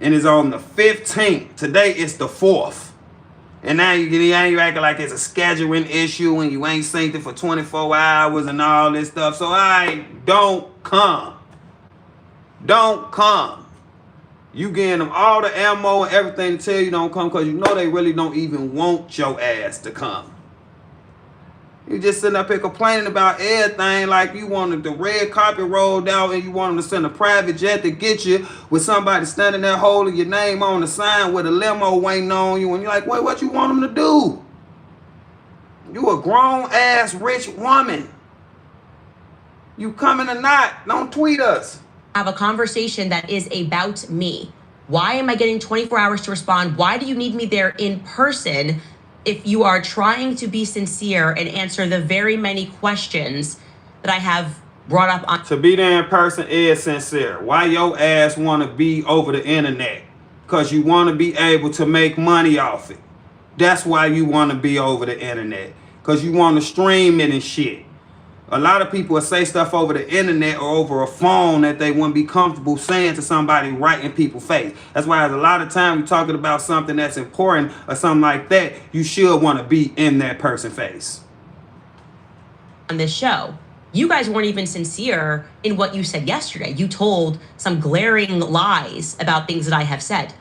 And it's on the 15th. Today it's the 4th. And now you acting like it's a scheduling issue and you ain't synced it for 24 hours and all this stuff. So don't come. Don't come. You getting them all the ammo and everything to tell you don't come because you know they really don't even want your ass to come. You just sitting up here complaining about everything like you wanted the red carpet rolled out and you want them to send a private jet to get you with somebody standing there holding your name on the sign with a limo waiting on you. And you're like, wait, what you want them to do? You a grown-ass rich woman. You coming or not? Don't tweet us. Have a conversation that is about me. Why am I getting 24 hours to respond? Why do you need me there in person if you are trying to be sincere and answer the very many questions that I have brought up on? To be there in person is sincere. Why your ass want to be over the internet? Because you want to be able to make money off it. That's why you want to be over the internet. Because you want to stream it and shit. A lot of people will say stuff over the internet or over a phone that they wouldn't be comfortable saying to somebody right in people's face. That's why a lot of time you're talking about something that's important or something like that, you should want to be in that person's face. On this show, you guys weren't even sincere in what you said yesterday. You told some glaring lies about things that I have said.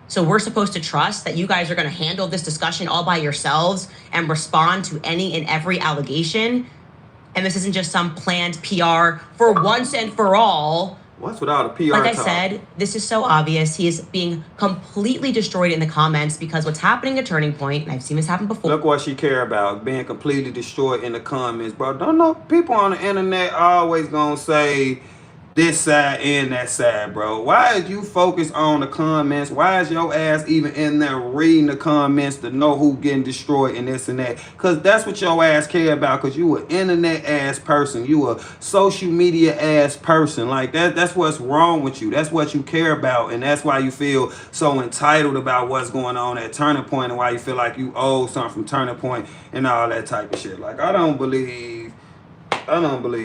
So we're supposed to trust that you guys are going to handle this discussion all by yourselves and respond to any and every allegation. And this isn't just some planned PR for once and for all. What's without a PR Like I talk? said, this is so obvious. He is being completely destroyed in the comments because what's happening at Turning Point, and I've seen this happen before. Look what she care about, being completely destroyed in the comments, bro. Don't know, people on the internet always gonna say this side and that side, bro. Why is you focused on the comments? Why is your ass even in there reading the comments to know who getting destroyed and this and that? Because that's what your ass care about, because you an internet ass person. You a social media ass person. Like that's what's wrong with you. That's what you care about, and that's why you feel so entitled about what's going on at Turning Point and why you feel like you owe something from Turning Point and all that type of shit. Like, I don't believe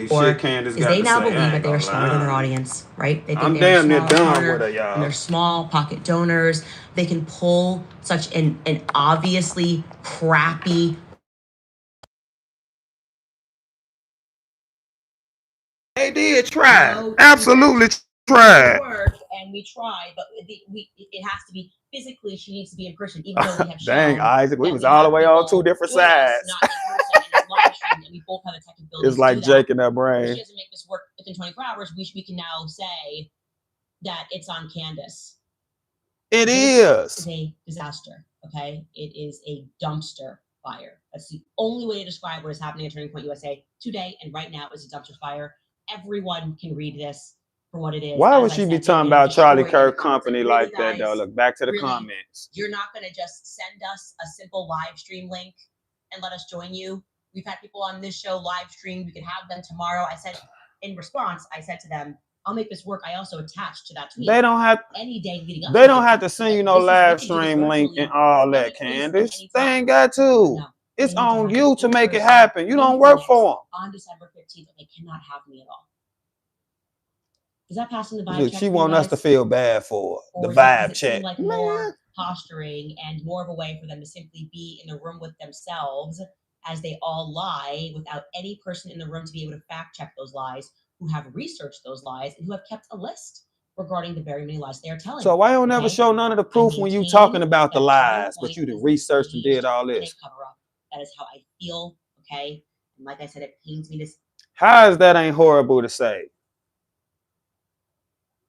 shit Candace got to say. They now believe that they are smarter than their audience, right? They think I'm they are damn near smarter, done with her, y'all. and they're small pocket donors. They can pull such an obviously crappy. They did try. Absolutely tried. And we try, but it has to be physically. She needs to be in person, even though we have shown. Dang, Isaac, we was all the way on two different sides. Not in person, and it's live streamed, and we both have the tech ability. It's like Jake in that brain. If she doesn't make this work within 24 hours, we can now say that it's on Candace. It is. It's a disaster. Okay, it is a dumpster fire. That's the only way to describe what is happening at Turning Point USA today and right now is a dumpster fire. Everyone can read this for what it is. Why would she be talking about Charlie Kirk company like that, though? Look, back to the comments. You're not going to just send us a simple live stream link and let us join you. We've had people on this show live stream. We can have them tomorrow. I said, in response, I said to them, I'll make this work. I also attached to that tweet. They don't have any day leading up. They don't have to send you no live stream link and all that, Candace. They ain't got to. It's on you to make it happen. You don't work for them. On December 15th, they cannot have me at all. Is that passing the vibe check? She want us to feel bad for her. The vibe check. Seem like more posturing and more of a way for them to simply be in the room with themselves as they all lie without any person in the room to be able to fact check those lies, who have researched those lies and who have kept a list regarding the very many lies they are telling. So why don't never show none of the proof when you talking about the lies, but you did research and did all this? Cover up. That is how I feel. Okay, and like I said, it pains me to. How is that ain't horrible to say?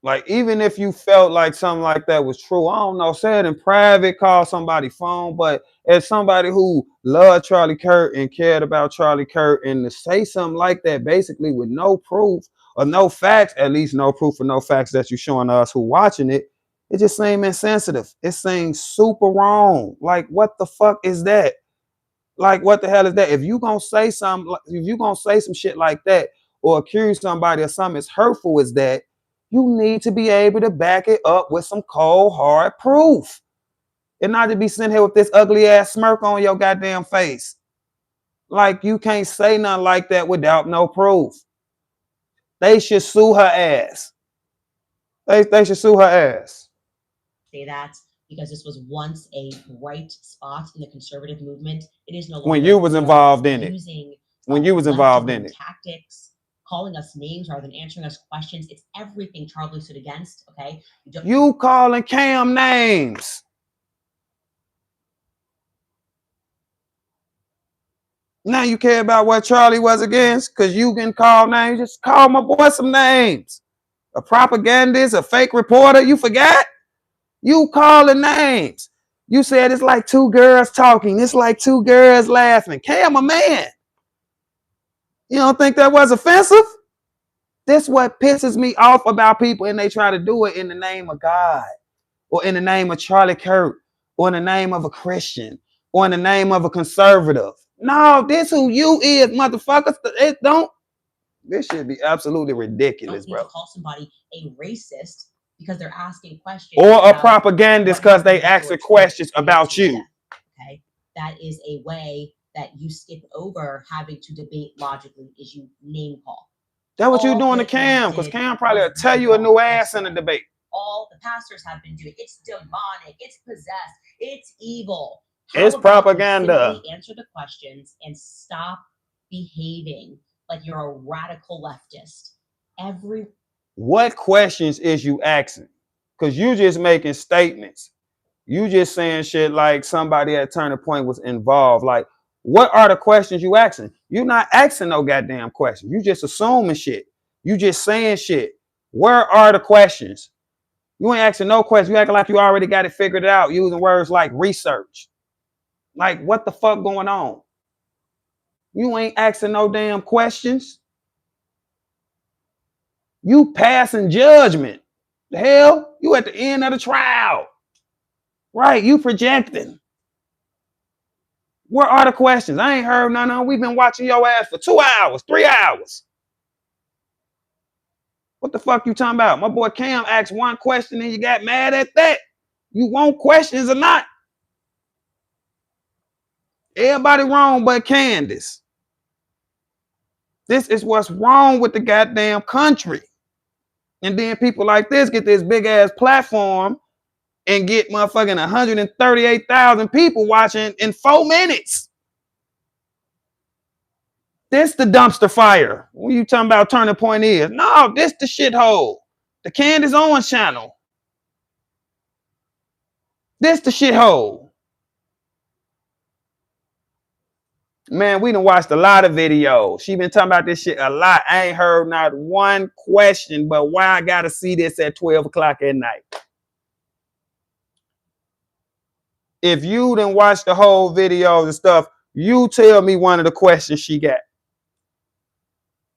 Like, even if you felt like something like that was true, I don't know, say it in private, call somebody phone, but as somebody who loved Charlie Kirk and cared about Charlie Kirk, and to say something like that basically with no proof or no facts, at least no proof or no facts that you're showing us who watching it, it just seems insensitive. It seems super wrong. Like, what the fuck is that? Like, what the hell is that? If you gonna say something, if you gonna say some shit like that or accuse somebody of something as hurtful as that, you need to be able to back it up with some cold, hard proof. And not to be sitting here with this ugly ass smirk on your goddamn face. Like, you can't say nothing like that without no proof. They should sue her ass. They should sue her ass. Say that because this was once a bright spot in the conservative movement. It is no longer. When you was involved in it. When you was involved in it. Tactics. Calling us names rather than answering us questions. It's everything Charlie stood against, okay? You calling Cam names. Now you care about what Charlie was against because you can call names. Just call my boy some names. A propagandist, a fake reporter, you forgot? You calling names. You said it's like two girls talking. It's like two girls laughing. Cam a man. You don't think that was offensive? This what pisses me off about people, and they try to do it in the name of God or in the name of Charlie Kirk or in the name of a Christian or in the name of a conservative. No, this who you is, motherfuckers. It don't. This should be absolutely ridiculous, bro. To call somebody a racist because they're asking questions. Or a propagandist because they asking questions about you. Okay, that is a way that you skip over having to debate logically is you name call. That's what you doing to Cam, because Cam probably will tell you a new ass in a debate. All the pastors have been doing. It's demonic. It's possessed. It's evil. It's propaganda. Simply answer the questions and stop behaving like you're a radical leftist. What questions is you asking? Because you just making statements. You just saying shit like somebody at Turning Point was involved. Like, what are the questions you asking? You're not asking no goddamn questions. You just assuming shit. You just saying shit. Where are the questions? You ain't asking no questions. You acting like you already got it figured out using words like research. Like, what the fuck going on? You ain't asking no damn questions. You passing judgment. The hell? You at the end of the trial. Right, you projecting. Where are the questions? I ain't heard none of them. We've been watching your ass for 2 hours, 3 hours. What the fuck you talking about? My boy Cam asked one question and you got mad at that. You want questions or not? Everybody wrong but Candace. This is what's wrong with the goddamn country. And then people like this get this big ass platform and get motherfucking 138,000 people watching in 4 minutes. This the dumpster fire. What you talking about Turning Point is? No, this the shithole. The Candace Owens channel. This the shithole. Man, we done watched a lot of videos. She been talking about this shit a lot. I ain't heard not one question, but why I gotta see this at 12 o'clock at night? If you done watched the whole videos and stuff, you tell me one of the questions she got.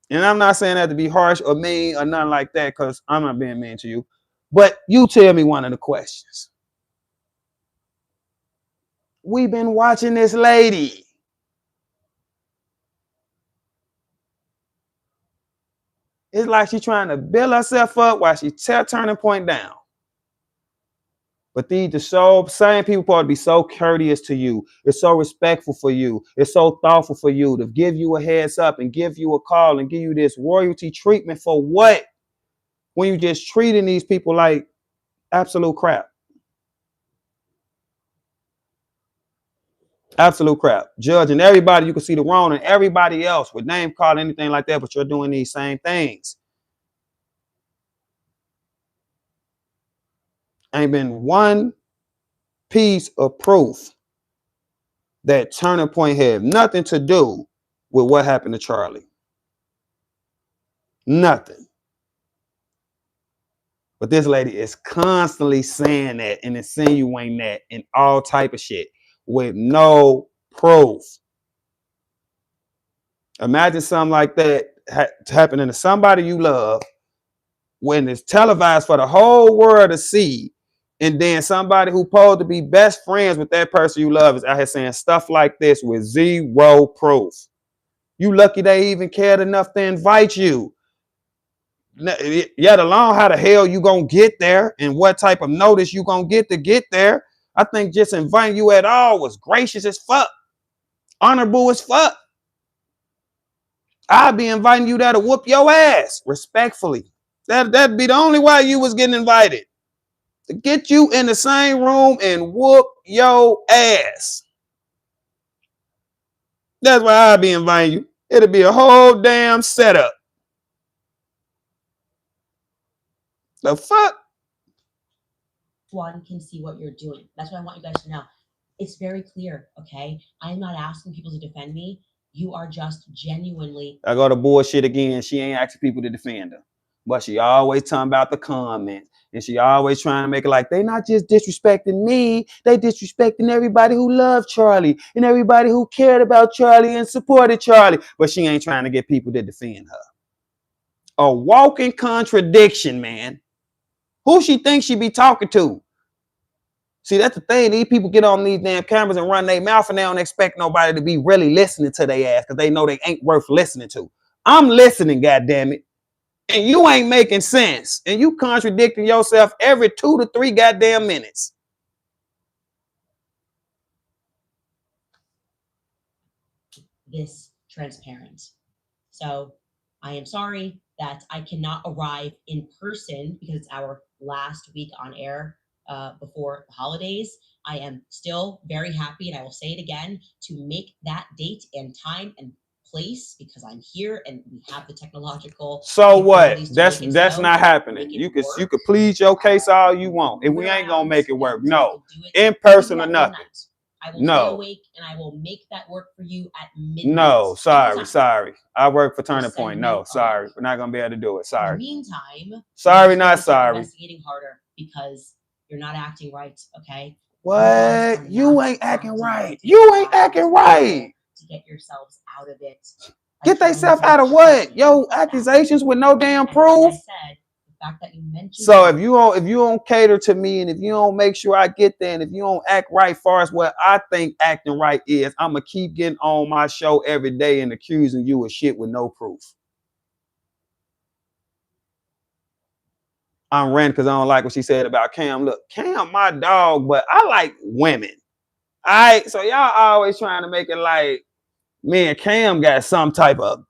And I'm not saying that to be harsh or mean or nothing like that, because I'm not being mean to you. But you tell me one of the questions. We've been watching this lady. It's like she's trying to build herself up while she tear Turning Point down. But the same people supposed to be so courteous to you. It's so respectful for you. It's so thoughtful for you to give you a heads up and give you a call and give you this royalty treatment for what? When you just treating these people like absolute crap. Absolute crap. Judging everybody, you can see the wrong in everybody else with name call, anything like that, but you're doing these same things. Ain't been one piece of proof that Turning Point had nothing to do with what happened to Charlie. Nothing. But this lady is constantly saying that and insinuating that and all type of shit with no proof. Imagine something like that happening to somebody you love when it's televised for the whole world to see, and then somebody who's supposed to be best friends with that person you love is out here saying stuff like this with zero proof. You lucky they even cared enough to invite you. Yet alone how the hell you gonna get there and what type of notice you gonna get to get there. I think just inviting you at all was gracious as fuck. Honorable as fuck. I'd be inviting you there to whoop your ass respectfully. That'd be the only way you was getting invited. To get you in the same room and whoop your ass. That's why I'd be inviting you. It'll be a whole damn setup. The fuck? One can see what you're doing. That's what I want you guys to know. It's very clear, okay? I am not asking people to defend me. You are just genuinely. I go to bullshit again. She ain't asking people to defend her. But she always talking about the comments. And she always trying to make it like they not just disrespecting me. They disrespecting everybody who loved Charlie and everybody who cared about Charlie and supported Charlie. But she ain't trying to get people to defend her. A walking contradiction, man. Who she thinks she be talking to? See, that's the thing. These people get on these damn cameras and run their mouth and they don't expect nobody to be really listening to their ass because they know they ain't worth listening to. I'm listening, goddammit. And you ain't making sense. And you contradicting yourself every 2 to 3 goddamn minutes. This transparent. So I am sorry that I cannot arrive in person because it's our last week on air before the holidays. I am still very happy, and I will say it again, to make that date and time and place because I'm here and we have the technological. So what? That's not happening. You could plead your case all you want. If we ain't gonna make it work, no. In person or nothing. I will stay awake and I will make that work for you at midnight. No, sorry. I work for Turning Point. No, sorry. We're not gonna be able to do it. Sorry. In the meantime, sorry, not sorry. Investigating harder because you're not acting right, okay? What? You ain't acting right. You ain't acting right. To get yourselves out of it. Get themselves out of what? Yo, accusations with no damn proof. The fact that you mentioned so if you don't cater to me and if you don't make sure I get there and if you don't act right far as what I think acting right is, I'm gonna keep getting on my show every day and accusing you of shit with no proof. I'm ranting because I don't like what she said about Cam. Look, Cam, my dog, but I like women. All right, so y'all always trying to make it like me and Cam got some type of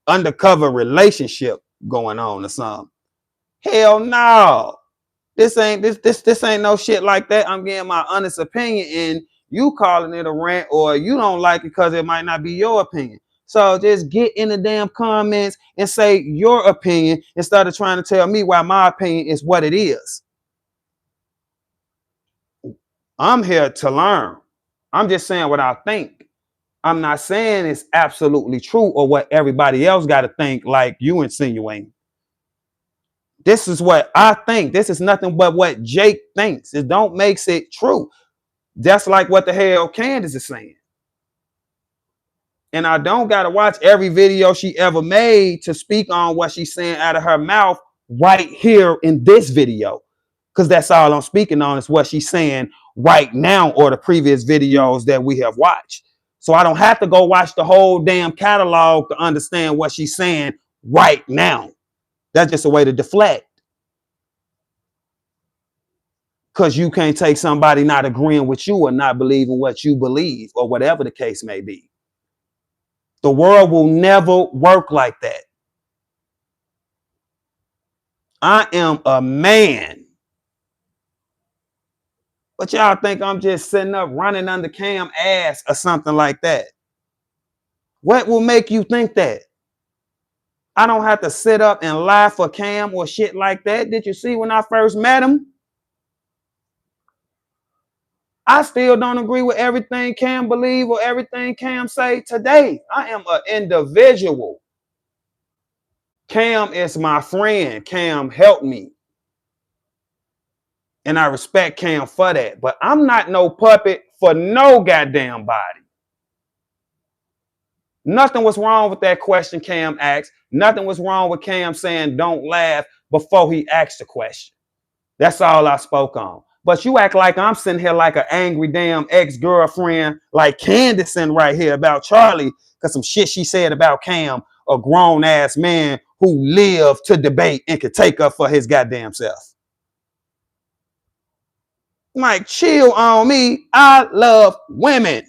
undercover relationship going on or something. Hell no. This ain't no shit like that. I'm getting my honest opinion and you calling it a rant or you don't like it because it might not be your opinion. So just get in the damn comments and say your opinion instead of trying to tell me why my opinion is what it is. I'm here to learn. I'm just saying what I think. I'm not saying it's absolutely true or what everybody else got to think like you insinuating. This is what I think. This is nothing but what Jake thinks. It don't makes it true. That's like what the hell Candace is saying. And I don't got to watch every video she ever made to speak on what she's saying out of her mouth right here in this video. Because that's all I'm speaking on is what she's saying right now or the previous videos that we have watched. So I don't have to go watch the whole damn catalog to understand what she's saying right now. That's just a way to deflect. Because you can't take somebody not agreeing with you or not believing what you believe or whatever the case may be. The world will never work like that. I am a man. But y'all think I'm just sitting up running under Cam ass or something like that? What will make you think that? I don't have to sit up and lie for Cam or shit like that. Did you see when I first met him? I still don't agree with everything Cam believe or everything Cam say today. I am an individual. Cam is my friend. Cam helped me. And I respect Cam for that. But I'm not no puppet for no goddamn body. Nothing was wrong with that question Cam asked. Nothing was wrong with Cam saying don't laugh before he asked the question. That's all I spoke on. But you act like I'm sitting here like an angry damn ex-girlfriend like Candace right here about Charlie because some shit she said about Cam, a grown-ass man who lived to debate and could take up for his goddamn self. Like, chill on me. I love women.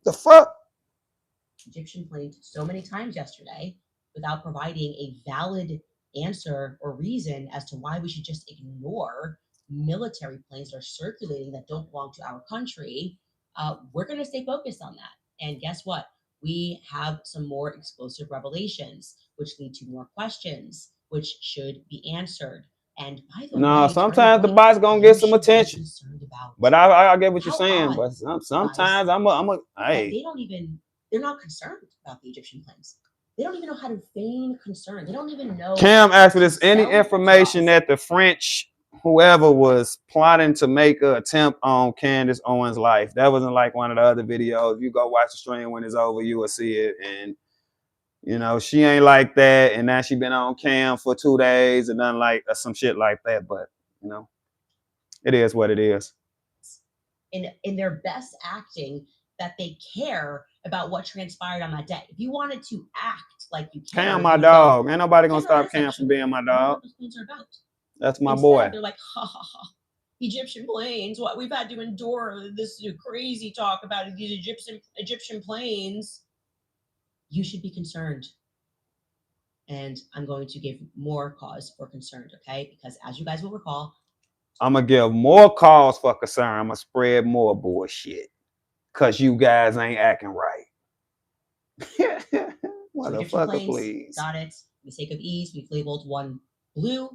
The fuck? Egyptian planes so many times yesterday without providing a valid answer or reason as to why we should just ignore military planes that are circulating that don't belong to our country. We're going to stay focused on that. And guess what? We have some more explosive revelations, which lead to more questions, which should be answered. And by the way, sometimes the bot's gonna get some attention. But I get what you're saying. But sometimes hey. They're not concerned about the Egyptian planes. They don't even know how to feign concern. They don't even know. Cam asked if there's any information that the French, whoever was plotting to make an attempt on Candace Owens' life. That wasn't like one of the other videos. You go watch the stream when it's over, you will see it. And you know, she ain't like that. And now she been on Cam for 2 days and nothing like some shit like that. But you know, it is what it is. In their best acting, that they care about what transpired on that day. If you wanted to act like you care, Cam, my dog. Ain't nobody gonna stop Cam from being my dog. That's my boy. They're like, ha ha ha. Egyptian planes. What we've had to endure this crazy talk about these Egyptian planes. You should be concerned. And I'm going to give more cause for concern, okay? Because as you guys will recall, I'm gonna give more cause for concern. I'm gonna spread more bullshit. Cause you guys ain't acting right. Motherfucker, please. Got it. For the sake of ease, we've labeled one blue.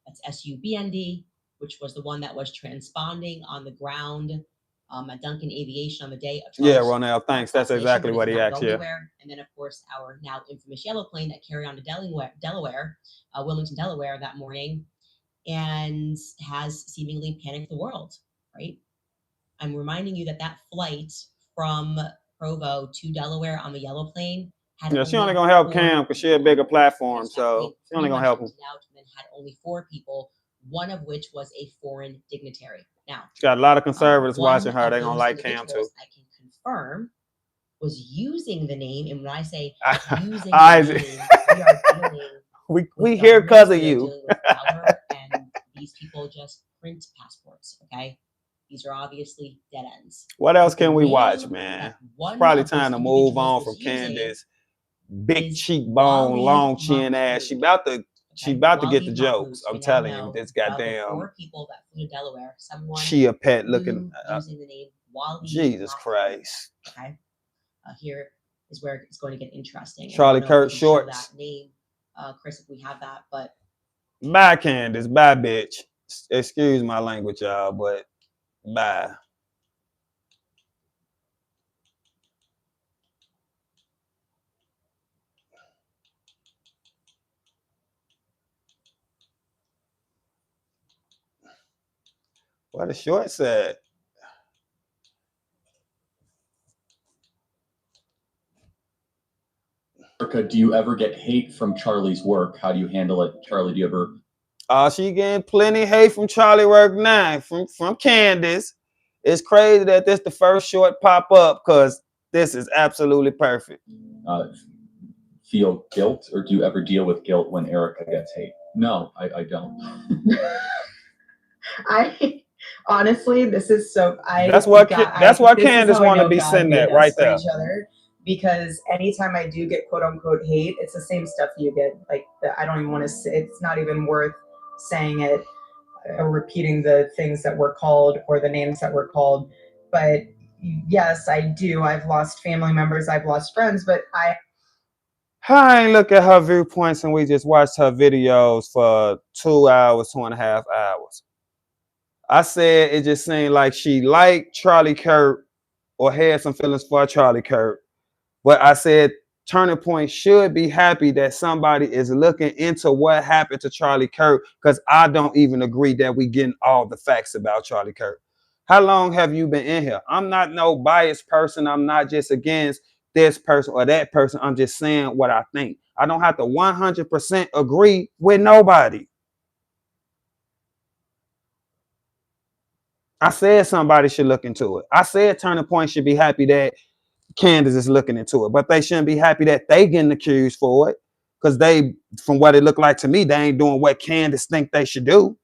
That's SUBND, which was the one that was transponding on the ground at Duncan Aviation on the day of Charles. Yeah, Ronell, thanks. That's exactly what he asked. Yeah. And then, of course, our now infamous yellow plane that carried on to Delaware, Wilmington, Delaware that morning, and has seemingly panicked the world, right? I'm reminding you that flight from Provo to Delaware on the yellow plane had she only gonna help Cam because she a bigger platform, so she only gonna help him. And had only 4 people, one of which was a foreign dignitary. Now she got a lot of conservatives watching her. They're gonna like Cam too. I can confirm was using the name, and when I say using the name, we here because of you. And these people just print passports, okay? These are obviously dead ends. What else can we watch, man? It's probably time to move on from Candace. Big cheekbone, long chin ass. She about to get the jokes. I'm telling you, this goddamn 4 people that flew to Delaware. Someone Chia Pet looking using the name Wally. Jesus Christ. Okay. Here is where it's going to get interesting. Charlie Kirk shorts. That name, Chris, if we have that, but bye, Candace. Bye, bitch. Excuse my language, y'all, but bye. What the short said. Do you ever get hate from Charlie's work? How do you handle it? Charlie, do you ever? She getting plenty of hate from Charlie work now, from Candace. It's crazy that this the first short pop up because this is absolutely perfect. feel guilt, or do you ever deal with guilt when Erica gets hate? No, I don't. I honestly, this is so. That's why Candace want to be sitting there right there. Each other, because anytime I do get quote unquote hate, it's the same stuff you get. Like I don't even want to say. It's not even worth saying it or repeating the things that we're called or the names that we're called. But yes, I do. I've lost family members. I've lost friends. But I ain't look at her viewpoints and we just watched her videos for 2 hours, 2.5 hours. I said it just seemed like she liked Charlie Kirk or had some feelings for Charlie Kirk. But I said Turning Point should be happy that somebody is looking into what happened to Charlie Kirk, because I don't even agree that we getting all the facts about Charlie Kirk. How long have you been in here? I'm not no biased person. I'm not just against this person or that person. I'm just saying what I think. I don't have to 100% agree with nobody. I said somebody should look into it. I said Turning Point should be happy that Candace is looking into it, but they shouldn't be happy that they getting accused for it, because they, from what it looked like to me, they ain't doing what Candace think they should do.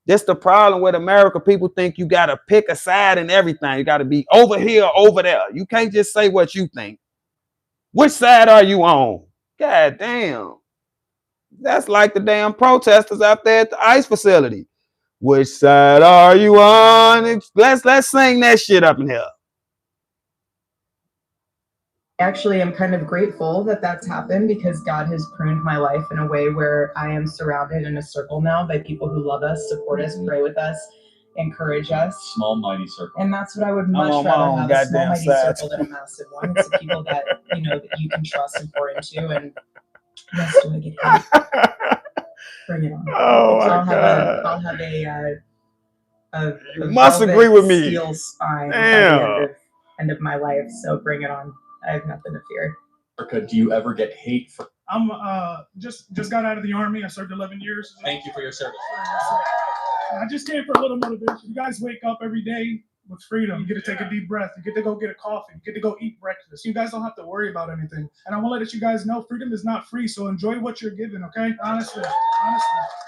That's the problem with America. People think you got to pick a side in everything. You got to be over here or over there. You can't just say what you think. Which side are you on? God damn. That's like the damn protesters out there at the ICE facility. Which side are you on? Let's sing that shit up in here. actually am kind of grateful that that's happened, because God has pruned my life in a way where I am surrounded in a circle now by people who love us, support us, pray with us, encourage us. Small, mighty circle. And that's what I would much rather have, a small, mighty circle than a massive one. It's the people that, that you can trust and pour into. And yes, do I get hate? Bring it on. Oh, so my God. I'll have a you must agree with me. Steel spine by the end of my life. So bring it on. I have nothing to fear. Erica, do you ever get hate for? I'm just got out of the Army. I served 11 years. Thank you for your service. I just came for a little motivation. You guys wake up every day with freedom. You get to take a deep breath. You get to go get a coffee. You get to go eat breakfast. You guys don't have to worry about anything. And I want to let you guys know freedom is not free. So enjoy what you're given, okay? Honestly.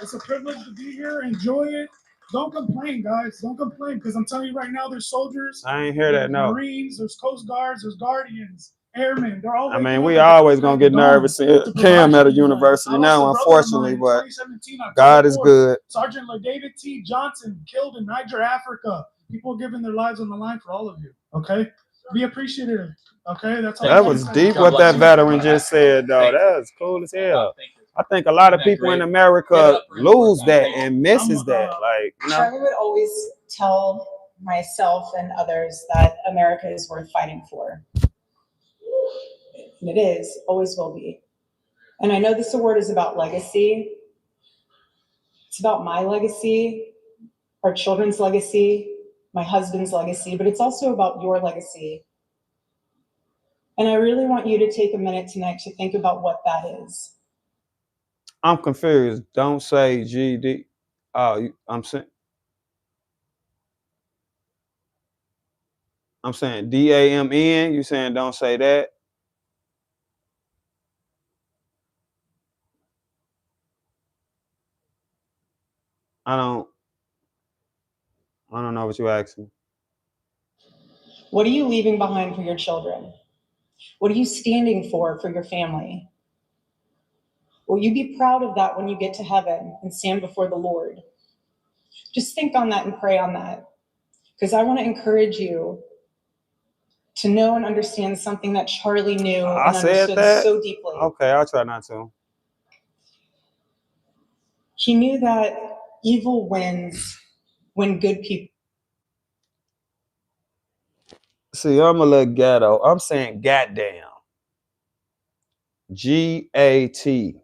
It's a privilege to be here. Enjoy it. Don't complain, guys. Don't complain, because I'm telling you right now, there's soldiers. I ain't hear that, no. Marines, there's Coast Guards, there's Guardians, Airmen. They're all. I mean, we always gonna get nervous. Cam at a university now, unfortunately, but God is good. Sergeant LaDavid T. Johnson killed in Niger, Africa. People giving their lives on the line for all of you. Okay, be appreciative. Okay, that's all. That was deep what that veteran just said, though. That was cool as hell. I think a lot of people in America lose that and misses that. Like, Charlie would always tell myself and others that America is worth fighting for. And it is, always will be. And I know this award is about legacy. It's about my legacy, our children's legacy, my husband's legacy, but it's also about your legacy. And I really want you to take a minute tonight to think about what that is. I'm confused. Don't say GD. Oh, I'm saying DAMN. You saying don't say that? I don't know what you asking. What are you leaving behind for your children? What are you standing for your family? Will you be proud of that when you get to heaven and stand before the Lord? Just think on that and pray on that, because I want to encourage you to know and understand something that Charlie knew and understood so deeply. Okay, I'll try not to. He knew that evil wins when good people. See, I'm a little ghetto. I'm saying goddamn. G-A-T.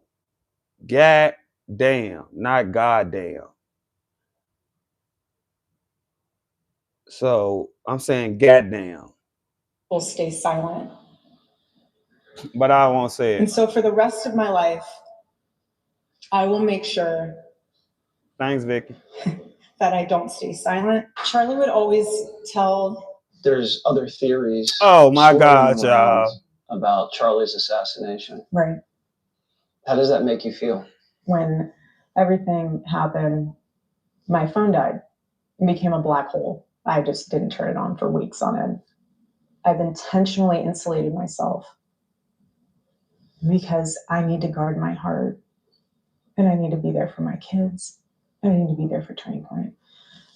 Goddamn, not goddamn. So I'm saying goddamn. Will stay silent. But I won't say it. And so for the rest of my life, I will make sure. Thanks, Vicky. That I don't stay silent. Charlie would always tell. There's other theories. Oh my God, y'all. about Charlie's assassination. Right. How does that make you feel? When everything happened, my phone died. It became a black hole. I just didn't turn it on for weeks on end. I've intentionally insulated myself because I need to guard my heart, and I need to be there for my kids, and I need to be there for Turning Point.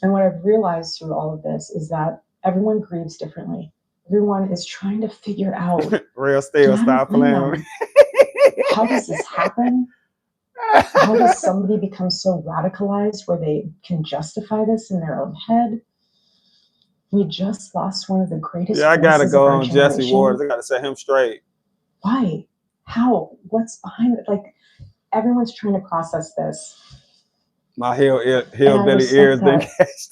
And what I've realized through all of this is that everyone grieves differently. Everyone is trying to figure out. Real still, stop playing with me. How does this happen? How does somebody become so radicalized where they can justify this in their own head? We just lost one of the greatest. Yeah, I gotta voices go of our on Jesse generation. Waters. I gotta set him straight. Why? How? What's behind it? Like, everyone's trying to process this. My hillbilly ears didn't catch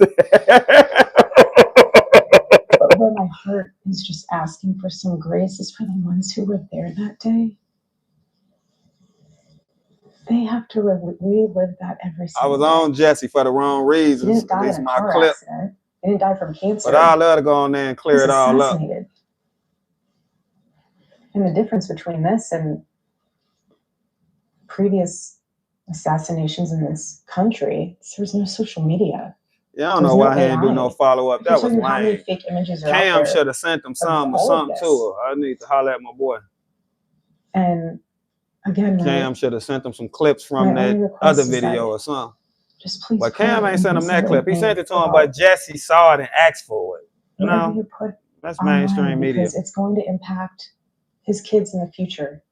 But where my heart is just asking for some grace is for the ones who were there that day. They have to relive that every single I was day. on Jesse for the wrong reasons. He didn't die At least in a my car clip. accident. He didn't die from cancer. But I'll let her go on there and clear He was it all up. assassinated. And the difference between this and previous assassinations in this country is there was no social media. Yeah, I don't know why he didn't do no follow-up. That was How many lame. fake images are Cam out there should have sent them something or all of something this? to her. I need to holler at my boy. And again, Cam should have sent them some clips from my only that request other is that video or something. just please But Cam pray ain't sent and him that do clip. He something sent it to him, about but Jesse saw it and asked for it. You whatever know, you put that's online, mainstream media. because it's going to impact his kids in the future.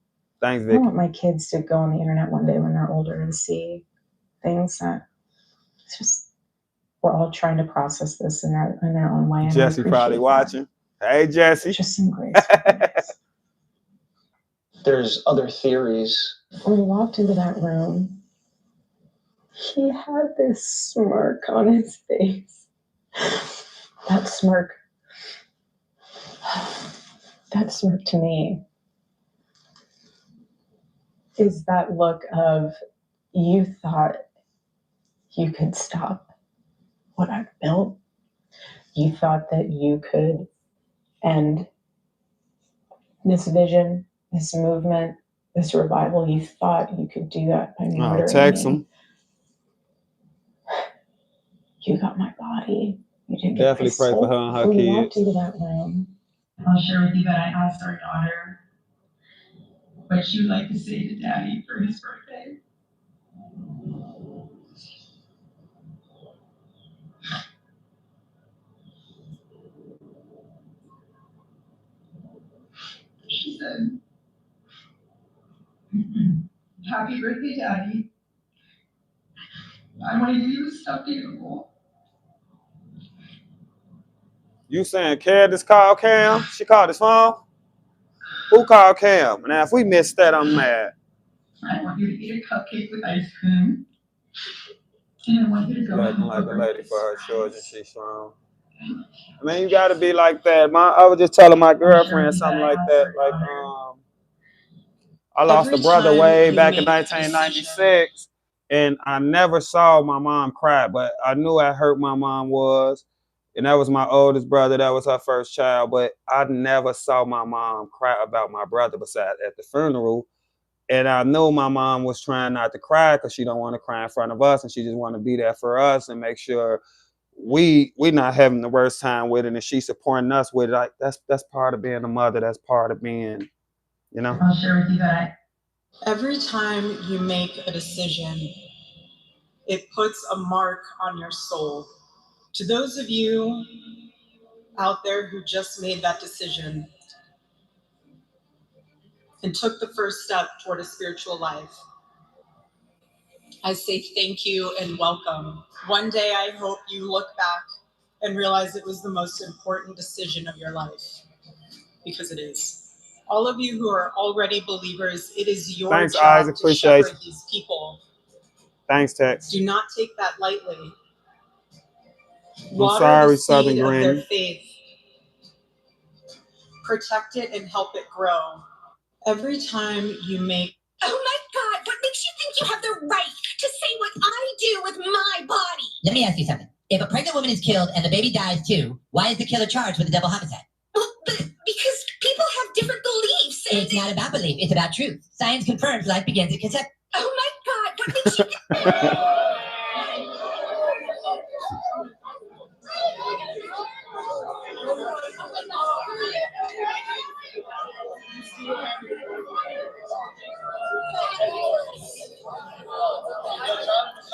Thanks, I Vicky. want my kids to go on the internet one day when they're older and see things that it's just, we're all trying to process this in their own way. And I Jesse probably appreciate watching. Hey, Jesse. just some grace. There's other theories. When we walked into that room, he had this smirk on his face. That smirk to me is that look of, you thought you could stop what I've built. You thought that you could end this vision, this movement, this revival. You thought you could do that by murdering text me. him. You got my body. You didn't Definitely get my pray soul. for her and her When we walked kids. into that room, I'll share with you that I asked our daughter what she would like to say to Daddy for his birthday. She said, "Happy birthday, Daddy. I want to give you a stuffed animal." You saying Candace called Cam? She called his phone? Who called Cam? Now, if we missed that, I'm mad. I want you to eat a cupcake with ice cream. And I want you to go Acting home like a for lady for her children. She's strong. I mean, you got to be like that. I was just telling my girlfriend something like that. Like, I lost a brother way back in 1996, and I never saw my mom cry, but I knew how hurt my mom was. And that was my oldest brother. That was her first child. But I never saw my mom cry about my brother besides at the funeral. And I knew my mom was trying not to cry because she don't want to cry in front of us, and she just want to be there for us and make sure we not having the worst time with it, and she's supporting us with it. Like that's part of being a mother. That's part of being, you know. I'll share with you that every time you make a decision, it puts a mark on your soul. To those of you out there who just made that decision and took the first step toward a spiritual life, I say thank you and welcome. One day I hope you look back and realize it was the most important decision of your life, because it is. All of you who are already believers, it is your Thanks, job Isaac. to Appreciate shepherd you. these people. Thanks, Tex. Do not take that lightly. I'm sorry, the Southern seed of their Green. faith. Protect it and help it grow. Every time you make... Oh my God, what makes you think you have the right to say what I do with my body? Let me ask you something. If a pregnant woman is killed and the baby dies too, why is the killer charged with a double homicide? Well, because people have different beliefs. It's not about belief. It's about truth. Science confirms life begins at conception. Oh my God, what makes you...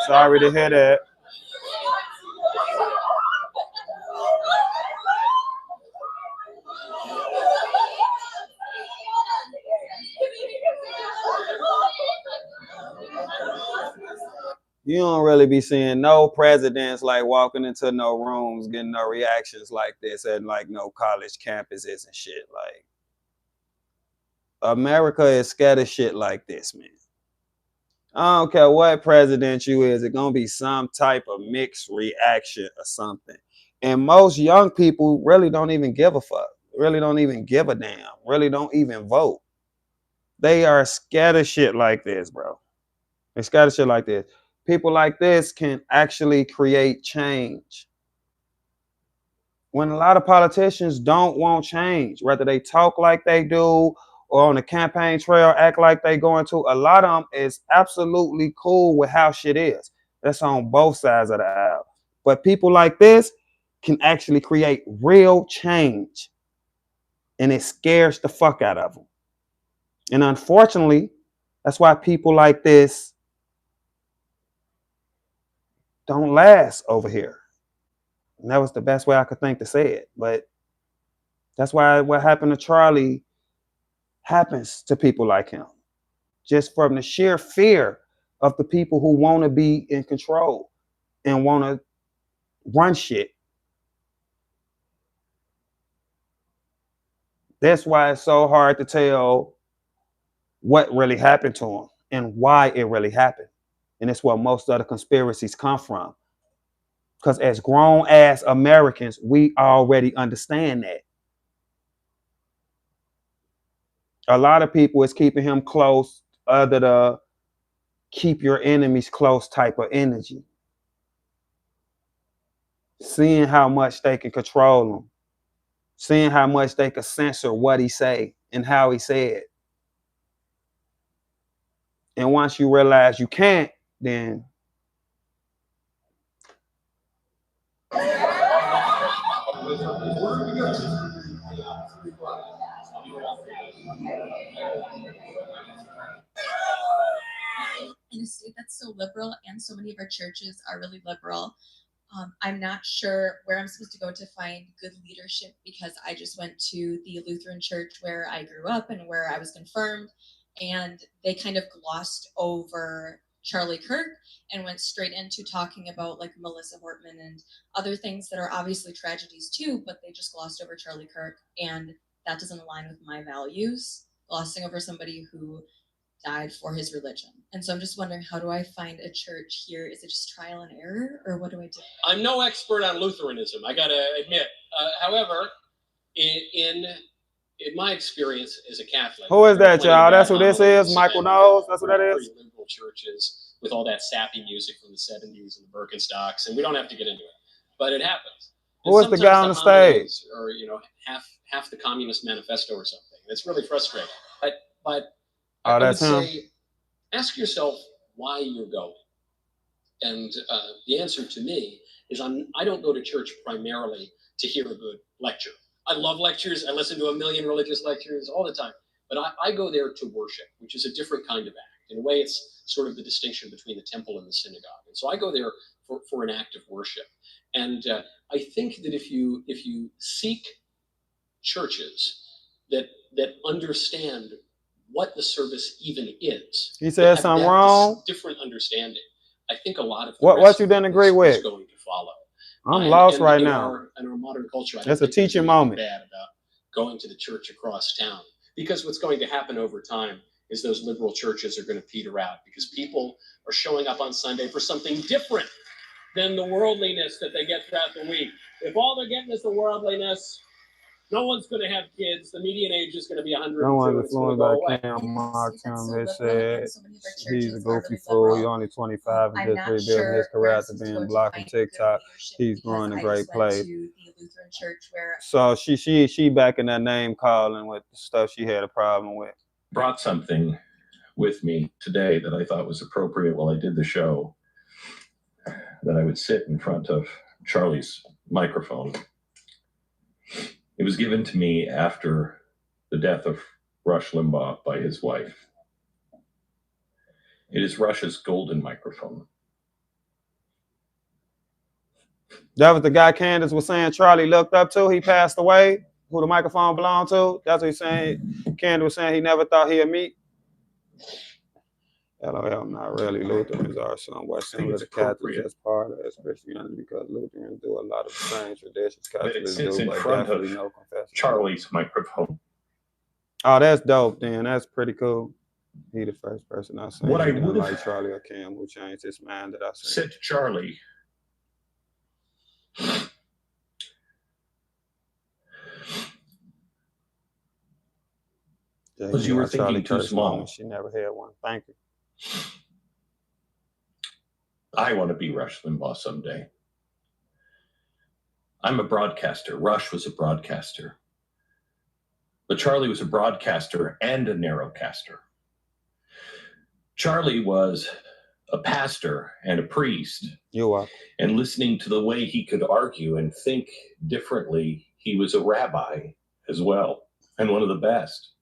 Sorry to hear that. You don't really be seeing no presidents like walking into no rooms, getting no reactions like this at like no college campuses and shit. Like, America is scared of shit like this, man. I don't care what president you is, it's gonna be some type of mixed reaction or something. And most young people really don't even give a fuck, really don't even give a damn, really don't even vote. They are scared of shit like this, bro. They're scared of shit like this. People like this can actually create change. When a lot of politicians don't want change, whether they talk like they do or on the campaign trail act like they going to, a lot of them is absolutely cool with how shit is. That's on both sides of the aisle. But people like this can actually create real change. And it scares the fuck out of them. And unfortunately, that's why people like this don't last over here. And that was the best way I could think to say it. But that's why what happened to Charlie happens to people like him. Just from the sheer fear of the people who want to be in control and want to run shit. That's why it's so hard to tell what really happened to him and why it really happened. And it's where most of the conspiracies come from. Because as grown-ass Americans, we already understand that. A lot of people is keeping him close under the keep your enemies close type of energy. Seeing how much they can control him. Seeing how much they can censor what he say and how he say it. And once you realize you can't, then in a state that's so liberal and so many of our churches are really liberal, I'm not sure where I'm supposed to go to find good leadership, because I just went to the Lutheran church where I grew up and where I was confirmed, and they kind of glossed over Charlie Kirk and went straight into talking about like Melissa Hortman and other things that are obviously tragedies too, but they just glossed over Charlie Kirk, and that doesn't align with my values, glossing over somebody who died for his religion. And so I'm just wondering, how do I find a church here? Is it just trial and error, or what do I do? I'm no expert on Lutheranism, I gotta admit. However, in my experience as a Catholic, who is that, y'all? That's who this is? Michael knows. That's what that is. Pretty liberal churches with all that sappy music from the 70s and the Birkenstocks, and we don't have to get into it, but it happens. Who is the guy on the stage? Or half the Communist Manifesto or something. It's really frustrating. But I would say, ask yourself why you're going. And the answer to me is I don't go to church primarily to hear a good lecture. I love lectures. I listen to a million religious lectures all the time. But I go there to worship, which is a different kind of act. In a way, it's sort of the distinction between the temple and the synagogue. And so I go there for an act of worship. And I think that if you seek churches that understand what the service even is. He said something wrong. Different understanding. I think a lot of what you didn't agree with is going to follow. I'm lost right now. In our modern culture, that's a teaching moment. Bad about going to the church across town, because what's going to happen over time is those liberal churches are going to peter out, because people are showing up on Sunday for something different than the worldliness that they get throughout the week. If all they're getting is the worldliness, No one's going to have kids. The median age is going to be 102. No one's It's going to influenced go by away. Cam Mark. It so said so many of our he's a churches are goofy really fool. He's liberal. only 25 and I'm just not rebuilding sure his where career I'm after supposed to being go to blocked on find good TikTok. leadership He's because growing a I great just went place. to the Lutheran church where So she back in that name calling with the stuff she had a problem with. Brought something with me today that I thought was appropriate while I did the show, that I would sit in front of Charlie's microphone. It was given to me after the death of Rush Limbaugh by his wife. It is Rush's golden microphone. That was the guy Candace was saying Charlie looked up to. He passed away, who the microphone belonged to. That's what he's saying. Candace was saying he never thought he'd meet. LOL, not really. Lutherans are somewhat similar to Catholics as part of Christianity because Lutherans do a lot of the same traditions Catholics do, but definitely no confession. Charlie's microphone. Oh, that's dope then. That's pretty cool. He the first person I seen What I who would didn't have like Charlie or Cam who changed his mind that I seen. Said to Charlie, because you were thinking too small. She never had one. Thank you. I want to be Rush Limbaugh someday. I'm a broadcaster. Rush was a broadcaster. But Charlie was a broadcaster and a narrowcaster. Charlie was a pastor and a priest. You are. And listening to the way he could argue and think differently, he was a rabbi as well, and one of the best.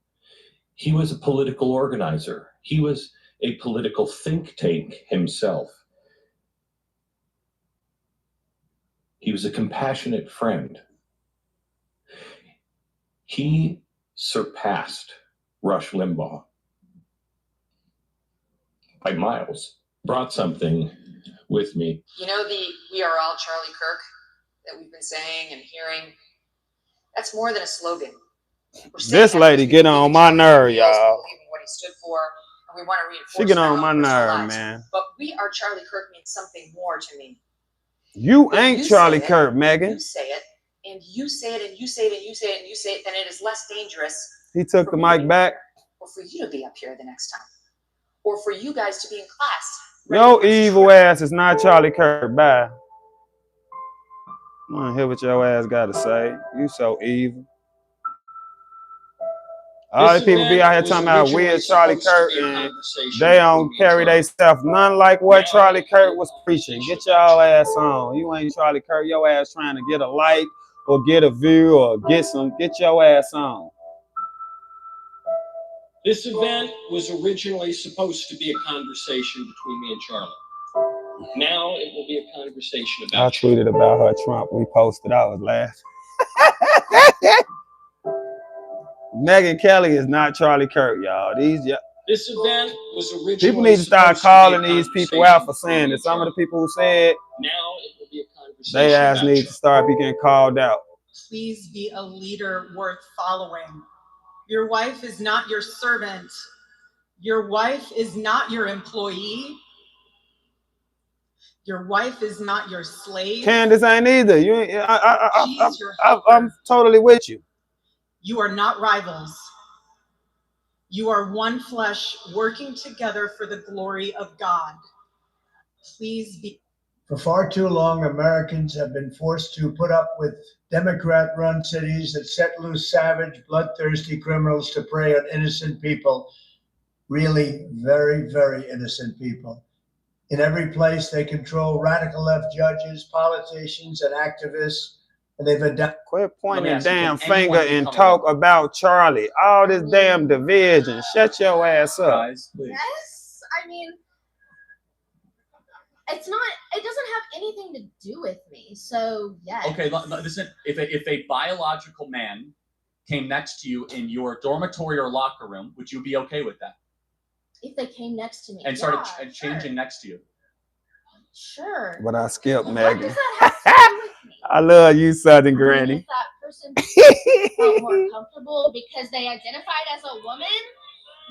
He was a political organizer. He was a political think tank himself. He was a compassionate friend. He surpassed Rush Limbaugh by miles. Brought something with me. You know the "We Are All Charlie Kirk" that we've been saying and hearing? That's more than a slogan. This lady get on my nerve, y'all. What he stood for, and we want to reinforce She get on my that in our nerve, lives. man. But "We Are Charlie Kirk" means something more to me. You If ain't you Charlie say it, Kirk, Megan. You say it, and you say it, and you say it, and you say it, and you say it, then it is less dangerous. He took the mic back. Or for you to be up here the next time. Or for you guys to be in class. Your evil ass is not Charlie Kirk. Bye. I want to hear what your ass got to say. You so evil. All these people be out here talking about weird Charlie Kirk and they don't carry their stuff none like what Charlie Kirk was preaching. Get your ass on. You ain't Charlie Kirk. Your ass trying to get a like or get a view or get your ass on. This event was originally supposed to be a conversation between me and Charlie. Now it will be a conversation about I tweeted about her Trump. We posted. I was laughing. Megyn Kelly is not Charlie Kirk, y'all. This event was originally people need to start calling these people out for saying it. Some of the people who said now it will be a conversation. They ass need to start being called out. Please be a leader worth following. Your wife is not your servant. Your wife is not your employee. Your wife is not your slave. Candace ain't either. I'm totally with you. You are not rivals. You are one flesh working together for the glory of God. Please be. For far too long, Americans have been forced to put up with Democrat-run cities that set loose savage, bloodthirsty criminals to prey on innocent people. Really very, very innocent people. In every place, they control radical left judges, politicians, and activists. And they've adapted. Quit pointing damn finger and talk about Charlie. All this damn division. Shut your ass up. Yes, I mean, it doesn't have anything to do with me. So yes. Okay, listen. If a biological man came next to you in your dormitory or locker room, would you be okay with that? If they came next to me and started changing next to you. Sure. But I skipped What Megan. does that have to do with me? I love you, Southern Granny. If that person felt more comfortable because they identified as a woman,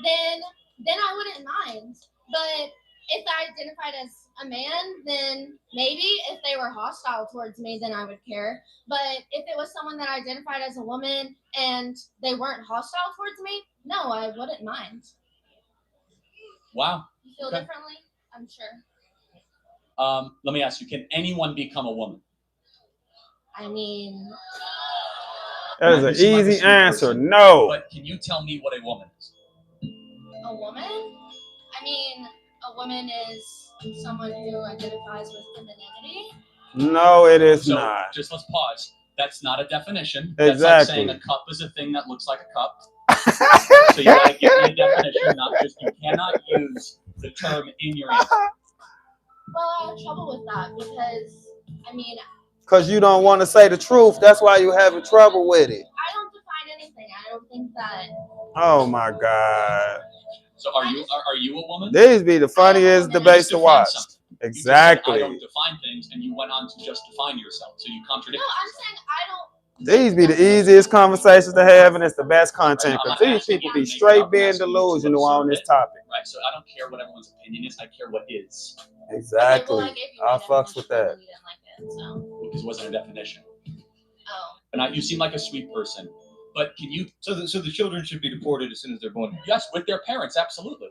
then I wouldn't mind. But if I identified as a man, then maybe if they were hostile towards me, then I would care. But if it was someone that identified as a woman and they weren't hostile towards me, no, I wouldn't mind. Wow. You feel Okay. differently? I'm sure. Let me ask you, can anyone become a woman? I mean, That is You an seem like a easy sweet answer. person, No. But can you tell me what a woman is? a woman? I mean, a woman is someone who identifies with femininity. No, it is So not. just let's pause. That's not a definition. That's Exactly. like saying a cup is a thing that looks like a cup. So you gotta give me a definition, not just, you cannot use the term in your answer. Well, I have trouble with that because, I mean, Because you don't want to say the truth. That's why you're having trouble with it. I don't define anything. I don't think that. Oh my God. So are you a woman? These be the funniest debates to watch. Exactly. I don't define things, and you went on to just define yourself. So you contradict. No, I'm saying I don't. These be the easiest conversations to have, and it's the best content. Because these people be straight being delusional on this topic. Right. So I don't care what everyone's opinion is. I care what is. Exactly. Okay, well, I fucks with that. you didn't like it, so. Because it wasn't a definition. Oh. And you seem like a sweet person. But can you? So the children should be deported as soon as they're born. Yes, with their parents, absolutely.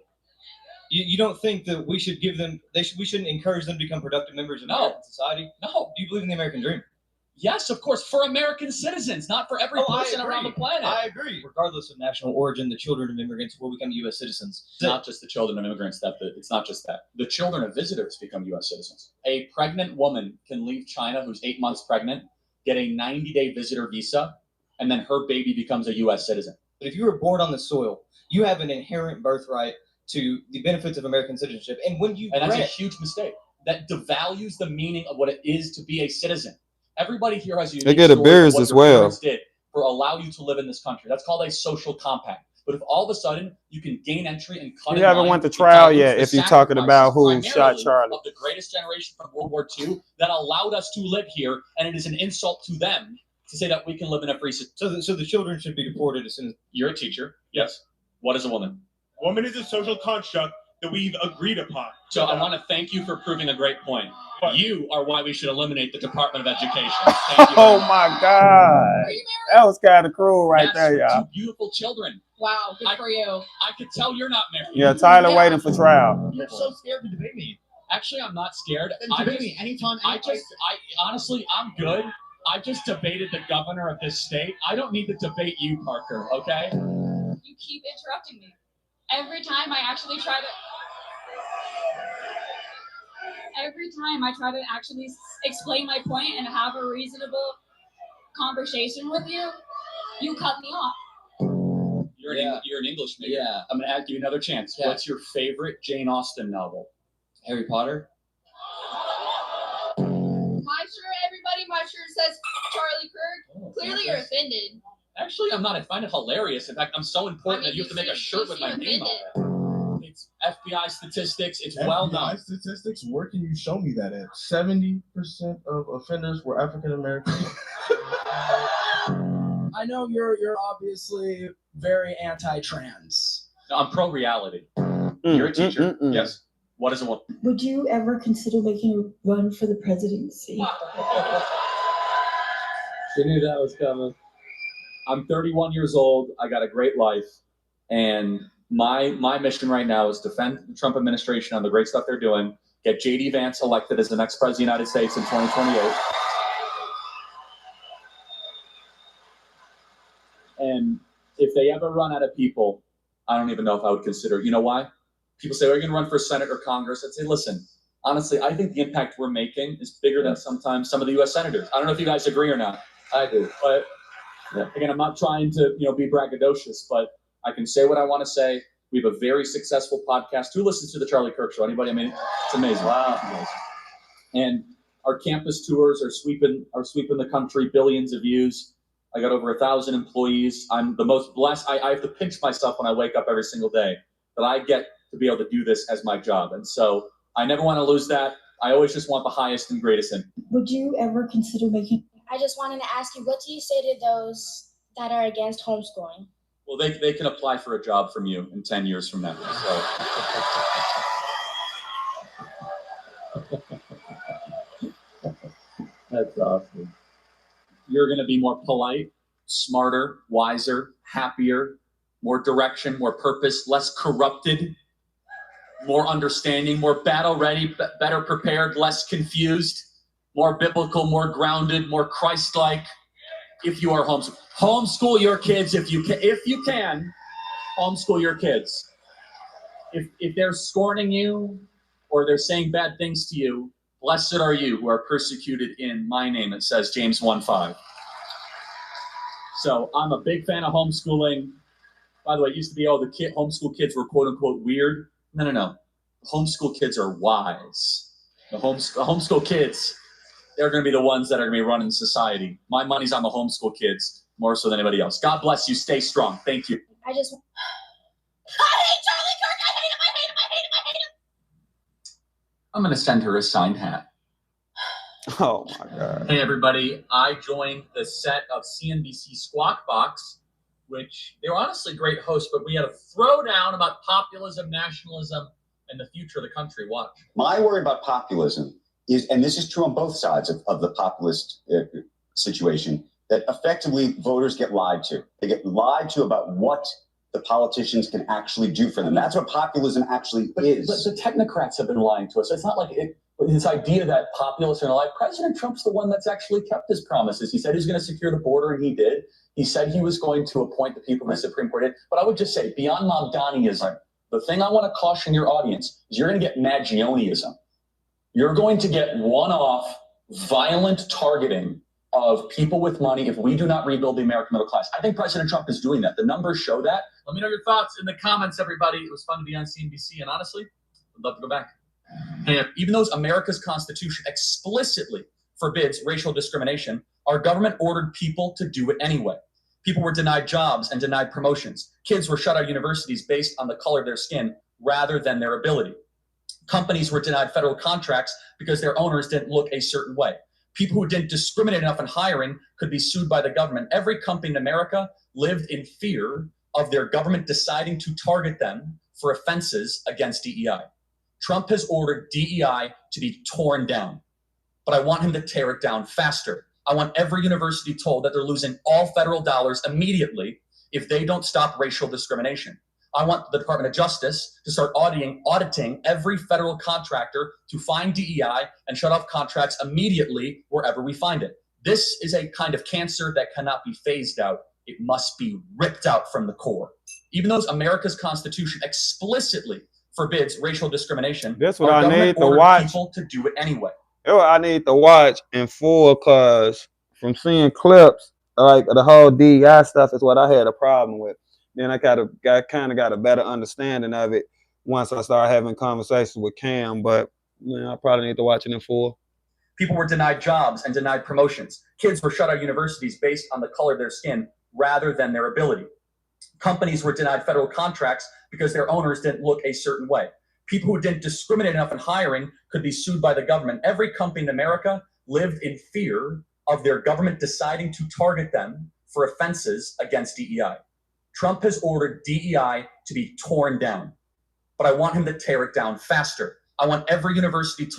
You don't think that we should give them? We shouldn't encourage them to become productive members of American society? No. Do you believe in the American dream? Yes, of course, for American citizens, not for every person around the planet. I agree. Regardless of national origin, the children of immigrants will become U.S. citizens. It's not just the children of immigrants. It's not just that. The children of visitors become U.S. citizens. A pregnant woman can leave China who's 8 months pregnant, get a 90-day visitor visa, and then her baby becomes a U.S. citizen. But if you were born on the soil, you have an inherent birthright to the benefits of American citizenship. And when you that's a huge mistake. That devalues the meaning of what it is to be a citizen. Everybody here has a unique get a story beers of what as your well. parents did for allow you to live in this country. That's called a social compact. But if all of a sudden you can gain entry and cut You in haven't line, went to trial yet the if you're talking about who sacrifices shot Charlie. of the greatest generation from World War II that allowed us to live here, and it is an insult to them to say that we can live in a free society. So the children should be deported as soon as... You're a teacher. Yes. What is a woman? Woman is a social construct that we've agreed upon. So I want to thank you for proving a great point. You are why we should eliminate the Department of Education. Thank you. Oh my God. That was kind of cruel right there, y'all. Two beautiful children. Wow, good for you. I could tell you're not married. Yeah, Tyler waiting for trial. You're so scared to debate me. Actually, I'm not scared. Debate me anytime. Honestly, I'm good. I just debated the governor of this state. I don't need to debate you, Parker, okay? You keep interrupting me. Every time I actually try to actually explain my point and have a reasonable conversation with you, you cut me off. You're an English major. Yeah. I'm going to give you another chance. Yeah. What's your favorite Jane Austen novel? Harry Potter. My shirt says Charlie Kirk. Clearly you're offended. Actually, I'm not. I find it hilarious. In fact, I'm so important that you have to make a shirt with my name on it. It's FBI statistics. It's well known. FBI statistics? Where can you show me that at? 70% of offenders were African American. I know you're obviously very anti-trans. No, I'm pro-reality. You're a teacher. Yes. What is a woman? Would you ever consider making a run for the presidency? She knew that was coming. I'm 31 years old. I got a great life. And my mission right now is defend the Trump administration on the great stuff they're doing, get J.D. Vance elected as the next president of the United States in 2028. And if they ever run out of people, I don't even know if I would consider. You know why? People say, are you going to run for Senate or Congress? I'd say, listen, honestly, I think the impact we're making is bigger than sometimes some of the U.S. senators. I don't know if you guys agree or not. I do. But again, I'm not trying to be braggadocious, but I can say what I want to say. We have a very successful podcast. Who listens to the Charlie Kirk Show? Anybody? I mean, it's amazing. Wow. Amazing. And our campus tours are sweeping the country, billions of views. I got over 1,000 employees. I'm the most blessed. I have to pinch myself when I wake up every single day that I get to be able to do this as my job. And so I never want to lose that. I always just want the highest and greatest in. Would you ever consider making... I just wanted to ask you, what do you say to those that are against homeschooling? Well, they can apply for a job from you in 10 years from now. So That's awesome. You're going to be more polite, smarter, wiser, happier, more direction, more purpose, less corrupted, more understanding, more battle ready, better prepared, less confused, more biblical, more grounded, more Christ-like. If you are homeschool your kids if you can, homeschool your kids. If they're scorning you or they're saying bad things to you, blessed are you who are persecuted in my name, it says James 1:5. So I'm a big fan of homeschooling. By the way, it used to be, the homeschool kids were quote unquote weird. No. Homeschool kids are wise. The homeschool kids, they're going to be the ones that are going to be running society. My money's on the homeschool kids more so than anybody else. God bless you. Stay strong. Thank you. I hate Charlie Kirk. I hate him. I'm going to send her a signed hat. Oh my God. Hey everybody, I joined the set of CNBC Squawk Box, which they were honestly great hosts, but we had a throwdown about populism, nationalism, and the future of the country. Watch. My worry about populism is, and this is true on both sides of the populist situation, that effectively voters get lied to. They get lied to about what the politicians can actually do for them. That's what populism actually is. But the technocrats have been lying to us. It's not like this idea that populists are alive. President Trump's the one that's actually kept his promises. He said he was going to secure the border, and he did. He said he was going to appoint the people the Supreme Court did. But I would just say, beyond Mamdaniism, the thing I want to caution your audience is you're going to get Maggioniism. You're going to get one-off, violent targeting of people with money if we do not rebuild the American middle class. I think President Trump is doing that. The numbers show that. Let me know your thoughts in the comments, everybody. It was fun to be on CNBC, and honestly, I'd love to go back. And even though America's Constitution explicitly forbids racial discrimination, our government ordered people to do it anyway. People were denied jobs and denied promotions. Kids were shut out of universities based on the color of their skin rather than their ability. Companies were denied federal contracts because their owners didn't look a certain way. People who didn't discriminate enough in hiring could be sued by the government. Every company in America lived in fear of their government deciding to target them for offenses against DEI. Trump has ordered DEI to be torn down, but I want him to tear it down faster. I want every university told that they're losing all federal dollars immediately if they don't stop racial discrimination. I want the Department of Justice to start auditing every federal contractor to find DEI and shut off contracts immediately wherever we find it. This is a kind of cancer that cannot be phased out. It must be ripped out from the core. Even though America's Constitution explicitly forbids racial discrimination, that's what I need to watch. People to do it anyway. I need to watch in full, because from seeing clips, like the whole DEI stuff is what I had a problem with. Then I kind of got a better understanding of it once I started having conversations with Cam, but I probably need to watch it in full. People were denied jobs and denied promotions. Kids were shut out of universities based on the color of their skin rather than their ability. Companies were denied federal contracts because their owners didn't look a certain way. People who didn't discriminate enough in hiring could be sued by the government. Every company in America lived in fear of their government deciding to target them for offenses against DEI. Trump has ordered DEI to be torn down, but I want him to tear it down faster. I want every university to...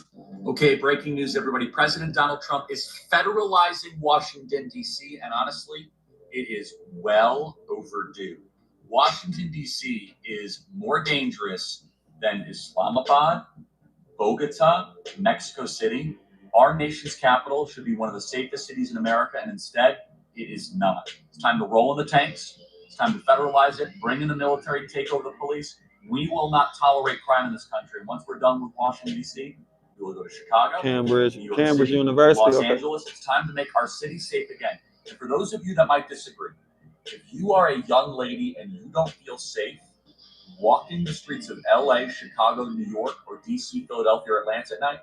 Okay, breaking news, everybody. President Donald Trump is federalizing Washington, D.C., and honestly, it is well overdue. Washington, D.C. is more dangerous than Islamabad, Bogota, Mexico City. Our nation's capital should be one of the safest cities in America, and instead, it is not. It's time to roll in the tanks. It's time to federalize it, bring in the military, take over the police. We will not tolerate crime in this country. Once we're done with Washington, D.C., we will go to Chicago, Cambridge New York City, University, Los Angeles. It's time to make our city safe again. And for those of you that might disagree, if you are a young lady and you don't feel safe walking the streets of LA, Chicago, New York, or DC, Philadelphia, or Atlanta at night,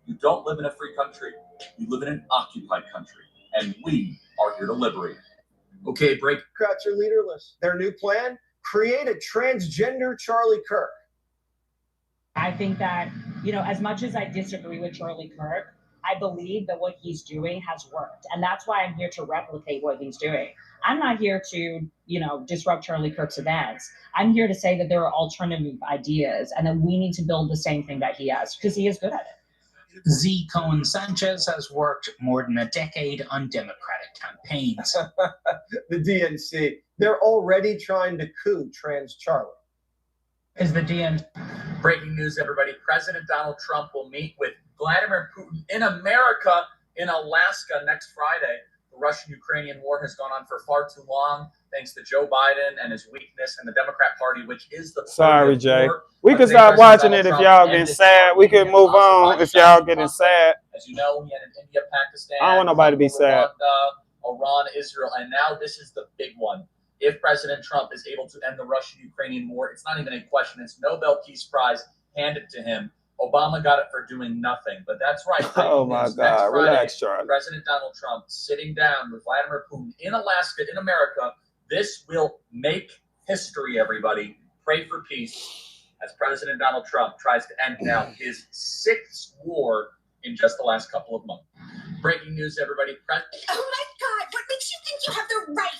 you don't live in a free country. You live in an occupied country. And we are here to liberate. Okay, break. Democrats are leaderless. Their new plan? Create a transgender Charlie Kirk. I think that, as much as I disagree with Charlie Kirk, I believe that what he's doing has worked. And that's why I'm here to replicate what he's doing. I'm not here to, disrupt Charlie Kirk's events. I'm here to say that there are alternative ideas and that we need to build the same thing that he has, because he is good at it. Z. Cohen Sanchez has worked more than a decade on Democratic campaigns. The DNC, they're already trying to coup trans Charlie. Is the DNC. Breaking news, everybody. President Donald Trump will meet with Vladimir Putin in America, in Alaska, next Friday. The Russian-Ukrainian war has gone on for far too long, thanks to Joe Biden and his weakness and the Democrat Party, which is the Sorry, Jay. We can stop watching it if y'all getting sad. We can move on if y'all getting sad. As you know, we had in India, Pakistan, I don't want nobody to be sad. Rwanda, Iran, Israel, and now this is the big one. If President Trump is able to end the Russian-Ukrainian war, it's not even a question. It's Nobel Peace Prize handed to him. Obama got it for doing nothing, but that's right. Oh my God, relax, Charlie. President Donald Trump sitting down with Vladimir Putin in Alaska, in America. This will make history, everybody. Pray for peace as President Donald Trump tries to end now his 6th war in just the last couple of months. Breaking news, everybody. Oh my God, what makes you think you have the right?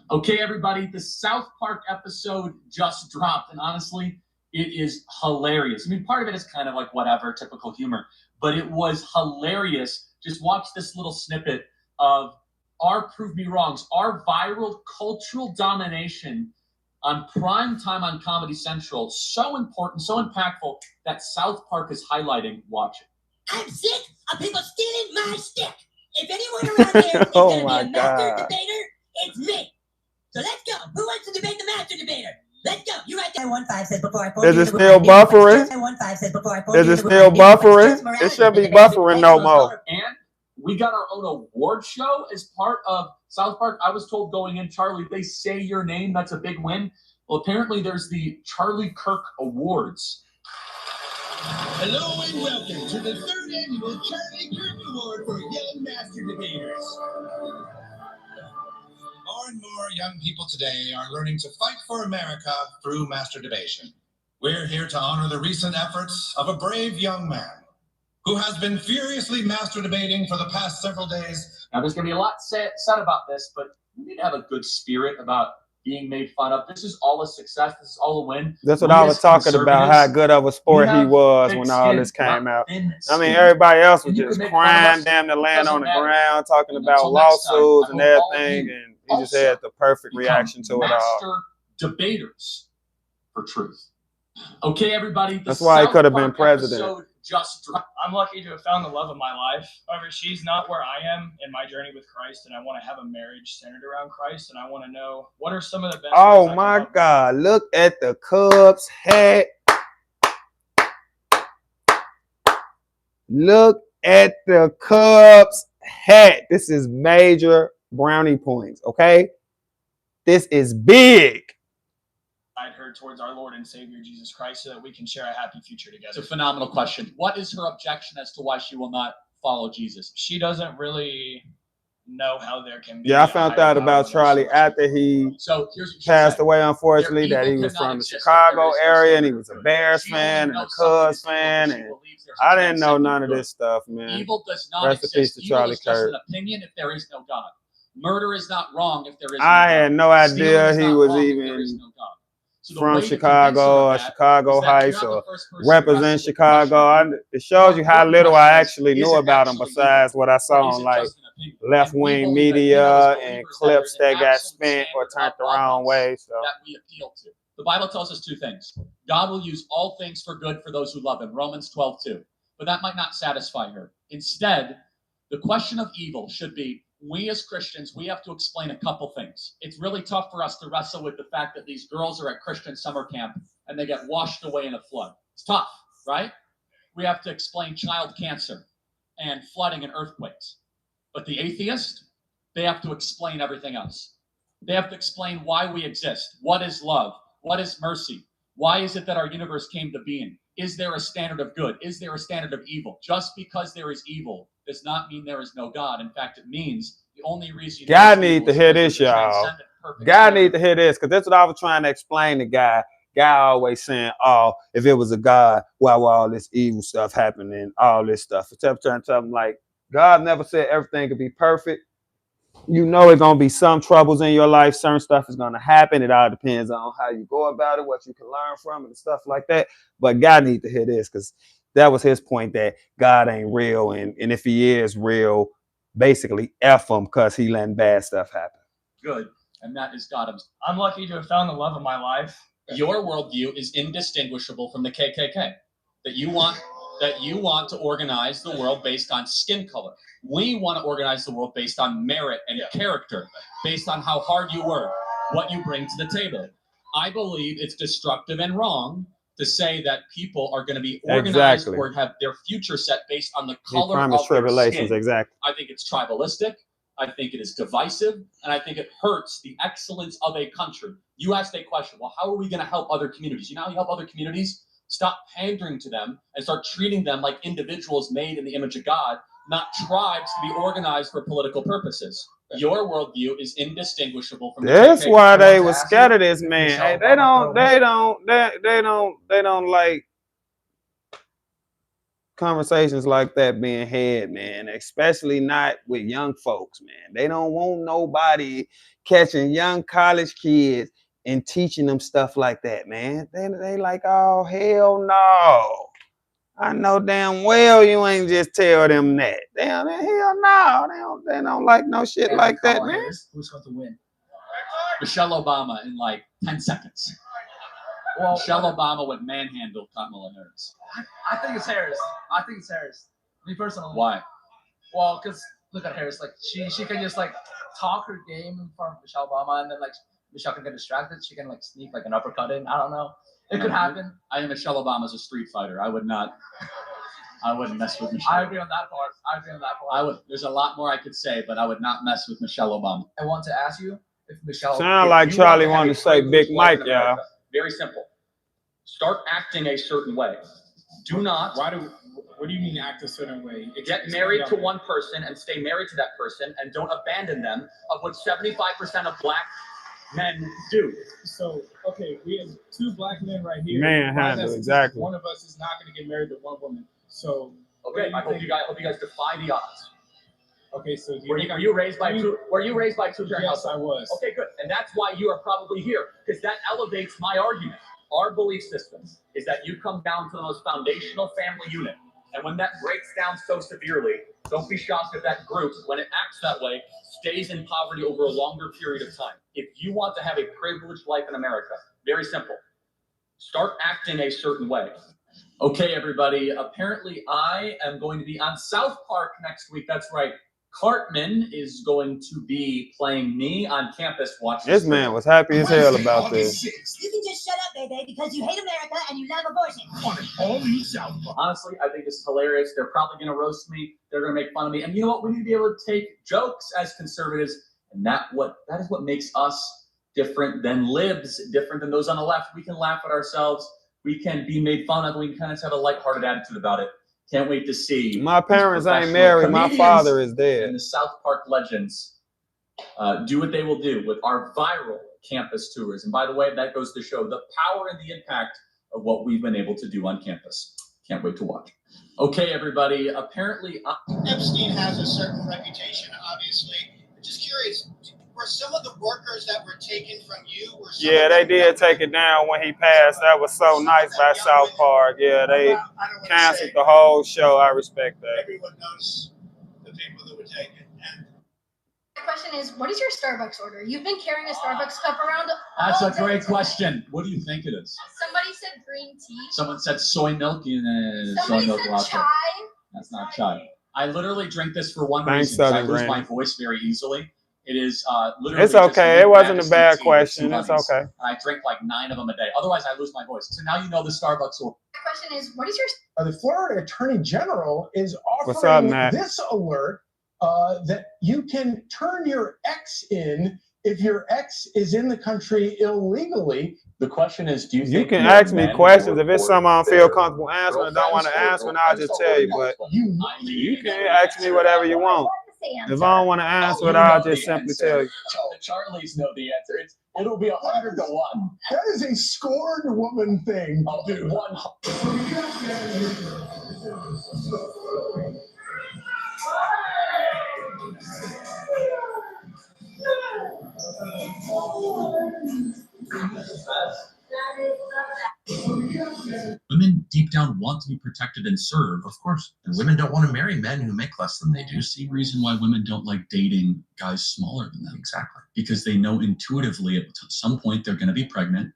Okay, everybody, the South Park episode just dropped, and honestly, it is hilarious. I mean, part of it is kind of like whatever, typical humor, but it was hilarious. Just watch this little snippet of our Prove Me Wrongs, our viral cultural domination on prime time on Comedy Central. So important, so impactful that South Park is highlighting. Watch it. I'm sick of people stealing my stick. If anyone around here is Oh going to my be a master God. debater, it's me. So let's go. Who wants to debate the master debater? Let's go. You right there. 1-5 says before I Is it still buffering? Is it still buffering? It shouldn't be buffering no more. And we got our own award show as part of South Park. I was told going in, Charlie, they say your name. That's a big win. Well, apparently there's the Charlie Kirk Awards. Hello and welcome to the 3rd annual Charlie Kirk Award for Young Master Debaters. More and more young people today are learning to fight for America through master debation. We're here to honor the recent efforts of a brave young man who has been furiously master debating for the past several days. Now, there's going to be a lot said about this, but we need to have a good spirit about being made fun of. This is all a success. This is all a win. That's what I was talking about, how good of a sport he was when all this came out. I mean, everybody else was just crying, damn near laying on the ground, talking about lawsuits and everything, and he just had the perfect reaction to it all. Master debaters for truth. Okay, everybody. That's why he could have been president. I'm lucky to have found the love of my life. However, she's not where I am in my journey with Christ, and I want to have a marriage centered around Christ, and I want to know what are some of the best. Oh my God, look at the Cubs hat. Look at the Cubs hat. This is major brownie points, okay? This is big. I'd heard towards our Lord and Savior Jesus Christ so that we can share a happy future together. It's a phenomenal question. What is her objection as to why she will not follow Jesus? She doesn't really know how there can be. Yeah, I found out about Charlie after he passed away, unfortunately, that he was from the Chicago area and he was a Bears fan and a Cubs fan. And I didn't know none of this stuff, man. Evil does not Rest in peace exist. to Charlie Evil is just Kirk. an opinion if there is no God. Murder is not wrong if there is no God. I had no idea he was even from Chicago or Chicago Heights or represent Chicago. It shows you how little I actually knew about him besides what I saw on like left-wing media and clips that got spent or turned the wrong way. So that we appeal to. The Bible tells us 2 things. God will use all things for good for those who love him. Romans 12:2. But that might not satisfy her. Instead, the question of evil should be, we as Christians, we have to explain a couple things. It's really tough for us to wrestle with the fact that these girls are at Christian summer camp and they get washed away in a flood. It's tough, right? We have to explain child cancer and flooding and earthquakes. But the atheist, they have to explain everything else. They have to explain why we exist. What is love? What is mercy? Why is it that our universe came to being? Is there a standard of good? Is there a standard of evil? Just because there is evil does not mean there is no God. In fact, it means the only reason God need to hear this, y'all. God need to hear this, because that's what I was trying to explain to God. God always saying, oh, if it was a God, why would all this evil stuff happen and all this stuff? I kept trying to tell him, like, God never said everything could be perfect. You know it's going to be some troubles in your life. Certain stuff is going to happen. It all depends on how you go about it, what you can learn from it and stuff like that. But God need to hear this, because that was his point, that God ain't real, and if he is real, basically F him because he letting bad stuff happen. Good, and that is God himself. I'm lucky to have found the love of my life. Your worldview is indistinguishable from the KKK. That you want to organize the world based on skin color. We want to organize the world based on merit and character, based on how hard you work, what you bring to the table. I believe it's destructive and wrong to say that people are going to be organized or have their future set based on the color of their skin. Exactly. I think it's tribalistic. I think it is divisive, and I think it hurts the excellence of a country. You asked a question, well, how are we going to help other communities? You know how you help other communities? Stop pandering to them and start treating them like individuals made in the image of God, not tribes to be organized for political purposes. Your worldview is indistinguishable from That's the why they was scared of this man. Hey, they don't like conversations like that being had, man, especially not with young folks, man. They don't want nobody catching young college kids and teaching them stuff like that, man. They like, oh, hell no. I know damn well you ain't just tell them that. Damn, hell no. They don't like no shit like that, man. Who's going to win? Michelle Obama in like 10 seconds. Well, Michelle Obama would manhandle Kamala Harris. I think it's Harris. Me personally. Why? Well, because look at Harris. Like she can just like talk her game in front of Michelle Obama, and then like Michelle can get distracted. She can like sneak like an uppercut in. I don't know. It could happen. I think Michelle Obama's a street fighter. I wouldn't mess with Michelle. I agree on that part. There's a lot more I could say, but I would not mess with Michelle Obama. I want to ask you if Michelle. Sound like Charlie wanted to say Big Mike, y'all. Very simple. Start acting a certain way. Do not. What do you mean act a certain way? Get married to one person and stay married to that person, and don't abandon them, of what 75% of black men do. So, okay, we have 2 black men right here. Manhandle, exactly. One of us is not going to get married to one woman. So, okay, I hope you guys defy the odds. Okay, so were you raised by two? Were you raised by 2 parents? Yes, I was. Okay, good, and that's why you are probably here, because that elevates my argument. Our belief system is that you come down to the most foundational family unit, and when that breaks down so severely, don't be shocked if that group, when it acts that way, stays in poverty over a longer period of time. If you want to have a privileged life in America, very simple. Start acting a certain way. Okay, everybody, apparently I am going to be on South Park next week. That's right. Cartman is going to be playing me on campus watching. This man was happy as hell about this. You can just shut up, baby, because you hate America and you love abortion. Honestly, I think this is hilarious. They're probably going to roast me. They're going to make fun of me. And you know what? We need to be able to take jokes as conservatives. And that is what makes us different than libs, different than those on the left. We can laugh at ourselves. We can be made fun of. We can kind of have a lighthearted attitude about it. Can't wait to see. My parents ain't married. My father is dead. And the South Park legends do what they will do with our viral campus tours. And by the way, that goes to show the power and the impact of what we've been able to do on campus. Can't wait to watch. Okay, everybody. Apparently, Epstein has a certain reputation, obviously. I'm just curious. Were some of the workers that were taken from you? Yeah, they did take it down when he passed. That was so nice by South Park. Yeah, they canceled the whole show. I respect that. Everyone knows the people that were taken. My question is, what is your Starbucks order? You've been carrying a Starbucks cup around. That's a great question. What do you think it is? Somebody said green tea. Someone said soy milk in a soy milk latte. Chai. That's not chai. I literally drink this for one reason. I lose my voice very easily. It is literally. It's okay. It wasn't a bad question. It's okay. I drink like 9 of them a day. Otherwise, I lose my voice. So now you know the Starbucks order. My question is, what is your? The Florida Attorney General is offering this alert that you can turn your ex in if your ex is in the country illegally. The question is, do you think you can ask me questions if it's something I don't feel comfortable answering, don't want to answer, and I'll just tell you. But you can ask me whatever you want. If I don't want to answer it, I'll just simply tell you. The Charlies know the answer. It'll be 100 to 1. That is a scorned woman thing, dude. Women deep down want to to be protected and serve. Of course. And women don't want to marry men who make less than they do. Same reason why women don't like dating guys smaller than them. Exactly. Because they know intuitively at some point they're going to be pregnant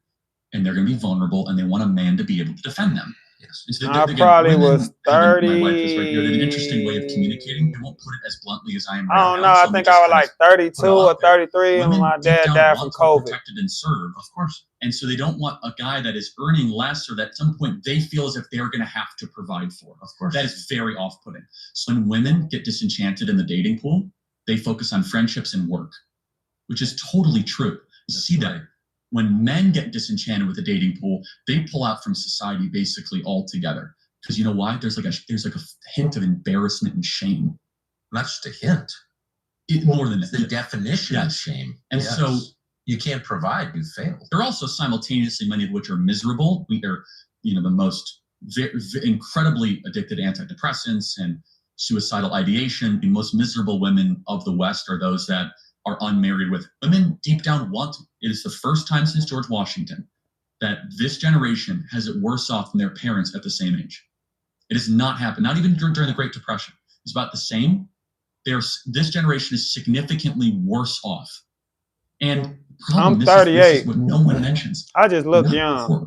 and they're going to be vulnerable and they want a man to be able to defend them. Yes. So I probably was 30. My wife is right here. They have an interesting way of communicating. I won't put it as bluntly as I am right I don't now. know. So I think I was like 32 or 33 when my dad died from COVID. Protected and serve, of course. And so they don't want a guy that is earning less or that at some point they feel as if they're going to have to provide for. Of course. That is very off-putting. So when women get disenchanted in the dating pool, they focus on friendships and work, which is totally true. You see that. When men get disenchanted with the dating pool, they pull out from society basically altogether. Because you know why? There's like a hint of embarrassment and shame. Not just a hint. More than the definition of shame. And so you can't provide, you failed. They're also simultaneously, many of which are miserable. We are, the most incredibly addicted to antidepressants and suicidal ideation. The most miserable women of the West are those that are unmarried with women deep down want. It is the first time since George Washington that this generation has it worse off than their parents at the same age. It has not happened, not even during the Great Depression. It's about the same. This generation is significantly worse off. And I'm 38. This is what no one mentions. I just look young. Poor.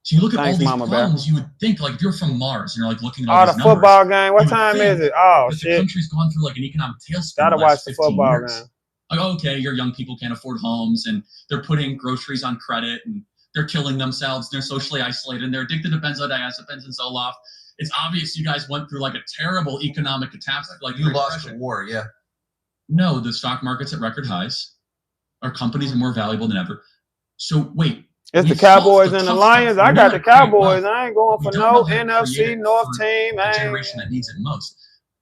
So you look at all these problems, you would think like if you're from Mars and you're like looking at all these the football game. What time is it? Oh shit! The country's gone through like an economic tailspin. Gotta watch the football game. Like, okay, your young people can't afford homes and they're putting groceries on credit and they're killing themselves. They're socially isolated and they're addicted to benzodiazepines and Zoloft. It's obvious you guys went through like a terrible economic catastrophe. Like you lost the war, yeah. No, the stock market's at record highs. Our companies are more valuable than ever. So wait. It's the Cowboys and the Lions. I got the Cowboys. I ain't going for no NFC North team. The generation that needs it most.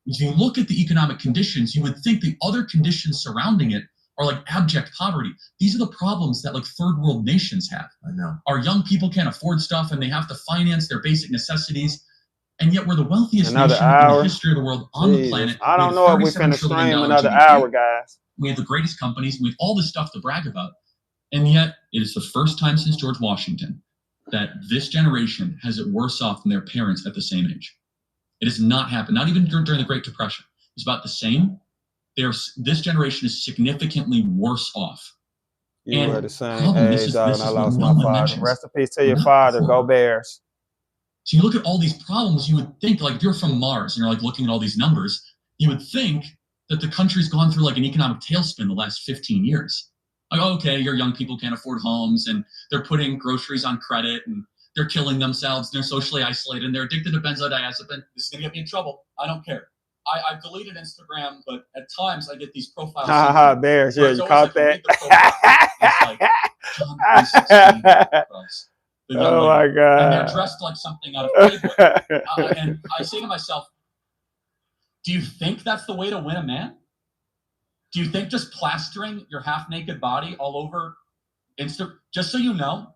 If you look at the economic conditions, you would think the other conditions surrounding it are like abject poverty. These are the problems that like third world nations have. I know. Our young people can't afford stuff and they have to finance their basic necessities. And yet we're the wealthiest nation in the history of the world on the planet. I don't know if we finna stream another hour, guys. We have the greatest companies. We have all this stuff to brag about. And yet, it is the first time since George Washington that this generation has it worse off than their parents at the same age. It has not happened, not even during the Great Depression. It's about the same. This generation is significantly worse off. You were the same age, dog, and I lost my father. Rest in peace to your father. Go Bears. So you look at all these problems, you would think, like, if you're from Mars and you're like looking at all these numbers, you would think that the country's gone through like an economic tailspin the last 15 years. Like, okay, your young people can't afford homes and they're putting groceries on credit and they're killing themselves and they're socially isolated and they're addicted to benzodiazepine. This is going to get me in trouble. I don't care. I've deleted Instagram, but at times I get these profiles. Bears, yeah, you caught that? Oh my God. And they're dressed like something out of Playboy. And I say to myself, do you think that's the way to win a man? Do you think just plastering your half-naked body all over Insta, just so you know?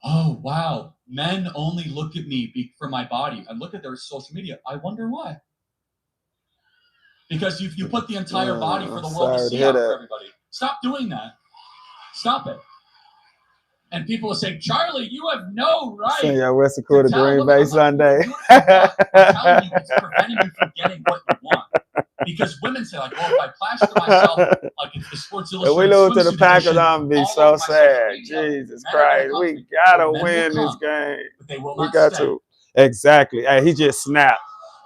Oh, wow. Men only look at me for my body. I look at their social media. I wonder why. Because you put the entire body for the world to see out for everybody. Stop doing that. Stop it. And people will say, Charlie, you have no right. Send your whistle crew to Green Bay Sunday. I'm telling you, it's preventing you from getting what you want. Because women say, like, well, if I plaster myself, like if the Sports Illustrated, if we lose to the Packers, I'm gonna be so sad. Jesus Christ, we gotta win this game. We got to. Exactly. Hey, he just snapped.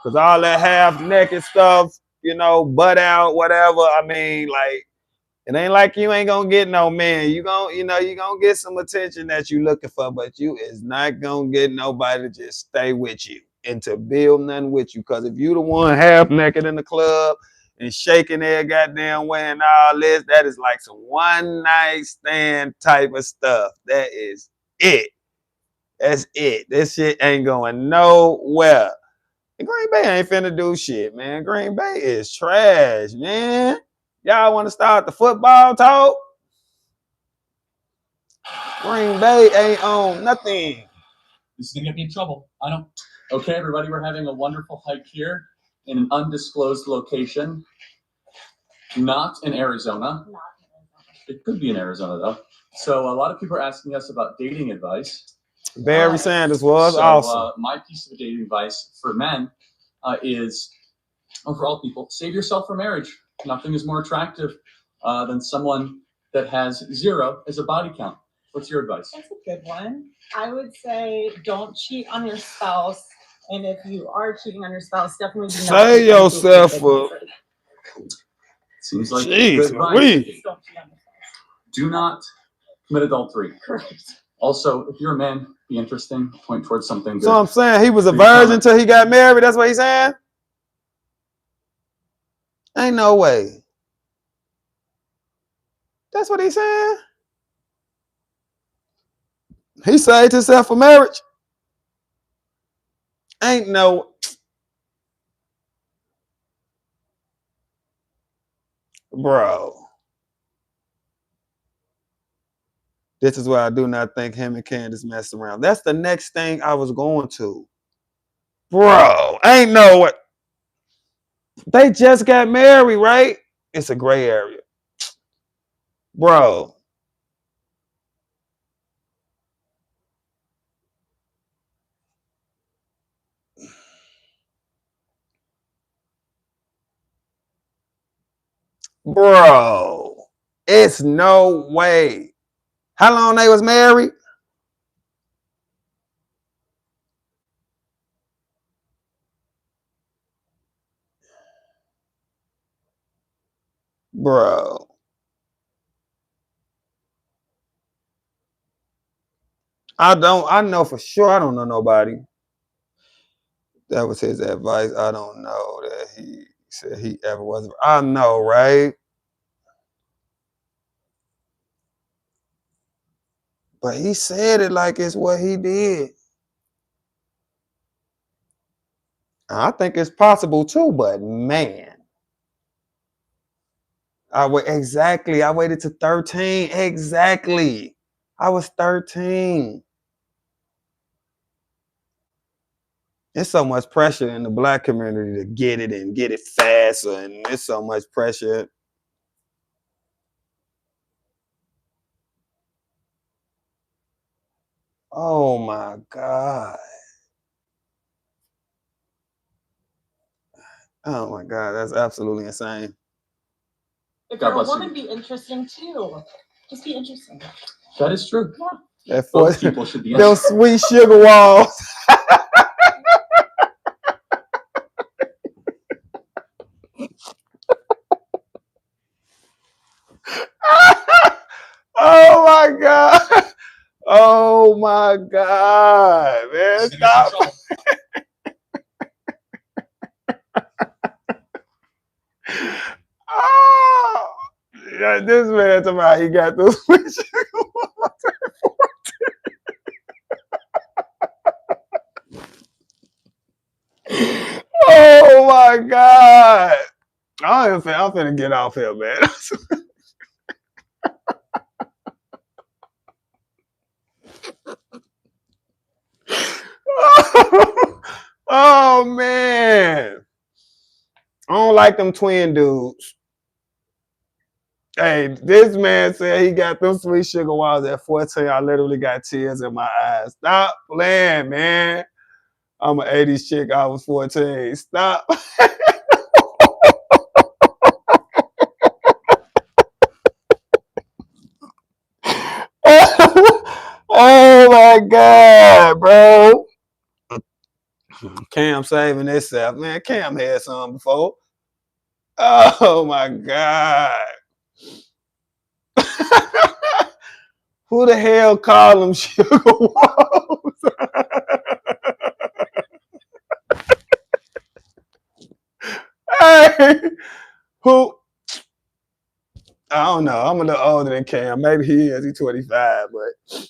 Because all that half-naked stuff, butt out, whatever. I mean, like, it ain't like you ain't gonna get no man. You gonna get some attention that you looking for, but you is not gonna get nobody to just stay with you and to build nothing with you. Because if you the one half naked in the club and shaking their goddamn way and all this, that is like some one night stand type of stuff. That is it. That's it. This shit ain't going nowhere. And Green Bay ain't finna do shit, man. Green Bay is trash, man. Y'all want to start the football talk? Green Bay ain't on nothing. This is going to get me in trouble. I don't. Okay, everybody, we're having a wonderful hike here in an undisclosed location. Not in Arizona. It could be in Arizona, though. So a lot of people are asking us about dating advice. Barry Sanders was awesome. My piece of dating advice for men is, for all people, save yourself for marriage. Nothing is more attractive than someone that has 0 as a body count. What's your advice? That's a good one. I would say don't cheat on your spouse. And if you are cheating on your spouse, definitely do not save yourself for. Seems like Jeez, good advice. Don't cheat on your spouse. Do not commit adultery. Correct. Also, if you're a man, be interesting. Point towards something good. So I'm saying he was a virgin until he got married. That's what he's saying? Ain't no way. That's what he's saying? He saved himself for marriage? Ain't no. Bro. This is why I do not think him and Candace messed around. That's the next thing I was going to. Bro, ain't no way. They just got married, right? It's a gray area. Bro. Bro. It's no way. How long they was married? Bro. I know for sure I don't know nobody. That was his advice. I don't know that he said he ever was. I know, right? But he said it like it's what he did. I think it's possible too, but man. Exactly. I waited to 13. Exactly. I was 13. There's so much pressure in the black community to get it and get it faster, and there's so much pressure. Oh my God. Oh my God, that's absolutely insane. If you're a woman, be interesting too. Just be interesting. That is true. Yeah. Both people should be those sweet sugar walls. Oh my God. Oh my God, man. Stop. Oh, yeah, this man talking about he got those sweet sugar walls. Oh my God. I'm finna get off here, man. Oh man. I don't like them twin dudes. Hey, this man said he got them sweet sugar walls at 14. I literally got tears in my eyes. Stop playing, man. I'm an 80s chick. I was 14. Stop. Oh my God, bro. Cam saving himself. Man, Cam had some before. Oh my God. Who the hell called them sugar walls? Hey, who? I don't know. I'm a little older than Cam. Maybe he is. He's 25, but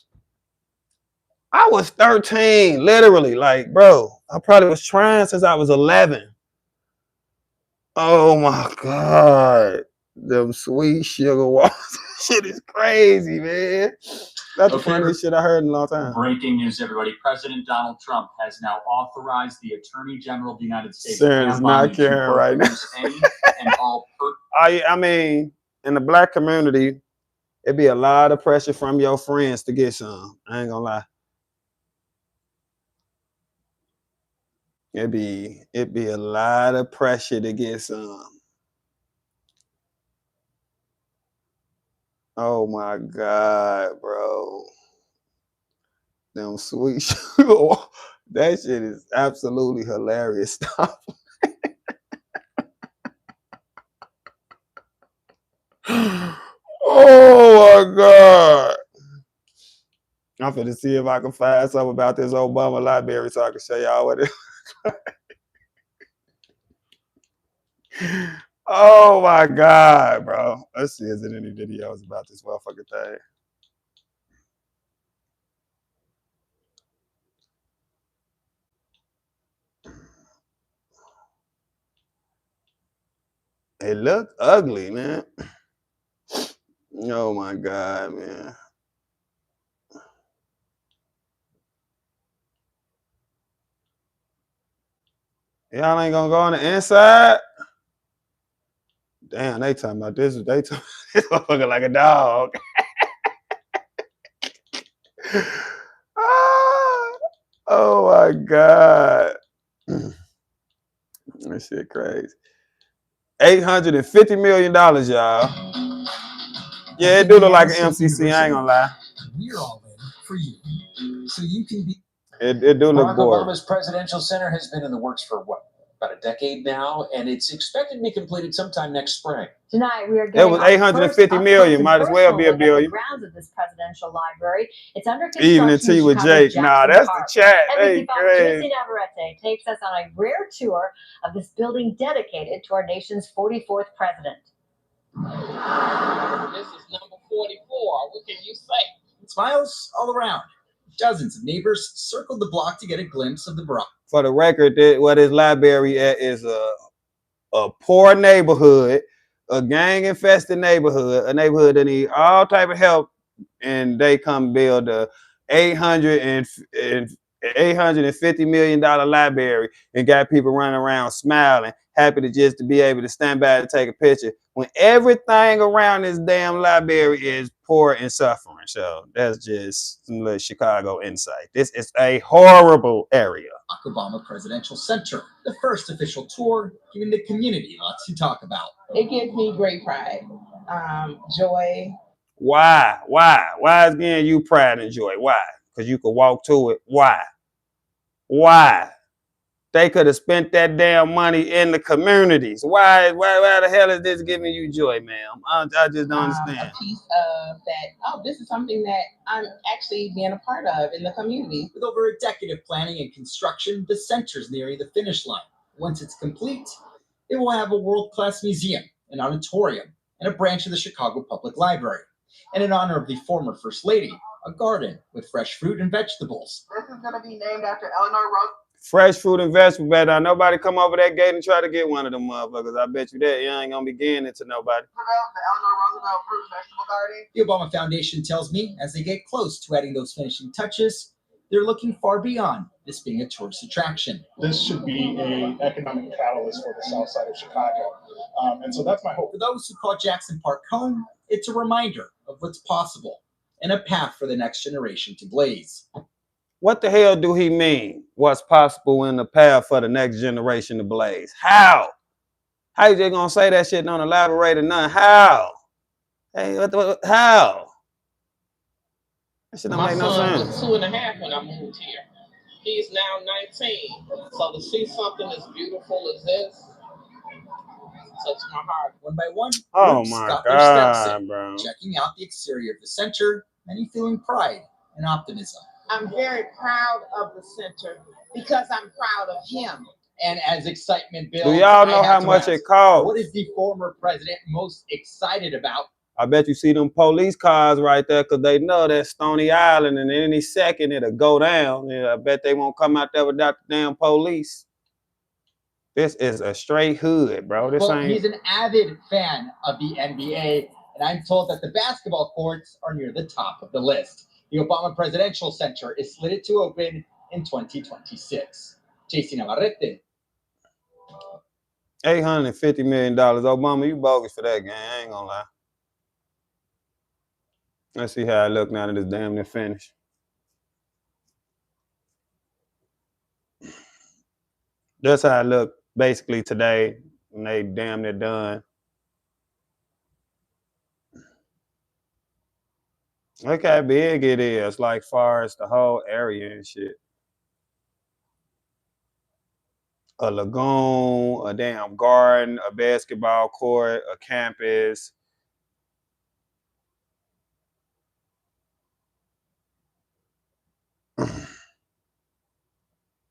I was 13, literally. Like, bro, I probably was trying since I was 11. Oh my God. Them sweet sugar walls. Shit is crazy, man. That's the funniest shit I heard in a long time. Breaking news, everybody. President Donald Trump has now authorized the Attorney General of the United States Sharon's not caring right now. any and all I mean, in the black community, it'd be a lot of pressure from your friends to get some. I ain't gonna lie. It'd be a lot of pressure to get some. Oh my God, bro. Them sweet that shit is absolutely hilarious stuff. Oh my God. I'm finna see if I can find something about this Obama library so I can show y'all what it is. Oh my God, bro. Let's see, is there any videos about this motherfucking thing? It looked ugly, man. Oh my God, man. Y'all ain't gonna go on the inside? Damn, they talking about this. They talking this motherfucker like a dog. Oh my God. That shit crazy. $850 million, y'all. Yeah, it do look like an MCC, I ain't gonna lie. We're all in for you. So you can be. It do look Barack boring. Obama's presidential center has been in the works for what? About a decade now, and it's expected to be completed sometime next spring. Tonight we are It getting was $850 million. Might as well be a billion. grounds of this presidential library. It's under Even construction T in with Chicago's Jake. Nah, Jackson that's Park. the chat. NBC Hey, 5's crazy. Tracy Navarrete takes us on a rare tour of this building dedicated to our nation's 44th president. This is number 44. What can you say? Smiles all around. Dozens of neighbors circled the block to get a glimpse of the Barack. For the record, what his library at is a poor neighborhood, a gang-infested neighborhood, a neighborhood that need all type of help, and they come build a $850 million library and got people running around smiling, happy to be able to stand by and take a picture when everything around this damn library is poor and suffering. So that's just some little Chicago insight. This is a horrible area. Barack Obama Presidential Center, the first official tour giving the community lots to talk about. It gives me great pride, joy. Why? Why is giving you pride and joy? Why? Because you could walk to it. Why? They could have spent that damn money in the communities. Why the hell is this giving you joy, ma'am? I just don't understand. A piece of that, this is something that I'm actually being a part of in the community. With over a decade of planning and construction, the center's nearing the finish line. Once it's complete, it will have a world-class museum, an auditorium, and a branch of the Chicago Public Library. And in honor of the former First Lady, a garden with fresh fruit and vegetables. This is going to be named after Eleanor Roosevelt. Fresh fruit and vegetables, better. Nobody come over that gate and try to get one of them motherfuckers. I bet you that you ain't gonna be getting it to nobody. The Eleanor Roosevelt Fruit and Vegetable Garden. The Obama Foundation tells me as they get close to adding those finishing touches, they're looking far beyond this being a tourist attraction. This should be an economic catalyst for the south side of Chicago. And so that's my hope. For those who call Jackson Park home, it's a reminder of what's possible and a path for the next generation to blaze. What the hell do he mean? What's possible in the path for the next generation to blaze? How? How you just gonna say that shit and don't elaborate or none? How? Hey, how? That shit don't make no sense. My son was 2.5 when I moved here. He's now 19. So to see something as beautiful as this touched my heart. One by one, Oh groups my got their steps God, in, bro. checking out the exterior of the center, many feeling pride and optimism. I'm very proud of the center because I'm proud of him. And as excitement builds, Do y'all know how much it costs? What is the former president most excited about? I bet you see them police cars right there because they know that's Stony Island and any second it'll go down. And I bet they won't come out there without the damn police. This is a straight hood, bro. This ain't... He's an avid fan of the NBA, and I'm told that the basketball courts are near the top of the list. The Obama Presidential Center is slated to open in 2026. Tracy Navarrete. $850 million. Obama, you bogus for that, gang. I ain't gonna lie. Let's see how I look now that it's damn near finished. That's how it look basically today, and they damn near done. Look how big it is, like far as the whole area and shit. A lagoon, a damn garden, a basketball court, a campus.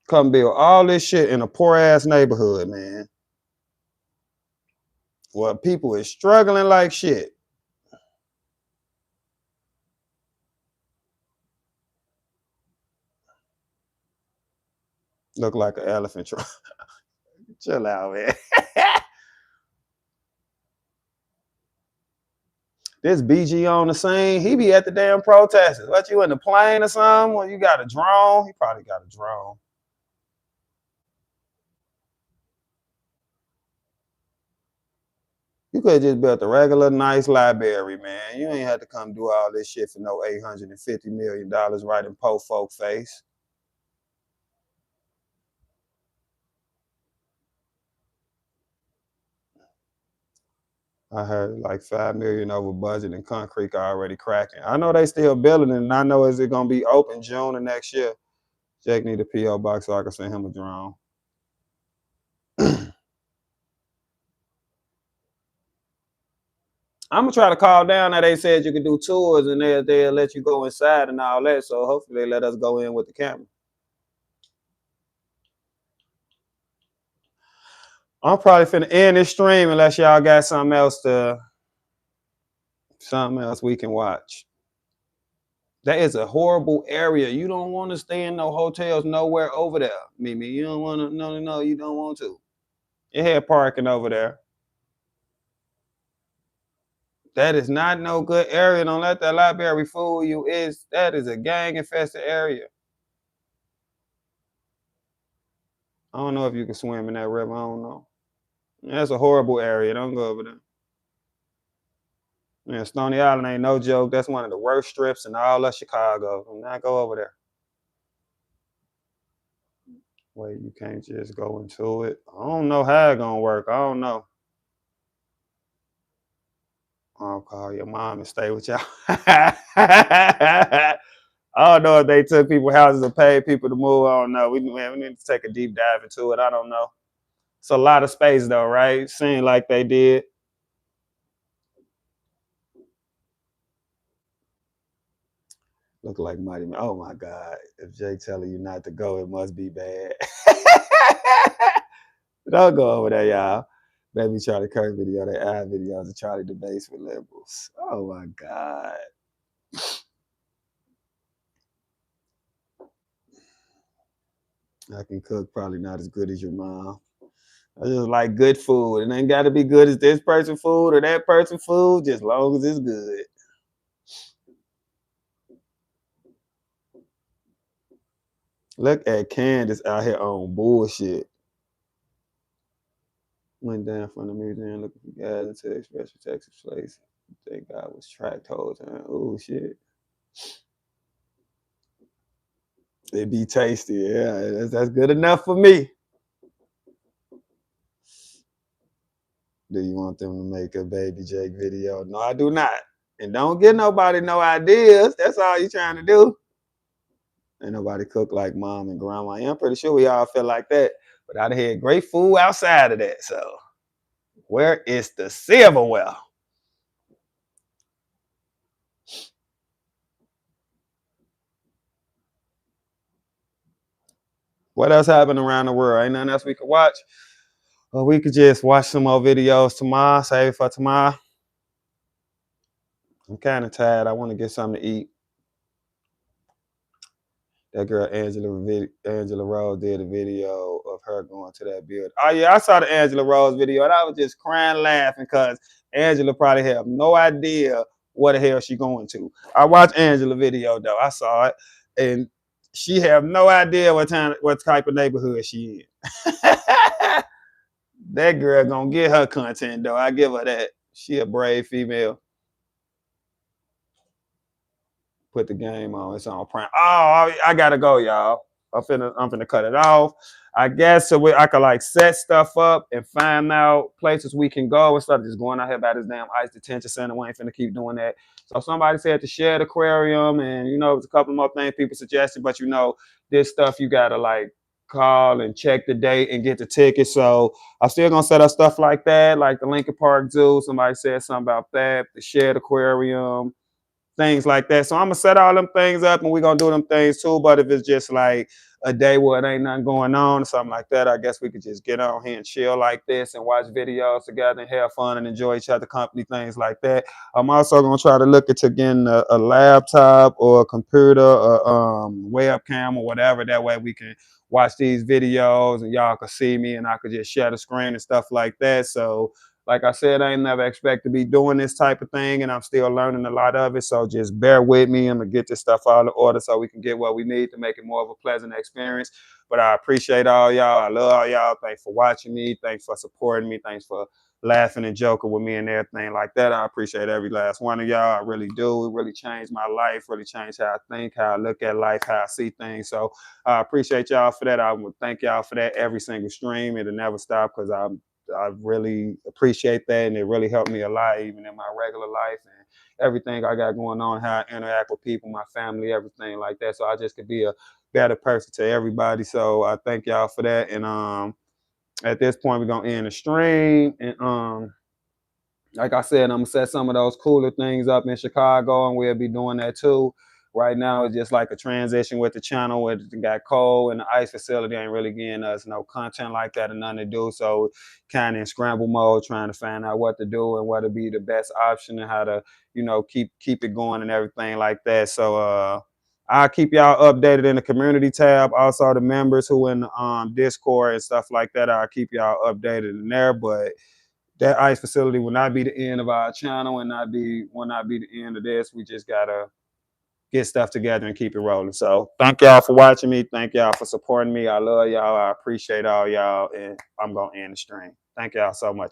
Come build all this shit in a poor ass neighborhood, man. Well, people is struggling like shit. Look like an elephant trunk. Chill out, man. This BG on the scene, he be at the damn protesters. What, you in the plane or something? Or you got a drone? He probably got a drone. You could have just built a regular nice library, man. You ain't had to come do all this shit for no $850 million right in po folk face. I heard like $5 million over budget and concrete already cracking. I know they still building it, and I know is it gonna be open June of next year. Jake need a PO box so I can send him a drone. I'm gonna try to call down. Now they said you can do tours and they'll let you go inside and all that. So hopefully they let us go in with the camera. I'm probably finna end this stream unless y'all got something else we can watch. That is a horrible area. You don't want to stay in no hotels nowhere over there, Mimi. You don't want to. No, you don't want to. It had parking over there. That is not no good area. Don't let that library fool you. That is a gang infested area. I don't know if you can swim in that river. I don't know. That's a horrible area. Don't go over there. Man, Stony Island ain't no joke. That's one of the worst strips in all of Chicago. Do not go over there. Wait, you can't just go into it. I don't know how it's gonna work. I don't know. I'll call your mom and stay with y'all. I don't know if they took people's houses and paid people to move. I don't know. We need to take a deep dive into it. I don't know. It's a lot of space though, right? Seemed like they did. Look like Mighty Man. Oh my God. If Jake telling you not to go, it must be bad. Don't go over there, y'all. Baby Charlie Kirk video, they ad videos of Charlie debates with liberals. Oh my God. I can cook, probably not as good as your mom. I just like good food. It ain't got to be good as this person's food or that person's food, just as long as it's good. Look at Candace out here on bullshit. Went down from the museum looking for guys into the express for Texas place. That guy was tracked the whole time. Oh shit. It be tasty. Yeah, that's good enough for me. Do you want them to make a Baby Jake video? No, I do not. And don't give nobody no ideas. That's all you trying to do. Ain't nobody cook like mom and grandma. I'm pretty sure we all feel like that. But I'd had great food outside of that. So where is the silverware? What else happened around the world? Ain't nothing else we could watch? Or we could just watch some more videos tomorrow, save it for tomorrow. I'm kind of tired. I want to get something to eat. That girl Angela Rose did a video of her going to that building. Oh yeah, I saw the Angela Rose video and I was just crying laughing because Angela probably have no idea what the hell she going to. I watched Angela video though. I saw it and she have no idea what type of neighborhood she in. That girl gonna get her content though. I give her that. She a brave female. Put the game on. It's on prime. Oh, I gotta go, y'all. I'm finna cut it off. I guess so I could like set stuff up and find out places we can go instead of just going out here by this damn ICE detention center. We ain't finna keep doing that. So somebody said to share the aquarium, and you know, there's a couple more things people suggested, but you know, this stuff you gotta like call and check the date and get the ticket. So I'm still gonna set up stuff like that, like the Lincoln Park Zoo. Somebody said something about that, the shared aquarium, things like that. So I'm gonna set all them things up and we're gonna do them things too. But if it's just like a day where it ain't nothing going on or something like that, I guess we could just get on here and chill like this and watch videos together and have fun and enjoy each other's company, things like that. I'm also gonna try to look into getting a laptop or a computer or webcam or whatever. That way we can watch these videos and y'all can see me and I could just share the screen and stuff like that. So like I said, I ain't never expect to be doing this type of thing, and I'm still learning a lot of it. So just bear with me. I'm gonna get this stuff all in order so we can get what we need to make it more of a pleasant experience. But I appreciate all y'all. I love all y'all. Thanks for watching me. Thanks for supporting me. Thanks for laughing and joking with me and everything like that. I appreciate every last one of y'all. I really do. It really changed my life, really changed how I think, how I look at life, how I see things. So I appreciate y'all for that. I would thank y'all for that every single stream. It'll never stop because I really appreciate that, and it really helped me a lot, even in my regular life and everything I got going on, how I interact with people, my family, everything like that. So I just could be a better person to everybody. So I thank y'all for that. And at this point, we're gonna end the stream. And like I said, I'm gonna set some of those cooler things up in Chicago, and we'll be doing that too. Right now, it's just like a transition with the channel where it got cold, and the ICE facility ain't really getting us no content like that and nothing to do. So kind of in scramble mode, trying to find out what to do and what to be the best option and how to, you know, keep it going and everything like that. So I'll keep y'all updated in the community tab. Also, the members who in Discord and stuff like that, I'll keep y'all updated in there. But that ICE facility will not be the end of our channel and will not be the end of this. We just gotta get stuff together and keep it rolling. So thank y'all for watching me. Thank y'all for supporting me. I love y'all. I appreciate all y'all. And I'm gonna end the stream. Thank y'all so much.